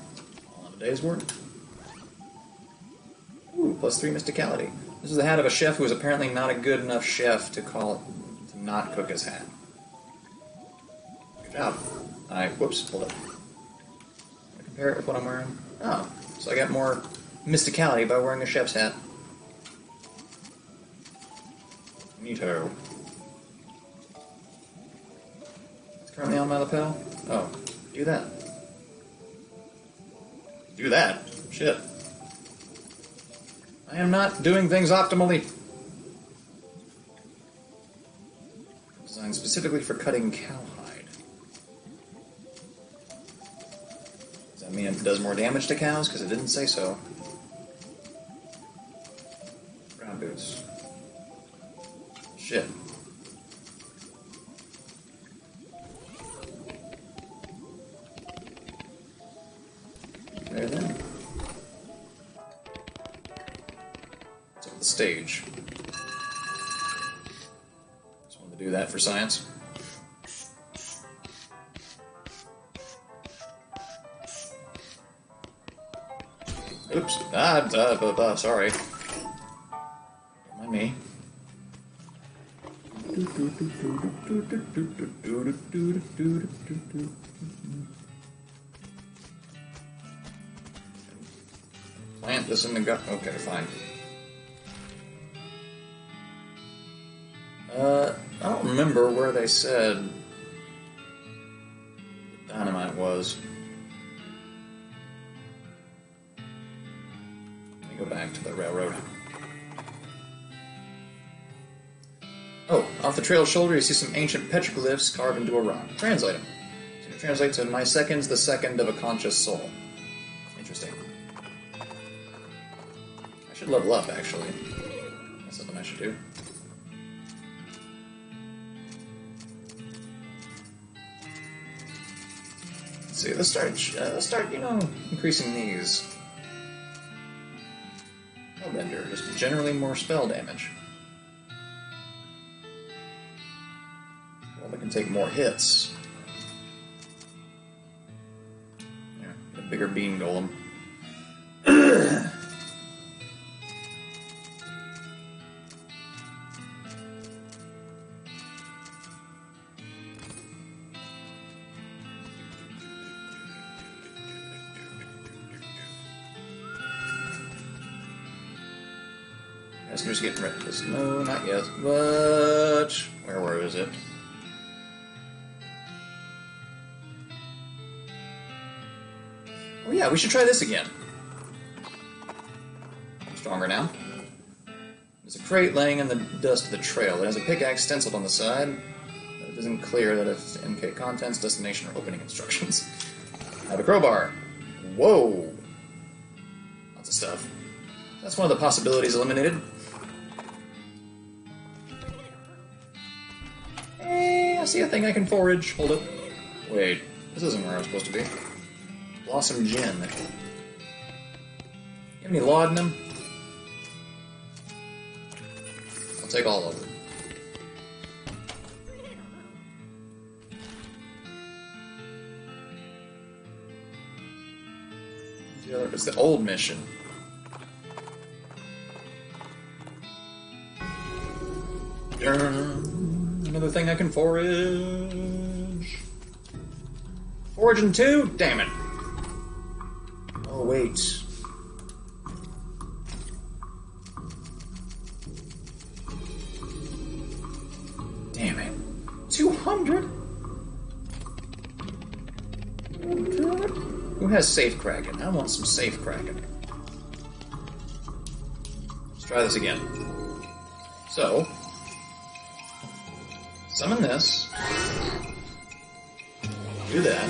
Speaker 1: All in a day's work. Ooh, +3 mysticality. This is the hat of a chef who is apparently not a good enough chef to not cook his hat. Good job. Whoops, hold up. Compare it with what I'm wearing. Oh, so I got more mysticality by wearing a chef's hat. Neato. It's currently on my lapel. Oh, do that. Do that? Shit. I am not doing things optimally. Designed specifically for cutting cowhide. Does that mean it does more damage to cows? Because it didn't say so. Brown boots. Shit. There then. It's up the stage. Just wanted to do that for science. Oops. Sorry. Don't mind me. Plant this in the gut. Okay, fine. I don't remember where they said the dynamite was. Let me go back to the railroad. Oh, off the trail's shoulder you see some ancient petroglyphs carved into a rock. Translate them. So it translates to, my second's the second of a conscious soul. Interesting. I should level up, actually. That's something I should do. Let's see, let's start, increasing these. Hellbender, just generally more spell damage. Well, they can take more hits. Yeah, get a bigger bean golem. I'm just getting rid of this. No, not yet. But where is it? Oh yeah, we should try this again. I'm stronger now. There's a crate laying in the dust of the trail. It has a pickaxe stenciled on the side, but it isn't clear that it's indicate contents, destination, or opening instructions. I have a crowbar. Whoa! Lots of stuff. That's one of the possibilities eliminated. Hey, I see a thing I can forage. Hold it. Wait, this isn't where I was supposed to be. Blossom Gin. You have any laudanum? I'll take all of them. It's the old mission. Another thing I can forage. Foraging 2? Damn it. Oh, wait. Damn it. 200? Who has safe cracking? I want some safe cracking. Let's try this again. So, summon this. Do that.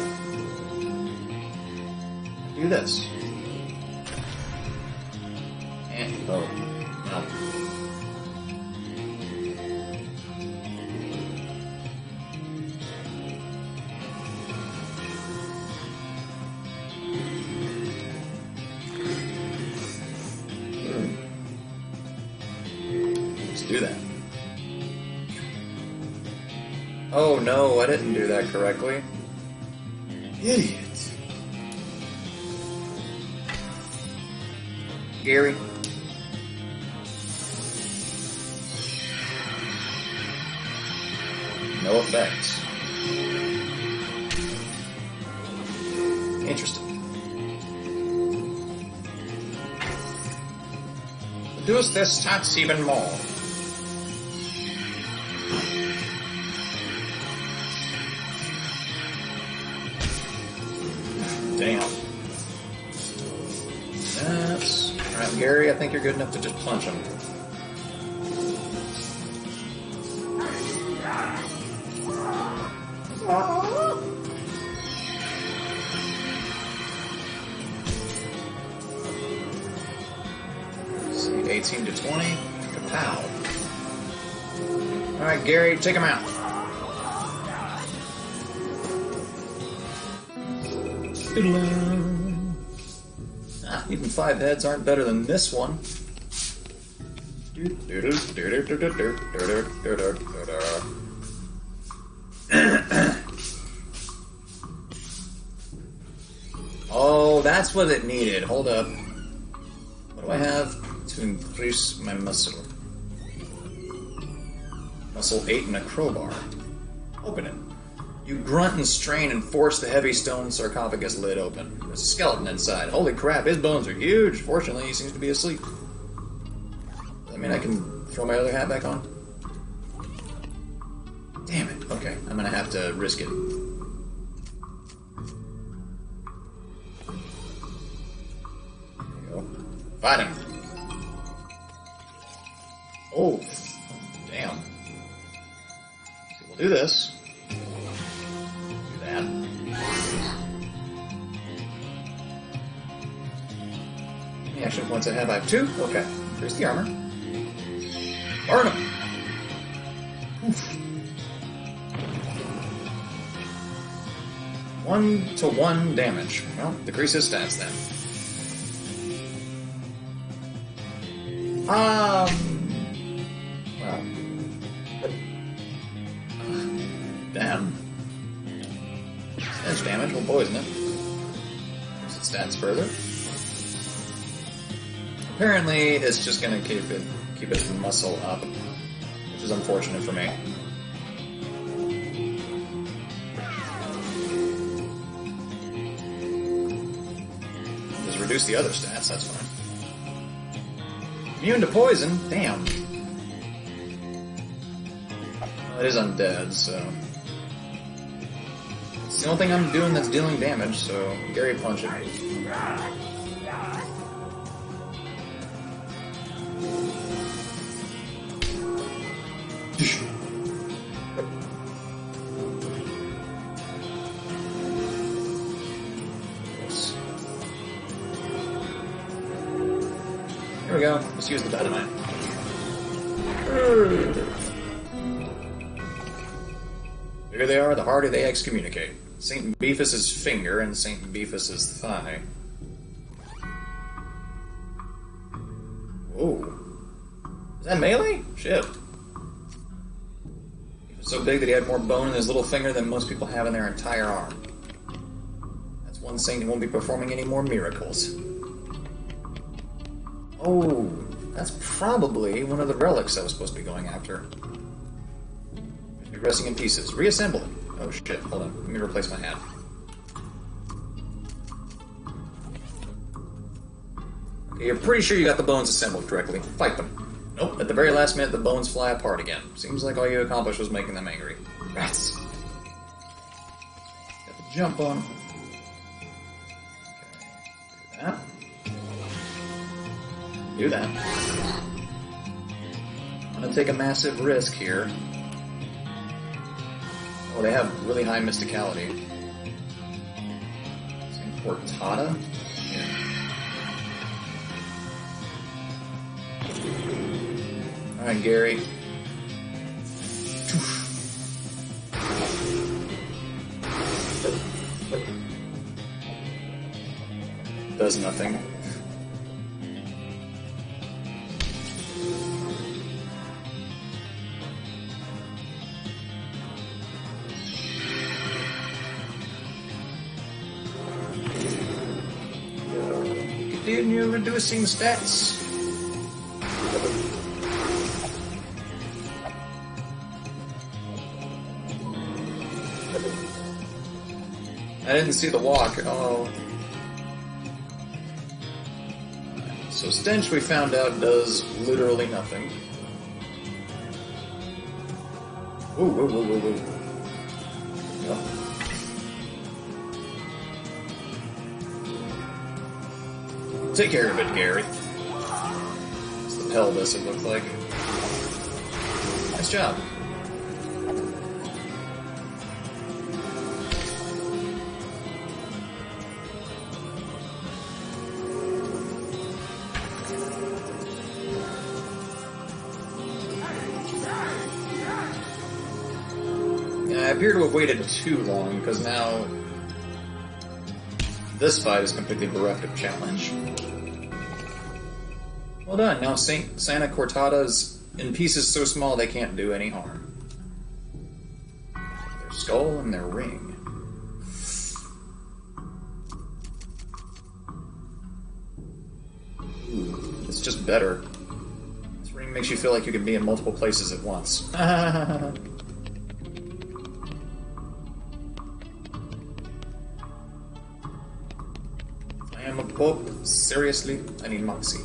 Speaker 1: Do this. And, oh, no. Let's do that. Oh no, I didn't do that correctly. Idiot. Gary. No effects. Interesting. Reduce their stats even more. Damn. That's... Alright, Gary, I think you're good enough to just punch him. See, 18 to 20. Kapow. Alright, Gary, take him out. Even 5 heads aren't better than this one. Oh, that's what it needed. Hold up. What do I have to increase my muscle? Muscle 8 and a crowbar. Open it. You grunt and strain and force the heavy stone sarcophagus lid open. There's a skeleton inside. Holy crap, his bones are huge. Fortunately, he seems to be asleep. Does that mean I can throw my other hat back on? Damn it. Okay, I'm gonna have to risk it. There you go. Fight him. Oh, damn. See, we'll do this. How many action points I have? I have 2? Okay. Here's the armor. Burn him! Oof. 1-to-1 damage. Well, decrease his stats then. Well. Damn. That's damage, we'll poison it. Use its stats further. Apparently, it's just gonna keep its muscle up, which is unfortunate for me. Just reduce the other stats, that's fine. Immune to poison? Damn. Well, it is undead, so... It's the only thing I'm doing that's dealing damage, so Gary punch it. Here we go. Let's use the dynamite. The bigger they are, the harder they excommunicate. St. Beefus's finger and St. Beefus's thigh. Whoa. Is that melee? Shit. He was so big that he had more bone in his little finger than most people have in their entire arm. That's one saint who won't be performing any more miracles. Oh, that's probably one of the relics I was supposed to be going after. Be resting in pieces. Reassemble it. Oh shit, hold on. Let me replace my hat. Okay, you're pretty sure you got the bones assembled correctly. Fight them. Nope, at the very last minute the bones fly apart again. Seems like all you accomplished was making them angry. Rats. Got the jump on them. Okay, do that. I'm gonna take a massive risk here. Oh, they have really high mysticality. St. Portada? Yeah. Alright, Gary. Does nothing. Continue reducing stats. I didn't see the walk. Oh. So stench, we found out, does literally nothing. Ooh, whoa, whoa, whoa, whoa. Yeah. Take care of it, Gary. It's the pelvis, it looked like. Nice job. I appear to have waited too long, because now this fight is completely bereft of challenge. Well done, now Santa Cortada's in pieces so small they can't do any harm. Their skull and their ring. Ooh, it's just better. This ring makes you feel like you can be in multiple places at once. I am a pope. Seriously, I need Moxie.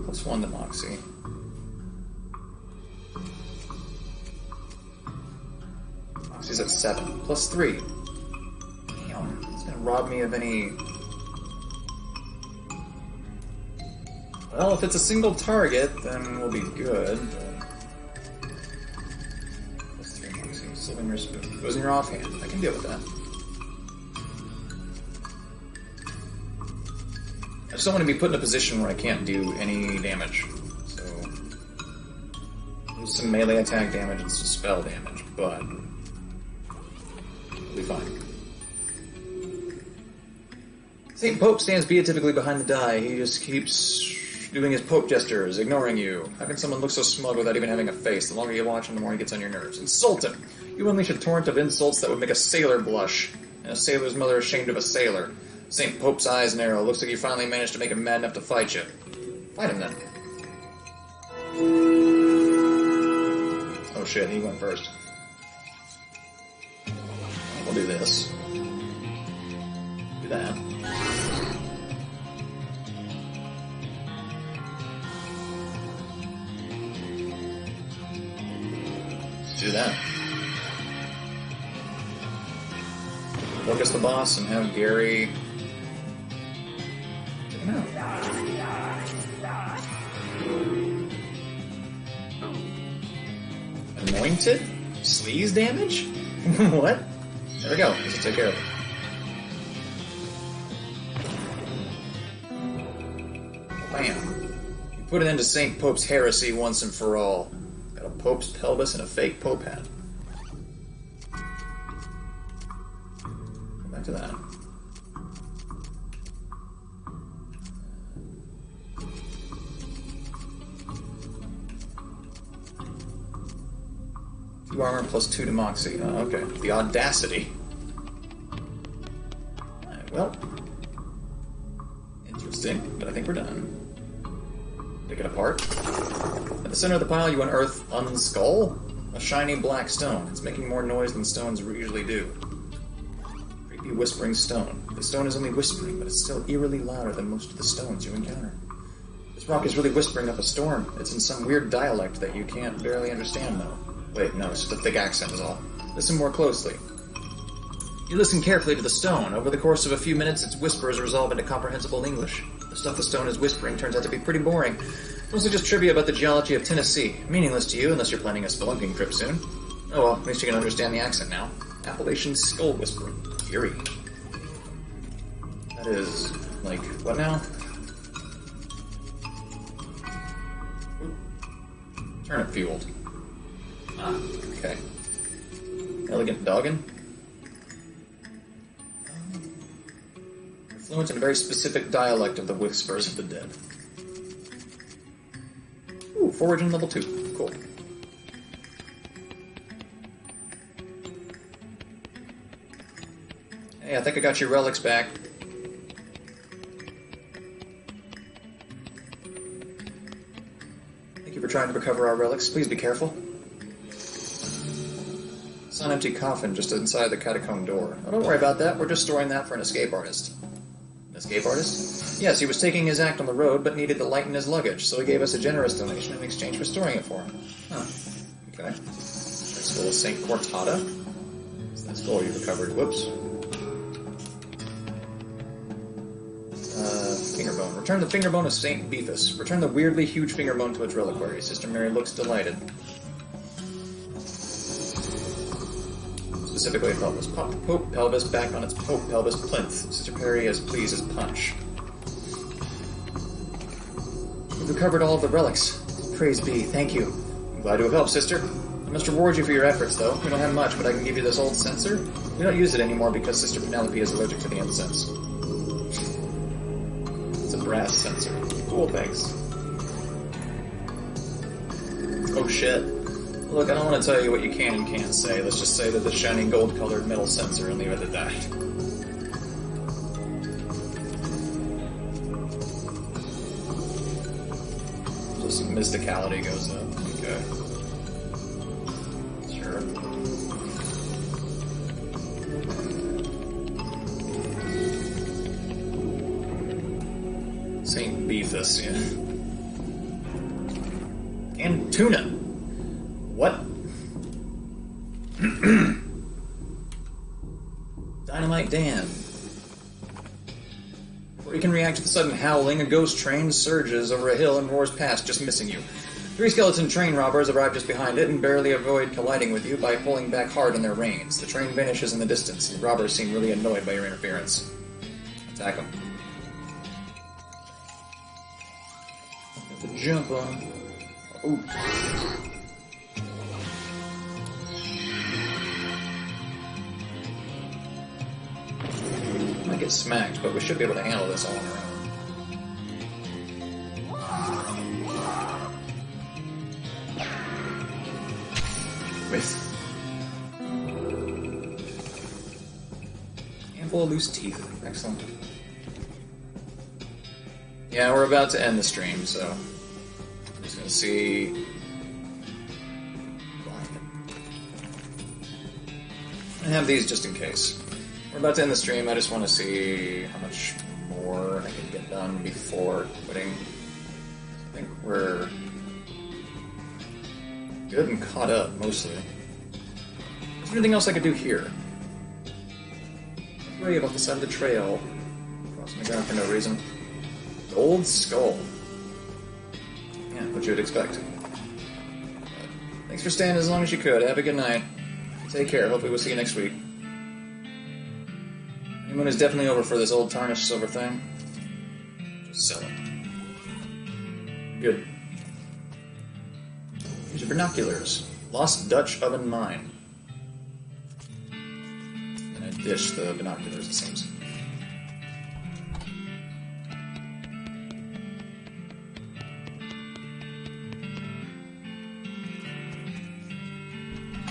Speaker 1: +1 to Moxie. Moxie's at 7. +3. Damn, it's gonna rob me of any... Well, if it's a single target, then we'll be good. +3 Moxie. Still in your spoon. Goes in your offhand. I can deal with that. I just don't want to be put in a position where I can't do any damage. So, there's some melee attack damage and some spell damage, but we'll be fine. St. Pope stands beatifically behind the die. He just keeps doing his Pope gestures, ignoring you. How can someone look so smug without even having a face? The longer you watch him, the more he gets on your nerves. Insult him! You unleash a torrent of insults that would make a sailor blush, and a sailor's mother ashamed of a sailor. St. Pope's eyes narrow. Looks like you finally managed to make him mad enough to fight you. Fight him then. Oh shit, he went first. We'll do this. Do that. Let's do that. Focus the boss and have Gary... No. Anointed? Sleaze damage? What? There we go. This will take care of it. Bam. You put an end to St. Pope's heresy once and for all. Got a Pope's pelvis and a fake Pope hat. Go back to that. Armor +2 to Moxie. Oh, okay. The audacity. Alright, well. Interesting, but I think we're done. Pick it apart. At the center of the pile, you unearth Unskull, a shiny black stone. It's making more noise than stones usually do. Creepy whispering stone. The stone is only whispering, but it's still eerily louder than most of the stones you encounter. This rock is really whispering up a storm. It's in some weird dialect that you can't barely understand, though. Wait, no, it's just a thick accent is all. Listen more closely. You listen carefully to the stone. Over the course of a few minutes, its whispers resolve into comprehensible English. The stuff the stone is whispering turns out to be pretty boring. Mostly just trivia about the geology of Tennessee. Meaningless to you, unless you're planning a spelunking trip soon. Oh well, at least you can understand the accent now. Appalachian skull whispering. Eerie. That is, like, what now? Turnip fueled. Ah, okay. Elegant doggin. Fluent in a very specific dialect of the whispers of the dead. Ooh, foraging level 2. Cool. Hey, I think I got your relics back. you for trying to recover our relics. Please be careful. It's an empty coffin just inside the catacomb door. Oh, don't worry about that. We're just storing that for an escape artist. An escape artist? Yes, he was taking his act on the road, but needed to lighten his luggage, so he gave us a generous donation in exchange for storing it for him. Huh. Okay. Skull of Saint Cortada. So that skull you recovered. Whoops. Fingerbone. Return the fingerbone of Saint Beefus. Return the weirdly huge fingerbone to its reliquary. Sister Mary looks delighted. Specifically, pelvis. Pop Pope pelvis back on its Pope pelvis plinth. Sister Perry as pleased as punch. We've recovered all of the relics. Praise be. Thank you. I'm glad to have helped, sister. I must reward you for your efforts, though. We don't have much, but I can give you this old censer. We don't use it anymore because Sister Penelope is allergic to the incense. It's a brass censer. Cool, thanks. Oh shit. Look, I don't want to tell you what you can and can't say. Let's just say that the shiny gold-colored metal censer and leave it at that. Just some mysticality goes up. Okay. Sure. St. Beefus, yeah. And tuna. What? Dynamite Dan. Before you can react to the sudden howling, a ghost train surges over a hill and roars past, just missing you. 3 skeleton train robbers arrive just behind it and barely avoid colliding with you by pulling back hard on their reins. The train vanishes in the distance, and the robbers seem really annoyed by your interference. Attack them. Have to jump on. Ooh. Might get smacked, but we should be able to handle this all on our own. With handful of loose teeth. Excellent. Yeah, we're about to end the stream, so I'm just gonna see. I have these just in case. We're about to end the stream. I just want to see how much more I can get done before quitting. I think we're good and caught up, mostly. Is there anything else I could do here? Grave off the side of the trail. Crossing the ground for no reason. Gold skull. Yeah, what you would expect. Thanks for staying as long as you could. Have a good night. Take care. Hopefully we'll see you next week. Anyone is definitely over for this old tarnished silver thing. Just sell it. Good. Here's your binoculars. Lost Dutch oven mine. And I dish the binoculars, it seems.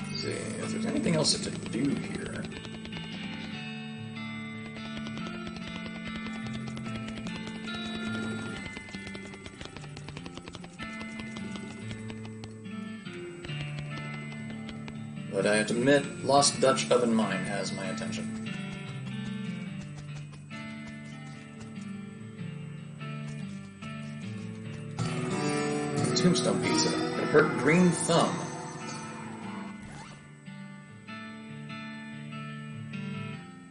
Speaker 1: Let's see if there's anything else to do here. But I have to admit, Lost Dutch Oven Mine has my attention. Tombstone pizza. Gonna hurt green thumb.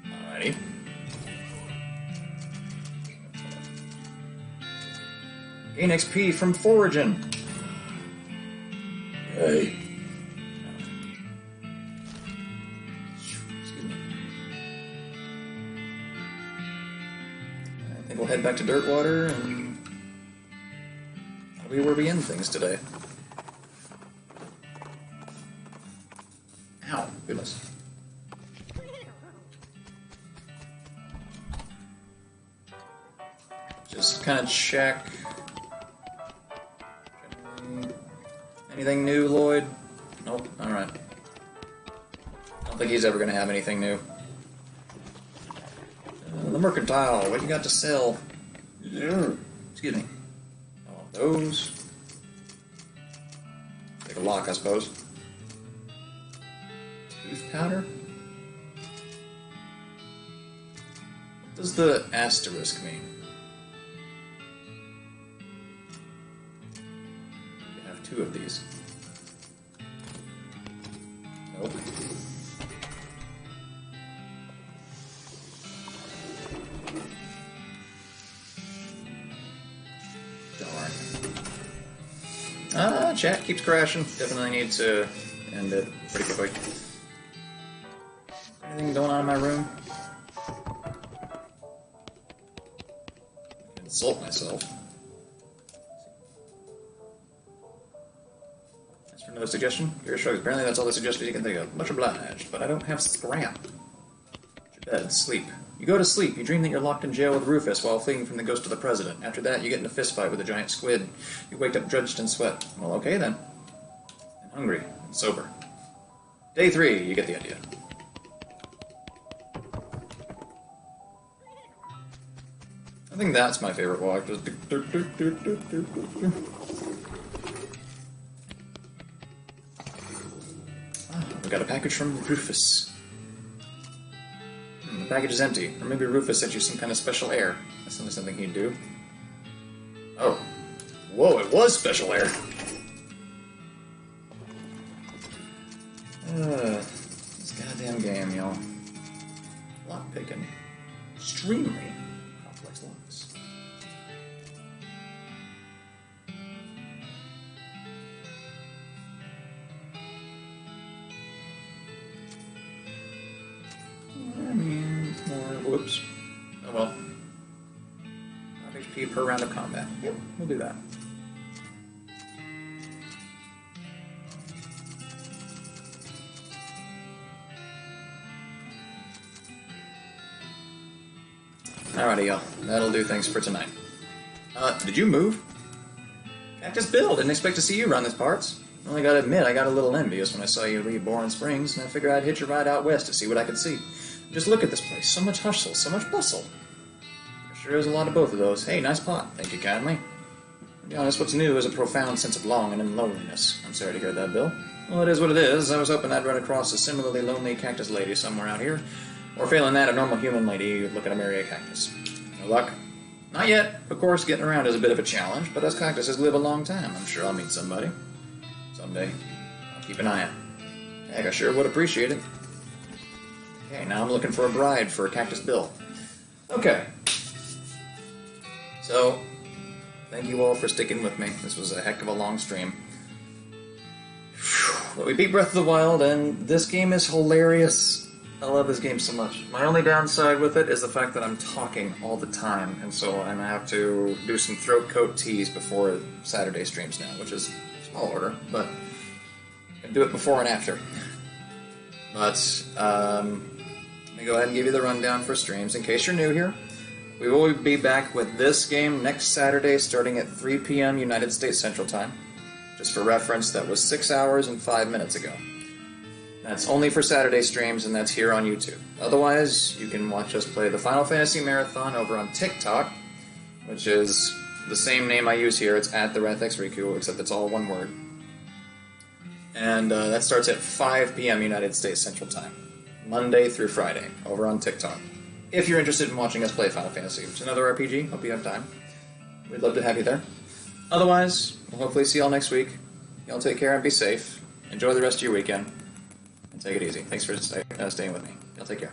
Speaker 1: Alrighty. Gain XP from foraging. Hey. We'll head back to Dirtwater, and that'll be where we end things today. Ow, goodness. Just kind of check. Anything new, Lloyd? Nope, alright. I don't think he's ever going to have anything new. The mercantile, what you got to sell? Yeah. Excuse me. All those. Pick a lock, I suppose. Tooth powder? What does the asterisk mean? You have 2 of these. Nope. Darn. Chat keeps crashing. Definitely need to end it pretty quickly. Anything going on in my room? I can insult myself. As for no suggestion, your shrugs. Apparently that's all the suggestions you can think of. Much obliged, but I don't have scrap. Get your bed, sleep. You go to sleep. You dream that you're locked in jail with Rufus while fleeing from the ghost of the president. After that, you get in a fist fight with a giant squid. You wake up drenched in sweat. Well, okay then. And hungry and sober. Day 3, you get the idea. I think that's my favorite walk. Just we got a package from Rufus. The package is empty. Or maybe Rufus sent you some kind of special air. That's not something he'd do. Oh. Whoa, it was special air. This goddamn game, y'all. Lock picking. Extremely complex locks. Whoops. Oh well. 5 HP per round of combat. Yep, we'll do that. Alrighty, y'all. That'll do things for tonight. Did you move? Cactus Bill, didn't expect to see you around these parts. Only gotta admit, I got a little envious when I saw you leave Bourne Springs, and I figured I'd hitch a ride out west to see what I could see. Just look at this place. So much hustle, so much bustle. There sure is a lot of both of those. Hey, nice pot. Thank you kindly. To be honest, what's new is a profound sense of longing and loneliness. I'm sorry to hear that, Bill. Well, it is what it is. I was hoping I'd run across a similarly lonely cactus lady somewhere out here. Or failing that, a normal human lady looking to marry a cactus. No luck? Not yet. Of course, getting around is a bit of a challenge, but us cactuses live a long time. I'm sure I'll meet somebody. Someday. I'll keep an eye out. Heck, I sure would appreciate it. Okay, now I'm looking for a bride for Cactus Bill. Okay. So, thank you all for sticking with me. This was a heck of a long stream. But we beat Breath of the Wild, and this game is hilarious. I love this game so much. My only downside with it is the fact that I'm talking all the time, and so I'm going to have to do some throat coat teas before Saturday streams now, which is a small order, but I can do it before and after. But, let me go ahead and give you the rundown for streams. In case you're new here, we will be back with this game next Saturday starting at 3 p.m. United States Central Time. Just for reference, that was 6 hours and 5 minutes ago. That's only for Saturday streams, and that's here on YouTube. Otherwise, you can watch us play the Final Fantasy Marathon over on TikTok, which is the same name I use here. It's at the RathXRiku, except it's all one word. And that starts at 5 p.m. United States Central Time, Monday through Friday, over on TikTok. If you're interested in watching us play Final Fantasy, it's another RPG. Hope you have time. We'd love to have you there. Otherwise, we'll hopefully see y'all next week. Y'all take care and be safe. Enjoy the rest of your weekend. And take it easy. Thanks for staying with me. Y'all take care.